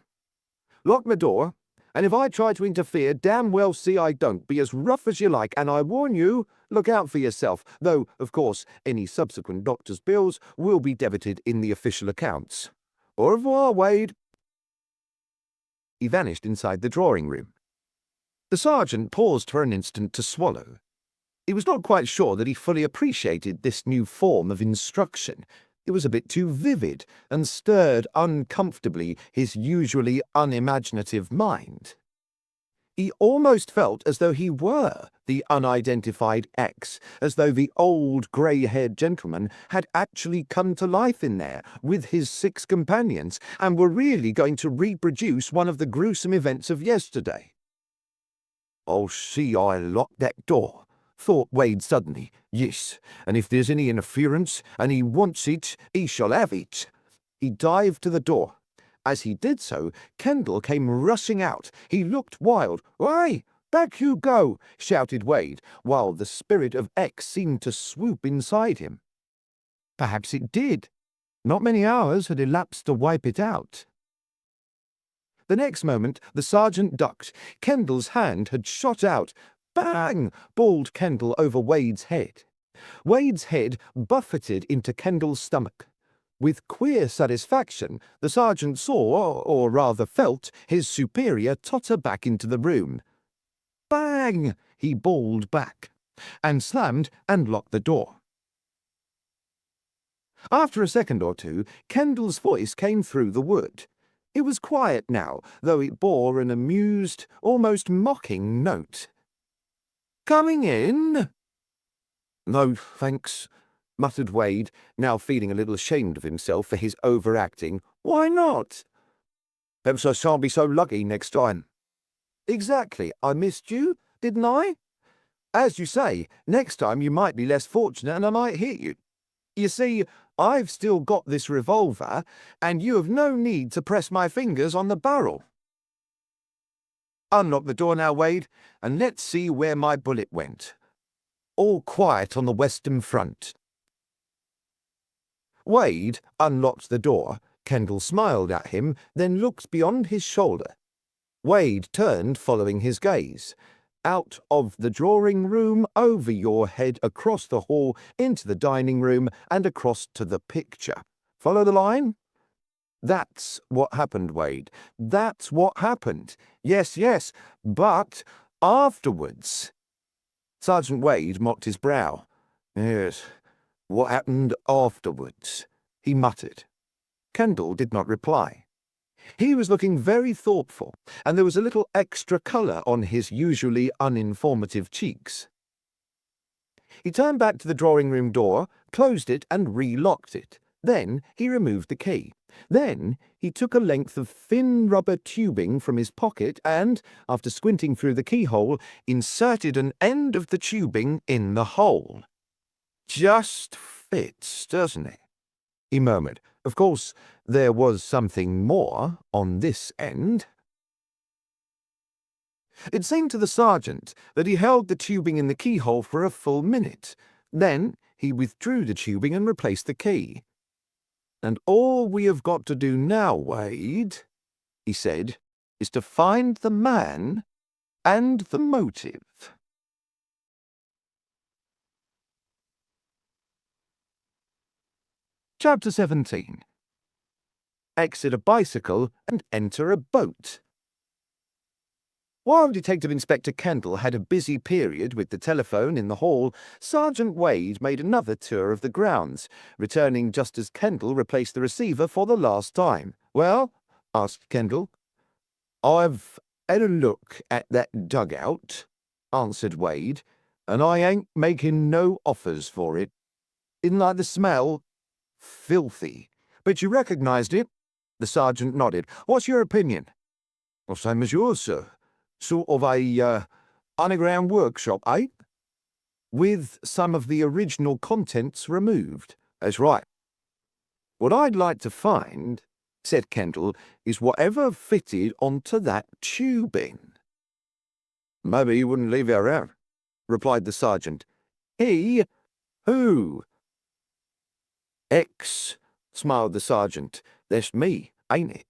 Lock the door, and if I try to interfere, damn well see I don't. Be as rough as you like, and I warn you, look out for yourself, though, of course, any subsequent doctor's bills will be debited in the official accounts. Au revoir, Wade." He vanished inside the drawing-room. The sergeant paused for an instant to swallow. He was not quite sure that he fully appreciated this new form of instruction. It was a bit too vivid, and stirred uncomfortably his usually unimaginative mind. He almost felt as though he were the unidentified X, as though the old grey-haired gentleman had actually come to life in there with his 6 companions, and were really going to reproduce one of the gruesome events of yesterday. "I'll see I lock that door," thought Wade suddenly. "Yes, and if there's any interference, and he wants it, he shall have it." He dived to the door. As he did so, Kendall came rushing out. He looked wild. "Hey, back you go!" shouted Wade, while the spirit of X seemed to swoop inside him. Perhaps it did. Not many hours had elapsed to wipe it out. The next moment, the sergeant ducked. Kendall's hand had shot out. Bang! Bawled Kendall over Wade's head. Wade's head buffeted into Kendall's stomach. With queer satisfaction, the sergeant saw, or rather felt, his superior totter back into the room. Bang! He bawled back, and slammed and locked the door. After a second or two, Kendall's voice came through the wood. It was quiet now, though it bore an amused, almost mocking note. "Coming in?" "No, thanks," muttered Wade, now feeling a little ashamed of himself for his overacting. "Why not?" "Perhaps I shan't be so lucky next time." "Exactly. I missed you, didn't I? As you say, next time you might be less fortunate and I might hit you. You see, I've still got this revolver, and you have no need to press my fingers on the barrel. Unlock the door now, Wade, and let's see where my bullet went." All quiet on the western front. Wade unlocked the door. Kendall smiled at him, then looked beyond his shoulder. Wade turned, following his gaze. Out of the drawing room, over your head, across the hall, into the dining room, and across to the picture. Follow the line? That's what happened, Wade. That's what happened. Yes, but afterwards. Sergeant Wade mopped his brow. "Yes, what happened afterwards?" he muttered. Kendall did not reply. He was looking very thoughtful, and there was a little extra colour on his usually uninformative cheeks. He turned back to the drawing-room door, closed it, and re-locked it. Then he removed the key. Then he took a length of thin rubber tubing from his pocket and, after squinting through the keyhole, inserted an end of the tubing in the hole. "Just fits, doesn't it?" he murmured. Of course, there was something more on this end. It seemed to the sergeant that he held the tubing in the keyhole for a full minute. Then he withdrew the tubing and replaced the key. "And all we have got to do now, Wade," he said, "is to find the man and the motive." Chapter 17. Exit a bicycle and enter a boat. While Detective Inspector Kendall had a busy period with the telephone in the hall, Sergeant Wade made another tour of the grounds, returning just as Kendall replaced the receiver for the last time. "Well?" asked Kendall. "I've had a look at that dugout," answered Wade, "and I ain't making no offers for it. Didn't like the smell. Filthy. But you recognized it?" The sergeant nodded. "What's your opinion?" "Well, same as yours, sir. Sort of a, underground workshop, eh?" "With some of the original contents removed." "That's right. What I'd like to find," said Kendall, "is whatever fitted onto that tubing." "Maybe he wouldn't leave it around," replied the sergeant. "He? Who?" "X," smiled the sergeant. "That's me, ain't it?"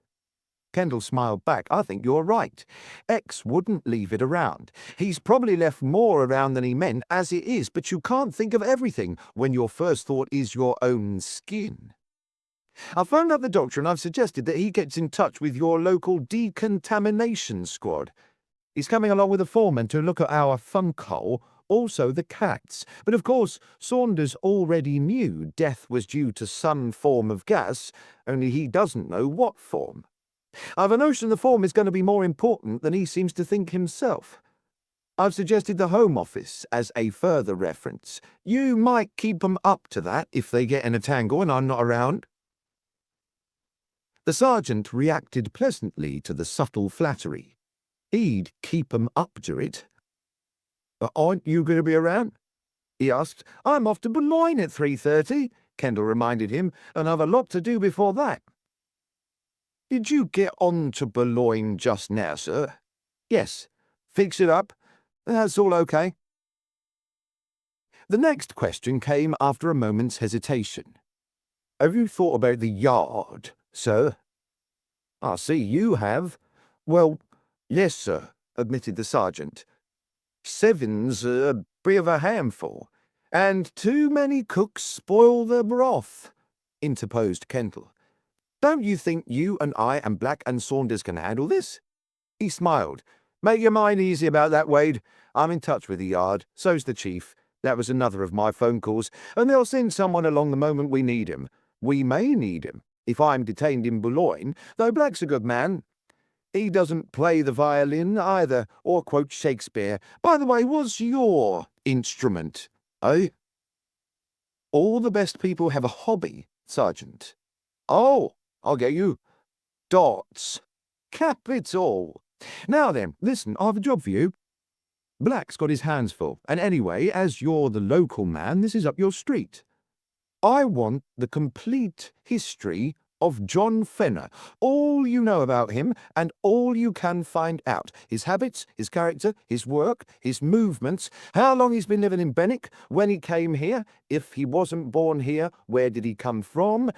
Kendall smiled back. "I think you're right. X wouldn't leave it around. He's probably left more around than he meant as it is, but you can't think of everything when your first thought is your own skin. I've phoned up the doctor and I've suggested that he gets in touch with your local decontamination squad. He's coming along with a foreman to look at our funk hole, also the cats. But of course, Saunders already knew death was due to some form of gas, only he doesn't know what form. I've a notion the form is going to be more important than he seems to think himself. I've suggested the Home Office as a further reference. You might keep 'em up to that if they get in a tangle and I'm not around." The sergeant reacted pleasantly to the subtle flattery. He'd keep 'em up to it. "Aren't you going to be around?" he asked. "I'm off to Boulogne at 3:30, Kendall reminded him, "and I've a lot to do before that." Did you get on to Boulogne just now, sir? Yes. Fix it up? That's all okay. The next question came after a moment's hesitation. Have you thought about the yard, sir? I see you have. Well, yes, sir, admitted the sergeant. 7's a bit of a handful, and too many cooks spoil the broth, interposed Kendall. Don't you think you and I and Black and Saunders can handle this? He smiled. Make your mind easy about that, Wade. I'm in touch with the yard. So's the chief. That was another of my phone calls, and they'll send someone along the moment we need him. We may need him, if I'm detained in Boulogne, though Black's a good man. He doesn't play the violin either, or quote Shakespeare. By the way, what's your instrument, eh? All the best people have a hobby, Sergeant. Oh, I'll get you. Dots. Capital. Now then, listen, I've a job for you. Black's got his hands full, and anyway, as you're the local man, this is up your street. I want the complete history of John Fenner, all you know about him and all you can find out. His habits, his character, his work, his movements, how long he's been living in Benwick, when he came here, if he wasn't born here, where did he come from?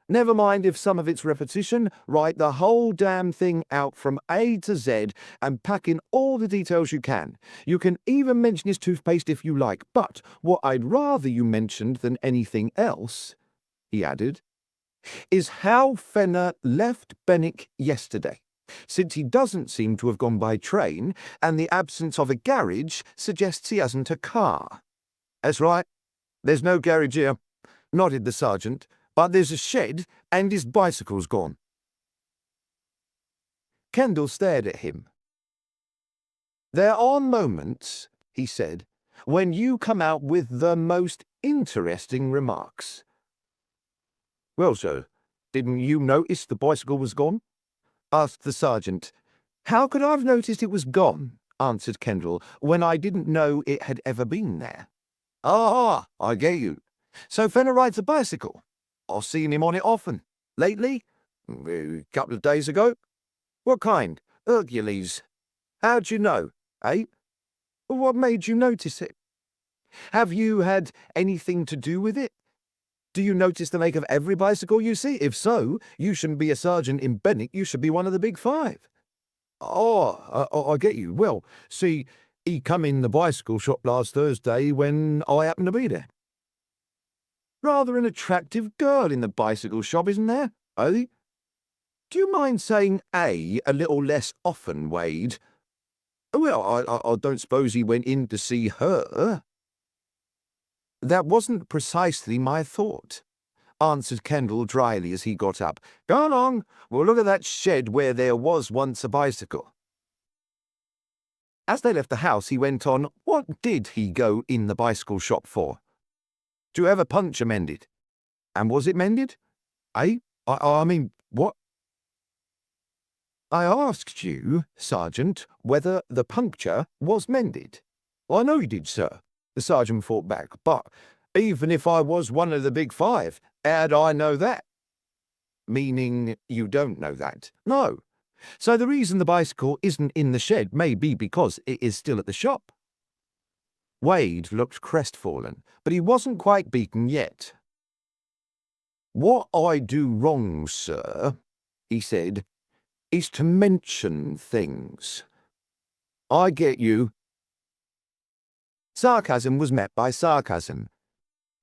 Never mind if some of it's repetition, write the whole damn thing out from A to Z and pack in all the details you can. You can even mention his toothpaste if you like, but what I'd rather you mentioned than anything else, he added, is how Fenner left Benwick yesterday, since he doesn't seem to have gone by train, and the absence of a garage suggests he hasn't a car. That's right. There's no garage here, nodded the sergeant, but there's a shed, and his bicycle's gone. Kendall stared at him. There are moments, he said, when you come out with the most interesting remarks. Well, sir, didn't you notice the bicycle was gone? Asked the sergeant. How could I have noticed it was gone, answered Kendall, when I didn't know it had ever been there? Ah, I get you. So Fenner rides a bicycle. I've seen him on it often. Lately? A couple of days ago. What kind? Hercules. How'd you know, eh? What made you notice it? Have you had anything to do with it? Do you notice the make of every bicycle you see? If so, you shouldn't be a sergeant in Benwick, you should be one of the big five. Oh, I get you. Well, see, he come in the bicycle shop last Thursday when I happened to be there. Rather an attractive girl in the bicycle shop, isn't there? Eh? Do you mind saying a little less often, Wade? Well, I don't suppose he went in to see her. That wasn't precisely my thought, answered Kendall dryly as he got up. Go along, we'll look at that shed where there was once a bicycle. As they left the house, he went on, what did he go in the bicycle shop for? To have a puncture mended. And was it mended? Eh? I mean, what? I asked you, Sergeant, whether the puncture was mended. I know you did, sir, the sergeant fought back, but even if I was one of the big five, how'd I know that? Meaning you don't know that? No. So the reason the bicycle isn't in the shed may be because it is still at the shop. Wade looked crestfallen, but he wasn't quite beaten yet. What I do wrong, sir, he said, is to mention things. I get you. Sarcasm was met by sarcasm.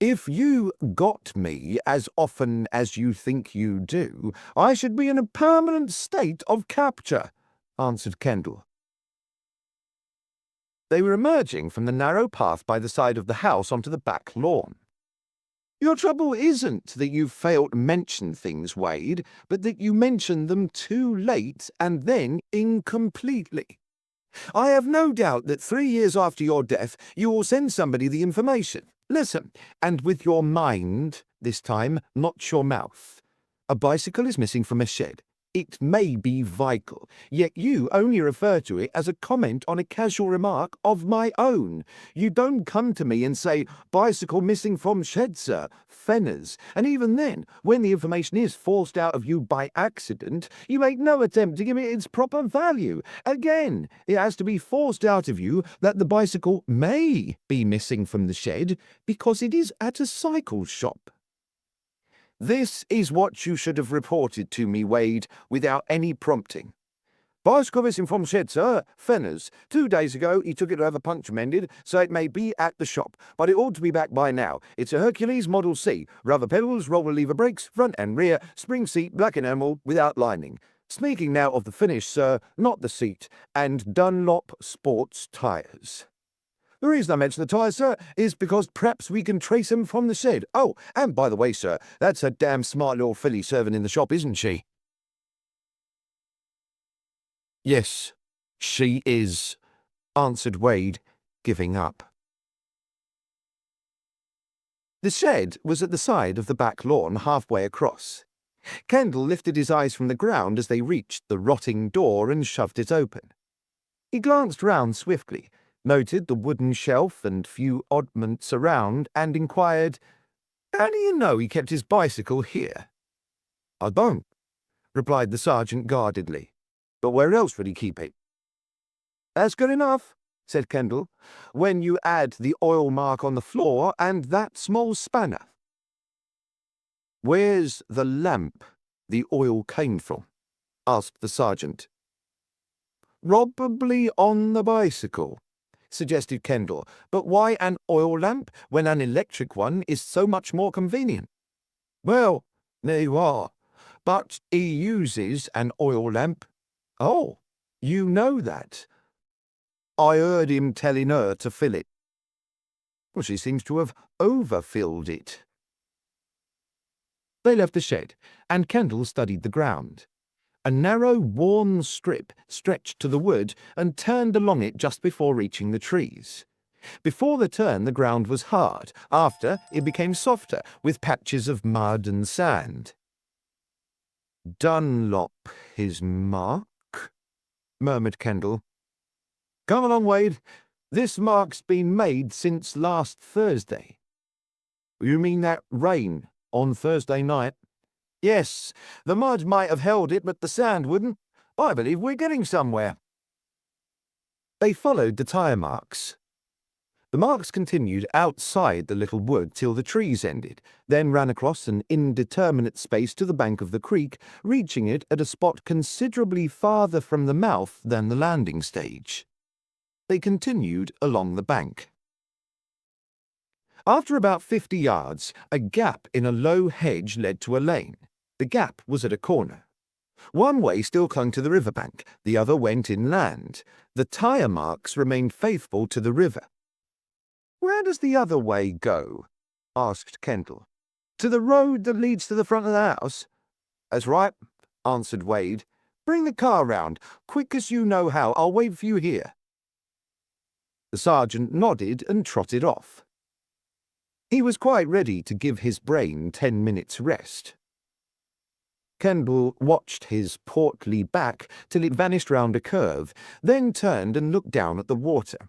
If you got me as often as you think you do, I should be in a permanent state of capture, answered Kendall. They were emerging from the narrow path by the side of the house onto the back lawn. Your trouble isn't that you failed to mention things, Wade, but that you mention them too late and then incompletely. I have no doubt that 3 years after your death you will send somebody the information. Listen, and with your mind, this time, not your mouth. A bicycle is missing from a shed. It may be vital, yet you only refer to it as a comment on a casual remark of my own. You don't come to me and say, bicycle missing from shed, sir, Fenner's. And even then, when the information is forced out of you by accident, you make no attempt to give it its proper value. Again, it has to be forced out of you that the bicycle may be missing from the shed because it is at a cycle shop. This is what you should have reported to me, Wade, without any prompting. Bicycle missing from shed, sir, Fenner's. 2 days ago, he took it to have a puncture mended, so it may be at the shop, but it ought to be back by now. It's a Hercules Model C, rubber pedals, roller lever brakes, front and rear, spring seat, black enamel, without lining. Speaking now of the finish, sir, not the seat, and Dunlop sports tyres. The reason I mention the tyres, sir, is because perhaps we can trace them from the shed. Oh, and by the way, sir, that's a damn smart little filly serving in the shop, isn't she? Yes, she is, answered Wade, giving up. The shed was at the side of the back lawn, halfway across. Kendall lifted his eyes from the ground as they reached the rotting door and shoved it open. He glanced round swiftly, noted the wooden shelf and few oddments around, and inquired, "How do you know he kept his bicycle here?" "I don't," replied the sergeant guardedly. "But where else would he keep it?" "That's good enough," said Kendall, "when you add the oil mark on the floor and that small spanner." "Where's the lamp the oil came from?" asked the sergeant. "Probably on the bicycle," suggested Kendall. "But why an oil lamp when an electric one is so much more convenient?" "Well, there you are. But he uses an oil lamp." "Oh, you know that?" "I heard him telling her to fill it." "Well, she seems to have overfilled it." They left the shed, and Kendall studied the ground. A narrow, worn strip stretched to the wood and turned along it just before reaching the trees. Before the turn, the ground was hard. After, it became softer, with patches of mud and sand. "Dunlop, his mark?" murmured Kendall. "Come along, Wade. This mark's been made since last Thursday." "You mean that rain on Thursday night?" "Yes, the mud might have held it, but the sand wouldn't. I believe we're getting somewhere." They followed the tyre marks. The marks continued outside the little wood till the trees ended, then ran across an indeterminate space to the bank of the creek, reaching it at a spot considerably farther from the mouth than the landing stage. They continued along the bank. After about 50 yards, a gap in a low hedge led to a lane. The gap was at a corner. One way still clung to the riverbank, the other went inland. The tyre marks remained faithful to the river. "Where does the other way go?" asked Kendall. "To the road that leads to the front of the house?" "That's right," answered Wade. "Bring the car round, quick as you know how. I'll wait for you here." The sergeant nodded and trotted off. He was quite ready to give his brain 10 minutes' rest. Kendall watched his portly back till it vanished round a curve, then turned and looked down at the water.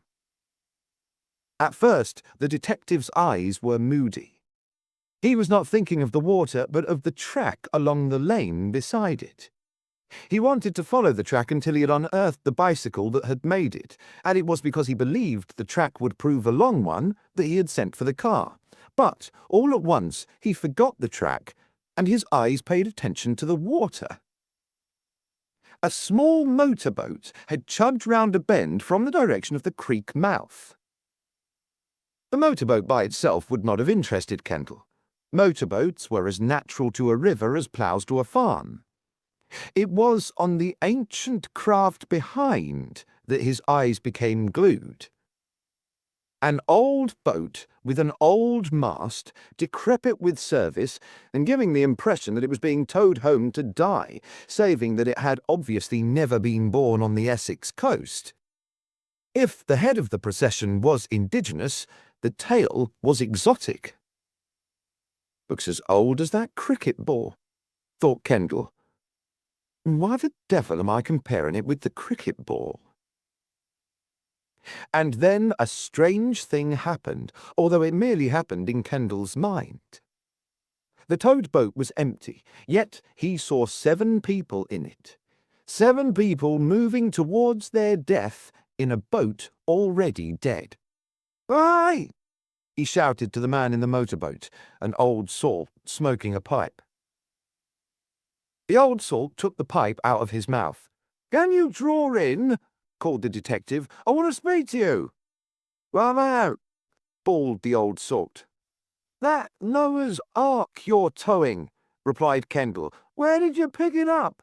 At first, the detective's eyes were moody. He was not thinking of the water, but of the track along the lane beside it. He wanted to follow the track until he had unearthed the bicycle that had made it, and it was because he believed the track would prove a long one that he had sent for the car. But all at once he forgot the track, and his eyes paid attention to the water. A small motorboat had chugged round a bend from the direction of the creek mouth. The motorboat by itself would not have interested Kendall. Motorboats were as natural to a river as ploughs to a farm. It was on the ancient craft behind that his eyes became glued. An old boat with an old mast, decrepit with service, and giving the impression that it was being towed home to die, saving that it had obviously never been born on the Essex coast. If the head of the procession was indigenous, the tail was exotic. "Looks as old as that cricket ball," thought Kendall. Why the devil am I comparing it with the cricket ball? And then a strange thing happened, although it merely happened in Kendall's mind. The towed boat was empty, yet he saw 7 people in it. 7 people moving towards their death in a boat already dead. "Aye!" he shouted to the man in the motorboat, an old salt smoking a pipe. The old salt took the pipe out of his mouth. "Can you draw in?" called the detective. "I want to speak to you." "Come out," bawled the old salt. "That Noah's Ark you're towing," replied Kendall. "Where did you pick it up?"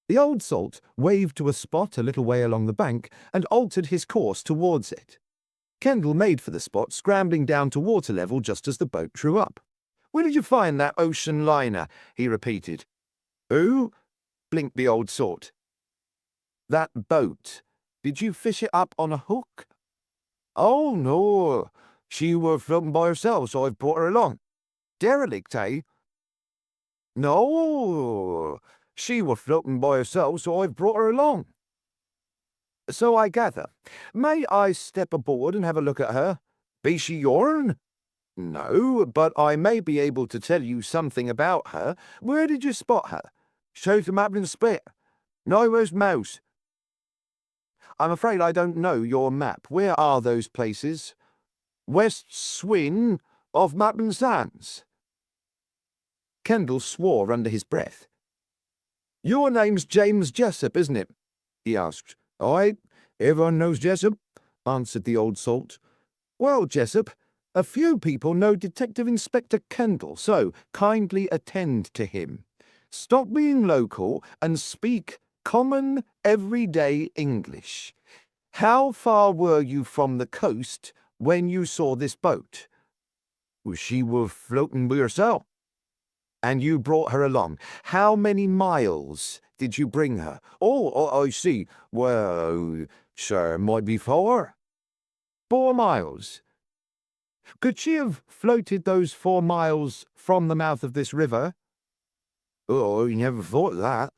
The old salt waved to a spot a little way along the bank and altered his course towards it. Kendall made for the spot, scrambling down to water level just as the boat drew up. "Where did you find that ocean liner?" he repeated. "Who?" blinked the old salt. "That boat. Did you fish it up on a hook?" "Oh, no. She were floating by herself, so I've brought her along." "Derelict, eh?" "No. She were floating by herself, so I've brought her along." "So I gather. May I step aboard and have a look at her?" "Be she yourn?" "No, but I may be able to tell you something about her. Where did you spot her?" "South of Maplin Spit." "No, where's Mouse?" "I'm afraid I don't know your map. Where are those places?" "West Swin of Maplin Sands." Kendall swore under his breath. "Your name's James Jessup, isn't it?" he asked. "Aye, everyone knows Jessup," answered the old salt. "Well, Jessup, a few people know Detective Inspector Kendall, so kindly attend to him. Stop being local and speak common, everyday English. How far were you from the coast when you saw this boat?" "Well, she were floating by herself." "And you brought her along. How many miles did you bring her?" Oh, I see. Well, sir, might be 4." "4 miles. Could she have floated those 4 miles from the mouth of this river?" "Oh, I never thought of that."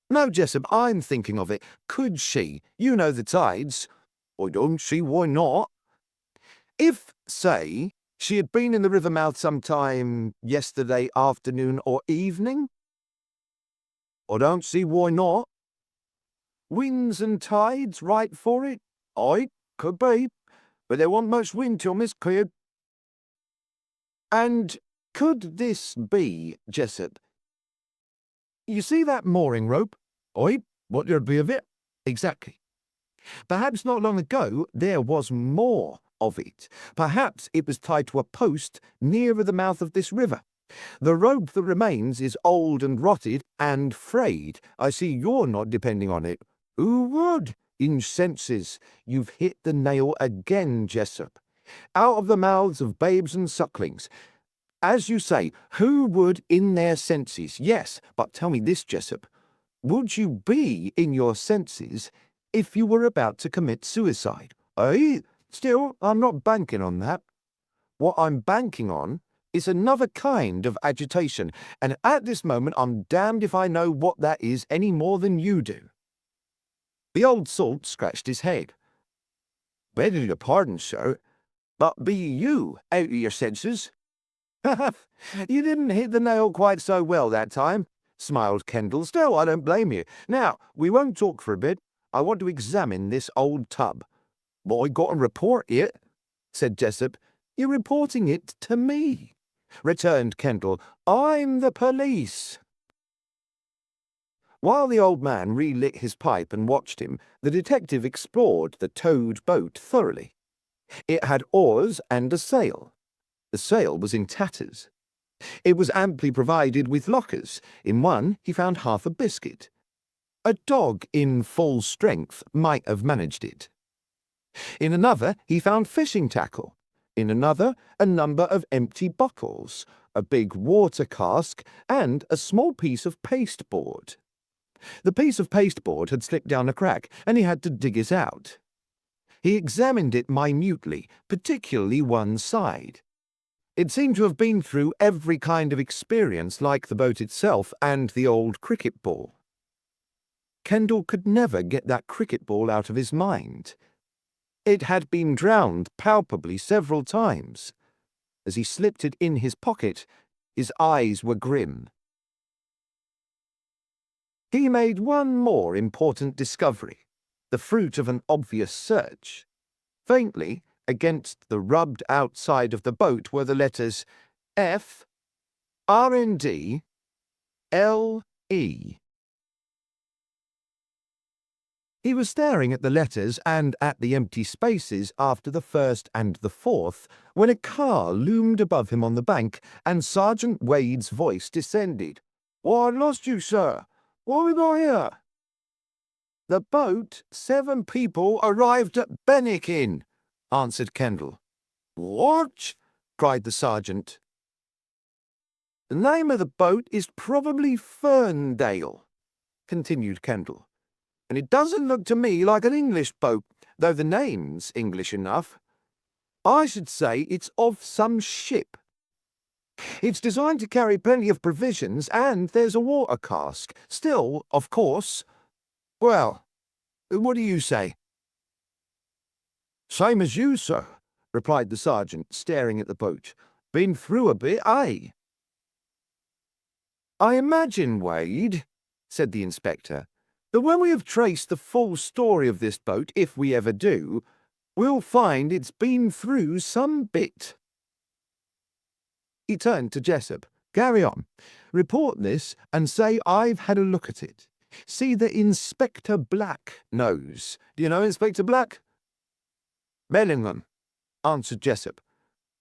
"No, Jessup, I'm thinking of it. Could she? You know the tides." "I don't see why not." "If, say, she had been in the river mouth sometime yesterday afternoon or evening?" "I don't see why not." "Winds and tides right for it?" "Aye, could be, but there wasn't much wind till mist cleared." "And could this be, Jessup? You see that mooring rope?" "Aye, what there'd be of it?" "Exactly. Perhaps not long ago there was more of it. Perhaps it was tied to a post nearer the mouth of this river. The rope that remains is old and rotted and frayed. I see you're not depending on it." "Who would?" "In senses. You've hit the nail again, Jessup. Out of the mouths of babes and sucklings. As you say, who would in their senses? Yes, but tell me this, Jessup. Would you be in your senses if you were about to commit suicide?" "Eh? Still, I'm not banking on that. What I'm banking on is another kind of agitation, and at this moment I'm damned if I know what that is any more than you do." The old salt scratched his head. "Begging your pardon, sir, but be you out of your senses?" "You didn't hit the nail quite so well that time," smiled Kendall. "Still, I don't blame you. Now, we won't talk for a bit. I want to examine this old tub." "But I got to report it," said Jessup. "You're reporting it to me," returned Kendall. "I'm the police." While the old man relit his pipe and watched him, the detective explored the towed boat thoroughly. It had oars and a sail. The sail was in tatters. It was amply provided with lockers. In one he found half a biscuit. A dog in full strength might have managed it. In another he found fishing tackle. In another a number of empty bottles, a big water cask, and a small piece of pasteboard. The piece of pasteboard had slipped down a crack, and he had to dig it out. He examined it minutely, particularly one side. It seemed to have been through every kind of experience, like the boat itself and the old cricket ball. Kendall could never get that cricket ball out of his mind. It had been drowned palpably several times. As he slipped it in his pocket, his eyes were grim. He made one more important discovery, the fruit of an obvious search. Faintly, against the rubbed outside of the boat were the letters F, R&D, L-E. He was staring at the letters and at the empty spaces after the first and the fourth when a car loomed above him on the bank and Sergeant Wade's voice descended. "Why, I lost you, sir. What have we got here?" "The boat 7 people arrived at Bennick, answered Kendall. "What?" cried the sergeant. "The name of the boat is probably Ferndale," continued Kendall. "And it doesn't look to me like an English boat, though the name's English enough. I should say it's of some ship. It's designed to carry plenty of provisions, and there's a water cask. Still, of course. Well, what do you say?" "Same as you, sir," replied the sergeant, staring at the boat. "Been through a bit, eh?" "I imagine, Wade," said the inspector, "that when we have traced the full story of this boat, if we ever do, we'll find it's been through some bit." He turned to Jessup. "Carry on. Report this and say I've had a look at it. See that Inspector Black knows. Do you know Inspector Black?" "Mellingham," answered Jessup.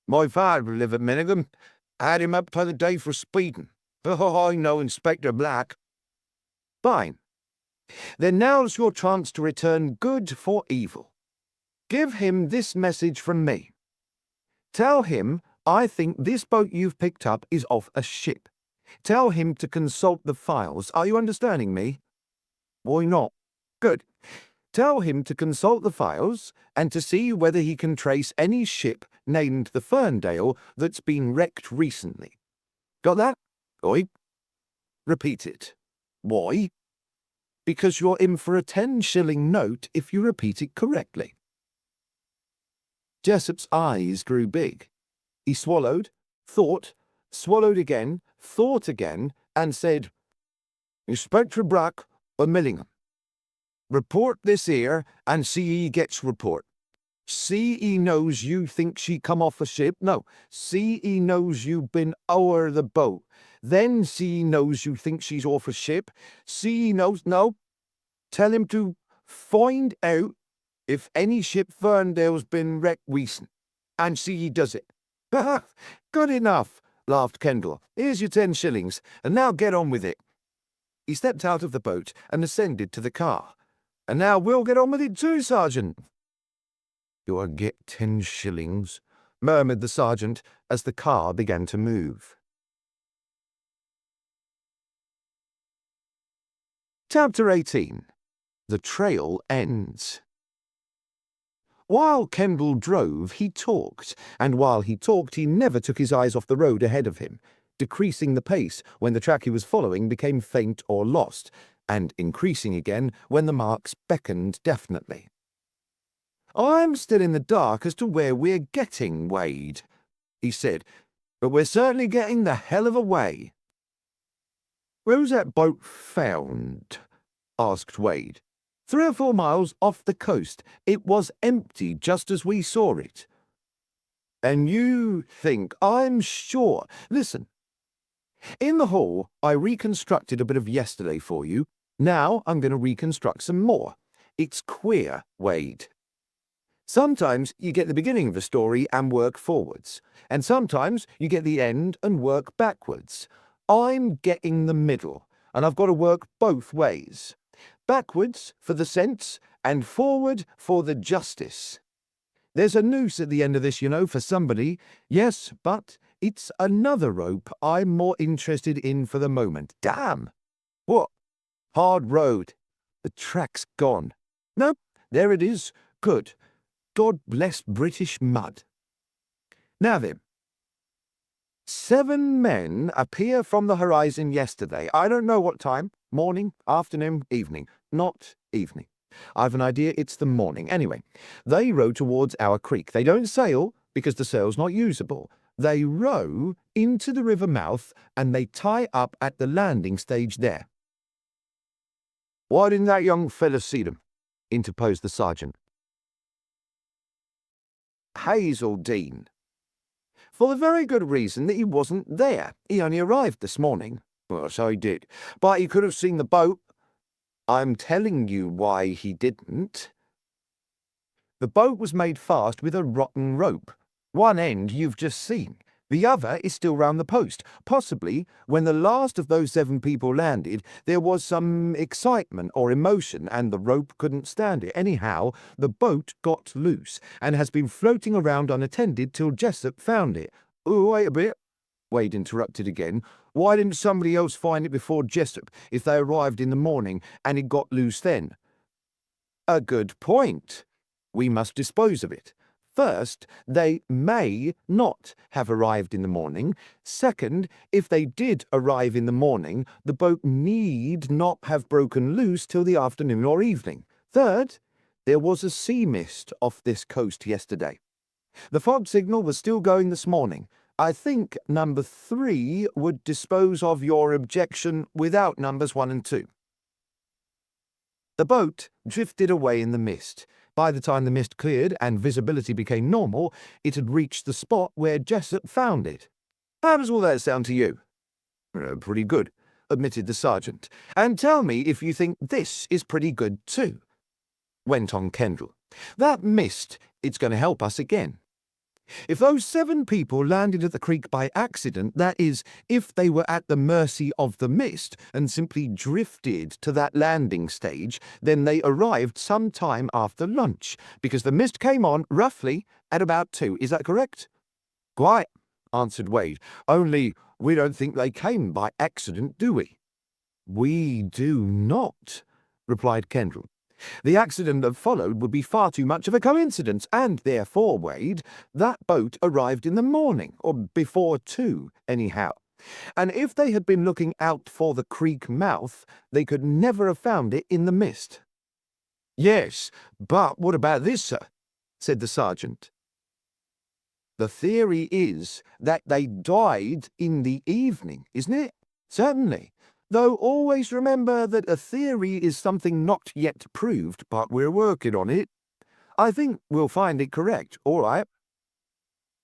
"My father lived at Mellingham. Had him up t'other day for speeding. Oh, I know Inspector Black." "Fine. Then now's your chance to return good for evil. Give him this message from me. Tell him I think this boat you've picked up is off a ship. Tell him to consult the files. Are you understanding me?" "Why not?" "Good. Tell him to consult the files and to see whether he can trace any ship named the Ferndale that's been wrecked recently. Got that?" "Oi." "Repeat it." "Why?" "Because you're in for a 10-shilling note if you repeat it correctly." Jessup's eyes grew big. He swallowed, thought, swallowed again, thought again, and said, "Inspector Black of Mellingham. Report this here, and see he gets report. See he knows you think she come off a ship. No, see he knows you've been o'er the boat. Then see he knows you think she's off a ship. See he knows... No. Tell him to find out if any ship Ferndale's been wrecked recent, and see he does it." "Good enough," laughed Kendall. "Here's your 10 shillings, and now get on with it." He stepped out of the boat and ascended to the car. "And now we'll get on with it too, Sergeant." "You'll get 10 shillings, murmured the sergeant as the car began to move. Chapter 18. The Trail Ends. While Kendall drove, he talked, and while he talked, he never took his eyes off the road ahead of him, decreasing the pace when the track he was following became faint or lost, and increasing again when the marks beckoned definitely. "I'm still in the dark as to where we're getting, Wade," he said, "but we're certainly getting the hell of a way." "Where was that boat found?" asked Wade. 3 or 4 miles off the coast. It was empty just as we saw it." "And you think—" "I'm sure. Listen. In the hall, I reconstructed a bit of yesterday for you. Now I'm going to reconstruct some more. It's queer, Wade. Sometimes you get the beginning of a story and work forwards, and sometimes you get the end and work backwards. I'm getting the middle, and I've got to work both ways. Backwards for the sense, and forward for the justice. There's a noose at the end of this, you know, for somebody. Yes, but it's another rope I'm more interested in for the moment. Damn! What? Hard road. The track's gone. Nope, there it is. Good. God bless British mud. Now then, 7 men appear from the horizon yesterday. I don't know what time. Morning, afternoon, evening. Not evening. I've an idea it's the morning. Anyway, they row towards our creek. They don't sail because the sail's not usable. They row into the river mouth and they tie up at the landing stage there. Why didn't that young fella see them? Interposed the sergeant. Hazeldine. For the very good reason that he wasn't there. He only arrived this morning. Well, so he did. But he could have seen the boat. I'm telling you why he didn't. The boat was made fast with a rotten rope. One end you've just seen. The other is still round the post. Possibly, when the last of those 7 people landed, there was some excitement or emotion, and the rope couldn't stand it. Anyhow, the boat got loose, and has been floating around unattended till Jessup found it. Oh, wait a bit, Wade interrupted again. Why didn't somebody else find it before Jessup, if they arrived in the morning, and it got loose then? A good point. We must dispose of it. First, they may not have arrived in the morning. Second, if they did arrive in the morning, the boat need not have broken loose till the afternoon or evening. Third, there was a sea mist off this coast yesterday. The fog signal was still going this morning. I think number 3 would dispose of your objection without numbers 1 and 2. The boat drifted away in the mist. By the time the mist cleared and visibility became normal, it had reached the spot where Jessup found it. How does all that sound to you? Pretty good, admitted the sergeant. And tell me if you think this is pretty good too, went on Kendall. That mist, it's going to help us again. If those 7 people landed at the creek by accident, that is, if they were at the mercy of the mist and simply drifted to that landing stage, then they arrived some time after lunch, because the mist came on roughly at about 2. Is that correct? Quite, answered Wade. Only we don't think they came by accident, do we? We do not, replied Kendall. The accident that followed would be far too much of a coincidence, and therefore, Wade, that boat arrived in the morning, or before 2, anyhow. And if they had been looking out for the creek mouth, they could never have found it in the mist. Yes, but what about this, sir? Said the sergeant. The theory is that they died in the evening, isn't it? Certainly. Though always remember that a theory is something not yet proved, but we're working on it. I think we'll find it correct, all right.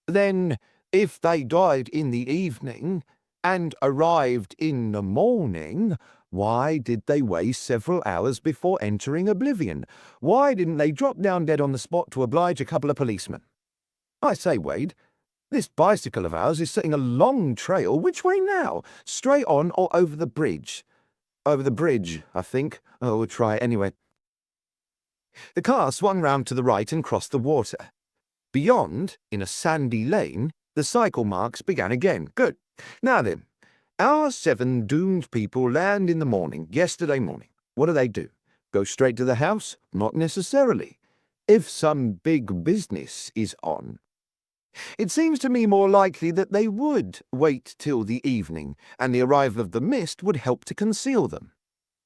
Then, if they died in the evening and arrived in the morning, why did they waste several hours before entering oblivion? Why didn't they drop down dead on the spot to oblige a couple of policemen? I say, Wade, this bicycle of ours is setting a long trail. Which way now? Straight on or over the bridge? Over the bridge, I think. Oh, we'll try it anyway. The car swung round to the right and crossed the water. Beyond, in a sandy lane, the cycle marks began again. Good. Now then, our 7 doomed people land in the morning, yesterday morning. What do? Go straight to the house? Not necessarily. If some big business is on. It seems to me more likely that they would wait till the evening, and the arrival of the mist would help to conceal them.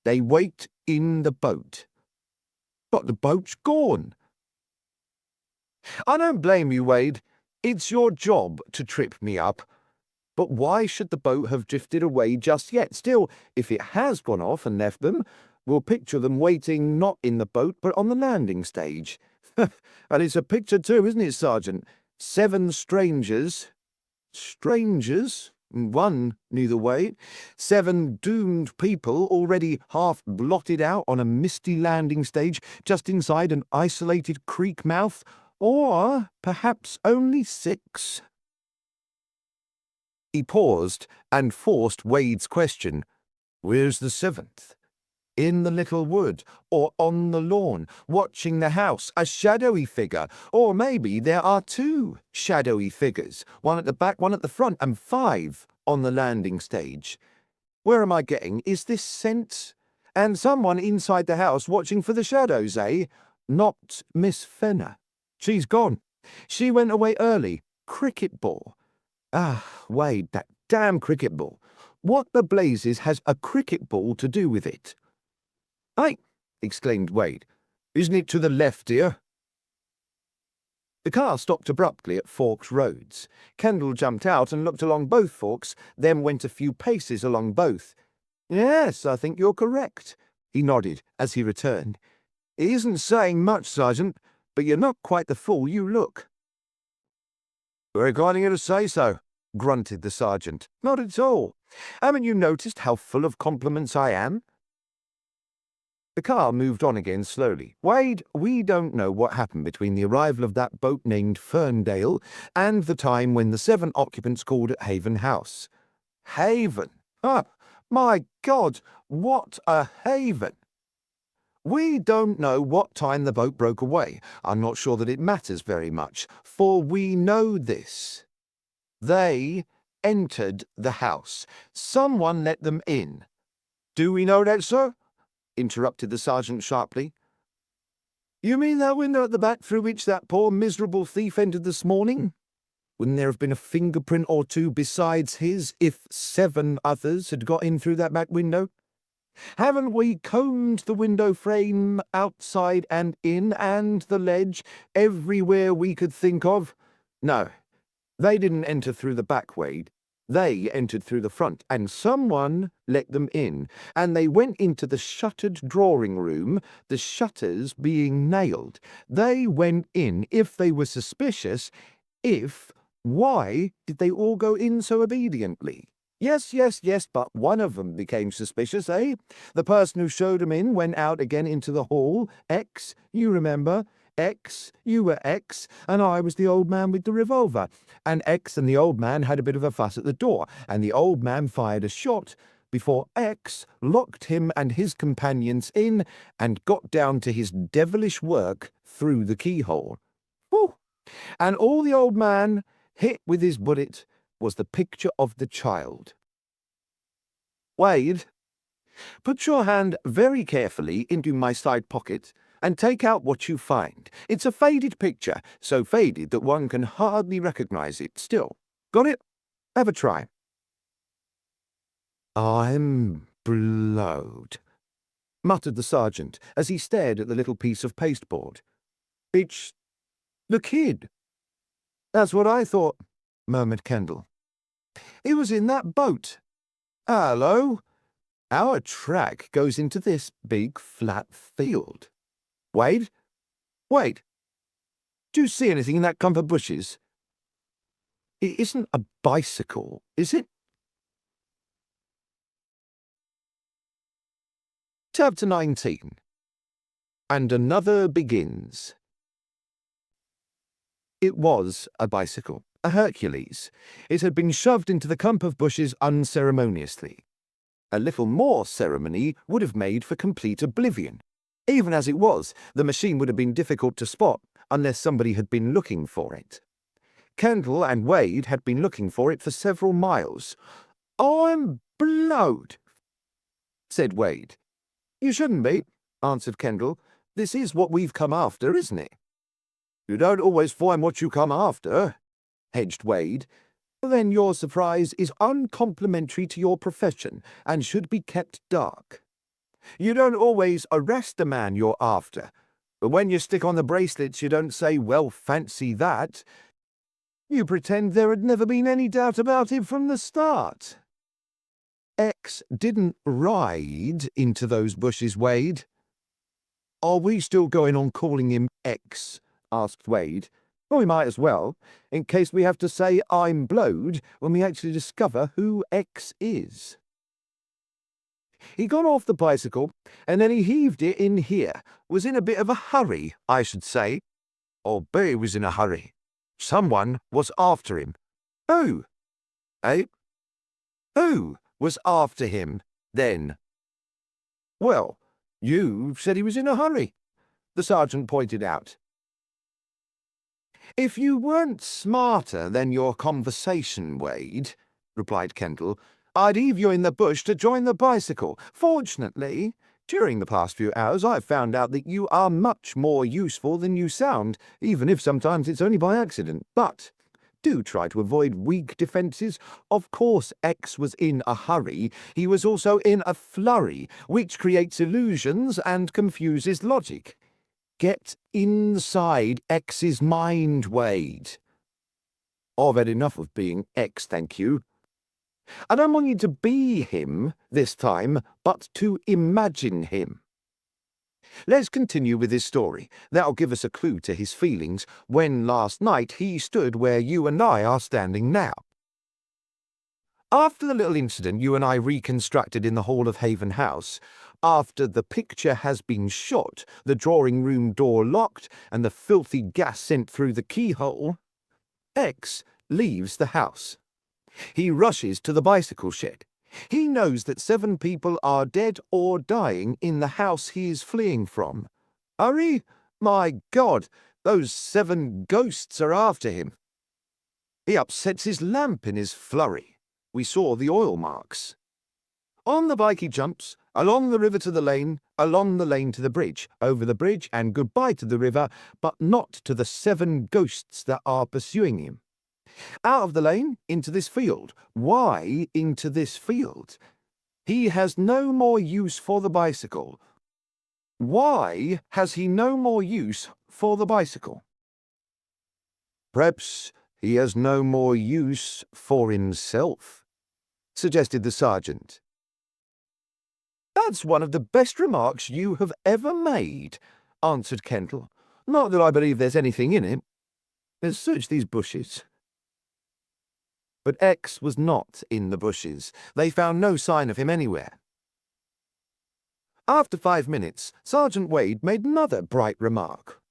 They wait in the boat. But the boat's gone. I don't blame you, Wade. It's your job to trip me up. But why should the boat have drifted away just yet? Still, if it has gone off and left them, we'll picture them waiting not in the boat, but on the landing stage. And it's a picture too, isn't it, Sergeant? 7 strangers. Strangers? One knew the way. 7 doomed people already half blotted out on a misty landing stage just inside an isolated creek mouth. Or perhaps only 6. He paused and forced Wade's question. Where's the 7th? In the little wood, or on the lawn, watching the house, a shadowy figure. Or maybe there are 2 shadowy figures, one at the back, one at the front, and 5 on the landing stage. Where am I getting? Is this sense? And someone inside the house watching for the shadows, eh? Not Miss Fenner. She's gone. She went away early. Cricket ball. Ah, Wade, that damn cricket ball. What the blazes has a cricket ball to do with it? Aye, exclaimed Wade. Isn't it to the left, dear? The car stopped abruptly at Forks Roads. Kendall jumped out and looked along both forks, then went a few paces along both. Yes, I think you're correct, he nodded as he returned. It isn't saying much, Sergeant, but you're not quite the fool you look. Very kind of you to say so, grunted the sergeant. Not at all. Haven't you noticed how full of compliments I am? The car moved on again slowly. Wade, we don't know what happened between the arrival of that boat named Ferndale and the time when the 7 occupants called at Haven House. Haven? Ah, my God, what a haven! We don't know what time the boat broke away. I'm not sure that it matters very much, for we know this. They entered the house. Someone let them in. Do we know that, sir? Interrupted the sergeant sharply. You mean that window at the back through which that poor miserable thief entered this morning? Wouldn't there have been a fingerprint or two besides his if 7 others had got in through that back window? Haven't we combed the window frame outside and in and the ledge everywhere we could think of? No, they didn't enter through the back, Wade. They entered through the front, and someone let them in, and they went into the shuttered drawing room, the shutters being nailed. They went in if they were suspicious. Why did they all go in so obediently? Yes, but one of them became suspicious, eh? The person who showed him in went out again into the hall. X, you remember? X, you were X, and I was the old man with the revolver. And X and the old man had a bit of a fuss at the door, and the old man fired a shot before X locked him and his companions in and got down to his devilish work through the keyhole. Whew! And all the old man hit with his bullet was the picture of the child. Wade, put your hand very carefully into my side pocket and take out what you find. It's a faded picture, so faded that one can hardly recognize it still. Got it? Have a try. I'm blowed, muttered the sergeant as he stared at the little piece of pasteboard. It's the kid. That's what I thought, murmured Kendall. He was in that boat. Hello. Our track goes into this big flat field. Wade? Wade, do you see anything in that clump of bushes? It isn't a bicycle, is it? Chapter 19. And Another Begins. It was a bicycle, a Hercules. It had been shoved into the clump of bushes unceremoniously. A little more ceremony would have made for complete oblivion. Even as it was, the machine would have been difficult to spot unless somebody had been looking for it. Kendall and Wade had been looking for it for several miles. I'm blowed, said Wade. You shouldn't be, answered Kendall. This is what we've come after, isn't it? You don't always find what you come after, hedged Wade. Then your surprise is uncomplimentary to your profession and should be kept dark. You don't always arrest a man you're after, but when you stick on the bracelets you don't say, well, fancy that. You pretend there had never been any doubt about him from the start. X didn't ride into those bushes, Wade. Are we still going on calling him X? Asked Wade. Well, we might as well, in case we have to say I'm blowed when we actually discover who X is. He got off the bicycle, and then he heaved it in here. Was in a bit of a hurry, I should say. I'll bet he was in a hurry. Someone was after him. Who? Eh? Who was after him, then? Well, you said he was in a hurry, the sergeant pointed out. If you weren't smarter than your conversation, Wade, replied Kendall, I'd heave you in the bush to join the bicycle. Fortunately, during the past few hours I've found out that you are much more useful than you sound, even if sometimes it's only by accident. But Do try to avoid weak defences. Of course, X was in a hurry. He was also in a flurry, which creates illusions and confuses logic. Get inside X's mind, Wade. I've had enough of being X, thank you. I don't want you to be him this time, but to imagine him. Let's continue with his story. That'll give us a clue to his feelings when last night he stood where you and I are standing now. After the little incident you and I reconstructed in the hall of Haven House, after the picture has been shot, the drawing room door locked, and the filthy gas sent through the keyhole, X leaves the house. He rushes to the bicycle shed. He knows that 7 people are dead or dying in the house he is fleeing from. Hurry? My God, those 7 ghosts are after him. He upsets his lamp in his flurry. We saw the oil marks. On the bike he jumps, along the river to the lane, along the lane to the bridge, over the bridge and goodbye to the river, but not to the 7 ghosts that are pursuing him. Out of the lane, into this field. Why into this field? He has no more use for the bicycle. Why has he no more use for the bicycle? Perhaps he has no more use for himself, suggested the sergeant. That's one of the best remarks you have ever made, answered Kendall. Not that I believe there's anything in it. Let's search these bushes. But X was not in the bushes. They found no sign of him anywhere. After 5 minutes, Sergeant Wade made another bright remark.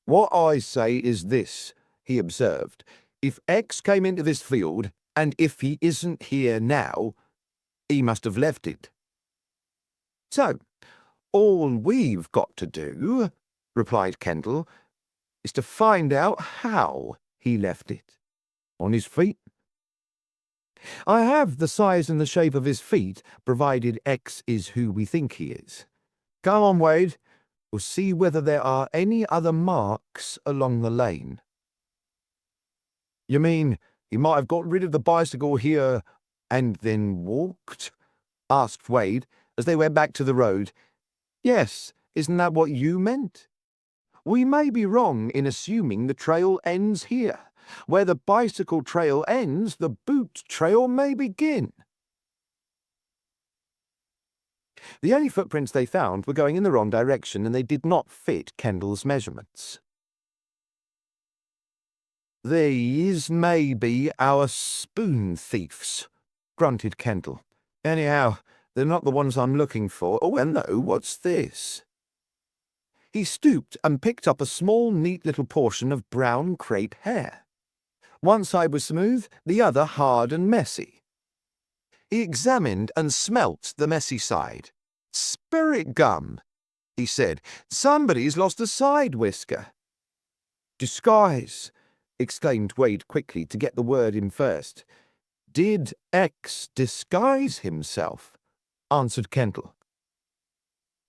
What I say is this, he observed. If X came into this field, and if he isn't here now, he must have left it. So, all we've got to do, replied Kendall, is to find out how he left it. On his feet? I have the size and the shape of his feet, provided X is who we think he is. Come on, Wade. We'll see whether there are any other marks along the lane. You mean he might have got rid of the bicycle here and then walked? Asked Wade as they went back to the road. Yes, isn't that what you meant? We may be wrong in assuming the trail ends here. Where the bicycle trail ends, the boot trail may begin. The only footprints they found were going in the wrong direction, and they did not fit Kendall's measurements. These may be our spoon thieves, grunted Kendall. Anyhow, they're not the ones I'm looking for. Oh, well, no, what's this? He stooped and picked up a small, neat little portion of brown crepe hair. One side was smooth, the other hard and messy. He examined and smelt the messy side. Spirit gum, he said. Somebody's lost a side whisker. Disguise, exclaimed Wade quickly to get the word in first. Did X disguise himself? Answered Kendall.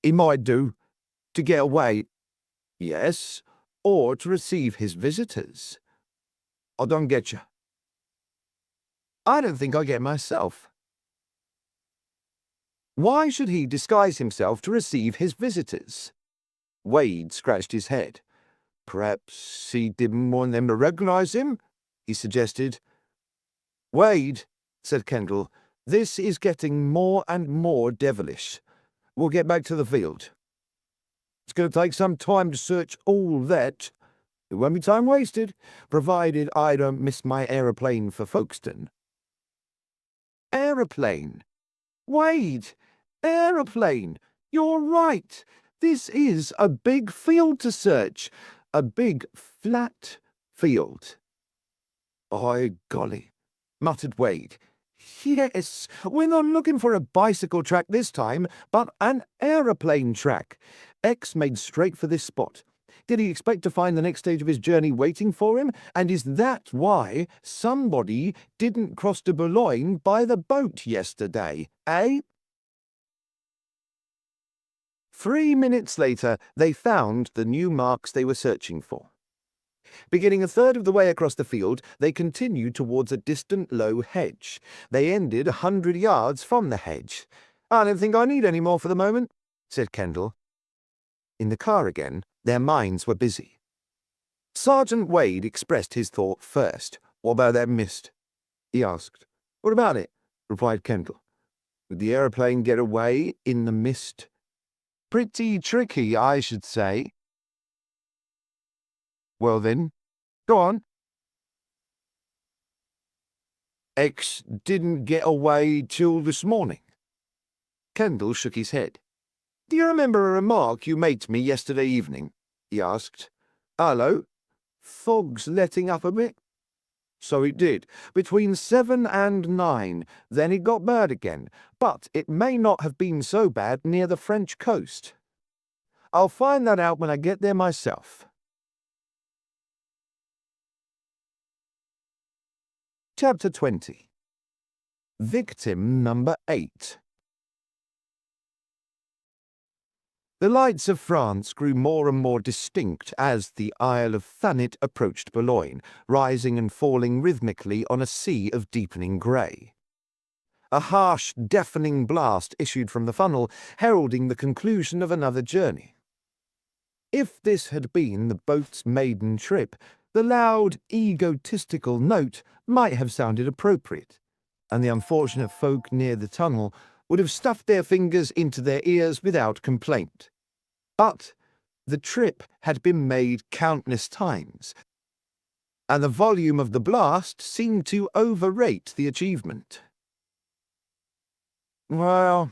He might do. To get away. Yes, or to receive his visitors. I don't get you. I don't think I get myself. Why should he disguise himself to receive his visitors? Wade scratched his head. Perhaps he didn't want them to recognize him, he suggested. Wade, said Kendall, this is getting more and more devilish. We'll get back to the field. It's going to take some time to search all that. It won't be time wasted, provided I don't miss my aeroplane for Folkestone. Aeroplane? Wade! Aeroplane! You're right! This is a big field to search. A big, flat field. By golly, muttered Wade. Yes, we're not looking for a bicycle track this time, but an aeroplane track. X made straight for this spot. Did he expect to find the next stage of his journey waiting for him? And is that why somebody didn't cross to Boulogne by the boat yesterday, eh? 3 minutes later, they found the new marks they were searching for. Beginning a third of the way across the field, they continued towards a distant low hedge. They ended 100 yards from the hedge. "I don't think I need any more for the moment," said Kendall. In the car again, their minds were busy. Sergeant Wade expressed his thought first. "What about that mist?" he asked. "What about it?" replied Kendall. "Would the aeroplane get away in the mist?" "Pretty tricky, I should say." "Well then, go on." "X didn't get away till this morning." Kendall shook his head. "Do you remember a remark you made to me yesterday evening?" he asked. "Hello, fog's letting up a bit." "So it did, between 7 and 9. Then it got bad again, but it may not have been so bad near the French coast. I'll find that out when I get there myself." Chapter 20. Victim number 8. The lights of France grew more and more distinct as the Isle of Thanet approached Boulogne, rising and falling rhythmically on a sea of deepening grey. A harsh, deafening blast issued from the funnel, heralding the conclusion of another journey. If this had been the boat's maiden trip, the loud, egotistical note might have sounded appropriate, and the unfortunate folk near the tunnel would have stuffed their fingers into their ears without complaint. But the trip had been made countless times, and the volume of the blast seemed to overrate the achievement. "Well,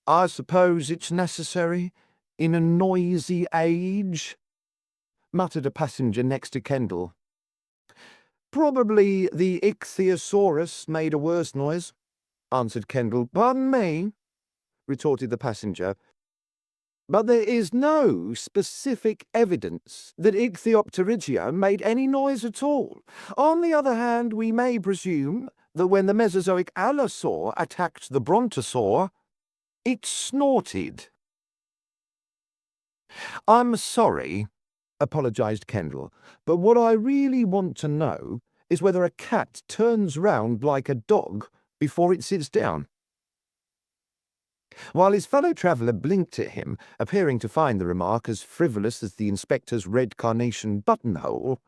I suppose it's necessary in a noisy age," muttered a passenger next to Kendall. "Probably the ichthyosaurus made a worse noise," answered Kendall. "Pardon me," retorted the passenger. "But there is no specific evidence that Ichthyopterygia made any noise at all. On the other hand, we may presume that when the Mesozoic allosaur attacked the brontosaur, it snorted." "I'm sorry," apologized Kendall, "but what I really want to know is whether a cat turns round like a dog before it sits down." While his fellow traveller blinked at him, appearing to find the remark as frivolous as the inspector's red carnation buttonhole,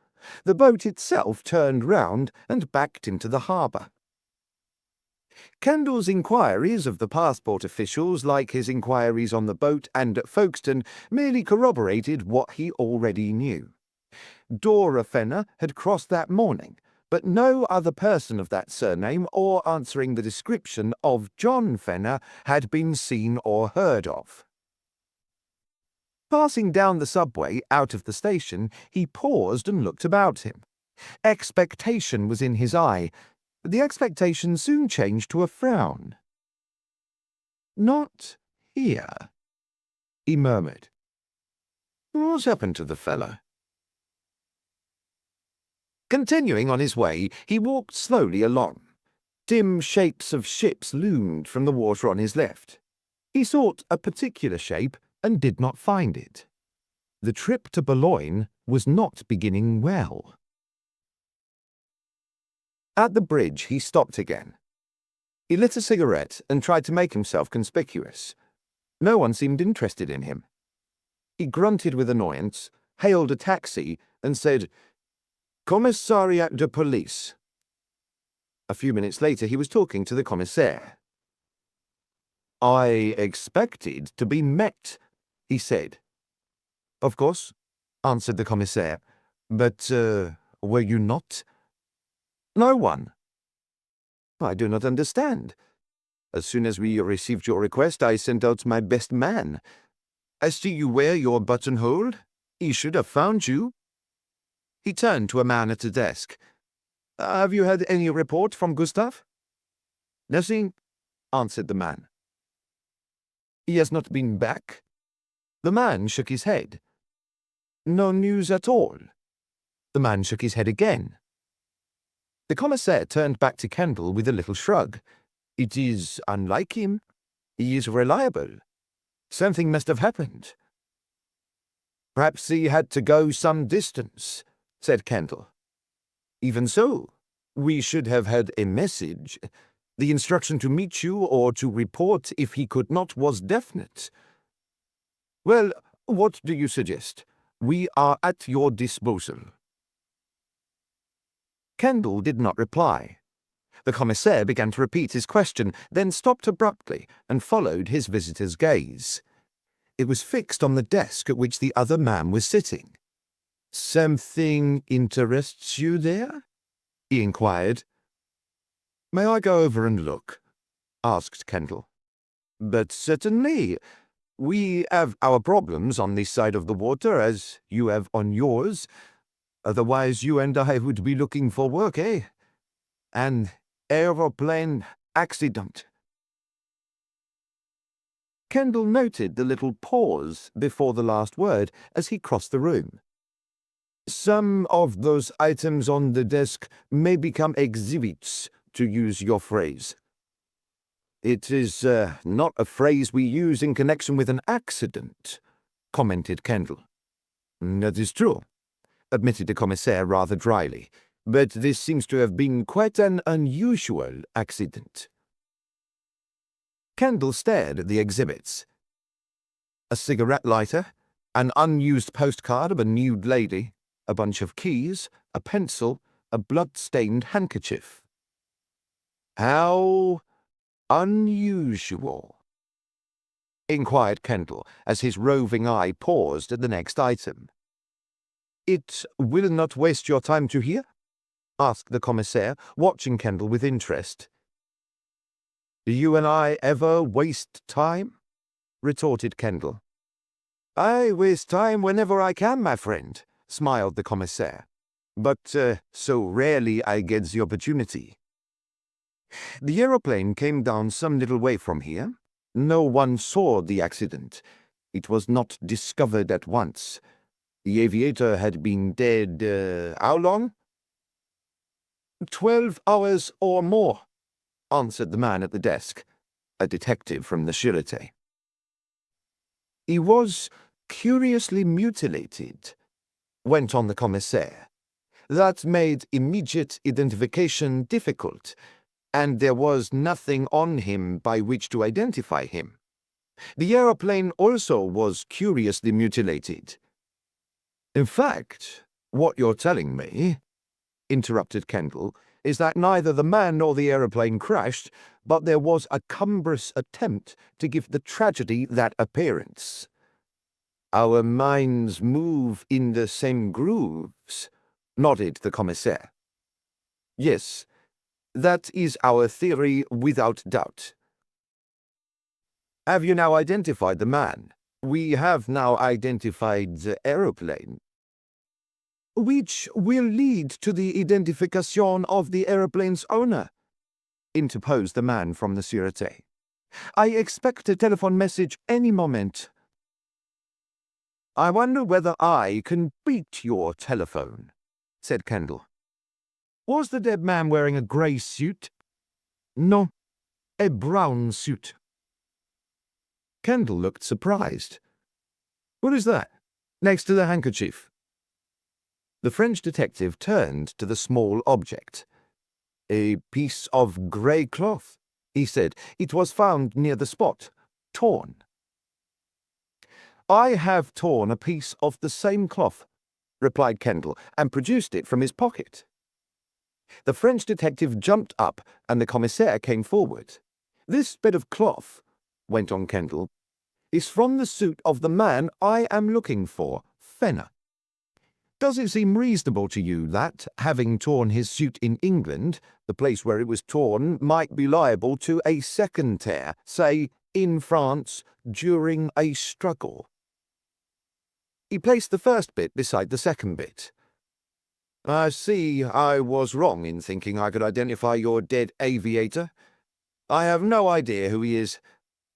the boat itself turned round and backed into the harbour. Kendall's inquiries of the passport officials, like his inquiries on the boat and at Folkestone, merely corroborated what he already knew. Dora Fenner had crossed that morning, but no other person of that surname or answering the description of John Fenner had been seen or heard of. Passing down the subway out of the station, he paused and looked about him. Expectation was in his eye, but the expectation soon changed to a frown. "Not here," he murmured. "What's happened to the fellow?" Continuing on his way, he walked slowly along. Dim shapes of ships loomed from the water on his left. He sought a particular shape and did not find it. The trip to Boulogne was not beginning well. At the bridge, he stopped again. He lit a cigarette and tried to make himself conspicuous. No one seemed interested in him. He grunted with annoyance, hailed a taxi, and said, "Commissariat de Police." A few minutes later, he was talking to the commissaire. "I expected to be met," he said. "Of course," answered the commissaire. "But, were you not?" "No one." "I do not understand. As soon as we received your request, I sent out my best man. I see you wear your buttonhole. He should have found you." He turned to a man at a desk. "Have you had any report from Gustav?" "Nothing," answered the man. "He has not been back?" The man shook his head. "No news at all?" The man shook his head again. The commissaire turned back to Kendall with a little shrug. "It is unlike him. He is reliable. Something must have happened." "Perhaps he had to go some distance," said Kendall. Even so, we should have had a message. The instruction to meet you or to report if he could not was definite. Well, what do you suggest? We are at your disposal. Kendall did not reply. The commissaire began to repeat his question, then stopped abruptly and followed his visitor's gaze. It was fixed on the desk at which the other man was sitting. "Something interests you there?" he inquired. "May I go over and look?" asked Kendall. "But certainly. We have our problems on this side of the water, as you have on yours. Otherwise you and I would be looking for work, eh? An aeroplane accident." Kendall noted the little pause before the last word as he crossed the room. "Some of those items on the desk may become exhibits, to use your phrase." "It is not a phrase we use in connection with an accident," commented Kendall. "That is true," admitted the commissaire rather dryly, "but this seems to have been quite an unusual accident." Kendall stared at the exhibits. A cigarette lighter, an unused postcard of a nude lady, a bunch of keys, a pencil, a blood-stained handkerchief. "How unusual," inquired Kendall as his roving eye paused at the next item. "It will not waste your time to hear?" asked the commissaire, watching Kendall with interest. "Do you and I ever waste time?" retorted Kendall. "I waste time whenever I can, my friend," smiled the commissaire. "But so rarely I get the opportunity. The aeroplane came down some little way from here. No one saw the accident. It was not discovered at once. The aviator had been dead, how long?" 12 hours or more," answered the man at the desk, a detective from the Sûreté. "He was curiously mutilated," went on the commissaire. "That made immediate identification difficult, and there was nothing on him by which to identify him. The aeroplane also was curiously mutilated." "In fact, what you're telling me," interrupted Kendall, "is that neither the man nor the aeroplane crashed, but there was a cumbrous attempt to give the tragedy that appearance." "Our minds move in the same grooves," nodded the commissaire. "Yes, that is our theory without doubt." "Have you now identified the man?" "We have now identified the aeroplane." "Which will lead to the identification of the aeroplane's owner," interposed the man from the Sûreté. "I expect a telephone message any moment." "I wonder whether I can beat your telephone," said Kendall. "Was the dead man wearing a grey suit?" "No, a brown suit." Kendall looked surprised. "What is that, next to the handkerchief?" The French detective turned to the small object. "A piece of grey cloth," he said. "It was found near the spot, torn." "I have torn a piece of the same cloth," replied Kendall, and produced it from his pocket. The French detective jumped up, and the commissaire came forward. "This bit of cloth," went on Kendall, "is from the suit of the man I am looking for, Fenner. Does it seem reasonable to you that, having torn his suit in England, the place where it was torn might be liable to a second tear, say, in France, during a struggle?" He placed the first bit beside the second bit. "I see I was wrong in thinking I could identify your dead aviator. I have no idea who he is,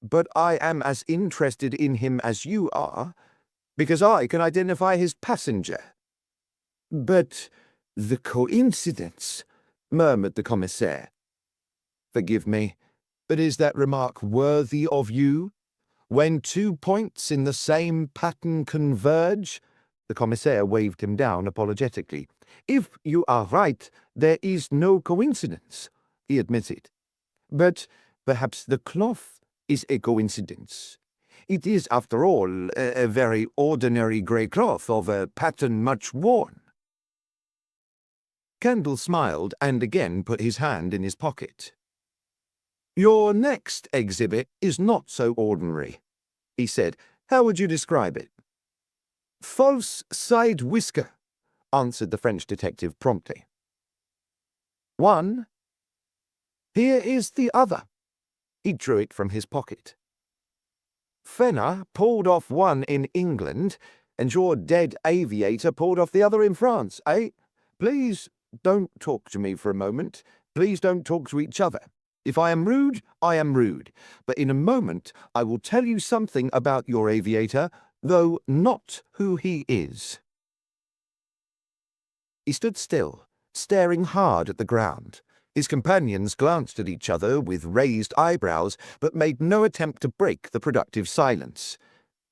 but I am as interested in him as you are, because I can identify his passenger." "But the coincidence," murmured the commissaire. "Forgive me, but is that remark worthy of you? When 2 points in the same pattern converge—" The commissaire waved him down apologetically. If you are right, there is no coincidence, he admitted. But perhaps the cloth is a coincidence. It is, after all, a very ordinary grey cloth of a pattern much worn. Kendall smiled and again put his hand in his pocket. Your next exhibit is not so ordinary, he said. How would you describe it? False side whisker, answered the French detective promptly. One. Here is the other. He drew it from his pocket. Fenner pulled off one in England, and your dead aviator pulled off the other in France, eh? Please don't talk to me for a moment. Please don't talk to each other. If I am rude, I am rude. But in a moment I will tell you something about your aviator, though not who he is. He stood still, staring hard at the ground. His companions glanced at each other with raised eyebrows, but made no attempt to break the productive silence.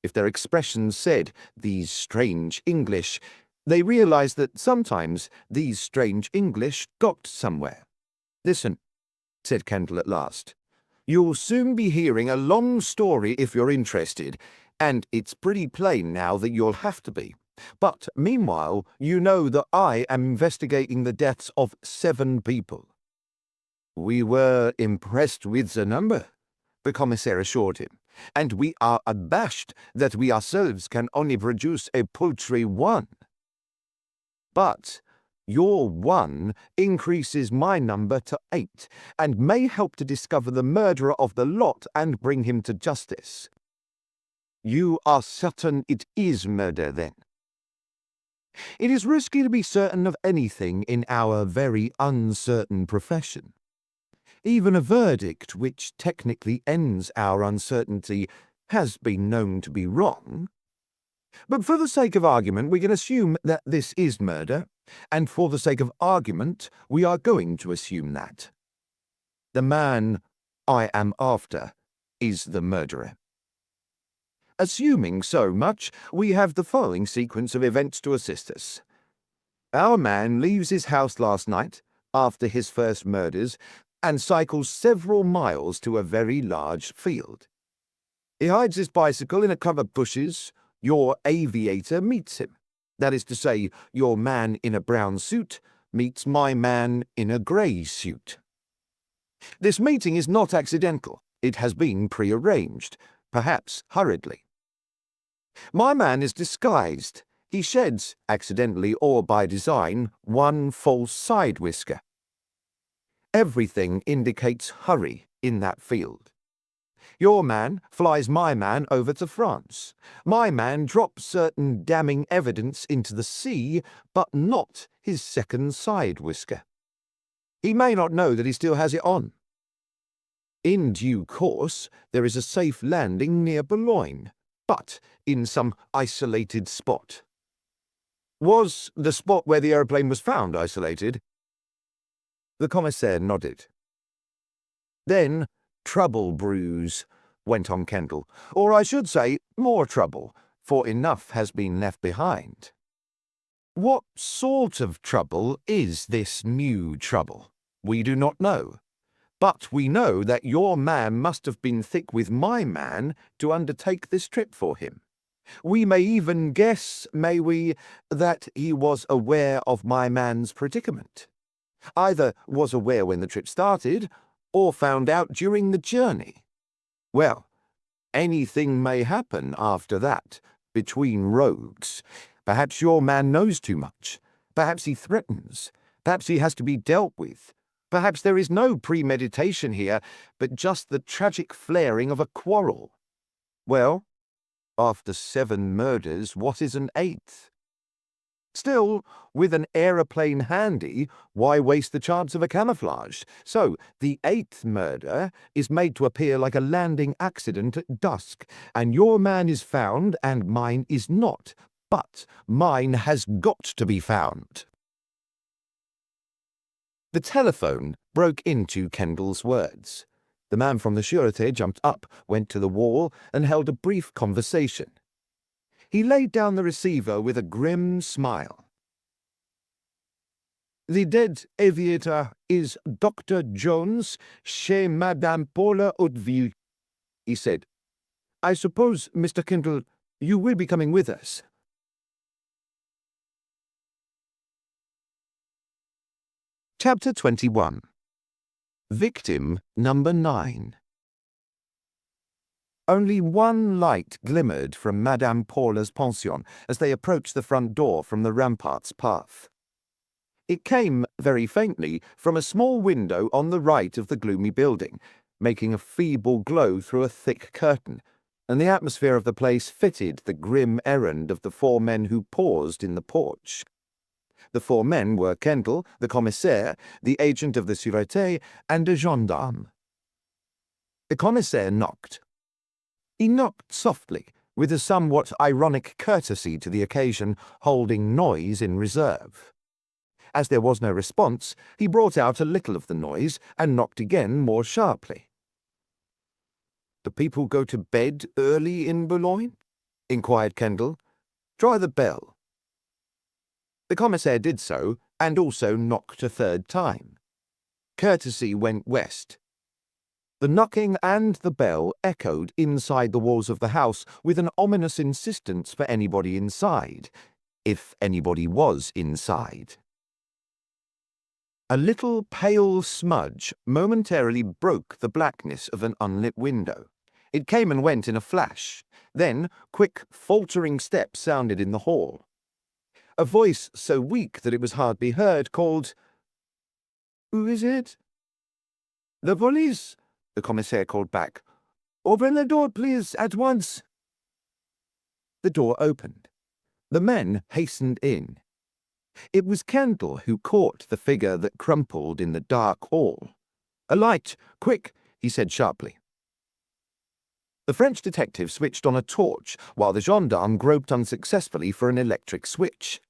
If their expressions said, "These strange English," they realized that sometimes these strange English got somewhere. Listen, said Kendall at last. You'll soon be hearing a long story if you're interested, and it's pretty plain now that you'll have to be. But meanwhile, you know that I am investigating the deaths of 7 people. We were impressed with the number, the commissaire assured him, and we are abashed that we ourselves can only produce a paltry 1. But your 1 increases my number to 8, and may help to discover the murderer of the lot and bring him to justice. You are certain it is murder, then? It is risky to be certain of anything in our very uncertain profession. Even a verdict which technically ends our uncertainty has been known to be wrong. But for the sake of argument, we can assume that this is murder, and for the sake of argument, we are going to assume that. The man I am after is the murderer. Assuming so much, we have the following sequence of events to assist us. Our man leaves his house last night, after his first murders, and cycles several miles to a very large field. He hides his bicycle in a clump of bushes. Your aviator meets him. That is to say, your man in a brown suit meets my man in a grey suit. This meeting is not accidental. It has been prearranged, perhaps hurriedly. My man is disguised. He sheds, accidentally or by design, 1 false side whisker. Everything indicates hurry in that field. Your man flies my man over to France. My man drops certain damning evidence into the sea, but not his second side whisker. He may not know that he still has it on. In due course, there is a safe landing near Boulogne, but in some isolated spot. Was the spot where the aeroplane was found isolated? The commissaire nodded. Then trouble brews, went on Kendall, or I should say more trouble, for enough has been left behind. What sort of trouble is this new trouble? We do not know. But we know that your man must have been thick with my man to undertake this trip for him. We may even guess, may we, that he was aware of my man's predicament. Either was aware when the trip started, or found out during the journey. Well, anything may happen after that, between roads. Perhaps your man knows too much. Perhaps he threatens. Perhaps he has to be dealt with. Perhaps there is no premeditation here, but just the tragic flaring of a quarrel. Well, after 7 murders, what is an 8th? Still, with an aeroplane handy, why waste the chance of a camouflage? So, the 8th murder is made to appear like a landing accident at dusk, and your man is found and mine is not. But mine has got to be found. The telephone broke into Kendall's words. The man from the Sûreté jumped up, went to the wall, and held a brief conversation. He laid down the receiver with a grim smile. The dead aviator is Dr. Jones chez Madame Paula Hauteville, he said. I suppose, Mr. Kendall, you will be coming with us. Chapter 21. Victim number 9. Only one light glimmered from Madame Paula's pension as they approached the front door from the ramparts path. It came, very faintly, from a small window on the right of the gloomy building, making a feeble glow through a thick curtain, and the atmosphere of the place fitted the grim errand of the 4 men who paused in the porch. The 4 men were Kendall, the commissaire, the agent of the sûreté, and a gendarme. The commissaire knocked. He knocked softly, with a somewhat ironic courtesy to the occasion, holding noise in reserve. As there was no response, he brought out a little of the noise and knocked again more sharply. "Do people go to bed early in Boulogne?" inquired Kendall. "Try the bell." The commissaire did so, and also knocked a 3rd time. Courtesy went west. The knocking and the bell echoed inside the walls of the house with an ominous insistence for anybody inside, if anybody was inside. A little pale smudge momentarily broke the blackness of an unlit window. It came and went in a flash. Then quick, faltering steps sounded in the hall. A voice so weak that it was hardly heard called, "Who is it?" "The police," the commissaire called back. "Open the door, please, at once." The door opened. The men hastened in. It was Kendall who caught the figure that crumpled in the dark hall. "A light! Quick!" he said sharply. The French detective switched on a torch while the gendarme groped unsuccessfully for an electric switch.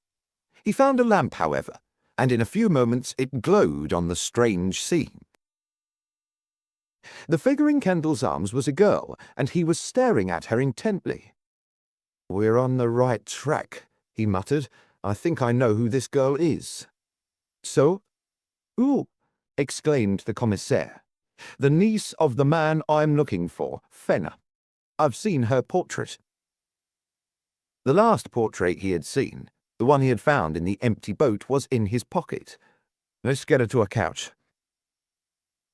He found a lamp, however, and in a few moments it glowed on the strange scene. The figure in Kendall's arms was a girl, and he was staring at her intently. "We're on the right track," he muttered. "I think I know who this girl is." "So? Who?" exclaimed the commissaire. "The niece of the man I'm looking for, Fenner. I've seen her portrait." The last portrait he had seen, the one he had found in the empty boat, was in his pocket. "Let's get her to a couch."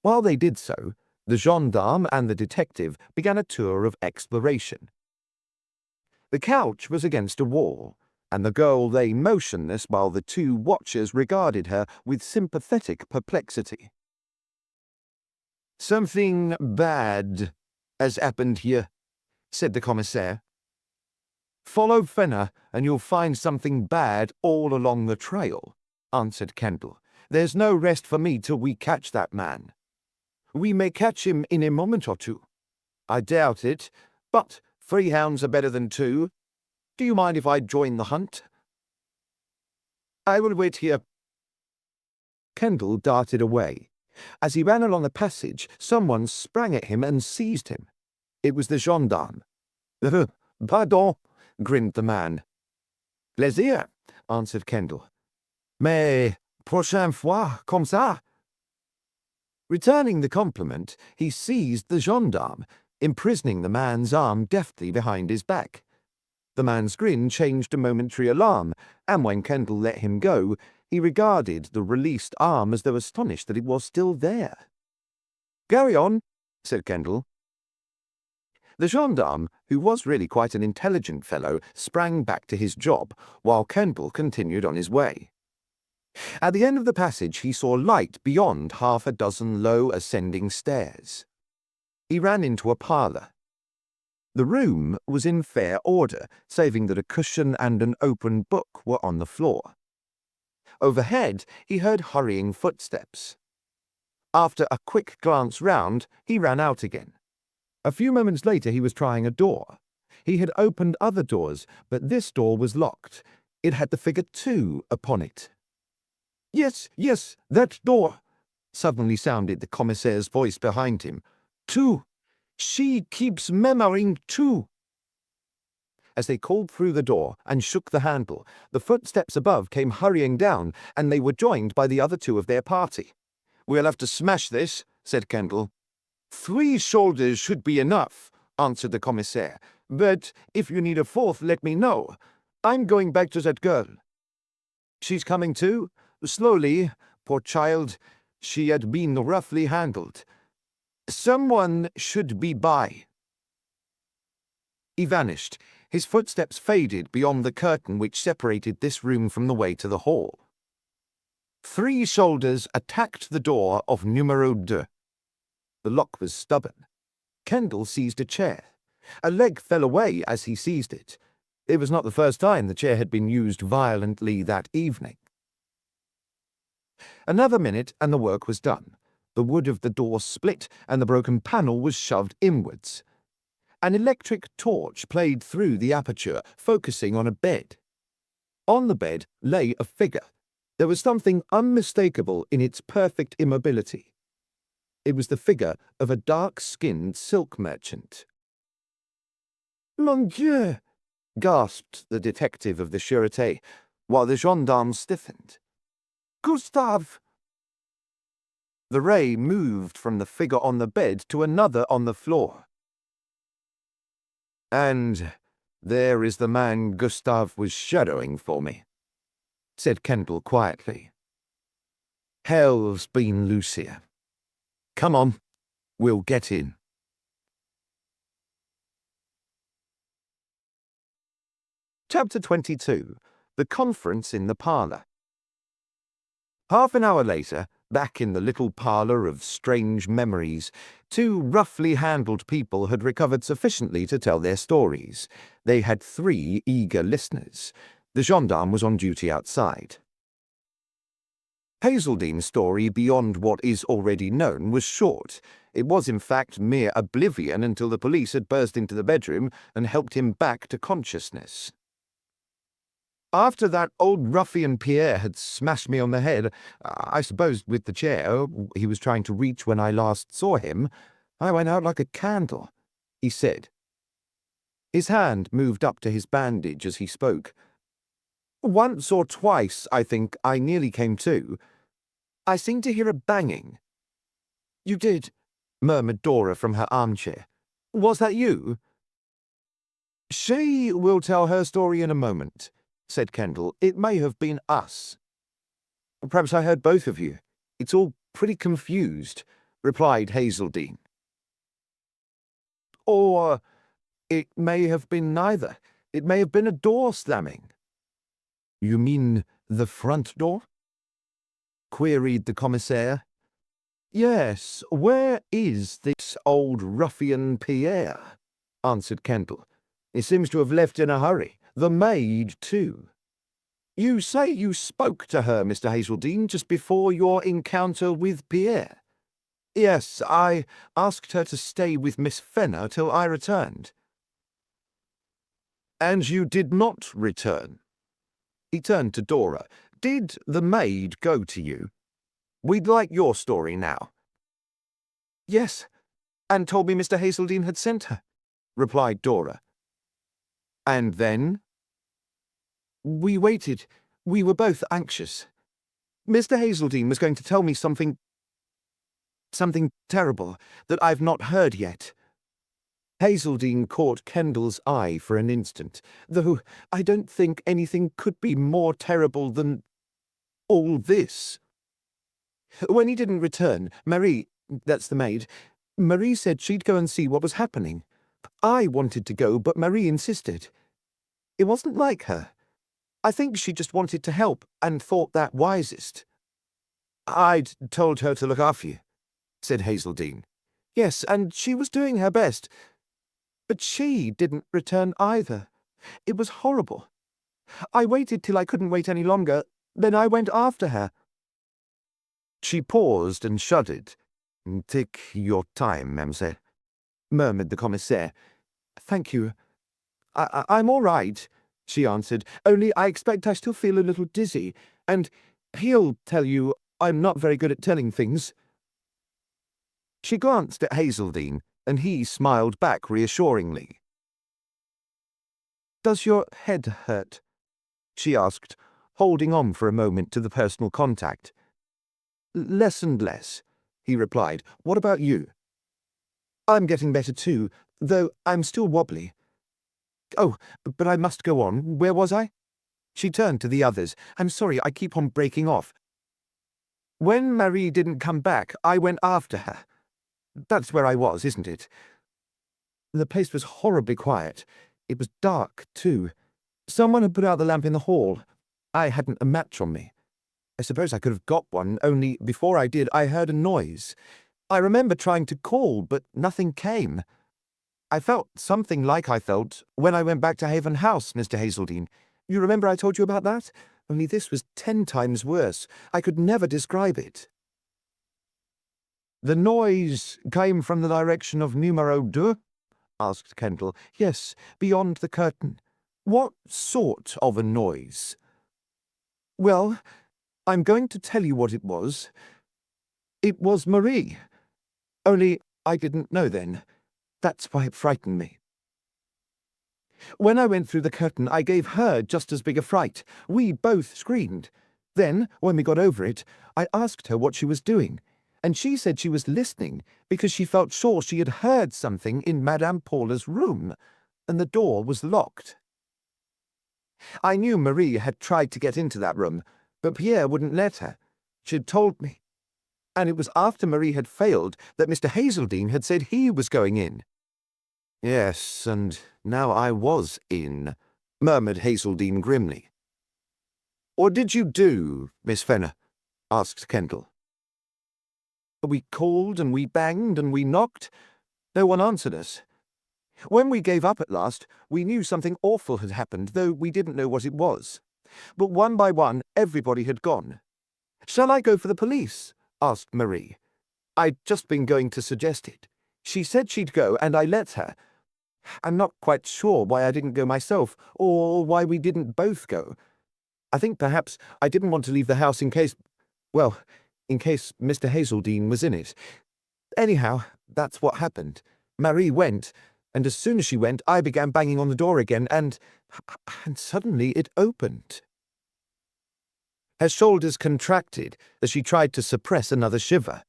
While they did so, the gendarme and the detective began a tour of exploration. The couch was against a wall, and the girl lay motionless while the 2 watchers regarded her with sympathetic perplexity. "Something bad has happened here," said the commissaire. "Follow Fenner, and you'll find something bad all along the trail," answered Kendall. "There's no rest for me till we catch that man. We may catch him in a moment or 2. I doubt it, but 3 hounds are better than 2. Do you mind if I join the hunt?" "I will wait here." Kendall darted away. As he ran along the passage, someone sprang at him and seized him. It was the gendarme. "Pardon," grinned the man. "Plaisir," answered Kendall. "Mais prochaine fois, comme ça." Returning the compliment, he seized the gendarme, imprisoning the man's arm deftly behind his back. The man's grin changed to momentary alarm, and when Kendall let him go, he regarded the released arm as though astonished that it was still there. "Carry on," said Kendall. The gendarme, who was really quite an intelligent fellow, sprang back to his job, while Kendall continued on his way. At the end of the passage he saw light beyond 6 low ascending stairs. He ran into a parlour. The room was in fair order, saving that a cushion and an open book were on the floor. Overhead he heard hurrying footsteps. After a quick glance round, he ran out again. A few moments later he was trying a door. He had opened other doors, but this door was locked. It had the figure 2 upon it. Yes, that door," suddenly sounded the commissaire's voice behind him. 2. She keeps murmuring 2. as they called through the door and shook the handle. The footsteps above came hurrying down, and they were joined by the other two of their party. "We'll have to smash this," said Kendall. "3 shoulders should be enough," answered the commissaire. "But if you need a 4th, let me know. I'm going back to that girl." "She's coming too?" "Slowly. Poor child. She had been roughly handled. Someone should be by." He vanished. His footsteps faded beyond the curtain which separated this room from the way to the hall. 3 shoulders attacked the door of numero 2. The lock was stubborn. Kendall seized a chair. A leg fell away as he seized it. It was not the first time the chair had been used violently that evening. Another minute and the work was done. The wood of the door split and the broken panel was shoved inwards. An electric torch played through the aperture, focusing on a bed. On the bed lay a figure. There was something unmistakable in its perfect immobility. It was the figure of a dark-skinned silk merchant. "Mon Dieu!" gasped the detective of the Sûreté, while the gendarme stiffened. "Gustave!" The ray moved from the figure on the bed to another on the floor. "And there is the man Gustave was shadowing for me," said Kendall quietly. "Hell's been loose here. Come on, we'll get in." Chapter 22. The Conference in the Parlour. Half an hour later, back in the little parlour of strange memories, 2 roughly handled people had recovered sufficiently to tell their stories. They had 3 eager listeners. The gendarme was on duty outside. Hazeldene's story, beyond what is already known, was short. It was in fact mere oblivion until the police had burst into the bedroom and helped him back to consciousness. "After that old ruffian Pierre had smashed me on the head, I suppose with the chair he was trying to reach when I last saw him, I went out like a candle," he said. His hand moved up to his bandage as he spoke. "Once or twice, I think, I nearly came to. I seemed to hear a banging." "You did?" murmured Dora from her armchair. "Was that you?" "She will tell her story in a moment," said Kendall. "It may have been us." "Perhaps I heard both of you. It's all pretty confused," replied Hazeldene. "Or it may have been neither. It may have been a door slamming." "You mean the front door?" queried the commissaire. "Yes. Where is this old ruffian Pierre?" answered Kendall. "He seems to have left in a hurry. The maid, too." "You say you spoke to her, Mr. Hazeldene, just before your encounter with Pierre?" "Yes, I asked her to stay with Miss Fenner till I returned." "And you did not return?" He turned to Dora. "Did the maid go to you? We'd like your story now." "Yes, and told me Mr. Hazeldene had sent her," replied Dora. "And then?" "We waited. We were both anxious. Mr. Hazeldene was going to tell me something terrible that I've not heard yet." Hazeldene caught Kendall's eye for an instant, though I don't think anything could be more terrible than all this. "When he didn't return, Marie, that's the maid, Marie said she'd go and see what was happening. I wanted to go, but Marie insisted. It wasn't like her. I think she just wanted to help and thought that wisest." "I'd told her to look after you," said Hazeldene. "Yes, and she was doing her best. But she didn't return either. It was horrible. I waited till I couldn't wait any longer, then I went after her." She paused and shuddered. "Take your time, mademoiselle," murmured the commissaire. "Thank you. I'm all right," she answered, "only I expect I still feel a little dizzy, and he'll tell you I'm not very good at telling things." She glanced at Hazeldene, and he smiled back reassuringly. "Does your head hurt?" she asked, holding on for a moment to the personal contact. "Less and less," he replied. "What about you?" "I'm getting better too, though I'm still wobbly. Oh, but I must go on. Where was I?" She turned to the others. "I'm sorry, I keep on breaking off. When Marie didn't come back, I went after her. That's where I was, isn't it? The place was horribly quiet. It was dark, too. Someone had put out the lamp in the hall. I hadn't a match on me. I suppose I could have got one, only before I did, I heard a noise. I remember trying to call, but nothing came. I felt something like I felt when I went back to Haven House, Mr. Hazeldine. You remember I told you about that? Only this was 10 times worse. I could never describe it." "The noise came from the direction of numero 2? Asked Kendall. "Yes, beyond the curtain." "What sort of a noise?" "Well, I'm going to tell you what it was. It was Marie. Only I didn't know then. That's why it frightened me. When I went through the curtain, I gave her just as big a fright. We both screamed. Then, when we got over it, I asked her what she was doing, and she said she was listening because she felt sure she had heard something in Madame Paula's room, and the door was locked. I knew Marie had tried to get into that room, but Pierre wouldn't let her. She'd told me. And it was after Marie had failed that Mr. Hazeldine had said he was going in." "Yes, and now I was in," murmured Hazeldine grimly. "What did you do, Miss Fenner?" asked Kendall. "We called and we banged and we knocked. No one answered us. When we gave up at last, we knew something awful had happened, though we didn't know what it was. But one by one, everybody had gone. Shall I go for the police?" asked Marie. "I'd just been going to suggest it. She said she'd go, and I let her. I'm not quite sure why I didn't go myself, or why we didn't both go. I think perhaps I didn't want to leave the house in case Mr. Hazeldine was in it. Anyhow, that's what happened. Marie went, and as soon as she went, I began banging on the door again, and suddenly it opened." Her shoulders contracted as she tried to suppress another shiver.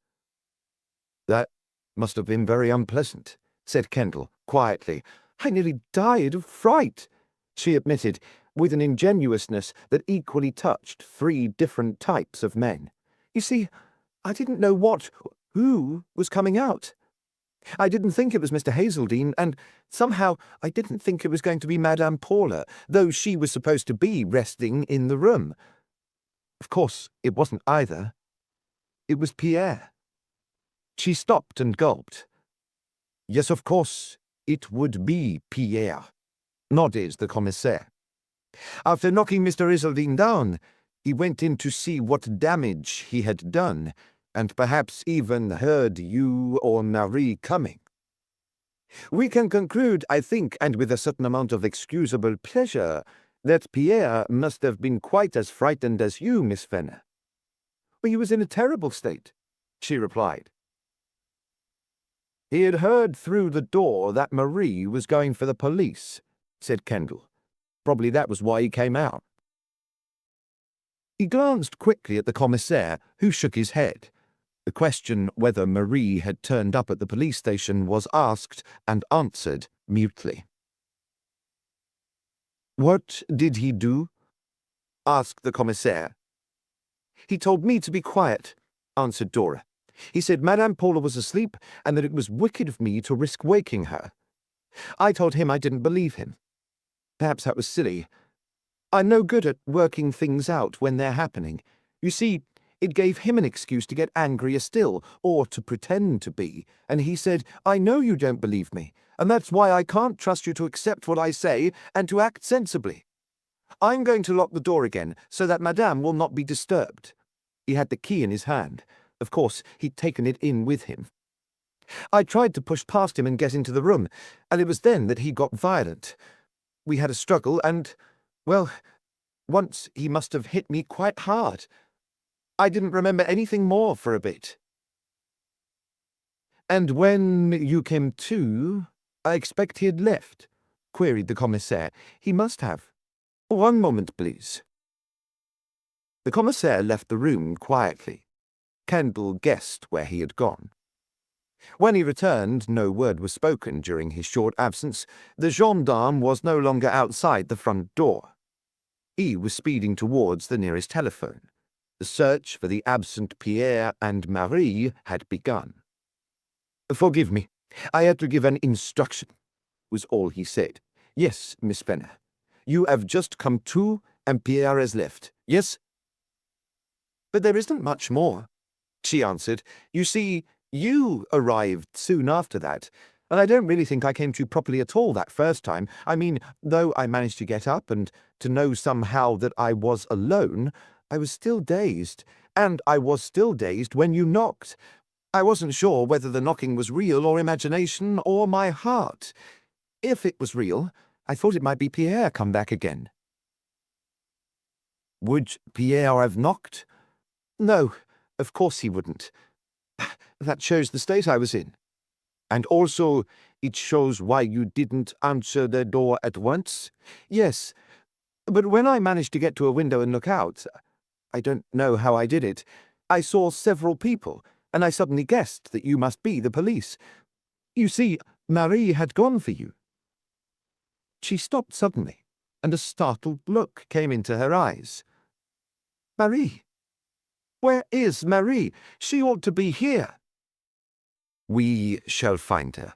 "That must have been very unpleasant," said Kendall, quietly. "I nearly died of fright," she admitted, with an ingenuousness that equally touched 3 different types of men. "You see, I didn't know who was coming out. I didn't think it was Mr. Hazeldine, and somehow I didn't think it was going to be Madame Paula, though she was supposed to be resting in the room. Of course, it wasn't either. It was Pierre." She stopped and gulped. "Yes, of course, it would be Pierre," nodded the commissaire. "After knocking Mr. Hazeldine down, he went in to see what damage he had done, and perhaps even heard you or Marie coming. We can conclude, I think, and with a certain amount of excusable pleasure, that Pierre must have been quite as frightened as you, Miss Fenner." "He was in a terrible state," she replied. "He had heard through the door that Marie was going for the police," said Kendall. "Probably that was why he came out." He glanced quickly at the commissaire, who shook his head. The question whether Marie had turned up at the police station was asked and answered mutely. "What did he do?" asked the commissaire. "He told me to be quiet," answered Dora. "He said Madame Paula was asleep and that it was wicked of me to risk waking her. I told him I didn't believe him. Perhaps that was silly. I'm no good at working things out when they're happening. You see, it gave him an excuse to get angrier still, or to pretend to be, and he said, 'I know you don't believe me, and that's why I can't trust you to accept what I say and to act sensibly. I'm going to lock the door again so that Madame will not be disturbed.' He had the key in his hand. Of course, he'd taken it in with him. I tried to push past him and get into the room, and it was then that he got violent. We had a struggle, and, well, once he must have hit me quite hard. I didn't remember anything more for a bit." "And when you came to, I expect he had left," queried the commissaire. He must have. One moment, please. The commissaire left the room quietly. Kendall guessed where he had gone. When he returned, no word was spoken during his short absence. The gendarme was no longer outside the front door. He was speeding towards the nearest telephone. The search for the absent Pierre and Marie had begun. "Forgive me. I had to give an instruction," was all he said. "Yes, Miss Fenner. You have just come to, and Pierre has left. Yes?" "But there isn't much more," she answered. "You see, you arrived soon after that, and I don't really think I came to you properly at all that first time. I mean, though I managed to get up and to know somehow that I was alone, I was still dazed, and I was still dazed when you knocked. I wasn't sure whether the knocking was real or imagination or my heart. If it was real, I thought it might be Pierre come back again." "Would Pierre have knocked?" "No, of course he wouldn't. That shows the state I was in. And also, it shows why you didn't answer the door at once?" "Yes, but when I managed to get to a window and look out, I don't know how I did it, I saw several people, and I suddenly guessed that you must be the police. You see, Marie had gone for you." She stopped suddenly, and a startled look came into her eyes. "Marie? Where is Marie? She ought to be here." "We shall find her,"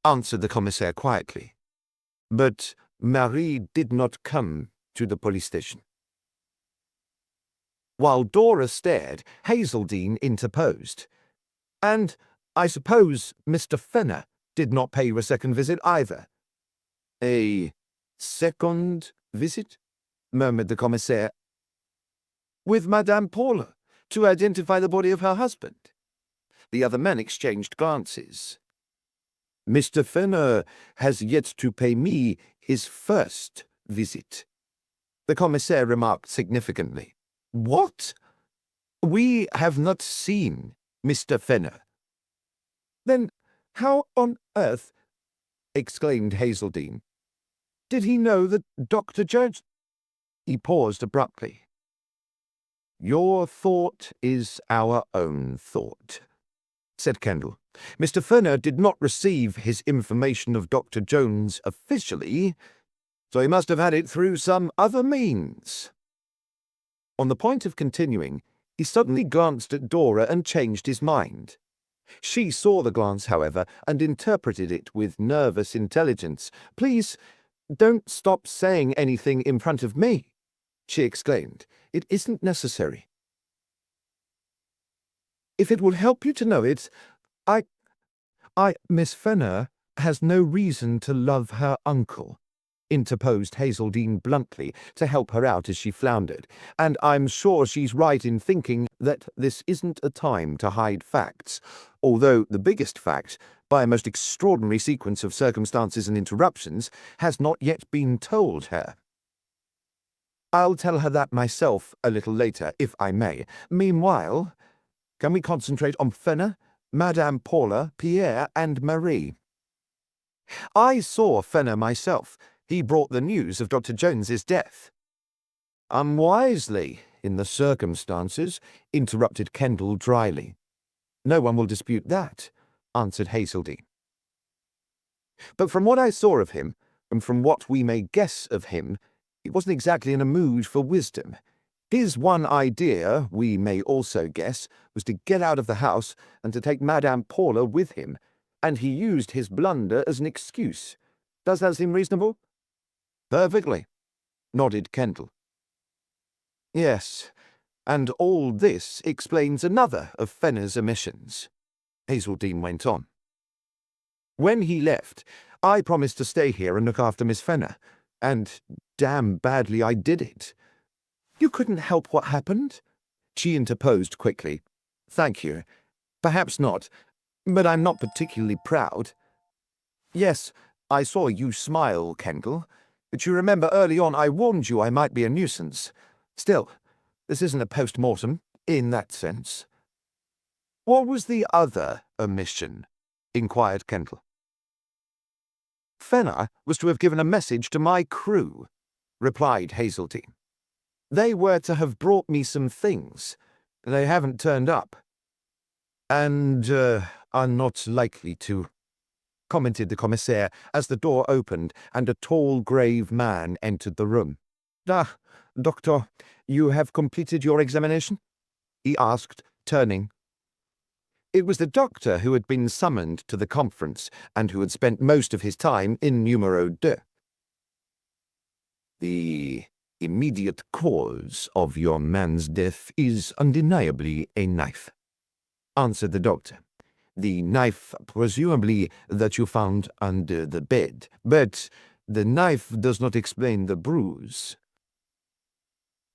answered the commissaire quietly. "But Marie did not come to the police station." While Dora stared, Hazeldine interposed. "And I suppose Mr. Fenner did not pay you a second visit either?" "A second visit?" murmured the commissaire. "With Madame Paula, to identify the body of her husband?" The other men exchanged glances. "Mr. Fenner has yet to pay me his first visit," the commissaire remarked significantly. "What?" "We have not seen Mr. Fenner." "Then how on earth," exclaimed Hazeldine, "did he know that Dr. Jones—" He paused abruptly. "Your thought is our own thought," said Kendall. "Mr. Fenner did not receive his information of Dr. Jones officially, so he must have had it through some other means." On the point of continuing, he suddenly glanced at Dora and changed his mind. She saw the glance, however, and interpreted it with nervous intelligence. "Please, don't stop saying anything in front of me," she exclaimed. "It isn't necessary." "If it will help you to know it, Miss Fenner has no reason to love her uncle," interposed Hazeldine bluntly to help her out as she floundered, "and I'm sure she's right in thinking that this isn't a time to hide facts, although the biggest fact, by a most extraordinary sequence of circumstances and interruptions, has not yet been told her." "I'll tell her that myself a little later, if I may. Meanwhile, can we concentrate on Fenner, Madame Paula, Pierre, and Marie?" "I saw Fenner myself. He brought the news of Dr. Jones's death." "Unwisely, in the circumstances," interrupted Kendall dryly. "No one will dispute that," answered Hazeldine. "But from what I saw of him, and from what we may guess of him, he wasn't exactly in a mood for wisdom. His one idea, we may also guess, was to get out of the house and to take Madame Paula with him, and he used his blunder as an excuse. Does that seem reasonable?" "Perfectly," nodded Kendall. "Yes, and all this explains another of Fenner's omissions," Hazeldine went on. "When he left, I promised to stay here and look after Miss Fenner, and damn badly I did it." "You couldn't help what happened?" she interposed quickly. "Thank you. Perhaps not, but I'm not particularly proud. Yes, I saw you smile, Kendall, but you remember early on I warned you I might be a nuisance. Still, this isn't a post-mortem, in that sense." "What was the other omission?" inquired Kendall. Fenner was to have given a message to my crew," replied Hazeltine. "They were to have brought me some things. They haven't turned up." "And are not likely to," commented the commissaire as the door opened and a tall, grave man entered the room. "Ah, doctor, you have completed your examination?" he asked, turning. It was the doctor who had been summoned to the conference and who had spent most of his time in numero 2. "The immediate cause of your man's death is undeniably a knife," answered the doctor. "The knife, presumably, that you found under the bed. But the knife does not explain the bruise."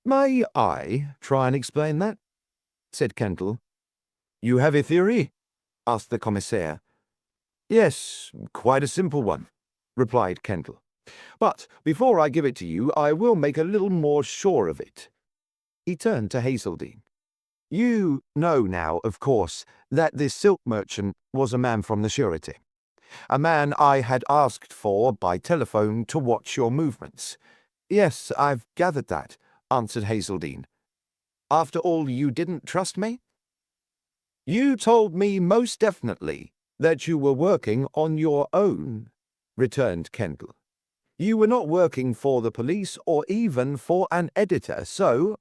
"May I try and explain that?" said Kendall. "You have a theory?" asked the commissaire. "Yes, quite a simple one," replied Kendall. "But before I give it to you, I will make a little more sure of it." He turned to Hazeltine. "You know now, of course, that this silk merchant was a man from the Surety. A man I had asked for by telephone to watch your movements." "Yes, I've gathered that," answered Hazeltine. "After all, you didn't trust me?" "You told me most definitely that you were working on your own," returned Kendall. "You were not working for the police or even for an editor, so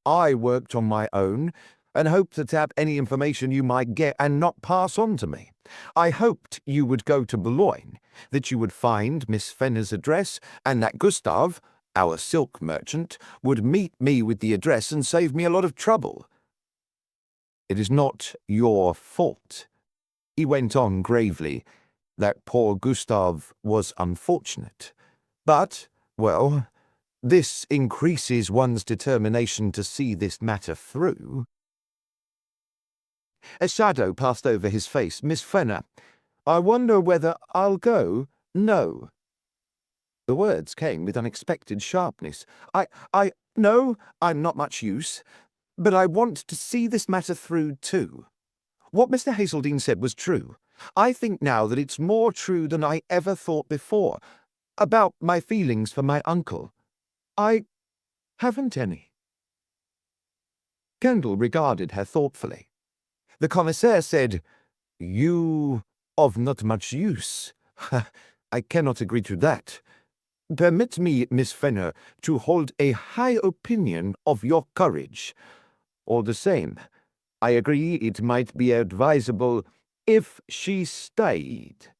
I worked on my own and hoped to tap any information you might get and not pass on to me. I hoped you would go to Boulogne, that you would find Miss Fenner's address, and that Gustav, our silk merchant, would meet me with the address and save me a lot of trouble. It is not your fault," he went on gravely. "That poor Gustav was unfortunate. But, well, this increases one's determination to see this matter through." A shadow passed over his face. "Miss Fenner, I wonder whether I'll go. No." The words came with unexpected sharpness. No, I'm not much use. But I want to see this matter through, too. What Mr. Hazeltine said was true. I think now that it's more true than I ever thought before, about my feelings for my uncle. I haven't any." Kendall regarded her thoughtfully. The commissaire said, "You of not much use. I cannot agree to that. Permit me, Miss Fenner, to hold a high opinion of your courage. All the same, I agree it might be advisable if she stayed."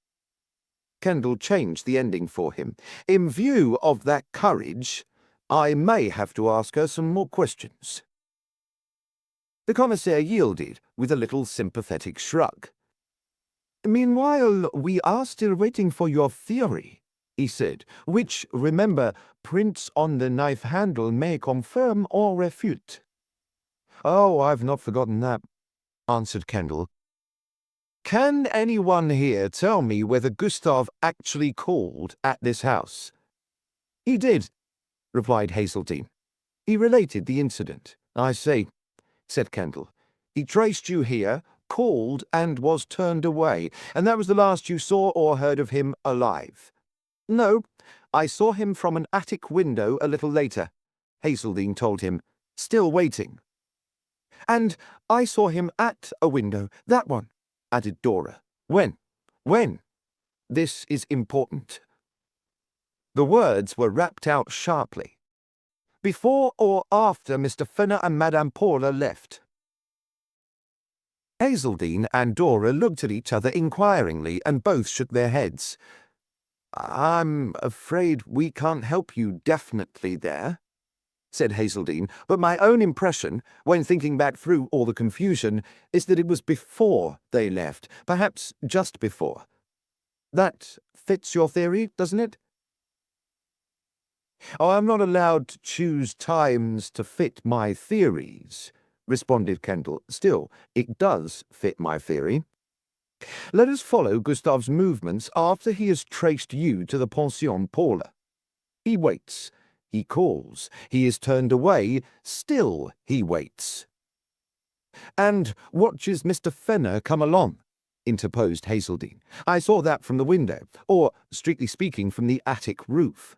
Kendall changed the ending for him. "In view of that courage, I may have to ask her some more questions." The commissaire yielded with a little sympathetic shrug. "Meanwhile, we are still waiting for your theory," he said, "which, remember, prints on the knife handle may confirm or refute." "Oh, I've not forgotten that," answered Kendall. "Can anyone here tell me whether Gustav actually called at this house?" "He did," replied Hazeltine. "He related the incident." "I see," said Kendall. "He traced you here, called, and was turned away, and that was the last you saw or heard of him alive." "No, I saw him from an attic window a little later," Hazeltine told him, "still waiting." "And I saw him at a window, that one," added Dora. "When? When? This is important." The words were rapped out sharply. "Before or after Mr. Fenner and Madame Paula left?" Hazeltine and Dora looked at each other inquiringly, and both shook their heads. "I'm afraid we can't help you definitely there," said Hazeltine, "but my own impression, when thinking back through all the confusion, is that it was before they left, perhaps just before. That fits your theory, doesn't it?" "Oh, I'm not allowed to choose times to fit my theories," responded Kendall. "Still, it does fit my theory. Let us follow Gustav's movements after he has traced you to the Pension Paula. He waits. He calls. He is turned away. Still he waits. And watches Mr. Fenner come along. interposed Hazeldine. "I saw that from the window, or, strictly speaking, from the attic roof."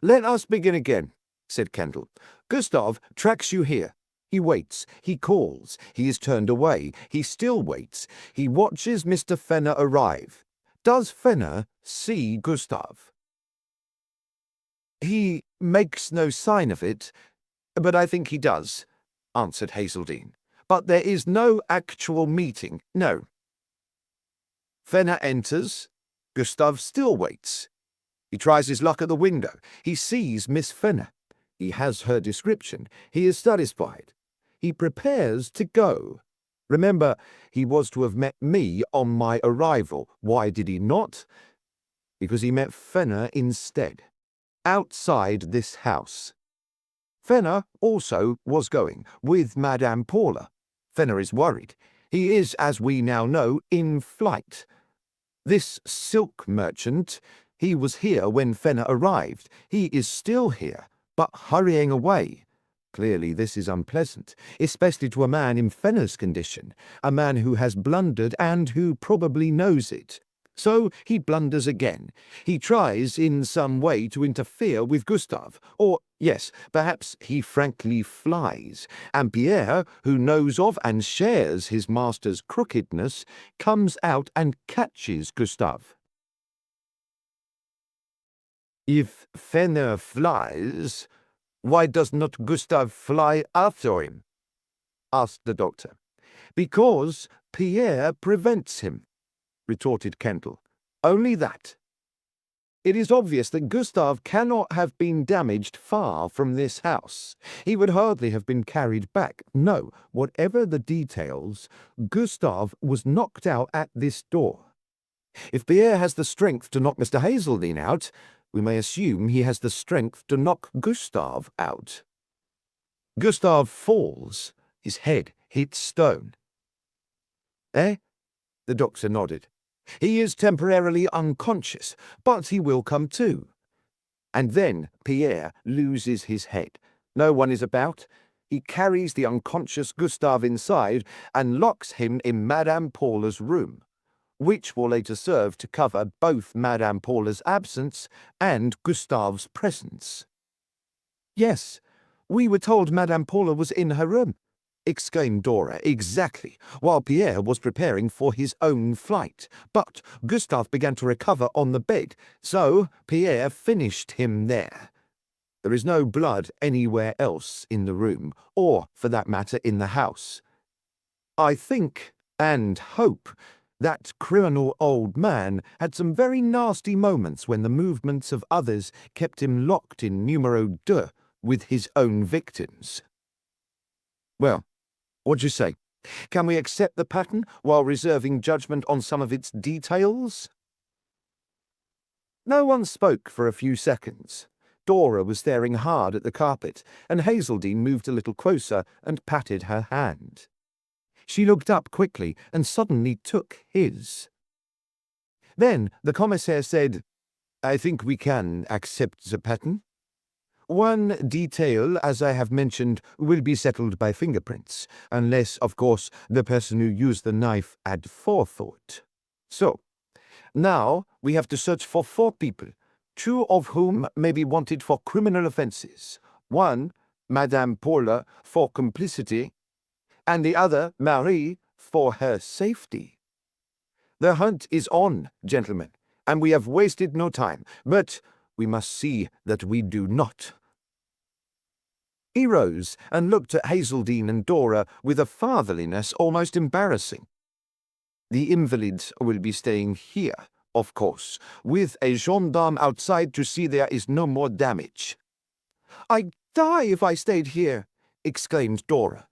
"Let us begin again," said Kendall. "Gustav tracks you here. He waits. He calls. He is turned away. He still waits. He watches Mr. Fenner arrive. Does Fenner see Gustav?" "He makes no sign of it, but I think he does," answered Hazeldine. "But there is no actual meeting, no." Fenner enters. Gustav still waits. He tries his luck at the window. He sees Miss Fenner. He has her description. He is satisfied. He prepares to go. Remember, he was to have met me on my arrival. Why did he not? Because he met Fenner instead, outside this house. Fenner also was going, with Madame Paula. Fenner is worried. He is, as we now know, in flight. This silk merchant, he was here when Fenner arrived. He is still here, but hurrying away. Clearly this is unpleasant, especially to a man in Fenner's condition, a man who has blundered and who probably knows it. So he blunders again. He tries in some way to interfere with Gustav, or, yes, perhaps he frankly flies, and Pierre, who knows of and shares his master's crookedness, comes out and catches Gustav. "If Fenner flies, why does not Gustav fly after him?" asked the doctor. "Because Pierre prevents him," retorted Kendall. "Only that. It is obvious that Gustav cannot have been damaged far from this house. He would hardly have been carried back. No, whatever the details, Gustav was knocked out at this door. If Pierre has the strength to knock Mr. Hazeldine out, we may assume he has the strength to knock Gustav out. Gustav falls. His head hits stone." "Eh?" The doctor nodded. "He is temporarily unconscious, but he will come to. And then Pierre loses his head. No one is about. He carries the unconscious Gustav inside and locks him in Madame Paula's room, which will later serve to cover both Madame Paula's absence and Gustav's presence." "Yes, we were told Madame Paula was in her room," exclaimed Dora. "Exactly, while Pierre was preparing for his own flight. But Gustav began to recover on the bed, so Pierre finished him there. There is no blood anywhere else in the room, or, for that matter, in the house. I think, and hope, that criminal old man had some very nasty moments when the movements of others kept him locked in numero 2 with his own victims." "Well, what do you say? Can we accept the pattern while reserving judgment on some of its details?" No one spoke for a few seconds. Dora was staring hard at the carpet, and Hazeldine moved a little closer and patted her hand. She looked up quickly and suddenly took his. Then the commissaire said, "I think we can accept the pattern. One detail, as I have mentioned, will be settled by fingerprints, unless, of course, the person who used the knife had forethought. So, now we have to search for 4 people, 2 of whom may be wanted for criminal offences. One, Madame Paula, for complicity, and the other, Marie, for her safety. The hunt is on, gentlemen, and we have wasted no time, but we must see that we do not." He rose and looked at Hazeldine and Dora with a fatherliness almost embarrassing. "The invalids will be staying here, of course, with a gendarme outside to see there is no more damage." "I'd die if I stayed here," exclaimed Dora.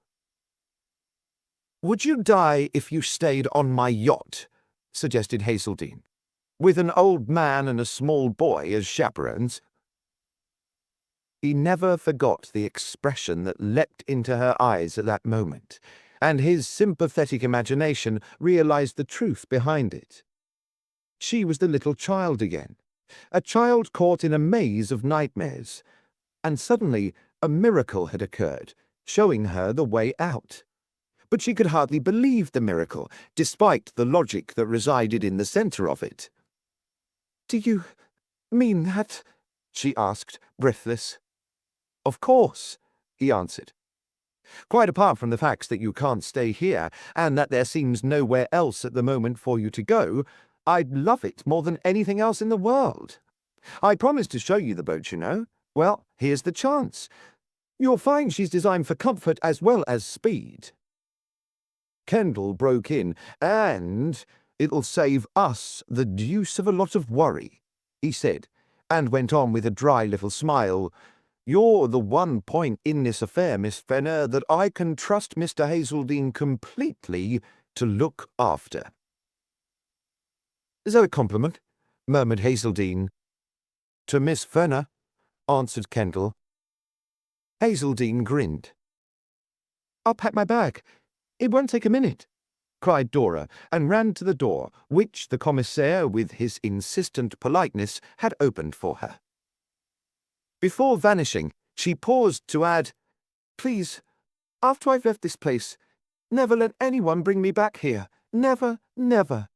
"Would you die if you stayed on my yacht?" suggested Hazeldine, "with an old man and a small boy as chaperones?" He never forgot the expression that leapt into her eyes at that moment, and his sympathetic imagination realized the truth behind it. She was the little child again, a child caught in a maze of nightmares, and suddenly a miracle had occurred, showing her the way out. but she could hardly believe the miracle, despite the logic that resided in the centre of it. "Do you mean that?" she asked, breathless. "Of course," he answered. "Quite apart from the facts that you can't stay here, and that there seems nowhere else at the moment for you to go, I'd love it more than anything else in the world. I promised to show you the boat, you know. Well, here's the chance. You'll find she's designed for comfort as well as speed." Kendall broke in, "And it'll save us the deuce of a lot of worry," he said, and went on with a dry little smile. "You're the one point in this affair, Miss Fenner, that I can trust Mr. Hazeldine completely to look after." "Is that a compliment?" murmured Hazeldine. "To Miss Fenner," answered Kendall. Hazeldine grinned. "I'll pack my bag. It won't take a minute," cried Dora, and ran to the door, which the commissaire, with his insistent politeness, had opened for her. Before vanishing, she paused to add, "Please, after I've left this place, never let anyone bring me back here. Never, never."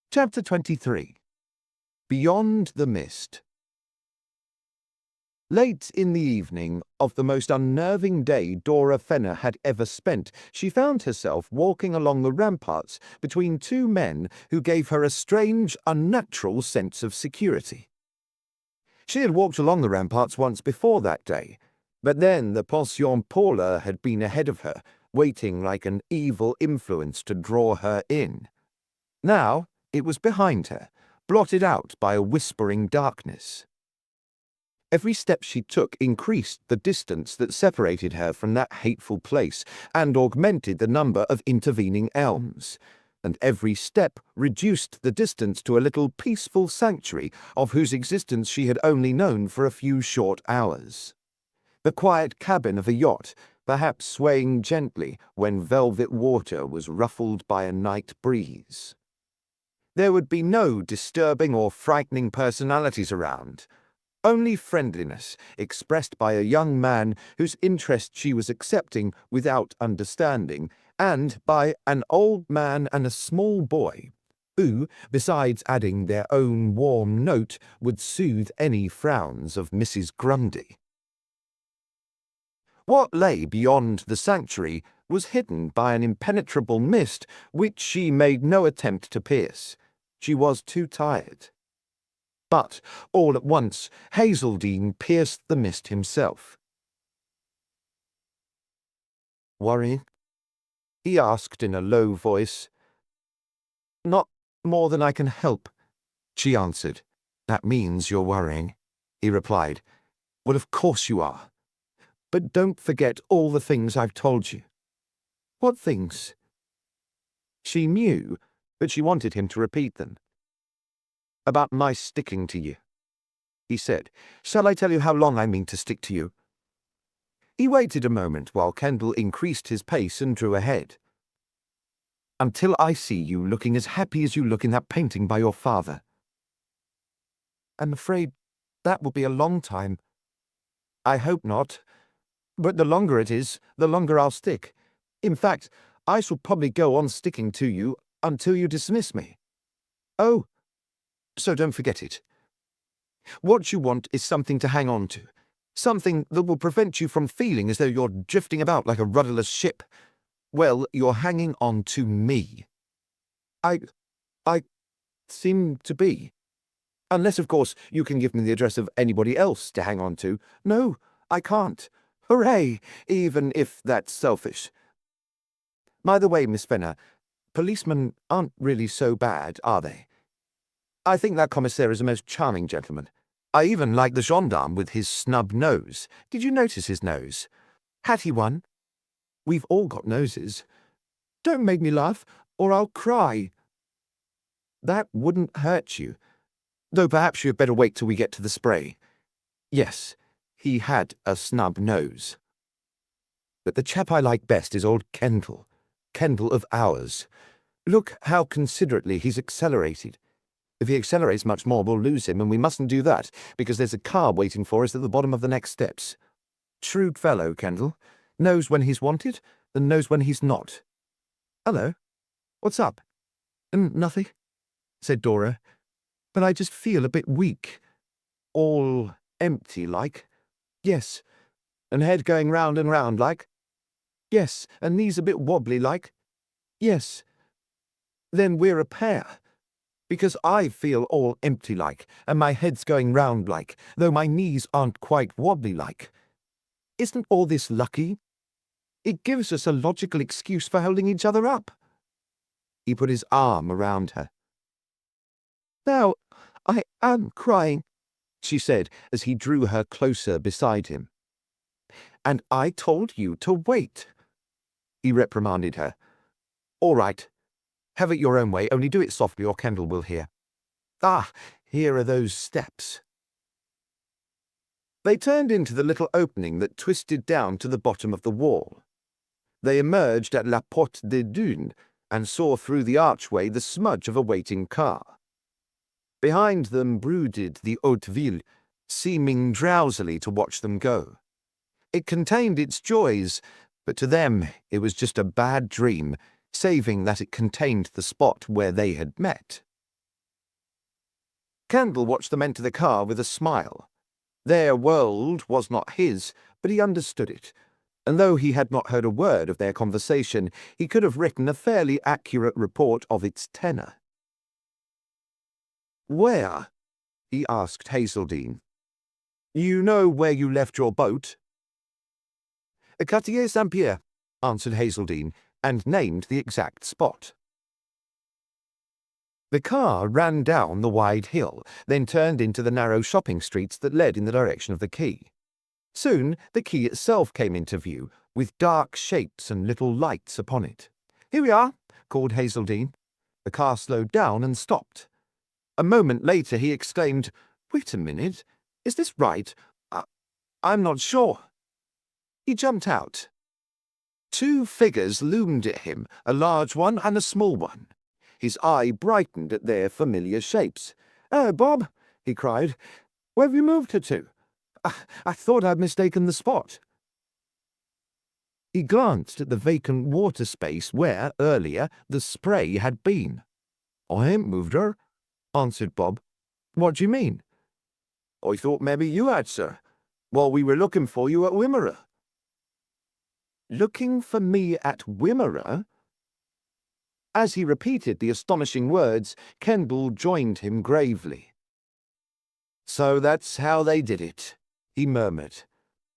Chapter 23. Beyond the Mist. Late in the evening of the most unnerving day Dora Fenner had ever spent, she found herself walking along the ramparts between two men who gave her a strange, unnatural sense of security. She had walked along the ramparts once before that day, but then the Pension Paula had been ahead of her, waiting like an evil influence to draw her in. Now it was behind her, blotted out by a whispering darkness. Every step she took increased the distance that separated her from that hateful place and augmented the number of intervening elms, and every step reduced the distance to a little peaceful sanctuary of whose existence she had only known for a few short hours. The quiet cabin of a yacht, perhaps swaying gently when velvet water was ruffled by a night breeze. There would be no disturbing or frightening personalities around. Only friendliness, expressed by a young man whose interest she was accepting without understanding, and by an old man and a small boy, who, besides adding their own warm note, would soothe any frowns of Mrs. Grundy. What lay beyond the sanctuary was hidden by an impenetrable mist which she made no attempt to pierce. She was too tired. But, all at once, Hazeldine pierced the mist himself. "Worrying?" he asked in a low voice. "Not more than I can help," she answered. "That means you're worrying," he replied. "Well, of course you are. But don't forget all the things I've told you." "What things?" She knew, but she wanted him to repeat them. "About my sticking to you," he said. "Shall I tell you how long I mean to stick to you?" He waited a moment while Kendall increased his pace and drew ahead. "Until I see you looking as happy as you look in that painting by your father." "I'm afraid that will be a long time." "I hope not. But the longer it is, the longer I'll stick. In fact, I shall probably go on sticking to you until you dismiss me." "Oh, so don't forget it. What you want is something to hang on to, something that will prevent you from feeling as though you're drifting about like a rudderless ship. Well, you're hanging on to me." I seem to be. Unless, of course, you can give me the address of anybody else to hang on to." "No, I can't." "Hooray, even if that's selfish. By the way, Miss Fenner, policemen aren't really so bad, are they? I think that commissaire is a most charming gentleman. I even like the gendarme with his snub nose. Did you notice his nose? Had he one? We've all got noses. Don't make me laugh, or I'll cry." "That wouldn't hurt you, though perhaps you had better wait till we get to the spray. Yes, he had a snub nose. But the chap I like best is old Kendall of ours. Look how considerately he's accelerated. If he accelerates much more, we'll lose him, and we mustn't do that, because there's a car waiting for us at the bottom of the next steps. Shrewd fellow, Kendall. Knows when he's wanted, and knows when he's not. Hello. What's up? Nothing, said Dora. But I just feel a bit weak. All empty, like. Yes. And head going round and round, like. Yes. And knees a bit wobbly, like. Yes. Then we're a pair. Because I feel all empty, like, and my head's going round, like, though my knees aren't quite wobbly, like. Isn't all this lucky? It gives us a logical excuse for holding each other up. He put his arm around her. Now, I am crying, she said as he drew her closer beside him. And I told you to wait, he reprimanded her. All right. Have it your own way, only do it softly or Kendall will hear. Ah, here are those steps. They turned into the little opening that twisted down to the bottom of the wall. They emerged at La Porte des Dunes and saw through the archway the smudge of a waiting car. Behind them brooded the Haute Ville, seeming drowsily to watch them go. It contained its joys, but to them it was just a bad dream, saving that it contained the spot where they had met. Kendall watched them enter the car with a smile. Their world was not his, but he understood it, and though he had not heard a word of their conversation, he could have written a fairly accurate report of its tenor. Where? He asked Hazeldine. You know where you left your boat? Quartier Saint-Pierre, answered Hazeldine, and named the exact spot. The car ran down the wide hill, then turned into the narrow shopping streets that led in the direction of the quay. Soon the quay itself came into view, with dark shapes and little lights upon it. Here we are, called Hazeldine. The car slowed down and stopped. A moment later he exclaimed, Wait a minute, is this right? I'm not sure. He jumped out. Two figures loomed at him, a large one and a small one. His eye brightened at their familiar shapes. "Oh, Bob," he cried. "Where have you moved her to? I thought I'd mistaken the spot." He glanced at the vacant water space where, earlier, the spray had been. "I ain't moved her," answered Bob. "What do you mean?" "I thought maybe you had, sir, while we were looking for you at Wimmera." "Looking for me at Wimmera?" As he repeated the astonishing words, Kendall joined him gravely. "So that's how they did it," he murmured.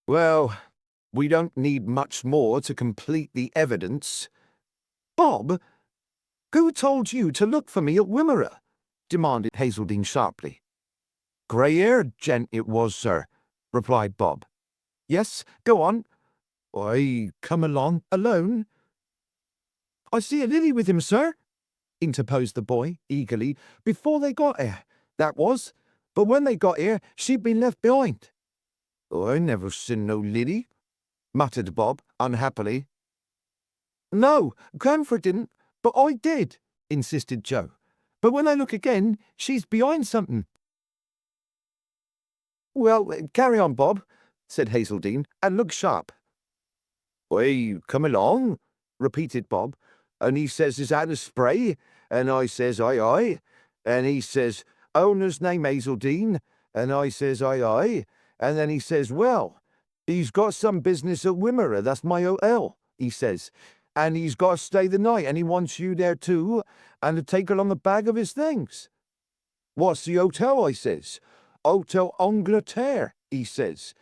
"Well, we don't need much more to complete the evidence." "Bob, who told you to look for me at Wimmera?" demanded Hazeldine sharply. "Grey-haired gent it was, sir," replied Bob. "Yes, go on." "I come along alone." "I see a Lily with him, sir," interposed the boy, eagerly. "Before they got here, that was. But when they got here, she'd been left behind." "I never seen no Lily," muttered Bob, unhappily. "No, Cranford didn't, but I did," insisted Joe. "But when I look again, she's behind something." "Well, carry on, Bob," said Hazeldine, "and look sharp." "Why, come along," repeated Bob, "and he says is that a spray, and I says aye, and he says, owner's name Hazeldine, and I says aye, and then he says, well, he's got some business at Wimmera, that's my hotel, he says, and he's got to stay the night, and he wants you there too, and to take along a bag of his things. What's the hotel, I says. Hotel Angleterre, he says.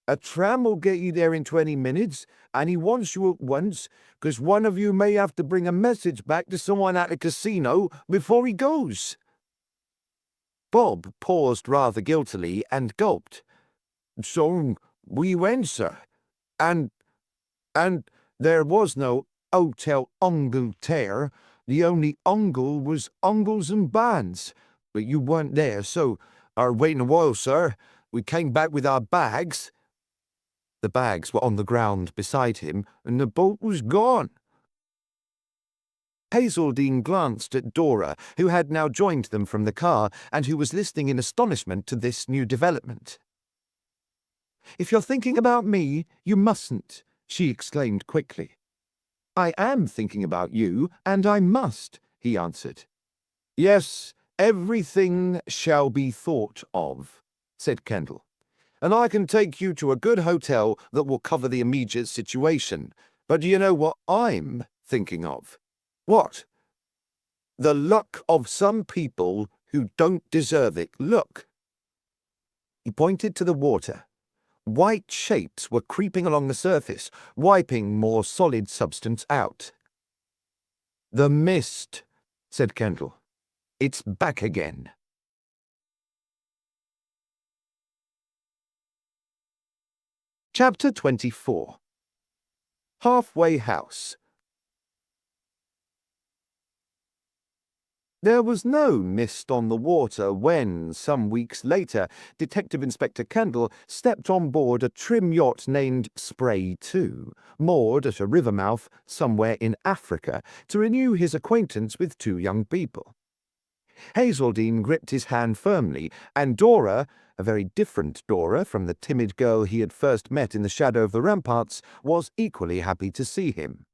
A tram will get you there in 20 minutes, and he wants you at once, 'cause one of you may have to bring a message back to someone at the casino before he goes." Bob paused rather guiltily and gulped. "So we went, sir, and there was no Hotel Angleterre. The only Ongle was Ongles and Bands, but you weren't there, so, waiting a while, sir, we came back with our bags." The bags were on the ground beside him, and the boat was gone. Hazeldine glanced at Dora, who had now joined them from the car, and who was listening in astonishment to this new development. If you're thinking about me, you mustn't, she exclaimed quickly. I am thinking about you, and I must, he answered. Yes, everything shall be thought of, said Kendall. And I can take you to a good hotel that will cover the immediate situation. But do you know what I'm thinking of? What? The luck of some people who don't deserve it. Look. He pointed to the water. White shapes were creeping along the surface, wiping more solid substance out. The mist, said Kendall. It's back again. Chapter 24. Halfway House. There was no mist on the water when, some weeks later, Detective Inspector Kendall stepped on board a trim yacht named Spray 2, moored at a river mouth somewhere in Africa, to renew his acquaintance with two young people. Hazeldine gripped his hand firmly, and Dora, a very different Dora from the timid girl he had first met in the shadow of the ramparts, was equally happy to see him.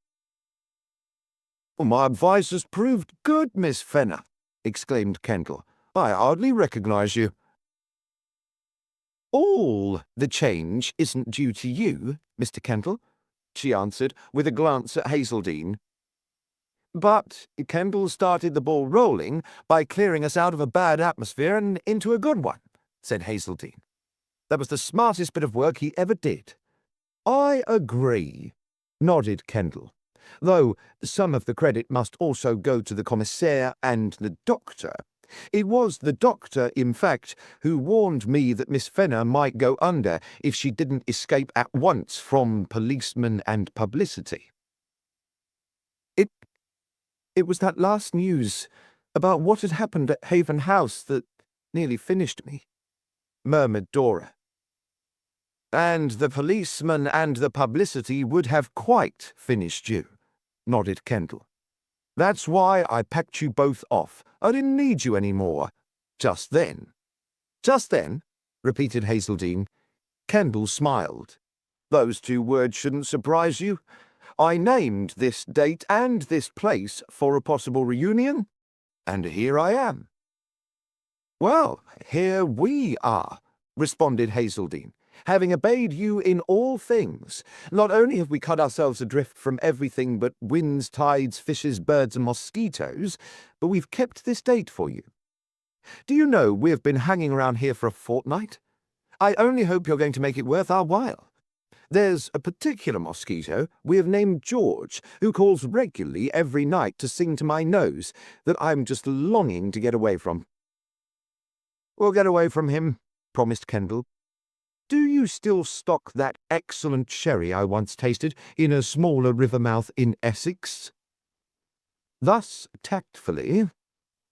My advice has proved good, Miss Fenner, exclaimed Kendall. I hardly recognize you. All the change isn't due to you, Mr. Kendall, she answered, with a glance at Hazeldine. But Kendall started the ball rolling by clearing us out of a bad atmosphere and into a good one, said Hazeldine. That was the smartest bit of work he ever did. I agree, nodded Kendall, though some of the credit must also go to the commissaire and the doctor. It was the doctor, in fact, who warned me that Miss Fenner might go under if she didn't escape at once from policemen and publicity. It was that last news about what had happened at Haven House that nearly finished me, murmured Dora. And the policeman and the publicity would have quite finished you, nodded Kendall. That's why I packed you both off. I didn't need you any more. Just then. Just then, repeated Hazeldine. Kendall smiled. Those two words shouldn't surprise you. I named this date and this place for a possible reunion, and here I am. Well, here we are, responded Hazeldine. Having obeyed you in all things, not only have we cut ourselves adrift from everything but winds, tides, fishes, birds, and mosquitoes, but we've kept this date for you. Do you know we have been hanging around here for a fortnight? I only hope you're going to make it worth our while. There's a particular mosquito we have named George, who calls regularly every night to sing to my nose, that I'm just longing to get away from. We'll get away from him, promised Kendall. Do you still stock that excellent sherry I once tasted in a smaller river mouth in Essex? Thus tactfully,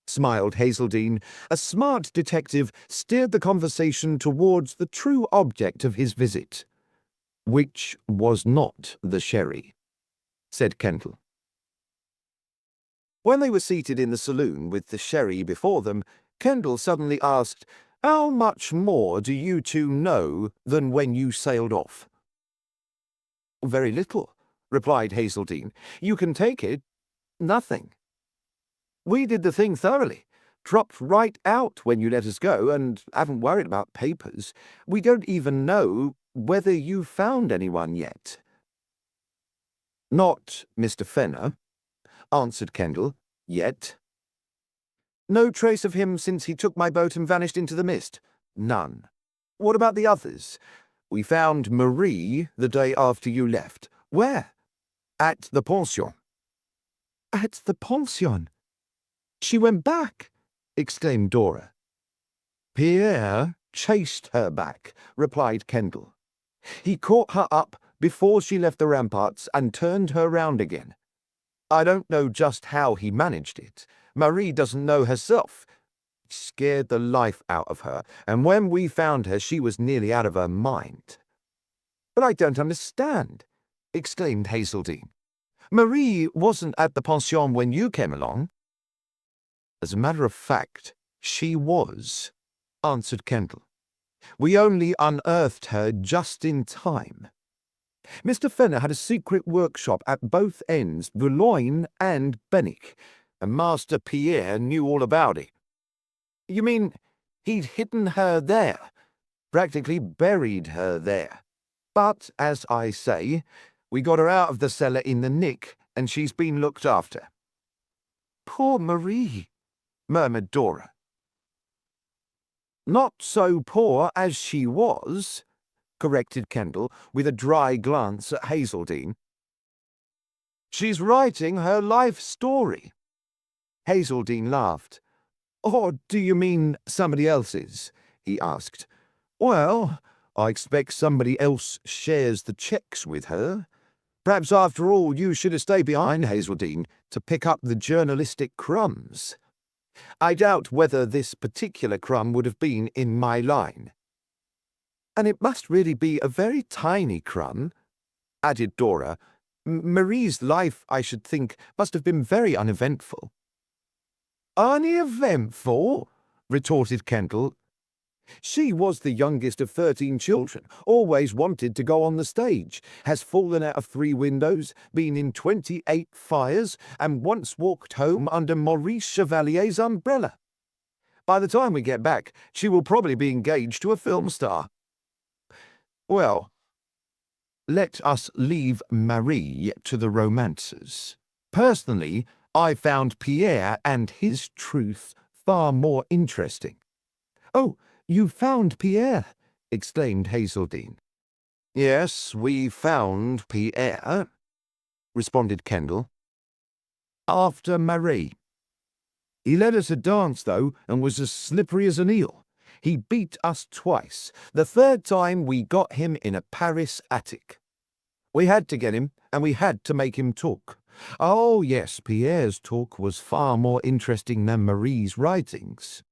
smiled Hazeldine, a smart detective steered the conversation towards the true object of his visit. Which was not the sherry, said Kendall. When they were seated in the saloon with the sherry before them, Kendall suddenly asked, How much more do you two know than when you sailed off? Very little, replied Hazeldine. You can take it. Nothing. We did the thing thoroughly. Dropped right out when you let us go, and haven't worried about papers. We don't even know whether you found anyone yet. Not Mr. Fenner, answered Kendall, yet. No trace of him since he took my boat and vanished into the mist? None. What about the others? We found Marie the day after you left. Where? At the pension. At the pension? She went back, exclaimed Dora. Pierre chased her back, replied Kendall. He caught her up before she left the ramparts and turned her round again. I don't know just how he managed it. Marie doesn't know herself. It scared the life out of her, and when we found her, she was nearly out of her mind. But I don't understand, exclaimed Hazeldine. Marie wasn't at the pension when you came along. As a matter of fact, she was, answered Kendall. We only unearthed her just in time. Mr. Fenner had a secret workshop at both ends, Boulogne and Benwick, and Master Pierre knew all about it. You mean he'd hidden her there, practically buried her there? But, as I say, we got her out of the cellar in the nick, and she's been looked after. Poor Marie, murmured Dora. Not so poor as she was, corrected Kendall, with a dry glance at Hazeldine. She's writing her life story. Hazeldine laughed. Or do you mean somebody else's? He asked. Well, I expect somebody else shares the checks with her. Perhaps after all you should have stayed behind, Hazeldine, to pick up the journalistic crumbs. I doubt whether this particular crumb would have been in my line. And it must really be a very tiny crumb, added Dora. Marie's life, I should think, must have been very uneventful. Uneventful? Retorted Kendall. She was the youngest of 13 children, always wanted to go on the stage, has fallen out of 3 windows, been in 28 fires, and once walked home under Maurice Chevalier's umbrella. By the time we get back, she will probably be engaged to a film star. Well, let us leave Marie to the romancers. Personally, I found Pierre and his truth far more interesting. Oh, you found Pierre, exclaimed Hazeldine. Yes, we found Pierre, responded Kendall. After Marie. He led us a dance, though, and was as slippery as an eel. He beat us twice. The third time we got him in a Paris attic. We had to get him, and we had to make him talk. Oh, yes, Pierre's talk was far more interesting than Marie's writings.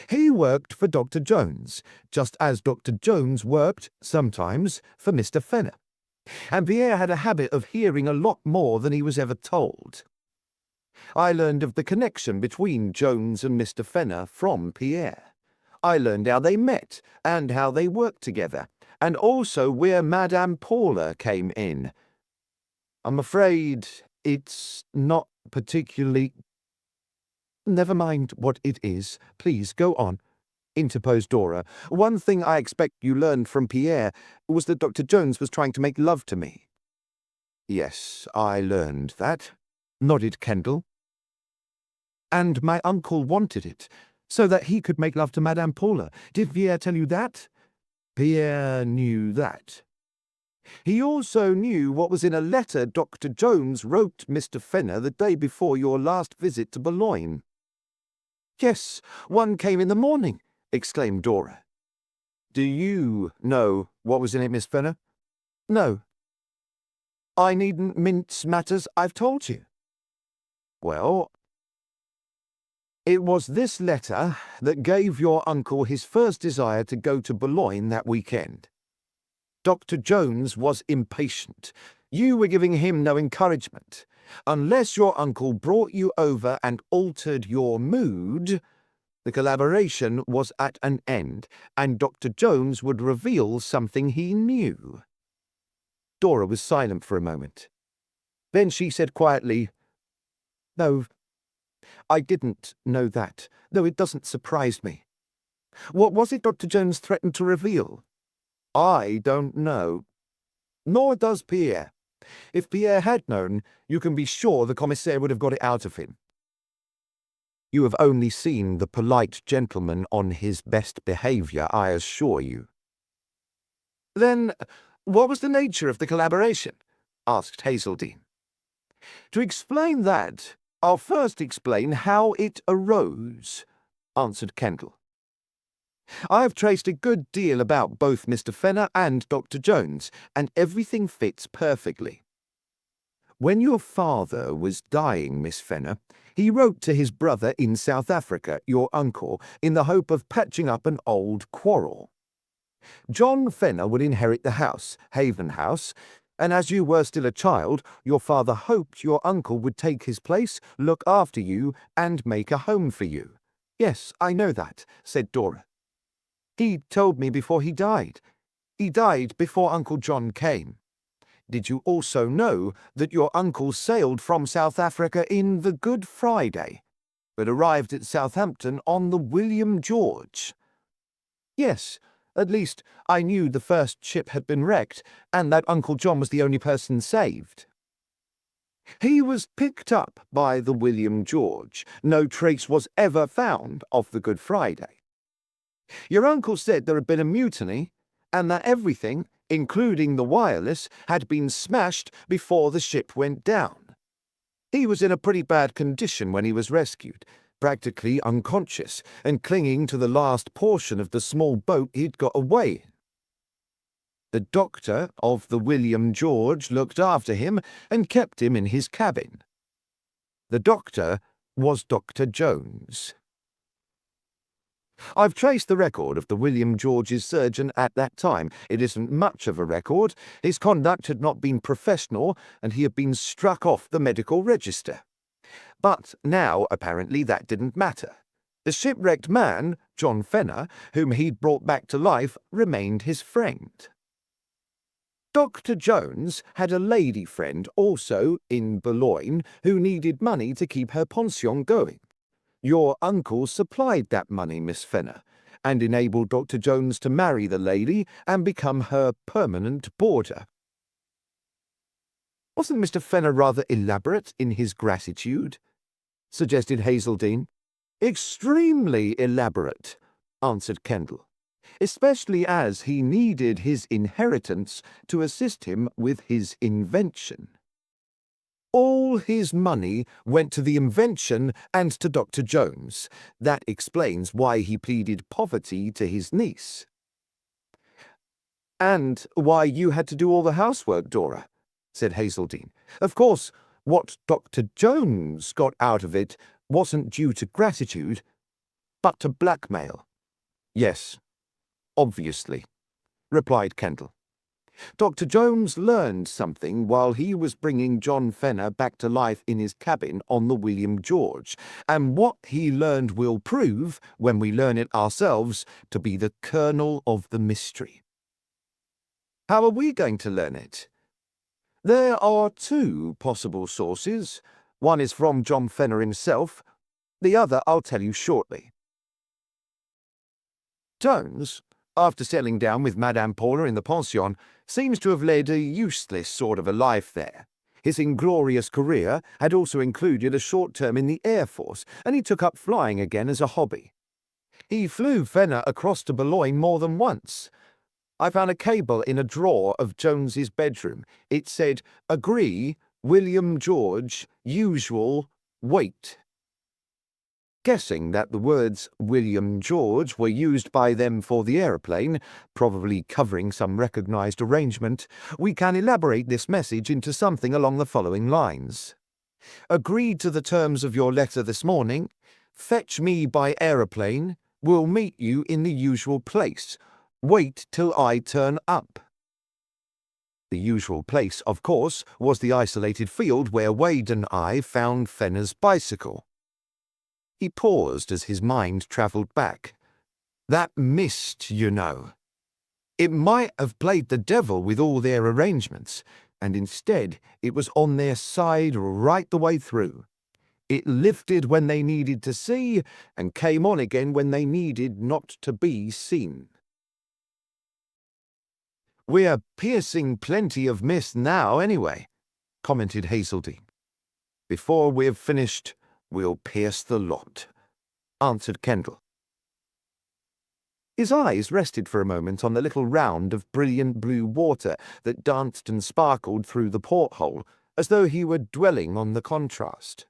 He worked for Dr. Jones, just as Dr. Jones worked, sometimes, for Mr. Fenner. And Pierre had a habit of hearing a lot more than he was ever told. I learned of the connection between Jones and Mr. Fenner from Pierre. I learned how they met and how they worked together, and also where Madame Paula came in. I'm afraid it's not particularly... Never mind what it is. Please, go on, interposed Dora. One thing I expect you learned from Pierre was that Dr. Jones was trying to make love to me. Yes, I learned that, nodded Kendall. And my uncle wanted it, so that he could make love to Madame Paula. Did Pierre tell you that? Pierre knew that. He also knew what was in a letter Dr. Jones wrote Mr. Fenner the day before your last visit to Boulogne. Yes, one came in the morning, exclaimed Dora. Do you know what was in it, Miss Fenner? No. I needn't mince matters, I've told you. Well, it was this letter that gave your uncle his first desire to go to Boulogne that weekend. Dr. Jones was impatient. You were giving him no encouragement. Unless your uncle brought you over and altered your mood, the collaboration was at an end, and Dr. Jones would reveal something he knew. Dora was silent for a moment. Then she said quietly, No, I didn't know that, though it doesn't surprise me. What was it Dr. Jones threatened to reveal? I don't know. Nor does Pierre. If Pierre had known, you can be sure the commissaire would have got it out of him. You have only seen the polite gentleman on his best behaviour, I assure you. Then, what was the nature of the collaboration? Asked Hazeldine. To explain that, I'll first explain how it arose, answered Kendall. I have traced a good deal about both Mr. Fenner and Dr. Jones, and everything fits perfectly. When your father was dying, Miss Fenner, he wrote to his brother in South Africa, your uncle, in the hope of patching up an old quarrel. John Fenner would inherit the house, Haven House, and as you were still a child, your father hoped your uncle would take his place, look after you, and make a home for you. Yes, I know that, said Dora. He told me before he died. He died before Uncle John came. Did you also know that your uncle sailed from South Africa in the Good Friday, but arrived at Southampton on the William George? Yes, at least I knew the first ship had been wrecked, and that Uncle John was the only person saved. He was picked up by the William George. No trace was ever found of the Good Friday. Your uncle said there had been a mutiny, and that everything, including the wireless, had been smashed before the ship went down. He was in a pretty bad condition when he was rescued, practically unconscious and clinging to the last portion of the small boat he'd got away in. The doctor of the William George looked after him and kept him in his cabin. The doctor was Dr. Jones. I've traced the record of the William George's surgeon at that time. It isn't much of a record. His conduct had not been professional, and he had been struck off the medical register. But now, apparently, that didn't matter. The shipwrecked man, John Fenner, whom he'd brought back to life, remained his friend. Dr. Jones had a lady friend also in Boulogne who needed money to keep her pension going. Your uncle supplied that money, Miss Fenner, and enabled Dr. Jones to marry the lady and become her permanent boarder. Wasn't Mr. Fenner rather elaborate in his gratitude? Suggested Hazeldine. Extremely elaborate, answered Kendall, especially as he needed his inheritance to assist him with his invention. All his money went to the invention and to Dr. Jones. That explains why he pleaded poverty to his niece. And why you had to do all the housework, Dora, said Hazeldine. Of course, what Dr. Jones got out of it wasn't due to gratitude, but to blackmail. Yes, obviously, replied Kendall. Dr. Jones learned something while he was bringing John Fenner back to life in his cabin on the William George, and what he learned will prove, when we learn it ourselves, to be the kernel of the mystery. How are we going to learn it? There are two possible sources. One is from John Fenner himself. The other I'll tell you shortly. Jones, after settling down with Madame Paula in the pension, seems to have led a useless sort of a life there. His inglorious career had also included a short term in the Air Force, and he took up flying again as a hobby. He flew Fenner across to Boulogne more than once. I found a cable in a drawer of Jones's bedroom. It said, "Agree, William George, usual, wait." Guessing that the words William George were used by them for the aeroplane, probably covering some recognized arrangement, we can elaborate this message into something along the following lines. Agreed to the terms of your letter this morning. Fetch me by aeroplane. Will meet you in the usual place. Wait till I turn up. The usual place, of course, was the isolated field where Wade and I found Fenner's bicycle. He paused as his mind travelled back. That mist, you know. It might have played the devil with all their arrangements, and instead it was on their side right the way through. It lifted when they needed to see, and came on again when they needed not to be seen. We're piercing plenty of mist now, anyway, commented Hazeldine. Before we've finished, we'll pierce the lot, answered Kendall. His eyes rested for a moment on the little round of brilliant blue water that danced and sparkled through the porthole, as though he were dwelling on the contrast.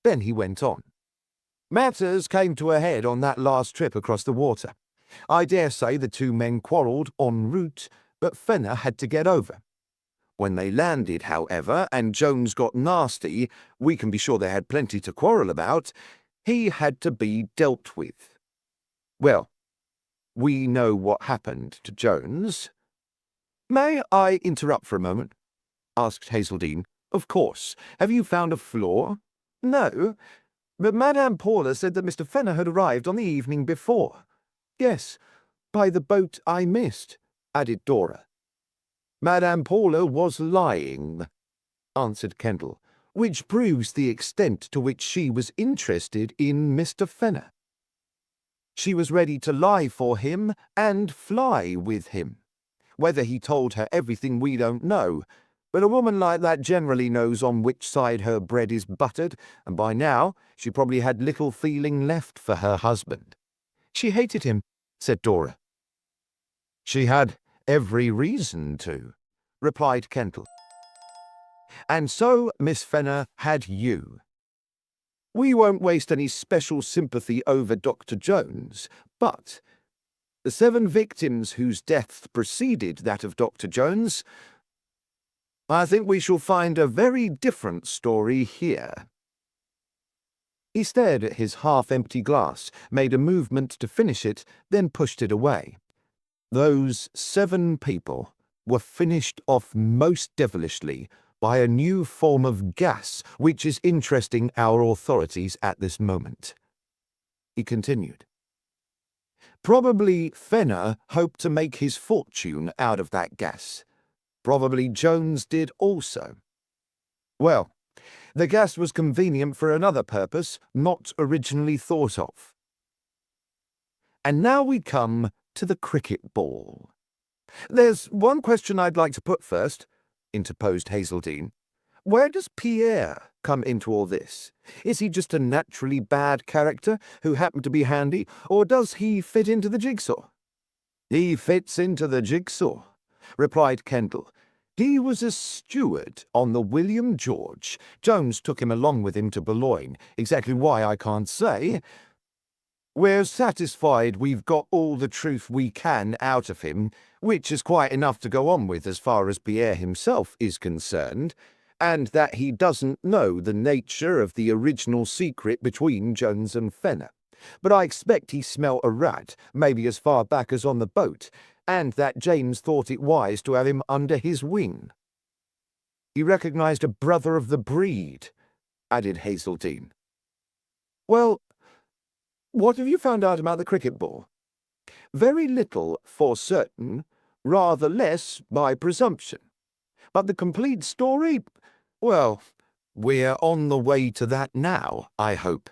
Then he went on. Matters came to a head on that last trip across the water. I dare say the two men quarrelled en route, but Fenner had to get over. When they landed, however, and Jones got nasty, we can be sure they had plenty to quarrel about, he had to be dealt with. Well, we know what happened to Jones. May I interrupt for a moment? Asked Hazeldine. Of course. Have you found a flaw? No, but Madame Paula said that Mr. Fenner had arrived on the evening before. Yes, by the boat I missed, added Dora. Madame Paula was lying, answered Kendall, which proves the extent to which she was interested in Mr. Fenner. She was ready to lie for him and fly with him. Whether he told her everything we don't know, but a woman like that generally knows on which side her bread is buttered, and by now she probably had little feeling left for her husband. She hated him, said Dora. She had every reason to, replied Kendall. And so Miss Fenner had you. We won't waste any special sympathy over Dr. Jones, but the 7 victims whose deaths preceded that of Dr. Jones, I think we shall find a very different story here. He stared at his half-empty glass, made a movement to finish it, then pushed it away. Those 7 people were finished off most devilishly by a new form of gas which is interesting our authorities at this moment. He continued. Probably Fenner hoped to make his fortune out of that gas. Probably Jones did also. Well, the gas was convenient for another purpose not originally thought of. And now we come to the cricket ball. There's one question I'd like to put first, interposed Hazeldine. Where does Pierre come into all this? Is he just a naturally bad character who happened to be handy, or does he fit into the jigsaw? He fits into the jigsaw, replied Kendall. He was a steward on the William George. Jones took him along with him to Boulogne. Exactly why I can't say. We're satisfied we've got all the truth we can out of him, which is quite enough to go on with as far as Pierre himself is concerned, and that he doesn't know the nature of the original secret between Jones and Fenner. But I expect he smelt a rat, maybe as far back as on the boat, and that James thought it wise to have him under his wing. He recognized a brother of the breed, added Hazeldine. Well, what have you found out about the cricket ball? Very little for certain, rather less by presumption. But the complete story, well, we're on the way to that now, I hope.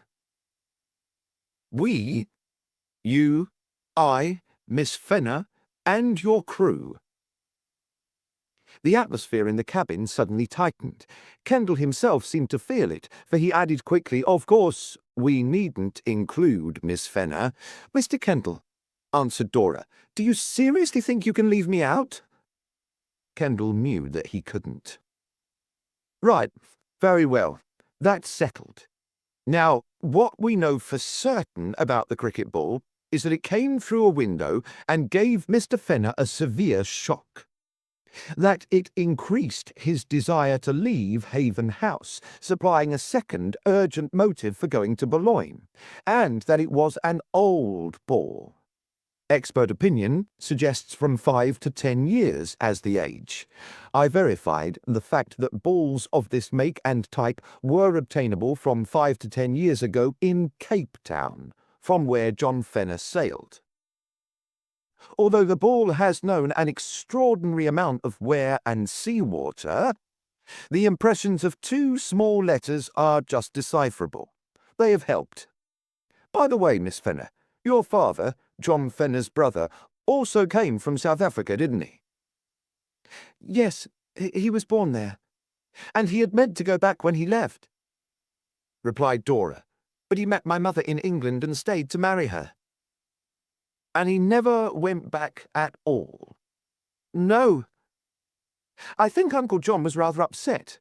We, you, I, Miss Fenner, and your crew. The atmosphere in the cabin suddenly tightened. Kendall himself seemed to feel it, for he added quickly, Of course, we needn't include Miss Fenner. Mr. Kendall, answered Dora, do you seriously think you can leave me out? Kendall knew that he couldn't. Right, very well. That's settled. Now, what we know for certain about the cricket ball is that it came through a window and gave Mr. Fenner a severe shock. That it increased his desire to leave Haven House, supplying a second urgent motive for going to Boulogne, and that it was an old ball. Expert opinion suggests from 5 to 10 years as the age. I verified the fact that balls of this make and type were obtainable from 5 to 10 years ago in Cape Town, from where John Fenner sailed. Although the ball has known an extraordinary amount of wear and seawater, the impressions of 2 small letters are just decipherable. They have helped. By the way, Miss Fenner, your father, John Fenner's brother, also came from South Africa, didn't he? Yes, he was born there, and he had meant to go back when he left, replied Dora, but he met my mother in England and stayed to marry her. And he never went back at all? No. I think Uncle John was rather upset.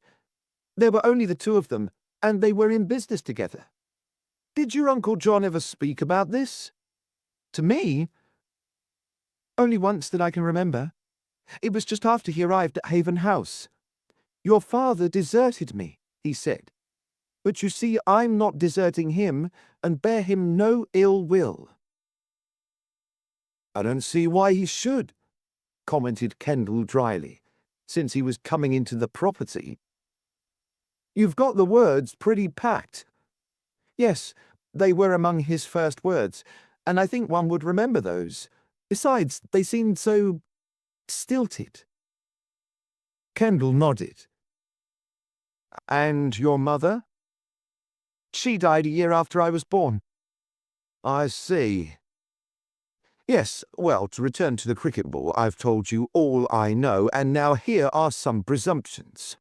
There were only the 2 of them, and they were in business together. Did your Uncle John ever speak about this? To me? Only once that I can remember. It was just after he arrived at Haven House. Your father deserted me, he said. But you see, I'm not deserting him, and bear him no ill will. I don't see why he should, commented Kendall dryly, since he was coming into the property. You've got the words pretty packed. Yes, they were among his first words, and I think one would remember those. Besides, they seemed so stilted. Kendall nodded. And your mother? She died a year after I was born. I see. Yes, well, to return to the cricket ball, I've told you all I know, and now here are some presumptions.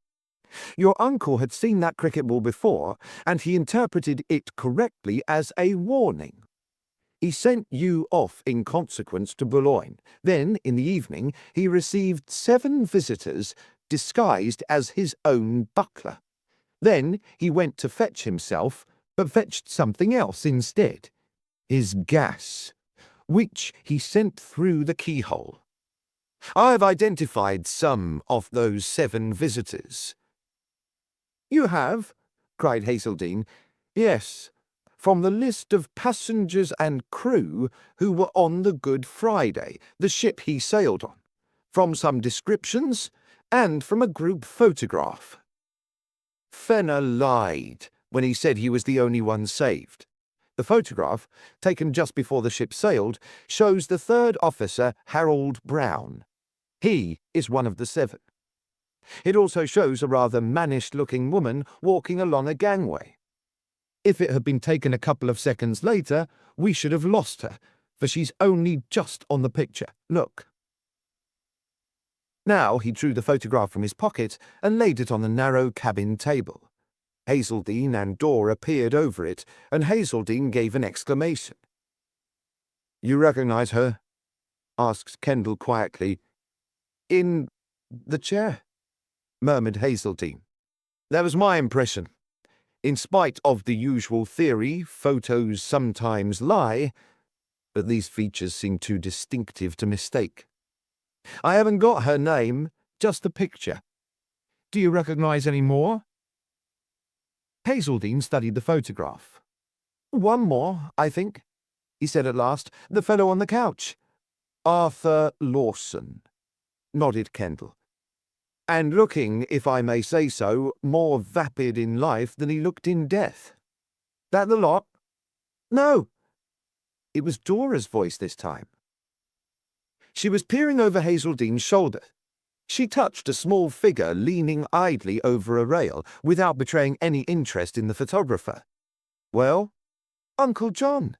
Your uncle had seen that cricket ball before, and he interpreted it correctly as a warning. He sent you off in consequence to Boulogne. Then, in the evening, he received 7 visitors disguised as his own butler. Then he went to fetch himself, but fetched something else instead. His gas, which he sent through the keyhole. I've identified some of those 7 visitors. You have? Cried Hazeldine. Yes, from the list of passengers and crew who were on the Good Friday, the ship he sailed on, from some descriptions, and from a group photograph. Fenner lied when he said he was the only one saved. The photograph, taken just before the ship sailed, shows the 3rd officer, Harold Brown. He is one of the 7. It also shows a rather mannish-looking woman walking along a gangway. If it had been taken a couple of seconds later, we should have lost her, for she's only just on the picture. Look. Now he drew the photograph from his pocket and laid it on the narrow cabin table. Hazeldine and Dora peered over it, and Hazeldine gave an exclamation. You recognize her? Asked Kendall quietly. In the chair, murmured Hazeldine. That was my impression. In spite of the usual theory, photos sometimes lie, but these features seem too distinctive to mistake. I haven't got her name, just the picture. Do you recognize any more? Hazeldine studied the photograph. One more, I think, he said at last. The fellow on the couch. Arthur Lawson, nodded Kendall. And looking, if I may say so, more vapid in life than he looked in death. That the lot? No. It was Dora's voice this time. She was peering over Hazeldine's shoulder. She touched a small figure leaning idly over a rail, without betraying any interest in the photographer. Well, Uncle John.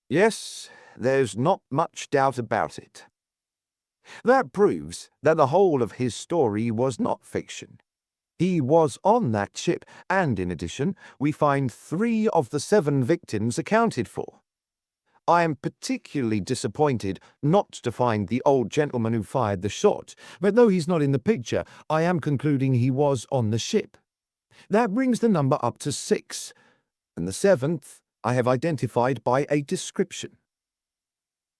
Yes, there's not much doubt about it. That proves that the whole of his story was not fiction. He was on that ship, and in addition, we find 3 of the 7 victims accounted for. I am particularly disappointed not to find the old gentleman who fired the shot, but though he's not in the picture, I am concluding he was on the ship. That brings the number up to 6, and the 7th I have identified by a description.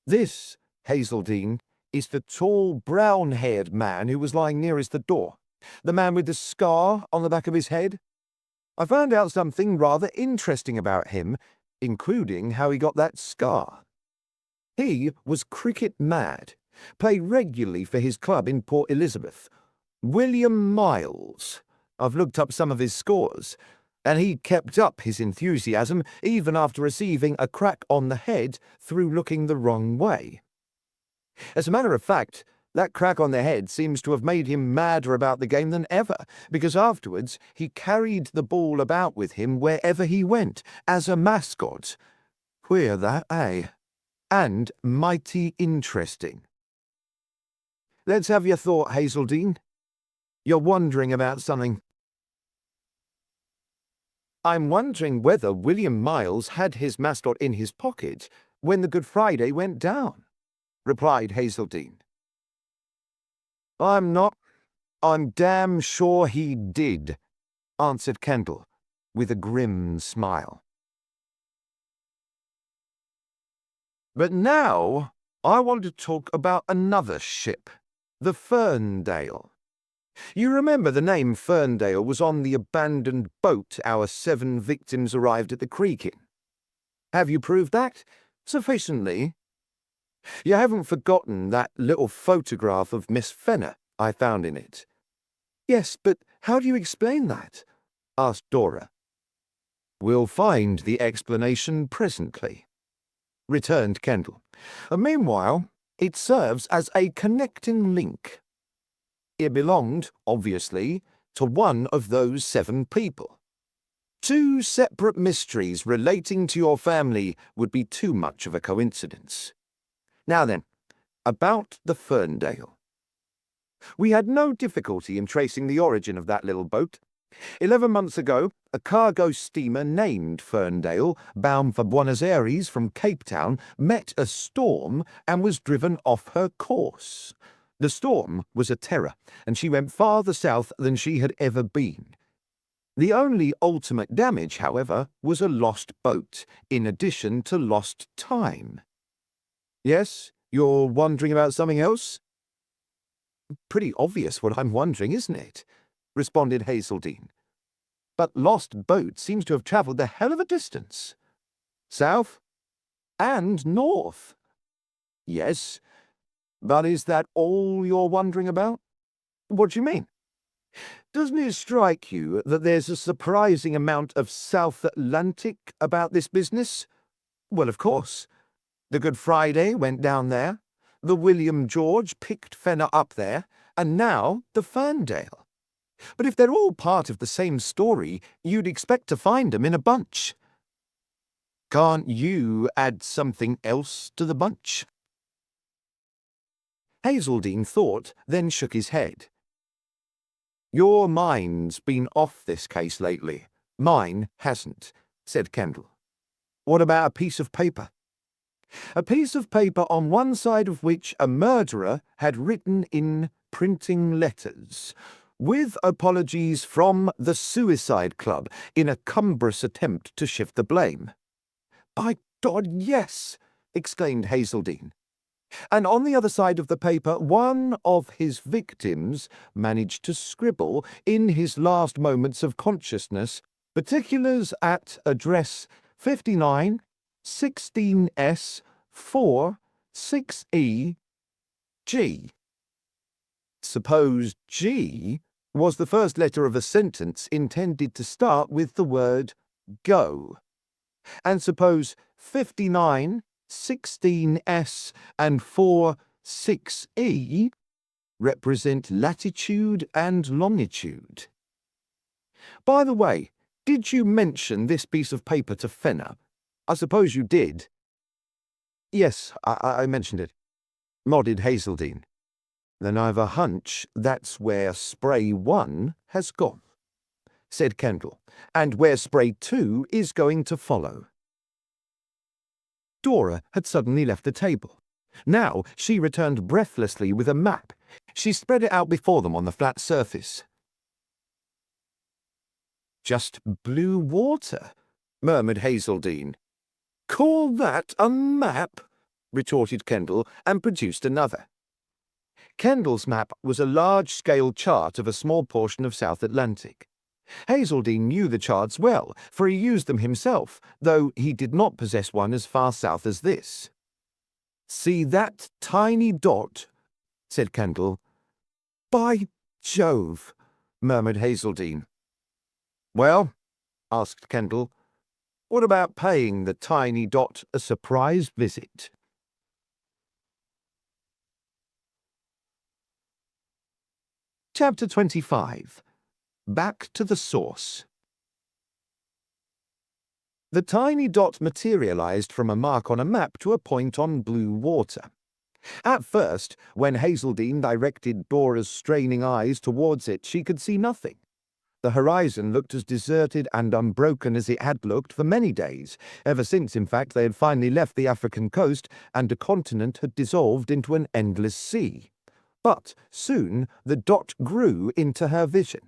This, Hazeldine, is the tall, brown-haired man who was lying nearest the door, the man with the scar on the back of his head. I found out something rather interesting about him, including how he got that scar. He was cricket mad, played regularly for his club in Port Elizabeth. William Miles. I've looked up some of his scores, and he kept up his enthusiasm even after receiving a crack on the head through looking the wrong way. As a matter of fact, that crack on the head seems to have made him madder about the game than ever, because afterwards he carried the ball about with him wherever he went, as a mascot. Queer that, eh? And mighty interesting. Let's have your thought, Hazeldine. You're wondering about something. I'm wondering whether William Miles had his mascot in his pocket when the Good Friday went down, replied Hazeldine. I'm not. I'm damn sure he did, answered Kendall, with a grim smile. But now I want to talk about another ship, the Ferndale. You remember the name Ferndale was on the abandoned boat our 7 victims arrived at the creek in. Have you proved that? Sufficiently? You haven't forgotten that little photograph of Miss Fenner I found in it. Yes, but how do you explain that? Asked Dora. We'll find the explanation presently. returned Kendall. Meanwhile, it serves as a connecting link. It belonged, obviously, to one of those 7 people. 2 separate mysteries relating to your family would be too much of a coincidence. Now then, about the Ferndale. We had no difficulty in tracing the origin of that little boat. 11 months ago, a cargo steamer named Ferndale, bound for Buenos Aires from Cape Town, met a storm and was driven off her course. The storm was a terror, and she went farther south than she had ever been. The only ultimate damage, however, was a lost boat, in addition to lost time. Yes, you're wondering about something else? Pretty obvious what I'm wondering, isn't it? Responded Hazeldine. But lost boat seems to have travelled a hell of a distance. South and north. Yes, but is that all you're wondering about? What do you mean? Doesn't it strike you that there's a surprising amount of South Atlantic about this business? Well, of course. The Good Friday went down there, the William George picked Fenner up there, and now the Ferndale. But if they're all part of the same story, you'd expect to find them in a bunch. Can't you add something else to the bunch? Hazeldine thought, then shook his head. Your mind's been off this case lately. Mine hasn't, said Kendall. What about a piece of paper? A piece of paper on one side of which a murderer had written in printing letters, with apologies from the Suicide Club, in a cumbrous attempt to shift the blame. By God, yes, exclaimed Hazeldine. And on the other side of the paper, one of his victims managed to scribble, in his last moments of consciousness, particulars at address 59 16S 4 6E G. Suppose G was the first letter of a sentence intended to start with the word go. And suppose 59, 16S, and 4, 6E represent latitude and longitude. By the way, did you mention this piece of paper to Fenner? I suppose you did. Yes, I mentioned it, nodded Hazeldine. Then I've a hunch that's where Spray 1 has gone, said Kendall, and where Spray 2 is going to follow. Dora had suddenly left the table. Now she returned breathlessly with a map. She spread it out before them on the flat surface. Just blue water, murmured Hazeldine. Call that a map? Retorted Kendall, and produced another. Kendall's map was a large-scale chart of a small portion of South Atlantic. Hazeldine knew the charts well, for he used them himself, though he did not possess one as far south as this. See that tiny dot? Said Kendall. By Jove, murmured Hazeldine. Well, asked Kendall, what about paying the tiny dot a surprise visit? Chapter 25. Back to the source. The tiny dot materialized from a mark on a map to a point on blue water. At first, when Hazeldine directed Dora's straining eyes towards it, she could see nothing. The horizon looked as deserted and unbroken as it had looked for many days, ever since, in fact, they had finally left the African coast and the continent had dissolved into an endless sea. But soon the dot grew into her vision,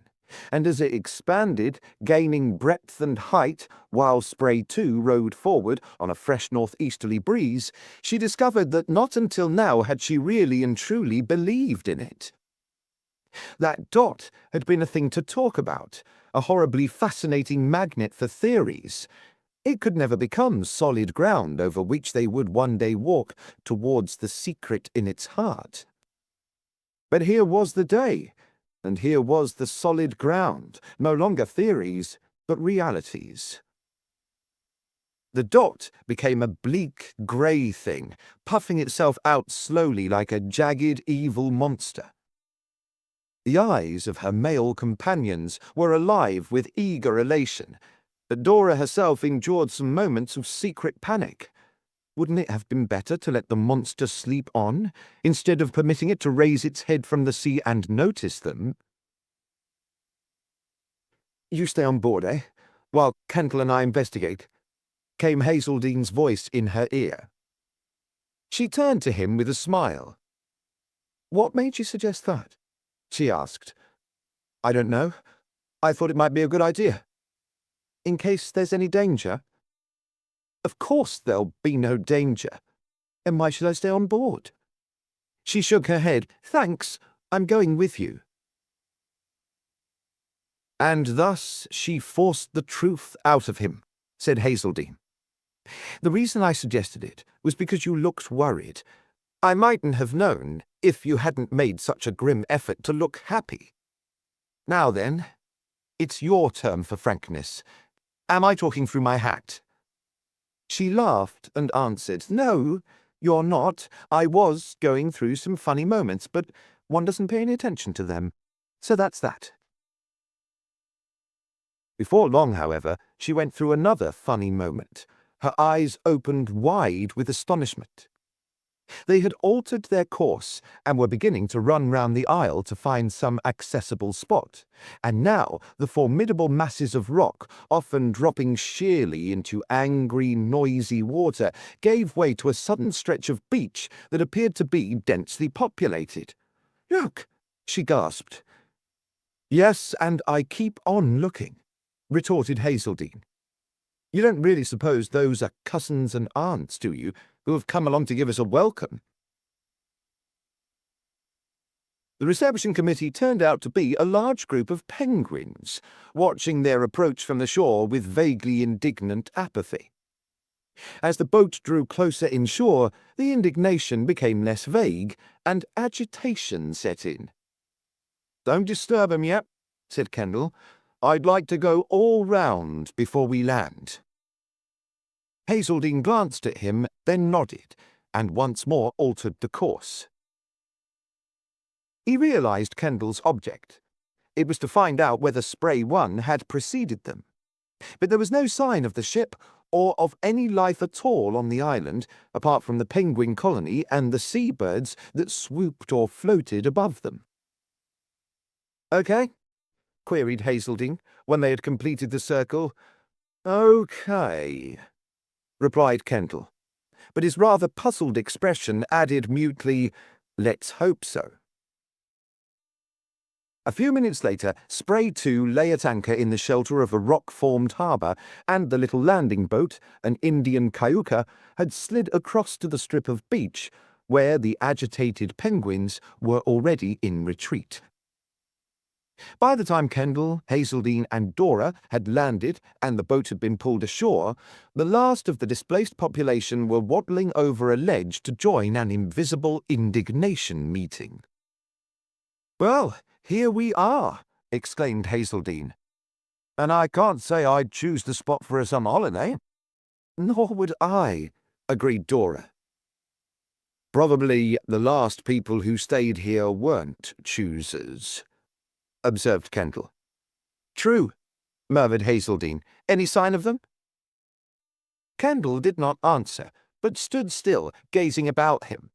and as it expanded, gaining breadth and height, while Spray 2 rode forward on a fresh northeasterly breeze, she discovered that not until now had she really and truly believed in it. That dot had been a thing to talk about, a horribly fascinating magnet for theories. It could never become solid ground over which they would one day walk towards the secret in its heart. But here was the day, and here was the solid ground, no longer theories, but realities. The dot became a bleak grey thing, puffing itself out slowly like a jagged, evil monster. The eyes of her male companions were alive with eager elation, but Dora herself endured some moments of secret panic. Wouldn't it have been better to let the monster sleep on, instead of permitting it to raise its head from the sea and notice them? "You stay on board, eh? While Kendall and I investigate," came Hazeldene's voice in her ear. She turned to him with a smile. "What made you suggest that?" she asked. "I don't know. I thought it might be a good idea." "In case there's any danger?" "Of course there'll be no danger. And why should I stay on board?" She shook her head. "Thanks, I'm going with you." "And thus she forced the truth out of him," said Hazeldene. "The reason I suggested it was because you looked worried. I mightn't have known if you hadn't made such a grim effort to look happy. Now then, it's your turn for frankness. Am I talking through my hat?" She laughed and answered, "No, you're not. I was going through some funny moments, but one doesn't pay any attention to them. So that's that." Before long, however, she went through another funny moment. Her eyes opened wide with astonishment. They had altered their course and were beginning to run round the isle to find some accessible spot, and now the formidable masses of rock, often dropping sheerly into angry, noisy water, gave way to a sudden stretch of beach that appeared to be densely populated. "Look!" she gasped. "Yes, and I keep on looking," retorted Hazeldene. "You don't really suppose those are cousins and aunts, do you, who have come along to give us a welcome?" The reception committee turned out to be a large group of penguins, watching their approach from the shore with vaguely indignant apathy. As the boat drew closer inshore, the indignation became less vague, and agitation set in. "Don't disturb 'em yet," said Kendall. "I'd like to go all round before we land." Hazeldene glanced at him, then nodded, and once more altered the course. He realized Kendall's object. It was to find out whether Spray 1 had preceded them. But there was no sign of the ship or of any life at all on the island, apart from the penguin colony and the seabirds that swooped or floated above them. "Okay?" queried Hazeldene, when they had completed the circle. "Okay," replied Kendall, but his rather puzzled expression added mutely, "Let's hope so." A few minutes later, Spray 2 lay at anchor in the shelter of a rock-formed harbour, and the little landing boat, an Indian cayuca, had slid across to the strip of beach, where the agitated penguins were already in retreat. By the time Kendall, Hazeldene, and Dora had landed and the boat had been pulled ashore, the last of the displaced population were waddling over a ledge to join an invisible indignation meeting. "Well, here we are," exclaimed Hazeldene. "And I can't say I'd choose the spot for a summer holiday." "Nor would I," agreed Dora. "Probably the last people who stayed here weren't choosers," observed Kendall. "True," murmured Hazeldene. "Any sign of them?" Kendall did not answer, but stood still, gazing about him.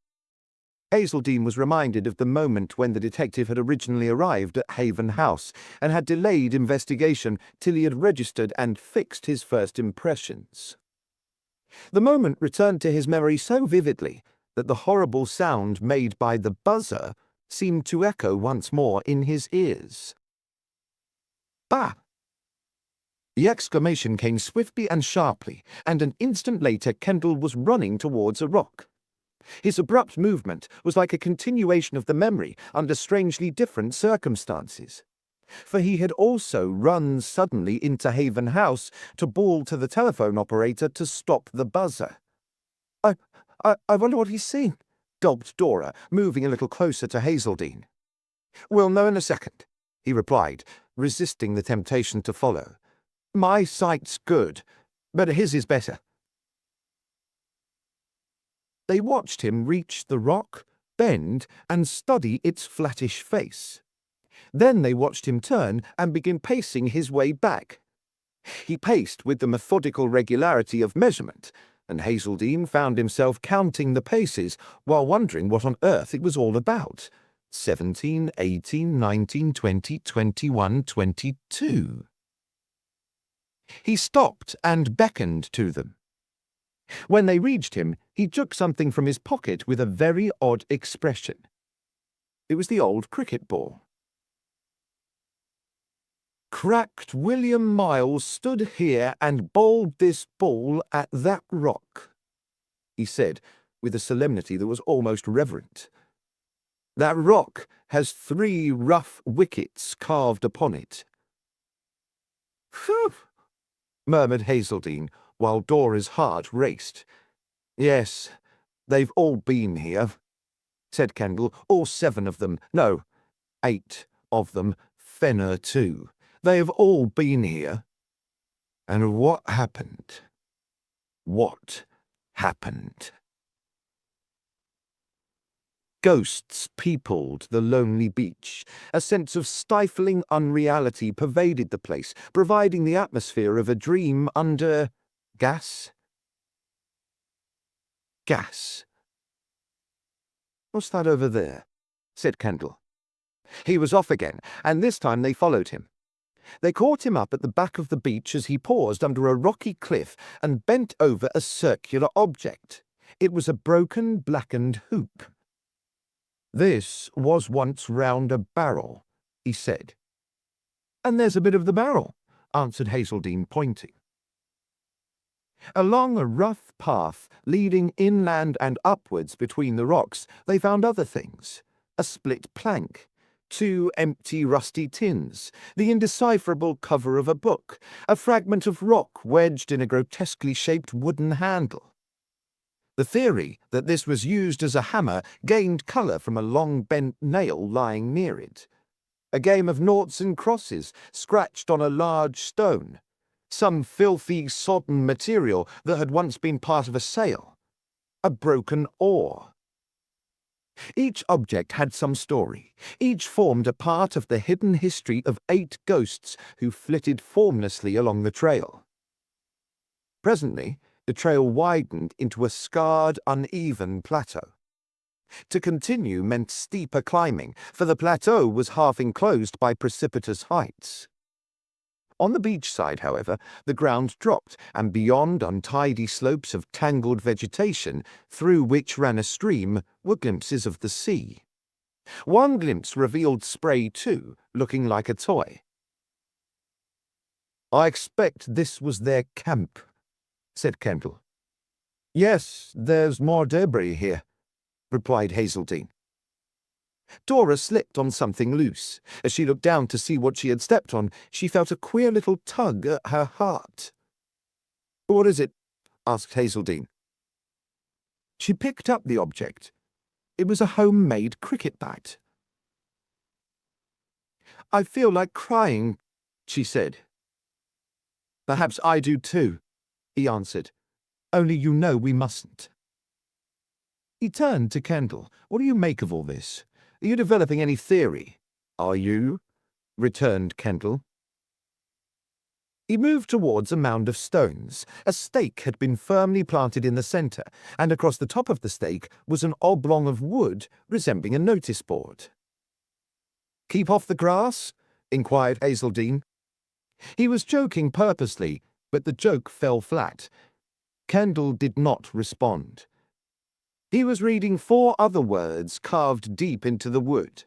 Hazeldene was reminded of the moment when the detective had originally arrived at Haven House and had delayed investigation till he had registered and fixed his first impressions. The moment returned to his memory so vividly that the horrible sound made by the buzzer seemed to echo once more in his ears. "Bah!" The exclamation came swiftly and sharply, and an instant later Kendall was running towards a rock. His abrupt movement was like a continuation of the memory under strangely different circumstances, for he had also run suddenly into Haven House to bawl to the telephone operator to stop the buzzer. I wonder what he's seen," gulped Dora, moving a little closer to Hazeldene. "We'll know in a second," he replied, resisting the temptation to follow. "My sight's good, but his is better. They watched him reach the rock, bend, and study its flattish face. Then they watched him turn and begin pacing his way back. He paced with the methodical regularity of measurement, and Hazeldine found himself counting the paces while wondering what on earth it was all about. 17, 18, 19, 20, 21, 22. He stopped and beckoned to them. When they reached him, he took something from his pocket with a very odd expression. It was the old cricket ball. Cracked William Miles stood here and bowled this ball at that rock, he said, with a solemnity that was almost reverent. That rock has 3 rough wickets carved upon it. Phew, murmured Hazeldine, while Dora's heart raced. Yes, they've all been here, said Kendall, all 7 of them. No, 8 of them, Fenner too. They have all been here. And what happened? What happened? Ghosts peopled the lonely beach. A sense of stifling unreality pervaded the place, providing the atmosphere of a dream under gas. Gas. What's that over there? Said Kendall. He was off again, and this time they followed him. They caught him up at the back of the beach as he paused under a rocky cliff and bent over a circular object. It was a broken, blackened hoop. This was once round a barrel, he said. And there's a bit of the barrel, answered Hazeldine, pointing. Along a rough path leading inland and upwards between the rocks, they found other things. A split plank, 2 empty rusty tins, the indecipherable cover of a book, a fragment of rock wedged in a grotesquely shaped wooden handle. The theory that this was used as a hammer gained colour from a long bent nail lying near it. A game of noughts and crosses scratched on a large stone. Some filthy, sodden material that had once been part of a sail. A broken oar. Each object had some story. Each formed a part of the hidden history of 8 ghosts who flitted formlessly along the trail. Presently, the trail widened into a scarred, uneven plateau. To continue meant steeper climbing, for the plateau was half enclosed by precipitous heights. On the beach side, however, the ground dropped, and beyond untidy slopes of tangled vegetation, through which ran a stream, were glimpses of the sea. One glimpse revealed Spray too, looking like a toy. I expect this was their camp, said Kendall. Yes, there's more debris here, replied Hazeldine. Dora slipped on something loose. As she looked down to see what she had stepped on, she felt a queer little tug at her heart. What is it? Asked Hazeldine. She picked up the object. It was a homemade cricket bat. I feel like crying, she said. Perhaps I do too, he answered. Only you know we mustn't. He turned to Kendall. What do you make of all this? Are you developing any theory? Are you? Returned Kendall. He moved towards a mound of stones. A stake had been firmly planted in the centre, and across the top of the stake was an oblong of wood resembling a notice board. Keep off the grass? Inquired Hazeldine. He was joking purposely, but the joke fell flat. Kendall did not respond. He was reading 4 other words carved deep into the wood.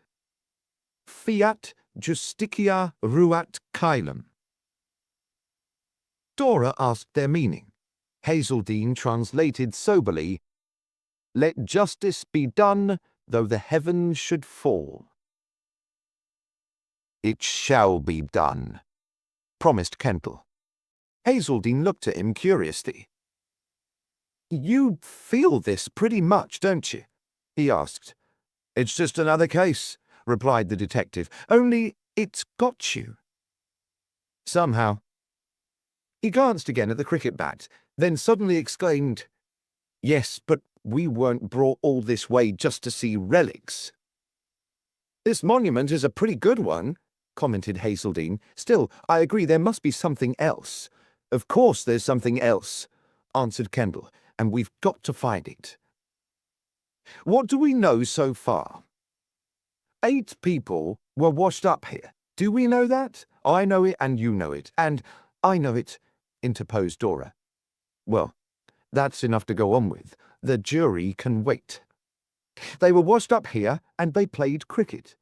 Fiat justitia ruat caelum. Dora asked their meaning. Hazeldine translated soberly, Let justice be done, though the heavens should fall. It shall be done, promised Kendall. Hazeldine looked at him curiously. You feel this pretty much, don't you? He asked. It's just another case, replied the detective, only it's got you. Somehow. He glanced again at the cricket bat, then suddenly exclaimed, Yes, but we weren't brought all this way just to see relics." "This monument is a pretty good one," commented Hazeldine. "Still, I agree there must be something else." "Of course there's something else," answered Kendall, "and we've got to find it." "What do we know so far?" 8 people were washed up here. Do we know that? I know it and you know it, and I know it, interposed Dora. "Well, that's enough to go on with. The jury can wait. They were washed up here and they played cricket.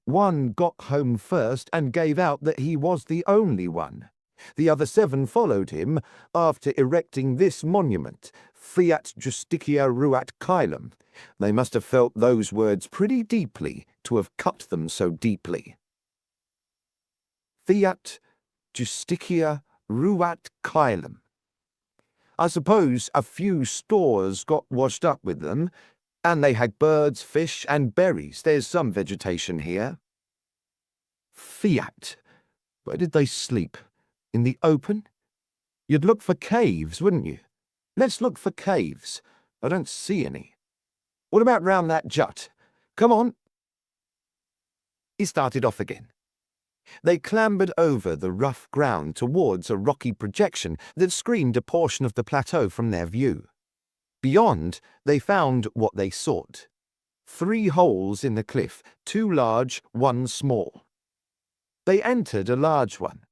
One got home first and gave out that he was the only one. The other 7 followed him after erecting this monument, Fiat Justitia Ruat Caelum. They must have felt those words pretty deeply to have cut them so deeply. Fiat Justitia Ruat Caelum. I suppose a few stores got washed up with them, and they had birds, fish, and berries. There's some vegetation here." "Fiat. Where did they sleep? In the open? You'd look for caves, wouldn't you? Let's look for caves. I don't see any. What about round that jut? Come on." He started off again. They clambered over the rough ground towards a rocky projection that screened a portion of the plateau from their view. Beyond, they found what they sought. 3 holes in the cliff, 2 large, 1 small. They entered a large one.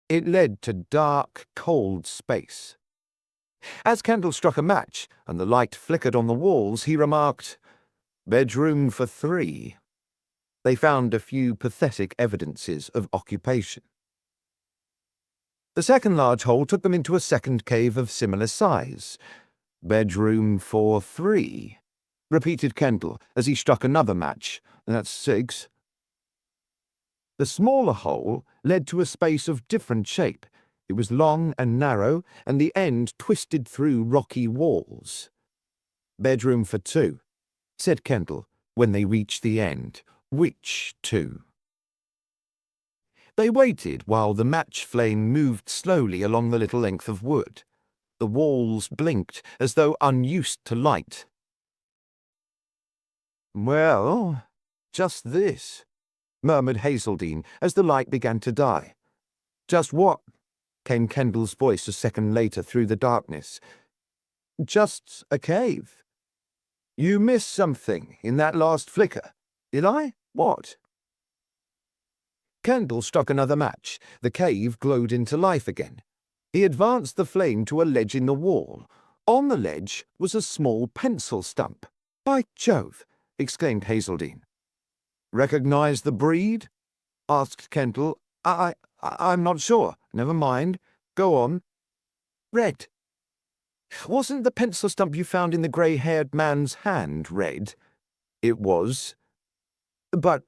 It led to dark, cold space. As Kendall struck a match and the light flickered on the walls, he remarked, "Bedroom for 3. They found a few pathetic evidences of occupation. The second large hole took them into a second cave of similar size. "Bedroom for 3, repeated Kendall as he struck another match. "That's 6. The smaller hole led to a space of different shape. It was long and narrow, and the end twisted through rocky walls. "Bedroom for 2, said Kendall when they reached the end. "Which 2? They waited while the match flame moved slowly along the little length of wood. The walls blinked as though unused to light. "Well, just this," murmured Hazeldine as the light began to die. "Just what?" came Kendall's voice a second later through the darkness. "Just a cave. You missed something in that last flicker. Did I? What?" Kendall struck another match. The cave glowed into life again. He advanced the flame to a ledge in the wall. On the ledge was a small pencil stump. "By Jove!" exclaimed Hazeldine. "Recognize the breed?" asked Kendall. I'm not sure. Never mind. Go on." "Red. Wasn't the pencil stump you found in the grey-haired man's hand red?" "It was. But,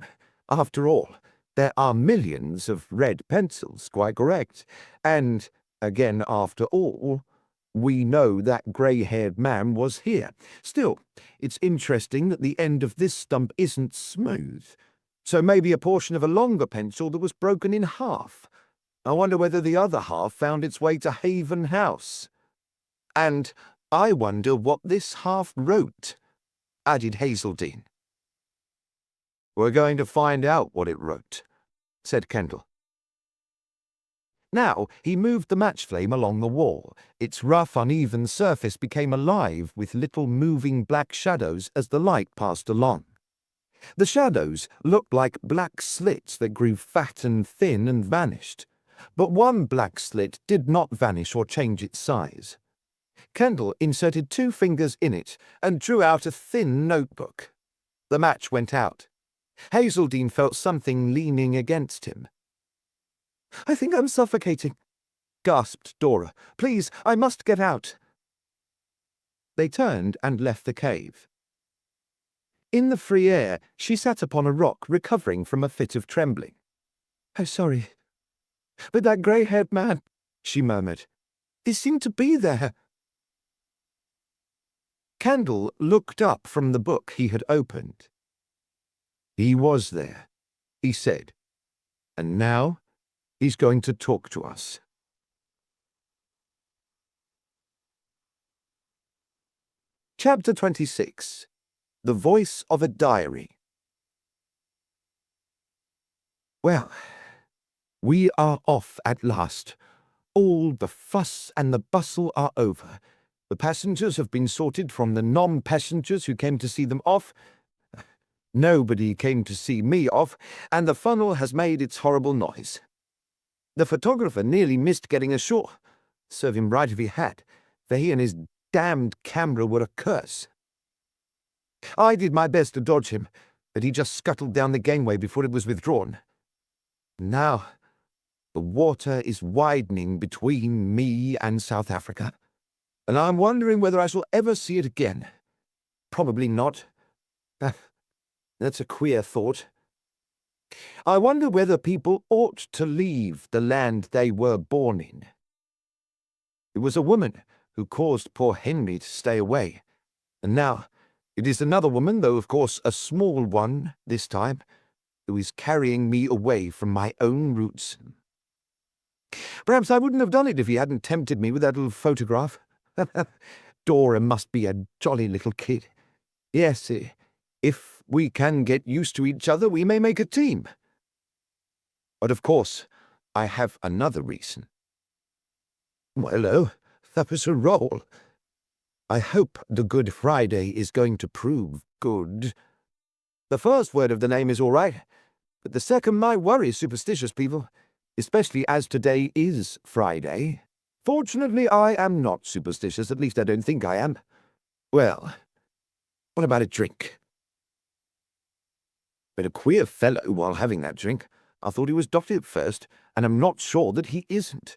after all, there are millions of red pencils, quite correct. And, again, after all, we know that grey-haired man was here. Still, it's interesting that the end of this stump isn't smooth. So maybe a portion of a longer pencil that was broken in half. I wonder whether the other half found its way to Haven House. And I wonder what this half wrote," added Hazeldine. "We're going to find out what it wrote," said Kendall. Now he moved the match flame along the wall. Its rough, uneven surface became alive with little moving black shadows as the light passed along. The shadows looked like black slits that grew fat and thin and vanished. But one black slit did not vanish or change its size. Kendall inserted 2 fingers in it and drew out a thin notebook. The match went out. Hazeldine felt something leaning against him. "I think I'm suffocating," gasped Dora. "Please, I must get out." They turned and left the cave. In the free air, she sat upon a rock, recovering from a fit of trembling. "I'm sorry. But that grey-haired man," she murmured. "He seemed to be there." Kendall looked up from the book he had opened. "He was there," he said. "And now he's going to talk to us." Chapter 26. The Voice of a Diary. Well, we are off at last. All the fuss and the bustle are over. The passengers have been sorted from the non-passengers who came to see them off. Nobody came to see me off, and the funnel has made its horrible noise. The photographer nearly missed getting ashore. Serve him right if he had, for he and his damned camera were a curse. I did my best to dodge him, but he just scuttled down the gangway before it was withdrawn. Now, the water is widening between me and South Africa, and I'm wondering whether I shall ever see it again. Probably not. That's a queer thought. I wonder whether people ought to leave the land they were born in. It was a woman who caused poor Henry to stay away, and now it is another woman, though of course a small one this time, who is carrying me away from my own roots. Perhaps I wouldn't have done it if he hadn't tempted me with that little photograph. Dora must be a jolly little kid. Yes, if we can get used to each other, we may make a team. But of course, I have another reason. Well, that was a roll. I hope the Good Friday is going to prove good. The first word of the name is all right, but the second might worry superstitious people, especially as today is Friday. Fortunately, I am not superstitious, at least I don't think I am. Well, what about a drink? But a queer fellow while having that drink. I thought he was dotty at first, and am not sure that he isn't.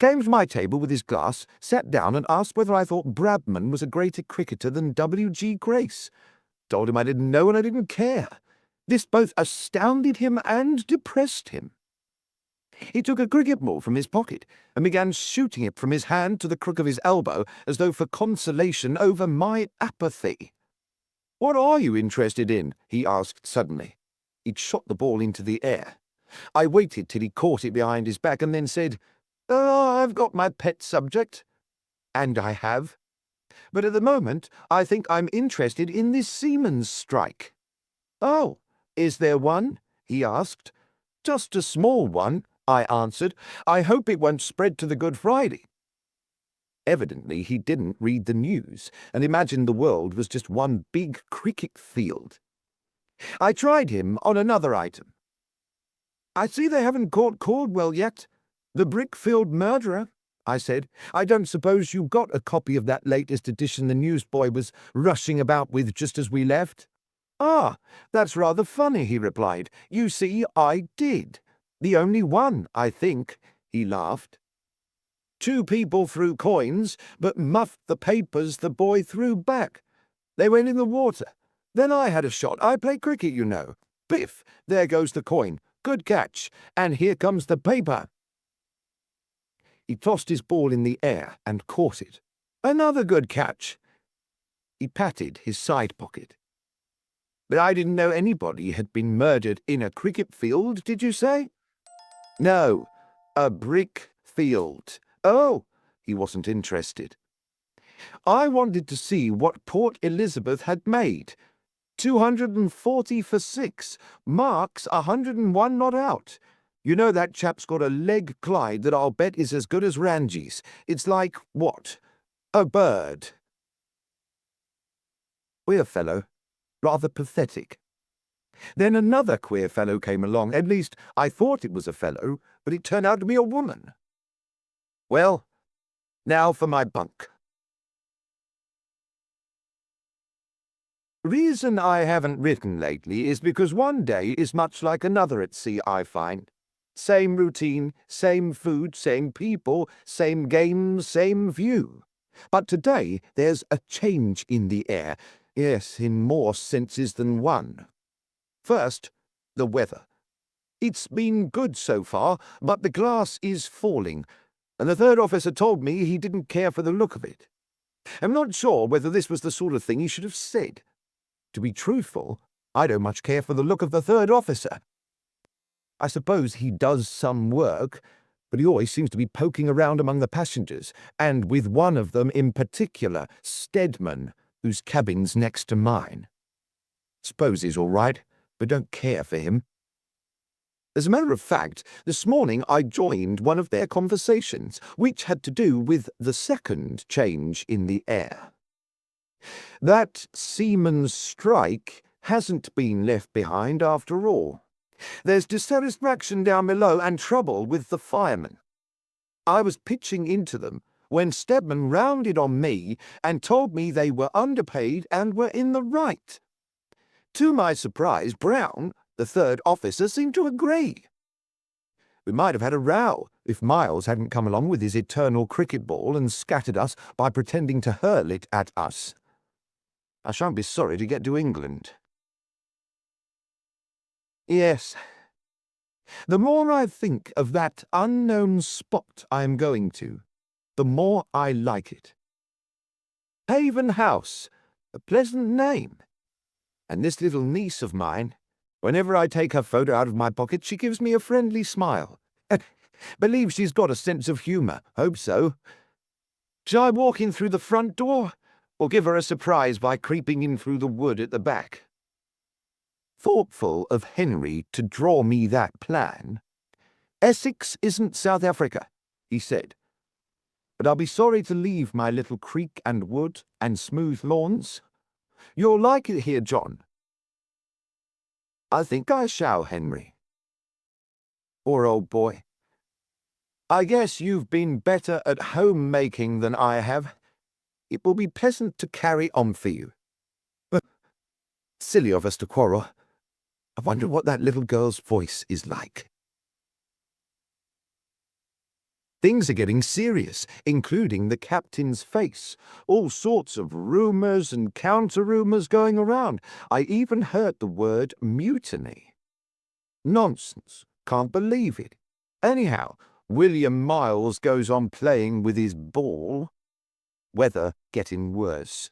Came to my table with his glass, sat down and asked whether I thought Bradman was a greater cricketer than W.G. Grace. Told him I didn't know and I didn't care. This both astounded him and depressed him. He took a cricket ball from his pocket and began shooting it from his hand to the crook of his elbow as though for consolation over my apathy. "What are you interested in?" he asked suddenly. He'd shot the ball into the air. I waited till he caught it behind his back and then said, "Oh, I've got my pet subject." And I have. But at the moment, I think I'm interested in this seaman's strike. "Oh, is there one?" he asked. "Just a small one," I answered. "I hope it won't spread to the Good Friday." Evidently, he didn't read the news and imagined the world was just one big cricket field. I tried him on another item. "I see they haven't caught Caldwell yet. The Brickfield murderer," I said. "I don't suppose you got a copy of that latest edition the newsboy was rushing about with just as we left?" "Ah, that's rather funny," he replied. "You see, I did. The only one, I think," he laughed. "2 people threw coins, but muffed the papers the boy threw back. They went in the water. Then I had a shot. I play cricket, you know. Biff! There goes the coin. Good catch. And here comes the paper." He tossed his ball in the air and caught it. "Another good catch." He patted his side pocket. "But I didn't know anybody had been murdered in a cricket field, did you say?" "No, a brick field." "Oh," he wasn't interested. "I wanted to see what Port Elizabeth had made. 240 for 6. Marks 101 not out. You know that chap's got a leg Clyde that I'll bet is as good as Ranji's. It's like, what? A bird." Queer fellow. Rather pathetic. Then another queer fellow came along. At least, I thought it was a fellow, but it turned out to be a woman. Well, now for my bunk. Reason I haven't written lately is because one day is much like another at sea, I find. Same routine, same food, same people, same games, same view. But today there's a change in the air. Yes, in more senses than one. First, the weather. It's been good so far, but the glass is falling, and the third officer told me he didn't care for the look of it. I'm not sure whether this was the sort of thing he should have said. To be truthful, I don't much care for the look of the third officer. I suppose he does some work, but he always seems to be poking around among the passengers, and with one of them in particular, Stedman, whose cabin's next to mine. Suppose he's all right, but don't care for him. As a matter of fact, this morning I joined one of their conversations, which had to do with the second change in the air. That seaman's strike hasn't been left behind after all. There's dissatisfaction down below and trouble with the firemen. I was pitching into them when Stedman rounded on me and told me they were underpaid and were in the right. To my surprise, Brown, the third officer, seemed to agree. We might have had a row if Miles hadn't come along with his eternal cricket ball and scattered us by pretending to hurl it at us. I shan't be sorry to get to England. Yes. The more I think of that unknown spot I am going to, the more I like it. Haven House, a pleasant name. And this little niece of mine, whenever I take her photo out of my pocket, she gives me a friendly smile. Believes she's got a sense of humour. Hope so. Shall I walk in through the front door, or give her a surprise by creeping in through the wood at the back? Thoughtful of Henry to draw me that plan. Essex isn't South Africa, he said. But I'll be sorry to leave my little creek and wood and smooth lawns. You'll like it here, John. I think I shall, Henry. Poor old boy. I guess you've been better at home-making than I have. It will be pleasant to carry on for you. But silly of us to quarrel. I wonder what that little girl's voice is like. Things are getting serious, including the captain's face. All sorts of rumours and counter-rumours going around. I even heard the word mutiny. Nonsense. Can't believe it. Anyhow, William Miles goes on playing with his ball. Weather getting worse.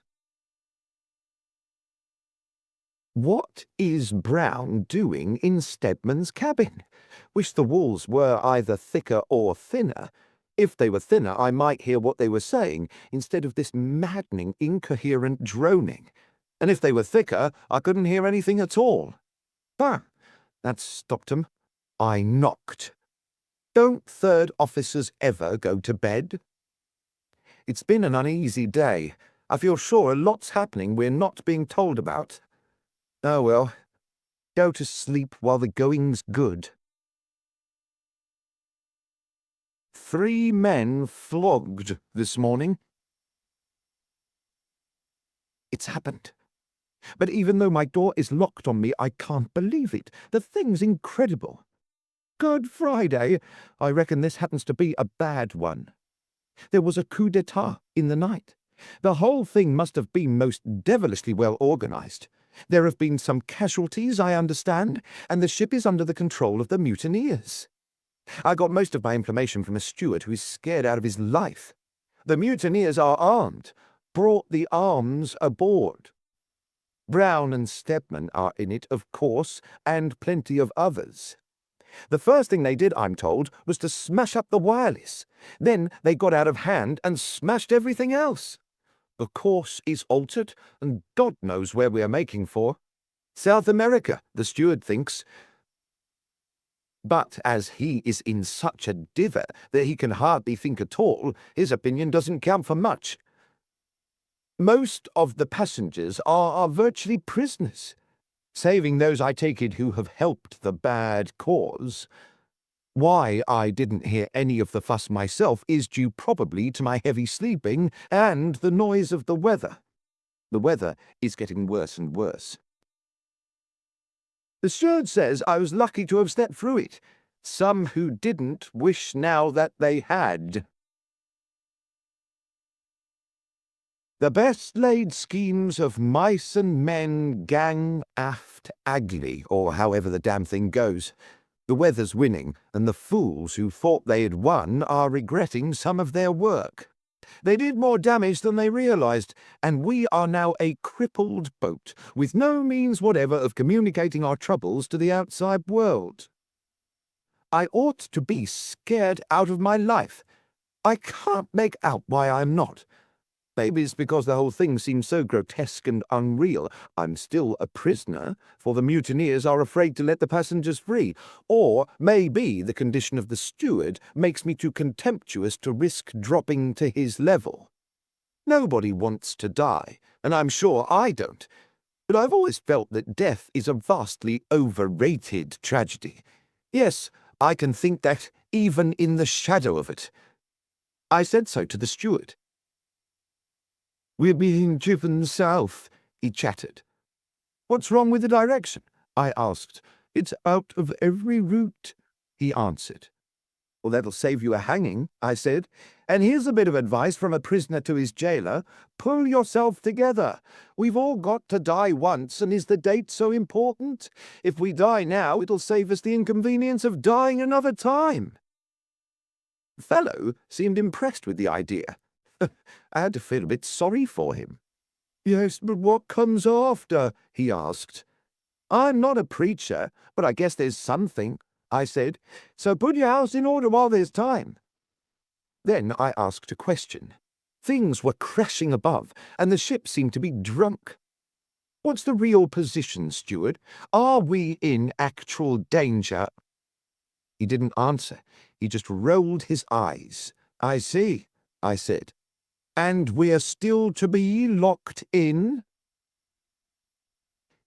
What is Brown doing in Stedman's cabin? Wish the walls were either thicker or thinner. If they were thinner, I might hear what they were saying, instead of this maddening, incoherent droning. And if they were thicker, I couldn't hear anything at all. Ah, that stopped 'em. I knocked. Don't third officers ever go to bed? It's been an uneasy day. I feel sure a lot's happening we're not being told about. Oh well, go to sleep while the going's good. 3 men flogged this morning. It's happened. But even though my door is locked on me, I can't believe it. The thing's incredible. Good Friday. I reckon this happens to be a bad one. There was a coup d'etat in the night. The whole thing must have been most devilishly well organised. There have been some casualties, I understand, and the ship is under the control of the mutineers. I got most of my information from a steward who is scared out of his life. The mutineers are armed, brought the arms aboard. Brown and Stedman are in it, of course, and plenty of others. The first thing they did, I'm told, was to smash up the wireless. Then they got out of hand and smashed everything else. The course is altered, and God knows where we are making for. South America, the steward thinks. But as he is in such a diver that he can hardly think at all, his opinion doesn't count for much. Most of the passengers are virtually prisoners, saving those, I take it, who have helped the bad cause. Why I didn't hear any of the fuss myself is due probably to my heavy sleeping and the noise of the weather. The weather is getting worse and worse. The steward says I was lucky to have stepped through it. Some who didn't wish now that they had. The best laid schemes of mice and men gang aft agly, or however the damn thing goes. The weather's winning, and the fools who thought they had won are regretting some of their work. They did more damage than they realized, and we are now a crippled boat, with no means whatever of communicating our troubles to the outside world. I ought to be scared out of my life. I can't make out why I'm not. Maybe it's because the whole thing seems so grotesque and unreal. I'm still a prisoner, for the mutineers are afraid to let the passengers free. Or maybe the condition of the steward makes me too contemptuous to risk dropping to his level. Nobody wants to die, and I'm sure I don't. But I've always felt that death is a vastly overrated tragedy. Yes, I can think that even in the shadow of it. I said so to the steward. "We're being driven south," he chattered. "What's wrong with the direction?" I asked. "It's out of every route," he answered. "Well, that'll save you a hanging," I said. "And here's a bit of advice from a prisoner to his jailer. Pull yourself together. We've all got to die once, and is the date so important? If we die now, it'll save us the inconvenience of dying another time." The fellow seemed impressed with the idea. I had to feel a bit sorry for him. "Yes, but what comes after?" he asked. "I'm not a preacher, but I guess there's something," I said. "So put your house in order while there's time." Then I asked a question. Things were crashing above, and the ship seemed to be drunk. "What's the real position, steward? Are we in actual danger?" He didn't answer. He just rolled his eyes. "I see," I said. "And we're still to be locked in?"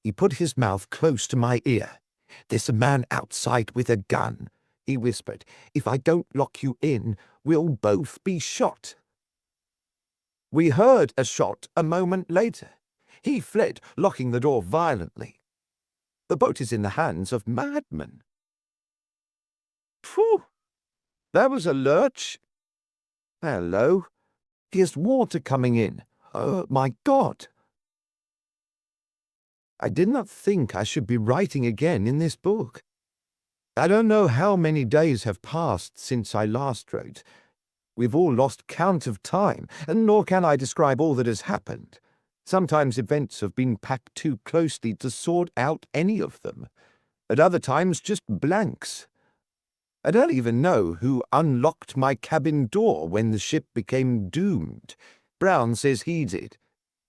He put his mouth close to my ear. "There's a man outside with a gun," he whispered. "If I don't lock you in, we'll both be shot." We heard a shot a moment later. He fled, locking the door violently. The boat is in the hands of madmen. Phew! That was a lurch. Hello. Here's water coming in. Oh, my God. I did not think I should be writing again in this book. I don't know how many days have passed since I last wrote. We've all lost count of time, and nor can I describe all that has happened. Sometimes events have been packed too closely to sort out any of them. At other times, just blanks. I don't even know who unlocked my cabin door when the ship became doomed. Brown says he did,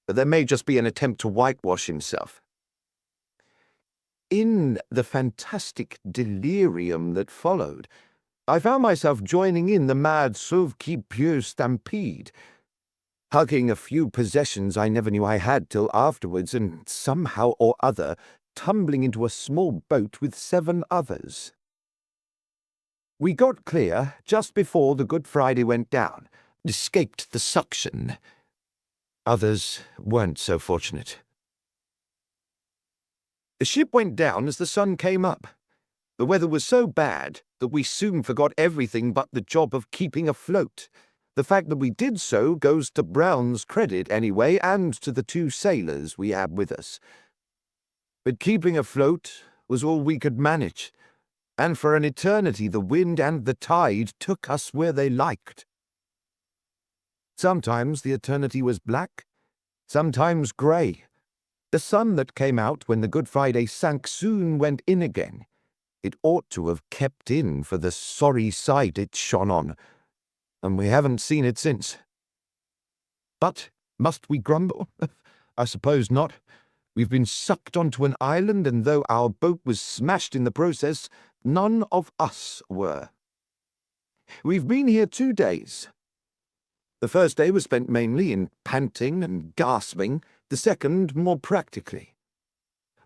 but there may just be an attempt to whitewash himself. In the fantastic delirium that followed, I found myself joining in the mad sauve-qui-peut stampede, hugging a few possessions I never knew I had till afterwards, and somehow or other tumbling into a small boat with 7 others. We got clear just before the Good Friday went down, escaped the suction. Others weren't so fortunate. The ship went down as the sun came up. The weather was so bad that we soon forgot everything but the job of keeping afloat. The fact that we did so goes to Brown's credit anyway, and to the 2 sailors we had with us. But keeping afloat was all we could manage, and for an eternity the wind and the tide took us where they liked. Sometimes the eternity was black, sometimes grey. The sun that came out when the Good Friday sank soon went in again. It ought to have kept in for the sorry side it shone on, and we haven't seen it since. But must we grumble? I suppose not. We've been sucked onto an island, and though our boat was smashed in the process, none of us were. We've been here 2 days. The first day was spent mainly in panting and gasping, the second more practically.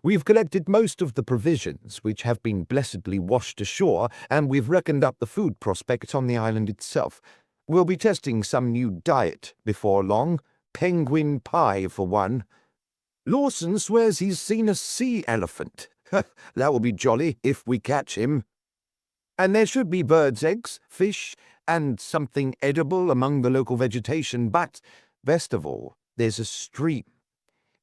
We've collected most of the provisions, which have been blessedly washed ashore, and we've reckoned up the food prospects on the island itself. We'll be testing some new diet before long, penguin pie for one. Lawson swears he's seen a sea elephant. That will be jolly if we catch him. And there should be birds' eggs, fish, and something edible among the local vegetation, but, best of all, there's a stream.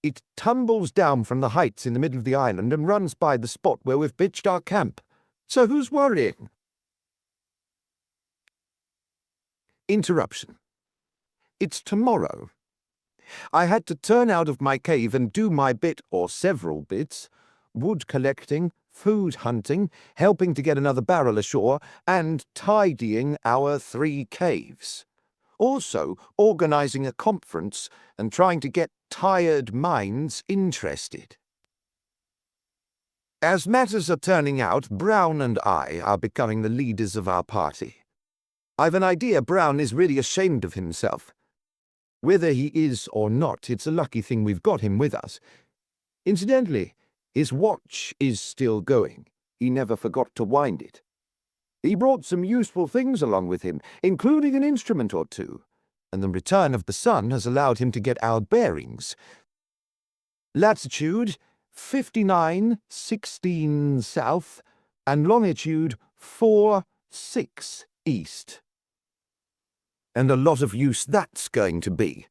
It tumbles down from the heights in the middle of the island and runs by the spot where we've pitched our camp. So who's worrying? Interruption. It's tomorrow. I had to turn out of my cave and do my bit, or several bits: wood collecting, food hunting, helping to get another barrel ashore, and tidying our 3 caves. also organizing a conference and trying to get tired minds interested. As matters are turning out, Brown and I are becoming the leaders of our party. I've an idea Brown is really ashamed of himself. Whether he is or not, it's a lucky thing we've got him with us. Incidentally, his watch is still going. He never forgot to wind it. He brought some useful things along with him, including an instrument or two, and the return of the sun has allowed him to get our bearings. Latitude 59:16 south and longitude 4:6 east. And a lot of use that's going to be,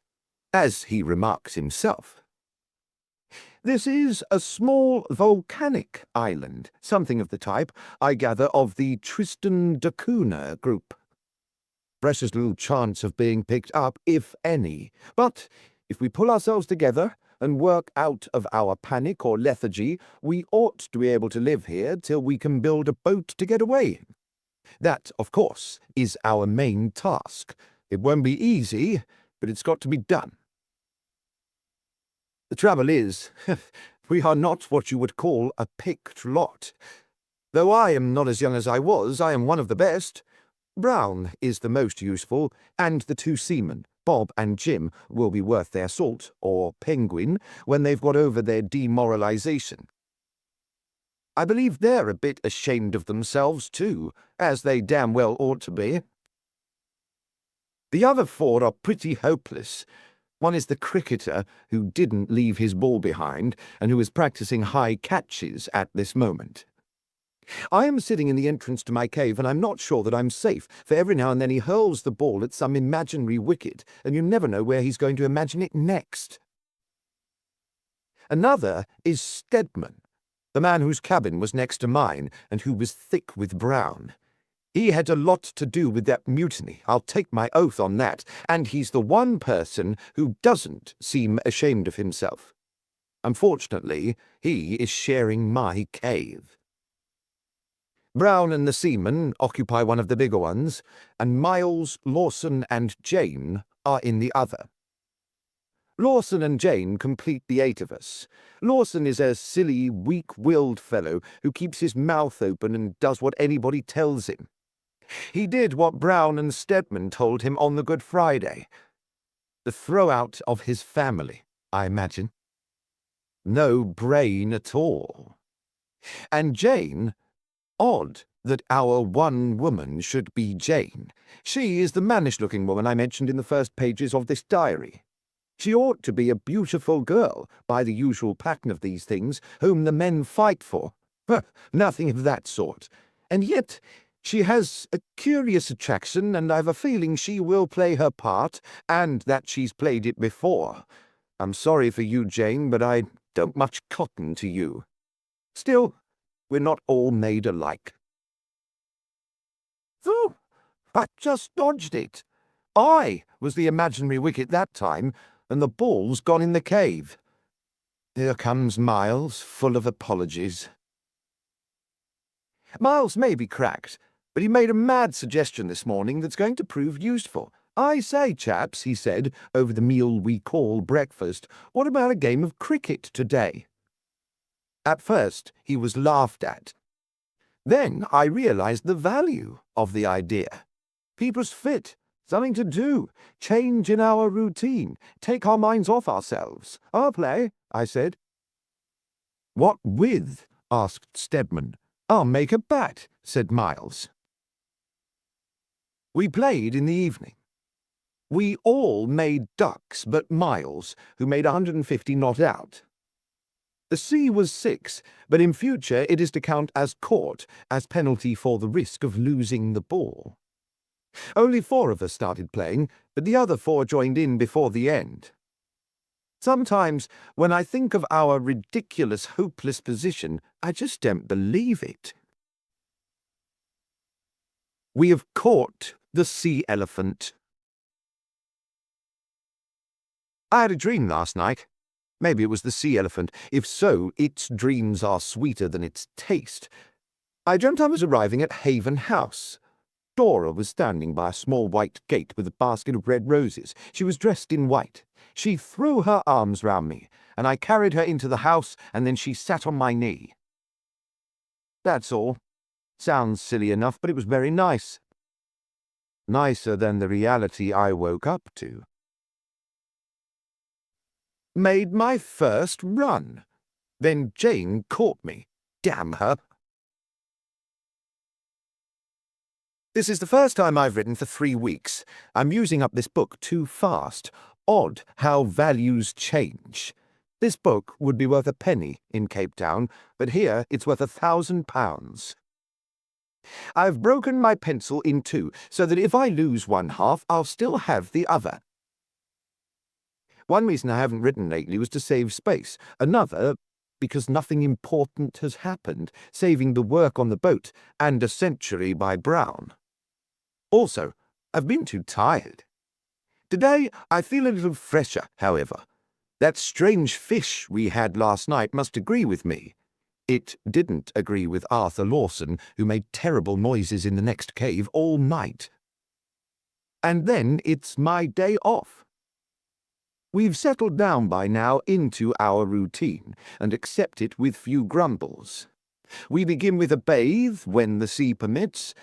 as he remarks himself. This is a small volcanic island, something of the type, I gather, of the Tristan da Cunha group. Precious little chance of being picked up, if any. But if we pull ourselves together and work out of our panic or lethargy, we ought to be able to live here till we can build a boat to get away in. That, of course, is our main task. It won't be easy, but it's got to be done. The trouble is, we are not what you would call a picked lot. Though I am not as young as I was, I am one of the best. Brown is the most useful, and the two seamen, Bob and Jim, will be worth their salt, or penguin, when they've got over their demoralization. I believe they're a bit ashamed of themselves, too, as they damn well ought to be. The other four are pretty hopeless. One is the cricketer who didn't leave his ball behind and who is practicing high catches at this moment. I am sitting in the entrance to my cave and I'm not sure that I'm safe, for every now and then he hurls the ball at some imaginary wicket and you never know where he's going to imagine it next. Another is Stedman, the man whose cabin was next to mine and who was thick with Brown. He had a lot to do with that mutiny, I'll take my oath on that, and he's the one person who doesn't seem ashamed of himself. Unfortunately, he is sharing my cave. Brown and the seamen occupy one of the bigger ones, and Miles, Lawson, and Jane are in the other. Lawson and Jane complete the 8 of us. Lawson is a silly, weak-willed fellow who keeps his mouth open and does what anybody tells him. He did what Brown and Stedman told him on the Good Friday. The throw-out of his family, I imagine. No brain at all. And Jane, odd that our one woman should be Jane. She is the mannish-looking woman I mentioned in the first pages of this diary. She ought to be a beautiful girl, by the usual pattern of these things, whom the men fight for. Nothing of that sort. And yet she has a curious attraction, and I've a feeling she will play her part, and that she's played it before. I'm sorry for you, Jane, but I don't much cotton to you. Still, we're not all made alike. Phew! I just dodged it. I was the imaginary wicket that time, and the ball's gone in the cave. Here comes Miles, full of apologies. Miles may be cracked, but he made a mad suggestion this morning that's going to prove useful. I say, chaps, he said, over the meal we call breakfast, what about a game of cricket today? At first, he was laughed at. Then I realized the value of the idea. People's fit, something to do, change in our routine, take our minds off ourselves. I'll play, I said. What with? Asked Stedman. I'll make a bat, said Miles. We played in the evening. We all made ducks but Miles, who made 150 not out. The C was 6, but in future it is to count as caught, as penalty for the risk of losing the ball. Only 4 of us started playing, but the other 4 joined in before the end. Sometimes, when I think of our ridiculous, hopeless position, I just don't believe it. We have caught the sea elephant. I had a dream last night. Maybe it was the sea elephant. If so, its dreams are sweeter than its taste. I dreamt I was arriving at Haven House. Dora was standing by a small white gate with a basket of red roses. She was dressed in white. She threw her arms round me, and I carried her into the house, and then she sat on my knee. That's all. Sounds silly enough, but it was very nice. Nicer than the reality I woke up to. Made my first run. Then Jane caught me. Damn her. This is the first time I've written for 3 weeks. I'm using up this book too fast. Odd how values change. This book would be worth a penny in Cape Town, but here it's worth £1,000. I've broken my pencil in two, so that if I lose one half, I'll still have the other. One reason I haven't written lately was to save space. Another, because nothing important has happened, saving the work on the boat and a century by Brown. Also, I've been too tired. Today, I feel a little fresher, however. That strange fish we had last night must agree with me. It didn't agree with Arthur Lawson, who made terrible noises in the next cave all night. And then it's my day off. We've settled down by now into our routine, and accept it with few grumbles. We begin with a bathe when the sea permits.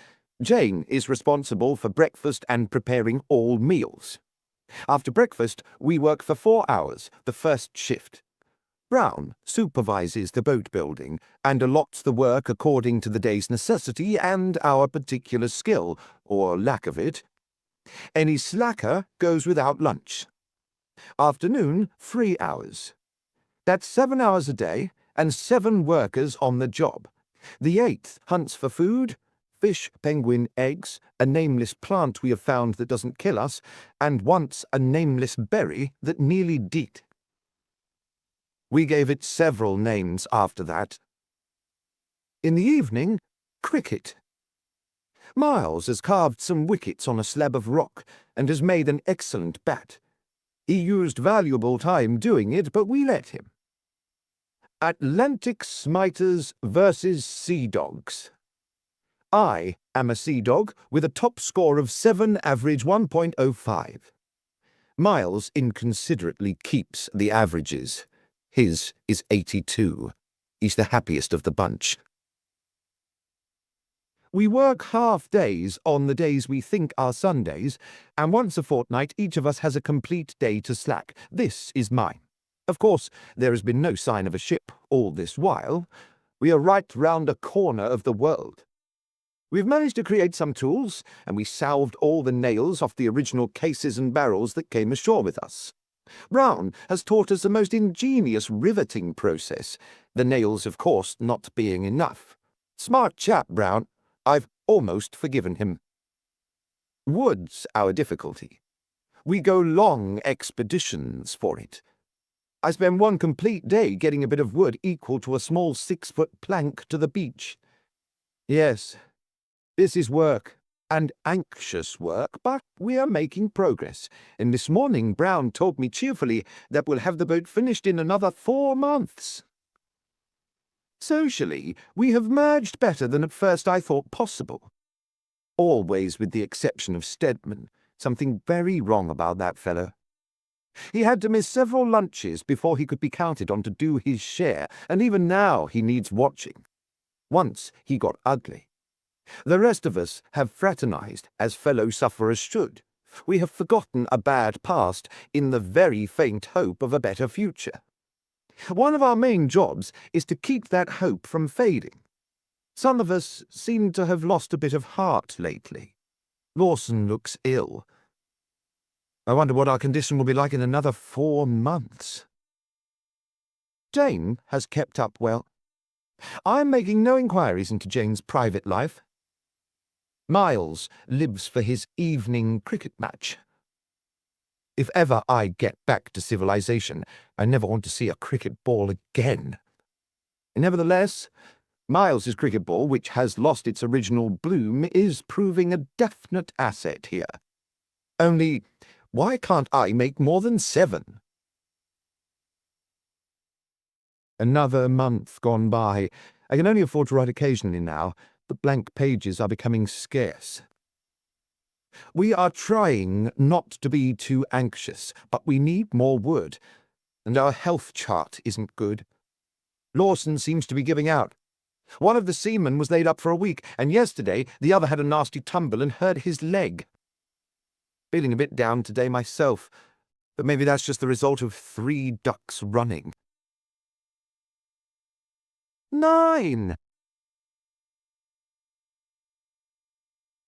Jane is responsible for breakfast and preparing all meals. After breakfast, we work for 4 hours, the first shift. Brown supervises the boat building and allots the work according to the day's necessity and our particular skill, or lack of it. Any slacker goes without lunch. Afternoon, 3 hours. That's 7 hours a day and 7 workers on the job. The 8th hunts for food, fish, penguin, eggs, a nameless plant we have found that doesn't kill us, and once a nameless berry that nearly did. We gave it several names after that. In the evening, cricket. Miles has carved some wickets on a slab of rock and has made an excellent bat. He used valuable time doing it, but we let him. Atlantic Smiters versus Sea Dogs. I am a sea dog with a top score of 7, average 1.05. Miles inconsiderately keeps the averages. His is 82. He's the happiest of the bunch. We work half days on the days we think are Sundays, and once a fortnight each of us has a complete day to slack. This is mine. Of course, there has been no sign of a ship all this while. We are right round a corner of the world. We've managed to create some tools, and we salved all the nails off the original cases and barrels that came ashore with us. Brown has taught us the most ingenious riveting process, the nails, of course, not being enough. Smart chap, Brown. I've almost forgiven him. Wood's our difficulty. We go long expeditions for it. I spend one complete day getting a bit of wood equal to a small 6-foot plank to the beach. Yes, this is work, and anxious work, but we are making progress, and this morning Brown told me cheerfully that we'll have the boat finished in another 4 months. Socially, we have merged better than at first I thought possible. Always with the exception of Stedman. Something very wrong about that fellow. He had to miss several lunches before he could be counted on to do his share, and even now he needs watching. Once he got ugly. The rest of us have fraternized as fellow sufferers should. We have forgotten a bad past in the very faint hope of a better future. One of our main jobs is to keep that hope from fading. Some of us seem to have lost a bit of heart lately. Lawson looks ill. I wonder what our condition will be like in another 4 months. Jane has kept up well. I'm making no inquiries into Jane's private life. Miles lives for his evening cricket match. If ever I get back to civilization, I never want to see a cricket ball again. Nevertheless, Miles's cricket ball, which has lost its original bloom, is proving a definite asset here. Only, why can't I make more than 7? Another month gone by. I can only afford to write occasionally now. The blank pages are becoming scarce. We are trying not to be too anxious, but we need more wood, and our health chart isn't good. Lawson seems to be giving out. One of the seamen was laid up for a week, and yesterday the other had a nasty tumble and hurt his leg. Feeling a bit down today myself, but maybe that's just the result of 3 ducks running. 9!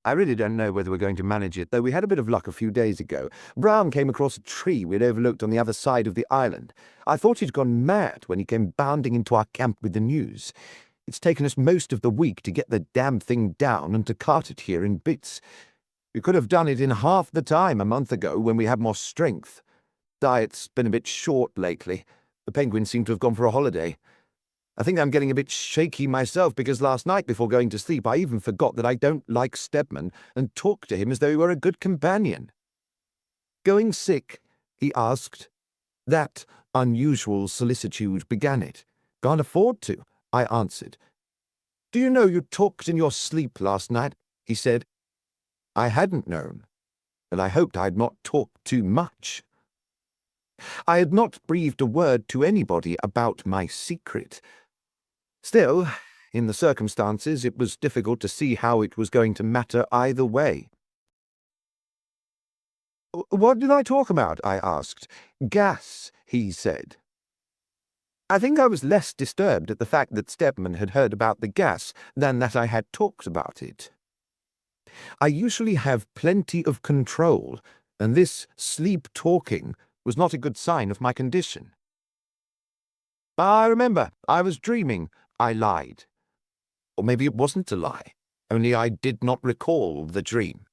I really don't know whether we're going to manage it, though we had a bit of luck a few days ago. Brown came across a tree we'd overlooked on the other side of the island. I thought he'd gone mad when he came bounding into our camp with the news. It's taken us most of the week to get the damn thing down and to cart it here in bits. We could have done it in half the time a month ago when we had more strength. Diet's been a bit short lately. The penguins seem to have gone for a holiday. I think I'm getting a bit shaky myself because last night before going to sleep I even forgot that I don't like Stedman and talked to him as though he were a good companion. Going sick? He asked. That unusual solicitude began it. Can't afford to, I answered. Do you know you talked in your sleep last night? He said. I hadn't known, and I hoped I'd not talked too much. I had not breathed a word to anybody about my secret. Still, in the circumstances, it was difficult to see how it was going to matter either way. What did I talk about? I asked. Gas, he said. I think I was less disturbed at the fact that Stedman had heard about the gas than that I had talked about it. I usually have plenty of control, and this sleep-talking was not a good sign of my condition. I remember, I was dreaming, I lied. Or maybe it wasn't a lie, only I did not recall the dream.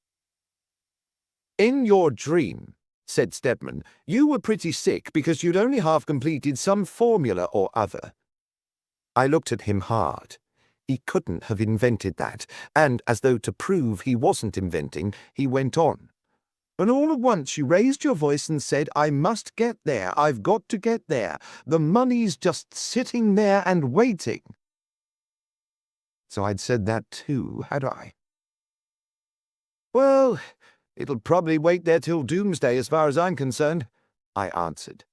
In your dream, said Stedman, you were pretty sick because you'd only half completed some formula or other. I looked at him hard. He couldn't have invented that, and as though to prove he wasn't inventing, he went on. And all at once you raised your voice and said, I must get there, I've got to get there. The money's just sitting there and waiting. So I'd said that too, had I? Well, it'll probably wait there till doomsday as far as I'm concerned, I answered.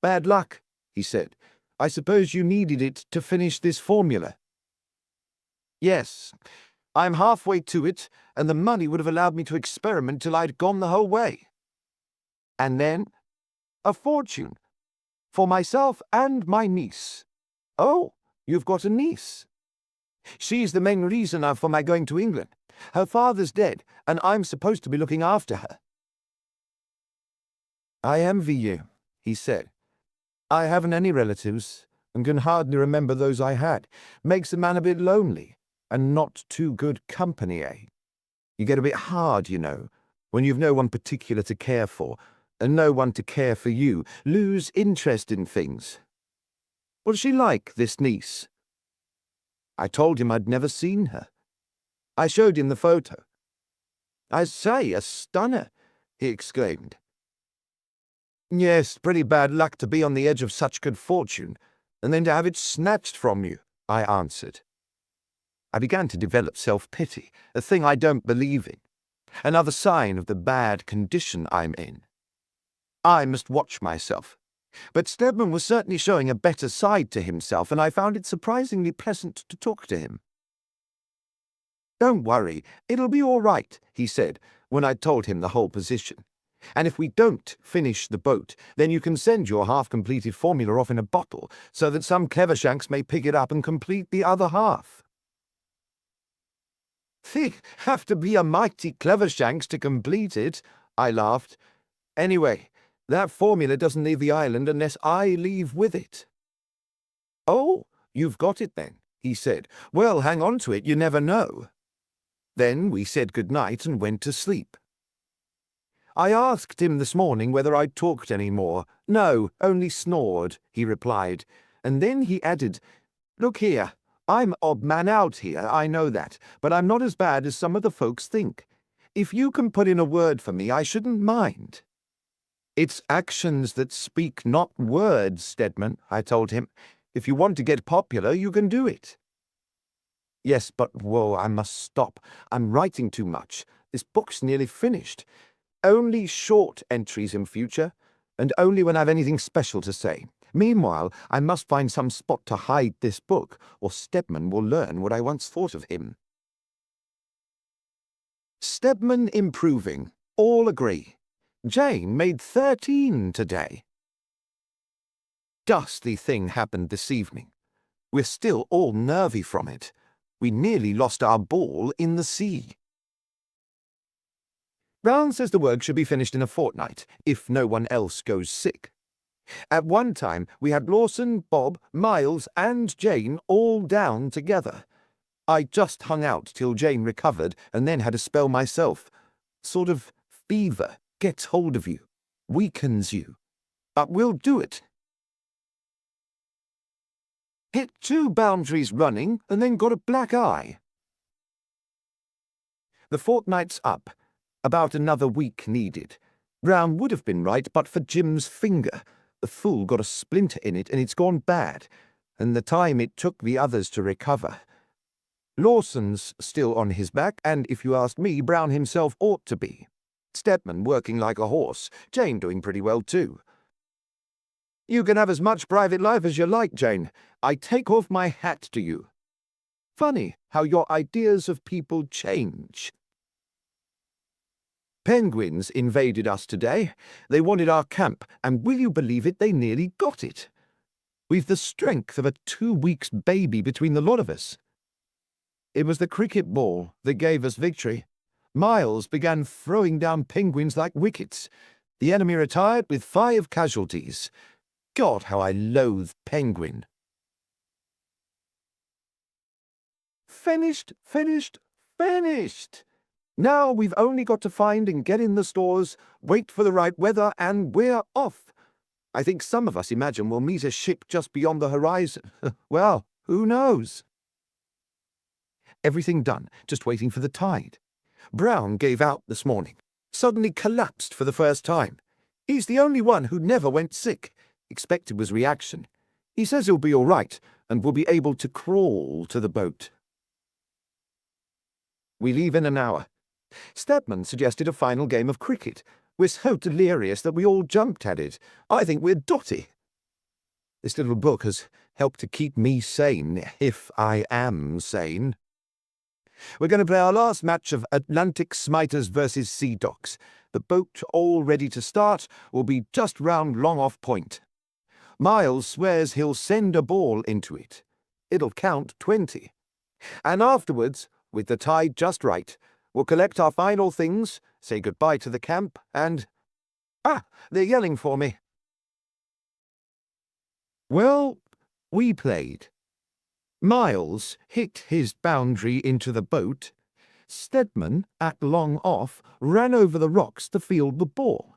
Bad luck, he said. I suppose you needed it to finish this formula. Yes, I'm halfway to it, and the money would have allowed me to experiment till I'd gone the whole way. And then, a fortune. For myself and my niece. Oh, you've got a niece. She's the main reason for my going to England. Her father's dead, and I'm supposed to be looking after her. I envy you, he said. I haven't any relatives, and can hardly remember those I had. Makes a man a bit lonely. And not too good company, eh? You get a bit hard, you know, when you've no one particular to care for, and no one to care for you. Lose interest in things. What's she like, this niece? I told him I'd never seen her. I showed him the photo. I say, a stunner, he exclaimed. Yes, pretty bad luck to be on the edge of such good fortune, and then to have it snatched from you, I answered. I began to develop self-pity, a thing I don't believe in, another sign of the bad condition I'm in. I must watch myself. But Stedman was certainly showing a better side to himself, and I found it surprisingly pleasant to talk to him. Don't worry, it'll be all right, he said, when I told him the whole position. And if we don't finish the boat, then you can send your half-completed formula off in a bottle, so that some clever shanks may pick it up and complete the other half. They have to be a mighty clever shanks to complete it, I laughed. Anyway, that formula doesn't leave the island unless I leave with it. Oh, you've got it then, he said. Well, hang on to it, you never know. Then we said good night and went to sleep. I asked him this morning whether I'd talked any more. No, only snored, he replied. And then he added, Look here. I'm odd man out here, I know that, but I'm not as bad as some of the folks think. If you can put in a word for me, I shouldn't mind. It's actions that speak, not words, Stedman, I told him. If you want to get popular, you can do it. Yes, but whoa, I must stop. I'm writing too much. This book's nearly finished. Only short entries in future, and only when I've anything special to say. Meanwhile, I must find some spot to hide this book, or Stedman will learn what I once thought of him. Stedman improving. All agree. Jane made 13 today. Ghastly thing happened this evening. We're still all nervy from it. We nearly lost our ball in the sea. Brown says the work should be finished in a fortnight, if no one else goes sick. At one time, we had Lawson, Bob, Miles, and Jane all down together. I just hung out till Jane recovered and then had a spell myself. Sort of fever gets hold of you, weakens you. But we'll do it. Hit 2 boundaries running and then got a black eye. The fortnight's up. About another week needed. Brown would have been right but for Jim's finger. The fool got a splinter in it and it's gone bad, and the time it took the others to recover. Lawson's still on his back, and if you ask me, Brown himself ought to be. Stedman working like a horse, Jane doing pretty well too. You can have as much private life as you like, Jane. I take off my hat to you. Funny how your ideas of people change. Penguins invaded us today. They wanted our camp, and will you believe it, they nearly got it. We've the strength of a 2 weeks baby between the lot of us. It was the cricket ball that gave us victory. Miles began throwing down penguins like wickets. The enemy retired with 5 casualties. God, how I loathe Penguin. Finished, finished, finished! Now we've only got to find and get in the stores, wait for the right weather, and we're off. I think some of us imagine we'll meet a ship just beyond the horizon. Well, who knows? Everything done, just waiting for the tide. Brown gave out this morning. Suddenly collapsed for the first time. He's the only one who never went sick. Expected was reaction. He says he'll be all right, and will be able to crawl to the boat. We leave in an hour. Stedman suggested a final game of cricket. We're so delirious that we all jumped at it. I think we're dotty. This little book has helped to keep me sane, if I am sane. We're going to play our last match of Atlantic Smiters versus Sea Dogs. The boat, all ready to start, will be just round Long-Off Point. Miles swears he'll send a ball into it. It'll count 20. And afterwards, with the tide just right, we'll collect our final things, say goodbye to the camp, and... they're yelling for me. Well, we played. Miles hit his boundary into the boat. Stedman, at long off, ran over the rocks to field the ball.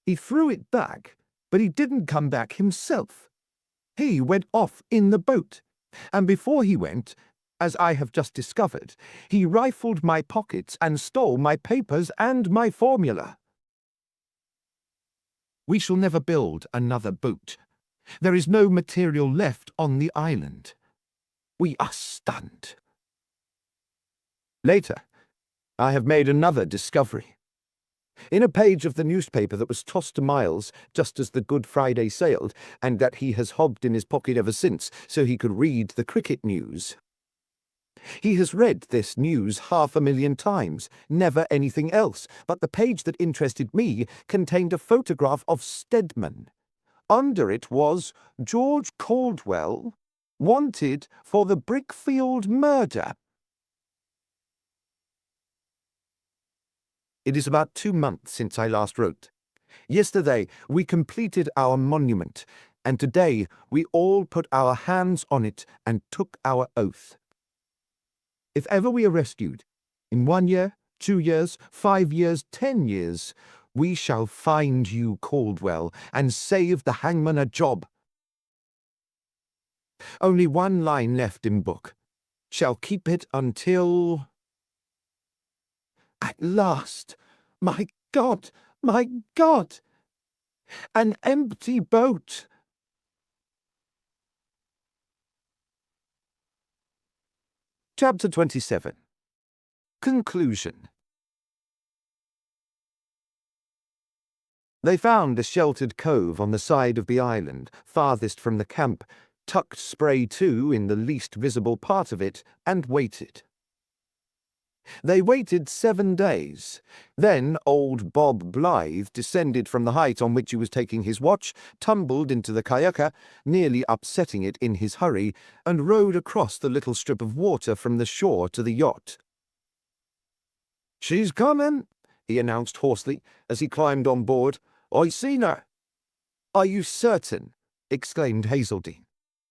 He threw it back, but he didn't come back himself. He went off in the boat, and before he went, as I have just discovered, he rifled my pockets and stole my papers and my formula. We shall never build another boat. There is no material left on the island. We are stunned. Later, I have made another discovery. In a page of the newspaper that was tossed to Miles just as the Good Friday sailed, and that he has hobbed in his pocket ever since so he could read the cricket news. He has read this news 500,000 times, never anything else, but the page that interested me contained a photograph of Stedman. Under it was George Caldwell, wanted for the Brickfield murder. It is about 2 months since I last wrote. Yesterday we completed our monument, and today we all put our hands on it and took our oath. If ever we are rescued, in 1 year, 2 years, 5 years, 10 years, we shall find you, Caldwell, and save the hangman a job. Only 1 line left in book. Shall keep it until... At last! My God! My God! An empty boat! Chapter 27. Conclusion. They found a sheltered cove on the side of the island, farthest from the camp, tucked spray to in the least visible part of it, and waited. They waited 7 days. Then old Bob Blythe descended from the height on which he was taking his watch, tumbled into the kayaka, nearly upsetting it in his hurry, and rowed across the little strip of water from the shore to the yacht. "She's coming," he announced hoarsely as he climbed on board. "I seen her." "Are you certain?" exclaimed Hazeldine.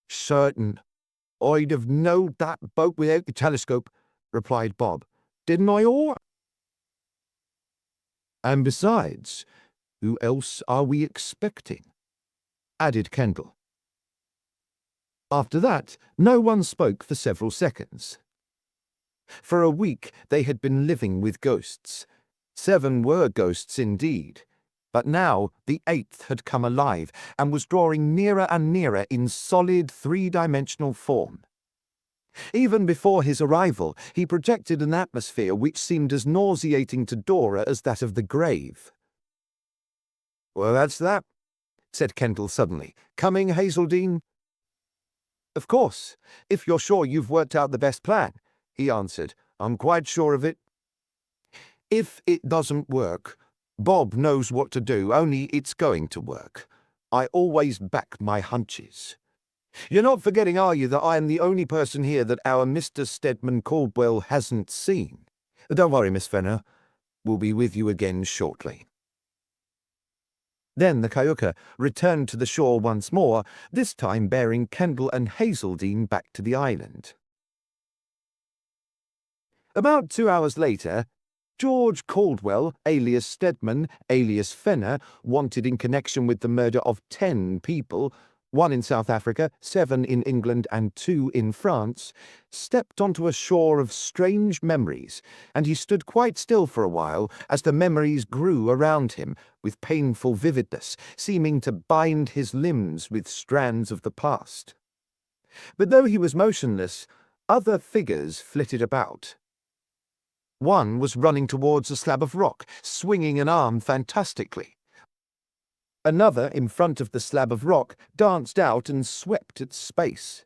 "Certain. I'd have knowed that boat without the telescope," replied Bob. "Didn't I, all?" "And besides, who else are we expecting?" added Kendall. After that, no one spoke for several seconds. For a week they had been living with ghosts. 7 were ghosts indeed, but now the 8th had come alive and was drawing nearer and nearer in solid 3-dimensional form. Even before his arrival, he projected an atmosphere which seemed as nauseating to Dora as that of the grave. "Well, that's that," said Kendall suddenly. "Coming, Hazeldine?" "Of course, if you're sure you've worked out the best plan," he answered. "I'm quite sure of it." "If it doesn't work, Bob knows what to do, only it's going to work. I always back my hunches. You're not forgetting, are you, that I am the only person here that our Mr. Stedman Caldwell hasn't seen? Don't worry, Miss Fenner. We'll be with you again shortly." Then the Kayuka returned to the shore once more, this time bearing Kendall and Hazeldine back to the island. About 2 hours later, George Caldwell, alias Stedman, alias Fenner, wanted in connection with the murder of 10 people, 1 in South Africa, 7 in England, and 2 in France, stepped onto a shore of strange memories, and he stood quite still for a while as the memories grew around him with painful vividness, seeming to bind his limbs with strands of the past. But though he was motionless, other figures flitted about. One was running towards a slab of rock, swinging an arm fantastically. Another, in front of the slab of rock, danced out and swept its space.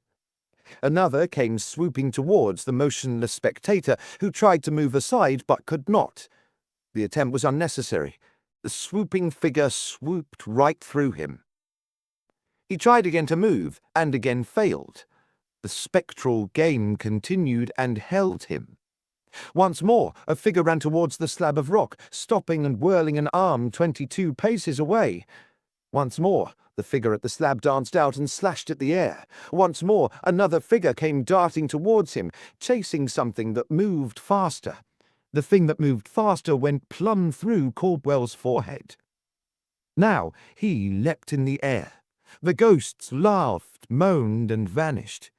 Another came swooping towards the motionless spectator, who tried to move aside but could not. The attempt was unnecessary. The swooping figure swooped right through him. He tried again to move, and again failed. The spectral game continued and held him. Once more, a figure ran towards the slab of rock, stopping and whirling an arm 22 paces away. Once more, the figure at the slab danced out and slashed at the air. Once more, another figure came darting towards him, chasing something that moved faster. The thing that moved faster went plumb through Caldwell's forehead. Now he leapt in the air. The ghosts laughed, moaned, and vanished.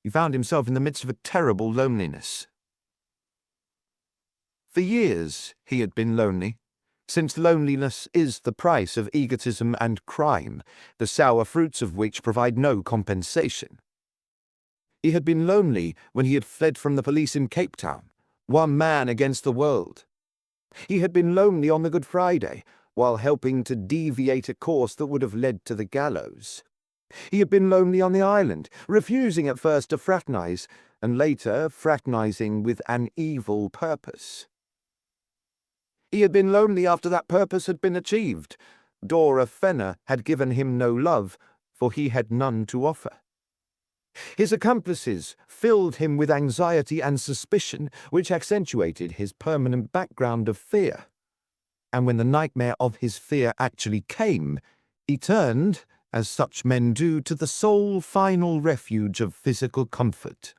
He found himself in the midst of a terrible loneliness. For years he had been lonely, since loneliness is the price of egotism and crime, the sour fruits of which provide no compensation. He had been lonely when he had fled from the police in Cape Town, one man against the world. He had been lonely on the Good Friday, while helping to deviate a course that would have led to the gallows. He had been lonely on the island, refusing at first to fraternize, and later fraternizing with an evil purpose. He had been lonely after that purpose had been achieved. Dora Fenner had given him no love, for he had none to offer. His accomplices filled him with anxiety and suspicion, which accentuated his permanent background of fear. And when the nightmare of his fear actually came, he turned, as such men do, to the sole final refuge of physical comfort.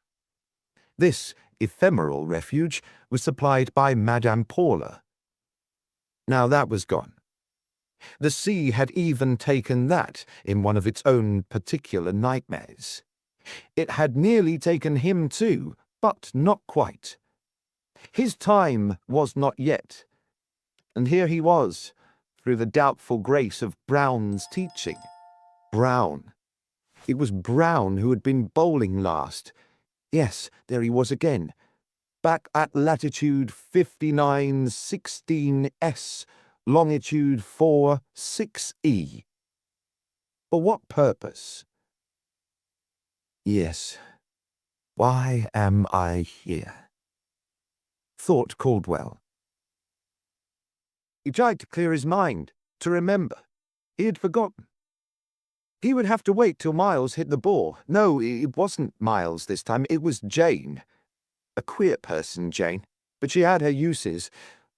This ephemeral refuge was supplied by Madame Paula. Now that was gone. The sea had even taken that in one of its own particular nightmares. It had nearly taken him too, but not quite. His time was not yet. And here he was, through the doubtful grace of Brown's teaching. Brown. It was Brown who had been bowling last. Yes, there he was again, back at latitude 5916S, longitude 46E. For what purpose? Yes. Why am I here? Thought Caldwell. He tried to clear his mind, to remember. He had forgotten. He would have to wait till Miles hit the ball. No, it wasn't Miles this time. It was Jane. A queer person, Jane. But she had her uses.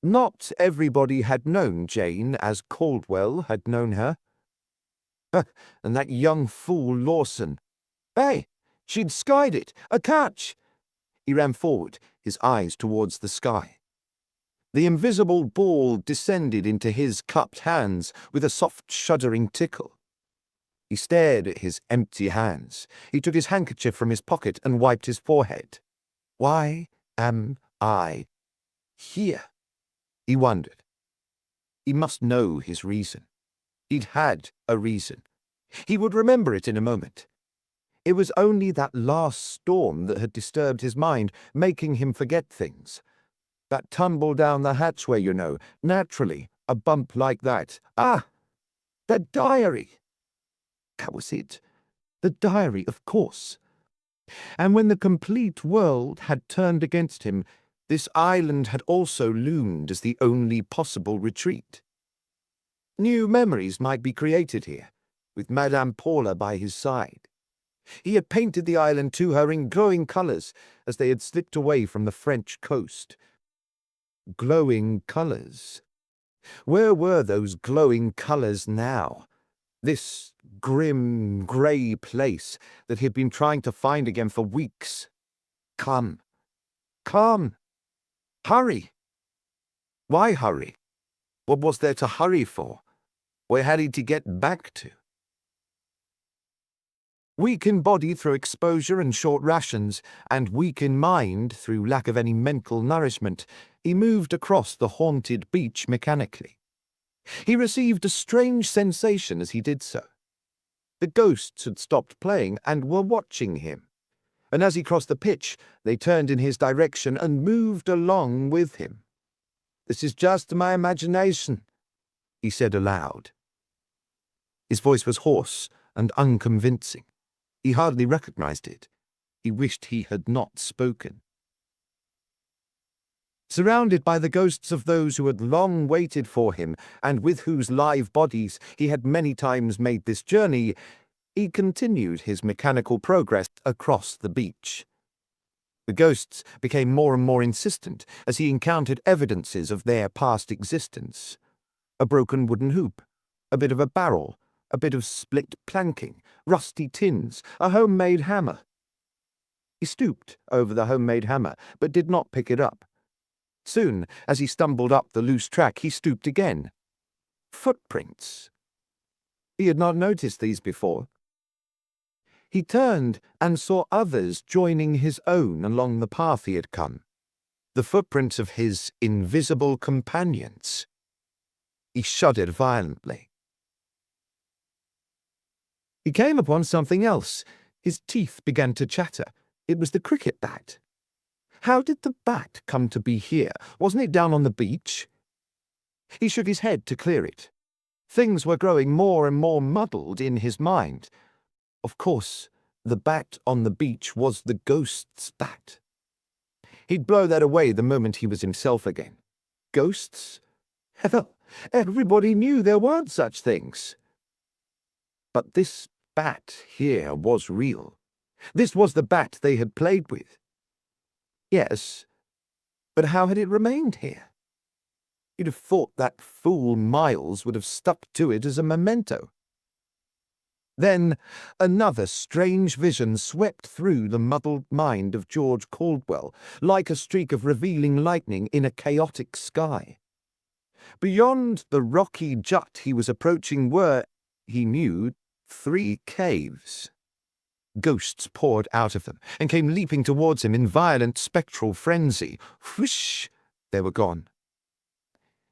Not everybody had known Jane as Caldwell had known her. And that young fool Lawson. Hey, she'd skied it. A catch! He ran forward, his eyes towards the sky. The invisible ball descended into his cupped hands with a soft, shuddering tickle. He stared at his empty hands. He took his handkerchief from his pocket and wiped his forehead. Why am I here? He wondered. He must know his reason. He'd had a reason. He would remember it in a moment. It was only that last storm that had disturbed his mind, making him forget things. That tumble down the hatchway, you know, naturally, a bump like that. Ah! The diary! That was it. The diary, of course. And when the complete world had turned against him, this island had also loomed as the only possible retreat. New memories might be created here, with Madame Paula by his side. He had painted the island to her in glowing colours as they had slipped away from the French coast. Glowing colours. Where were those glowing colours now? This grim, grey place that he had been trying to find again for weeks. Come. Come. Hurry. Why hurry? What was there to hurry for? Where had he to get back to? Weak in body through exposure and short rations, and weak in mind through lack of any mental nourishment, he moved across the haunted beach mechanically. He received a strange sensation as he did so. The ghosts had stopped playing and were watching him, and as he crossed the pitch, they turned in his direction and moved along with him. "This is just my imagination," he said aloud. His voice was hoarse and unconvincing. He hardly recognized it. He wished he had not spoken. Surrounded by the ghosts of those who had long waited for him, and with whose live bodies he had many times made this journey, he continued his mechanical progress across the beach. The ghosts became more and more insistent as he encountered evidences of their past existence. A broken wooden hoop, a bit of a barrel, a bit of split planking, rusty tins, a homemade hammer. He stooped over the homemade hammer, but did not pick it up. Soon, as he stumbled up the loose track, he stooped again. Footprints. He had not noticed these before. He turned and saw others joining his own along the path he had come. The footprints of his invisible companions. He shuddered violently. He came upon something else. His teeth began to chatter. It was the cricket bat. How did the bat come to be here? Wasn't it down on the beach? He shook his head to clear it. Things were growing more and more muddled in his mind. Of course, the bat on the beach was the ghost's bat. He'd blow that away the moment he was himself again. Ghosts? Hell, everybody knew there weren't such things. But this bat here was real. This was the bat they had played with. Yes, but how had it remained here? You'd have thought that fool Miles would have stuck to it as a memento. Then another strange vision swept through the muddled mind of George Caldwell, like a streak of revealing lightning in a chaotic sky. Beyond the rocky jut he was approaching were, he knew, 3 caves. Ghosts poured out of them and came leaping towards him in violent spectral frenzy. Whoosh! They were gone.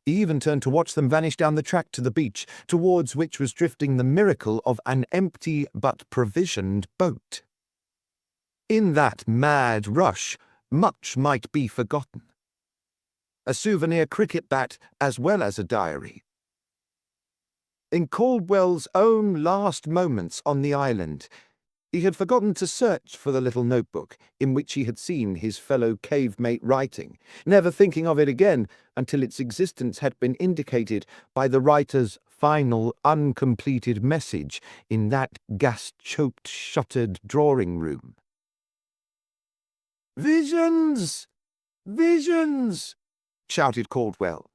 He even turned to watch them vanish down the track to the beach, towards which was drifting the miracle of an empty but provisioned boat. In that mad rush, much might be forgotten. A souvenir cricket bat as well as a diary, In Caldwell's own last moments on the island, he had forgotten to search for the little notebook in which he had seen his fellow cave-mate writing, never thinking of it again until its existence had been indicated by the writer's final uncompleted message in that gas-choked shuttered drawing-room. "Visions! Visions!" shouted Caldwell.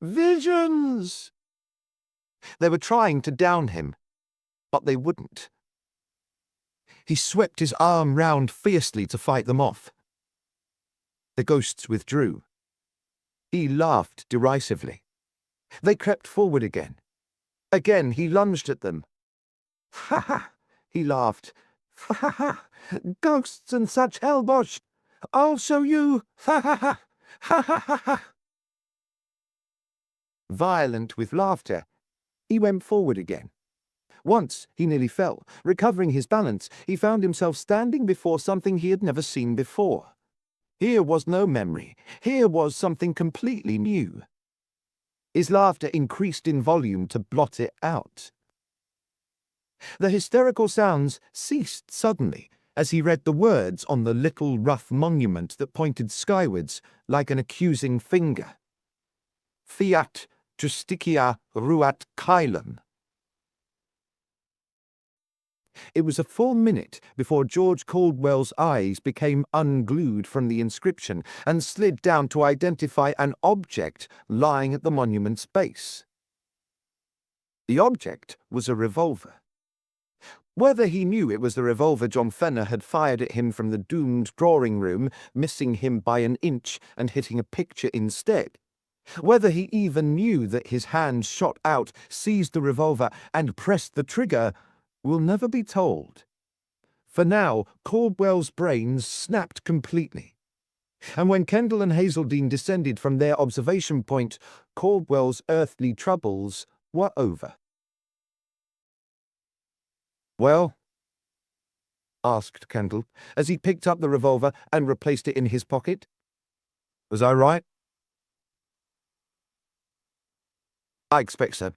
"Visions!" They were trying to down him, but they wouldn't. He swept his arm round fiercely to fight them off. The ghosts withdrew. He laughed derisively. They crept forward again. Again he lunged at them. "Ha ha!" he laughed. "Ha ha ha! Ghosts and such hellbosh! I'll show you! Ha ha ha! Ha ha ha ha!" Violent with laughter, he went forward again. Once he nearly fell. Recovering his balance, he found himself standing before something he had never seen before. Here was no memory. Here was something completely new. His laughter increased in volume to blot it out. The hysterical sounds ceased suddenly as he read the words on the little rough monument that pointed skywards like an accusing finger. Fiat justitia ruat caelum. It was a full minute before George Caldwell's eyes became unglued from the inscription and slid down to identify an object lying at the monument's base. The object was a revolver. Whether he knew it was the revolver John Fenner had fired at him from the doomed drawing-room, missing him by an inch and hitting a picture instead, whether he even knew that his hand shot out, seized the revolver, and pressed the trigger, will never be told. For now, Caldwell's brains snapped completely. And when Kendall and Hazeldine descended from their observation point, Caldwell's earthly troubles were over. "Well?" asked Kendall, as he picked up the revolver and replaced it in his pocket. "Was I right?" "I expect so,"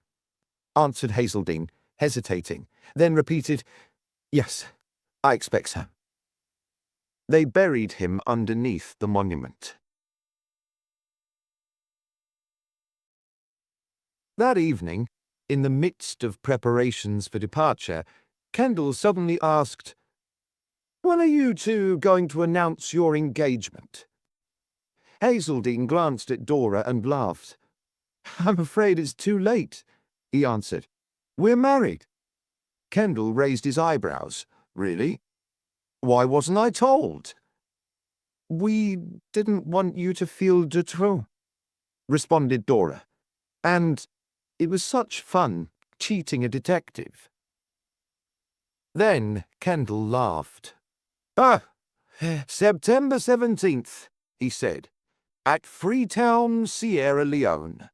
answered Hazeldine, hesitating, then repeated, "Yes, I expect so." They buried him underneath the monument. That evening, in the midst of preparations for departure, Kendall suddenly asked, "When are you two going to announce your engagement?" Hazeldine glanced at Dora and laughed. "I'm afraid it's too late," he answered. "We're married." Kendall raised his eyebrows. "Really? Why wasn't I told?" "We didn't want you to feel de trop," responded Dora. "And it was such fun cheating a detective." Then Kendall laughed. "Ah, September 17th, he said, at Freetown, Sierra Leone."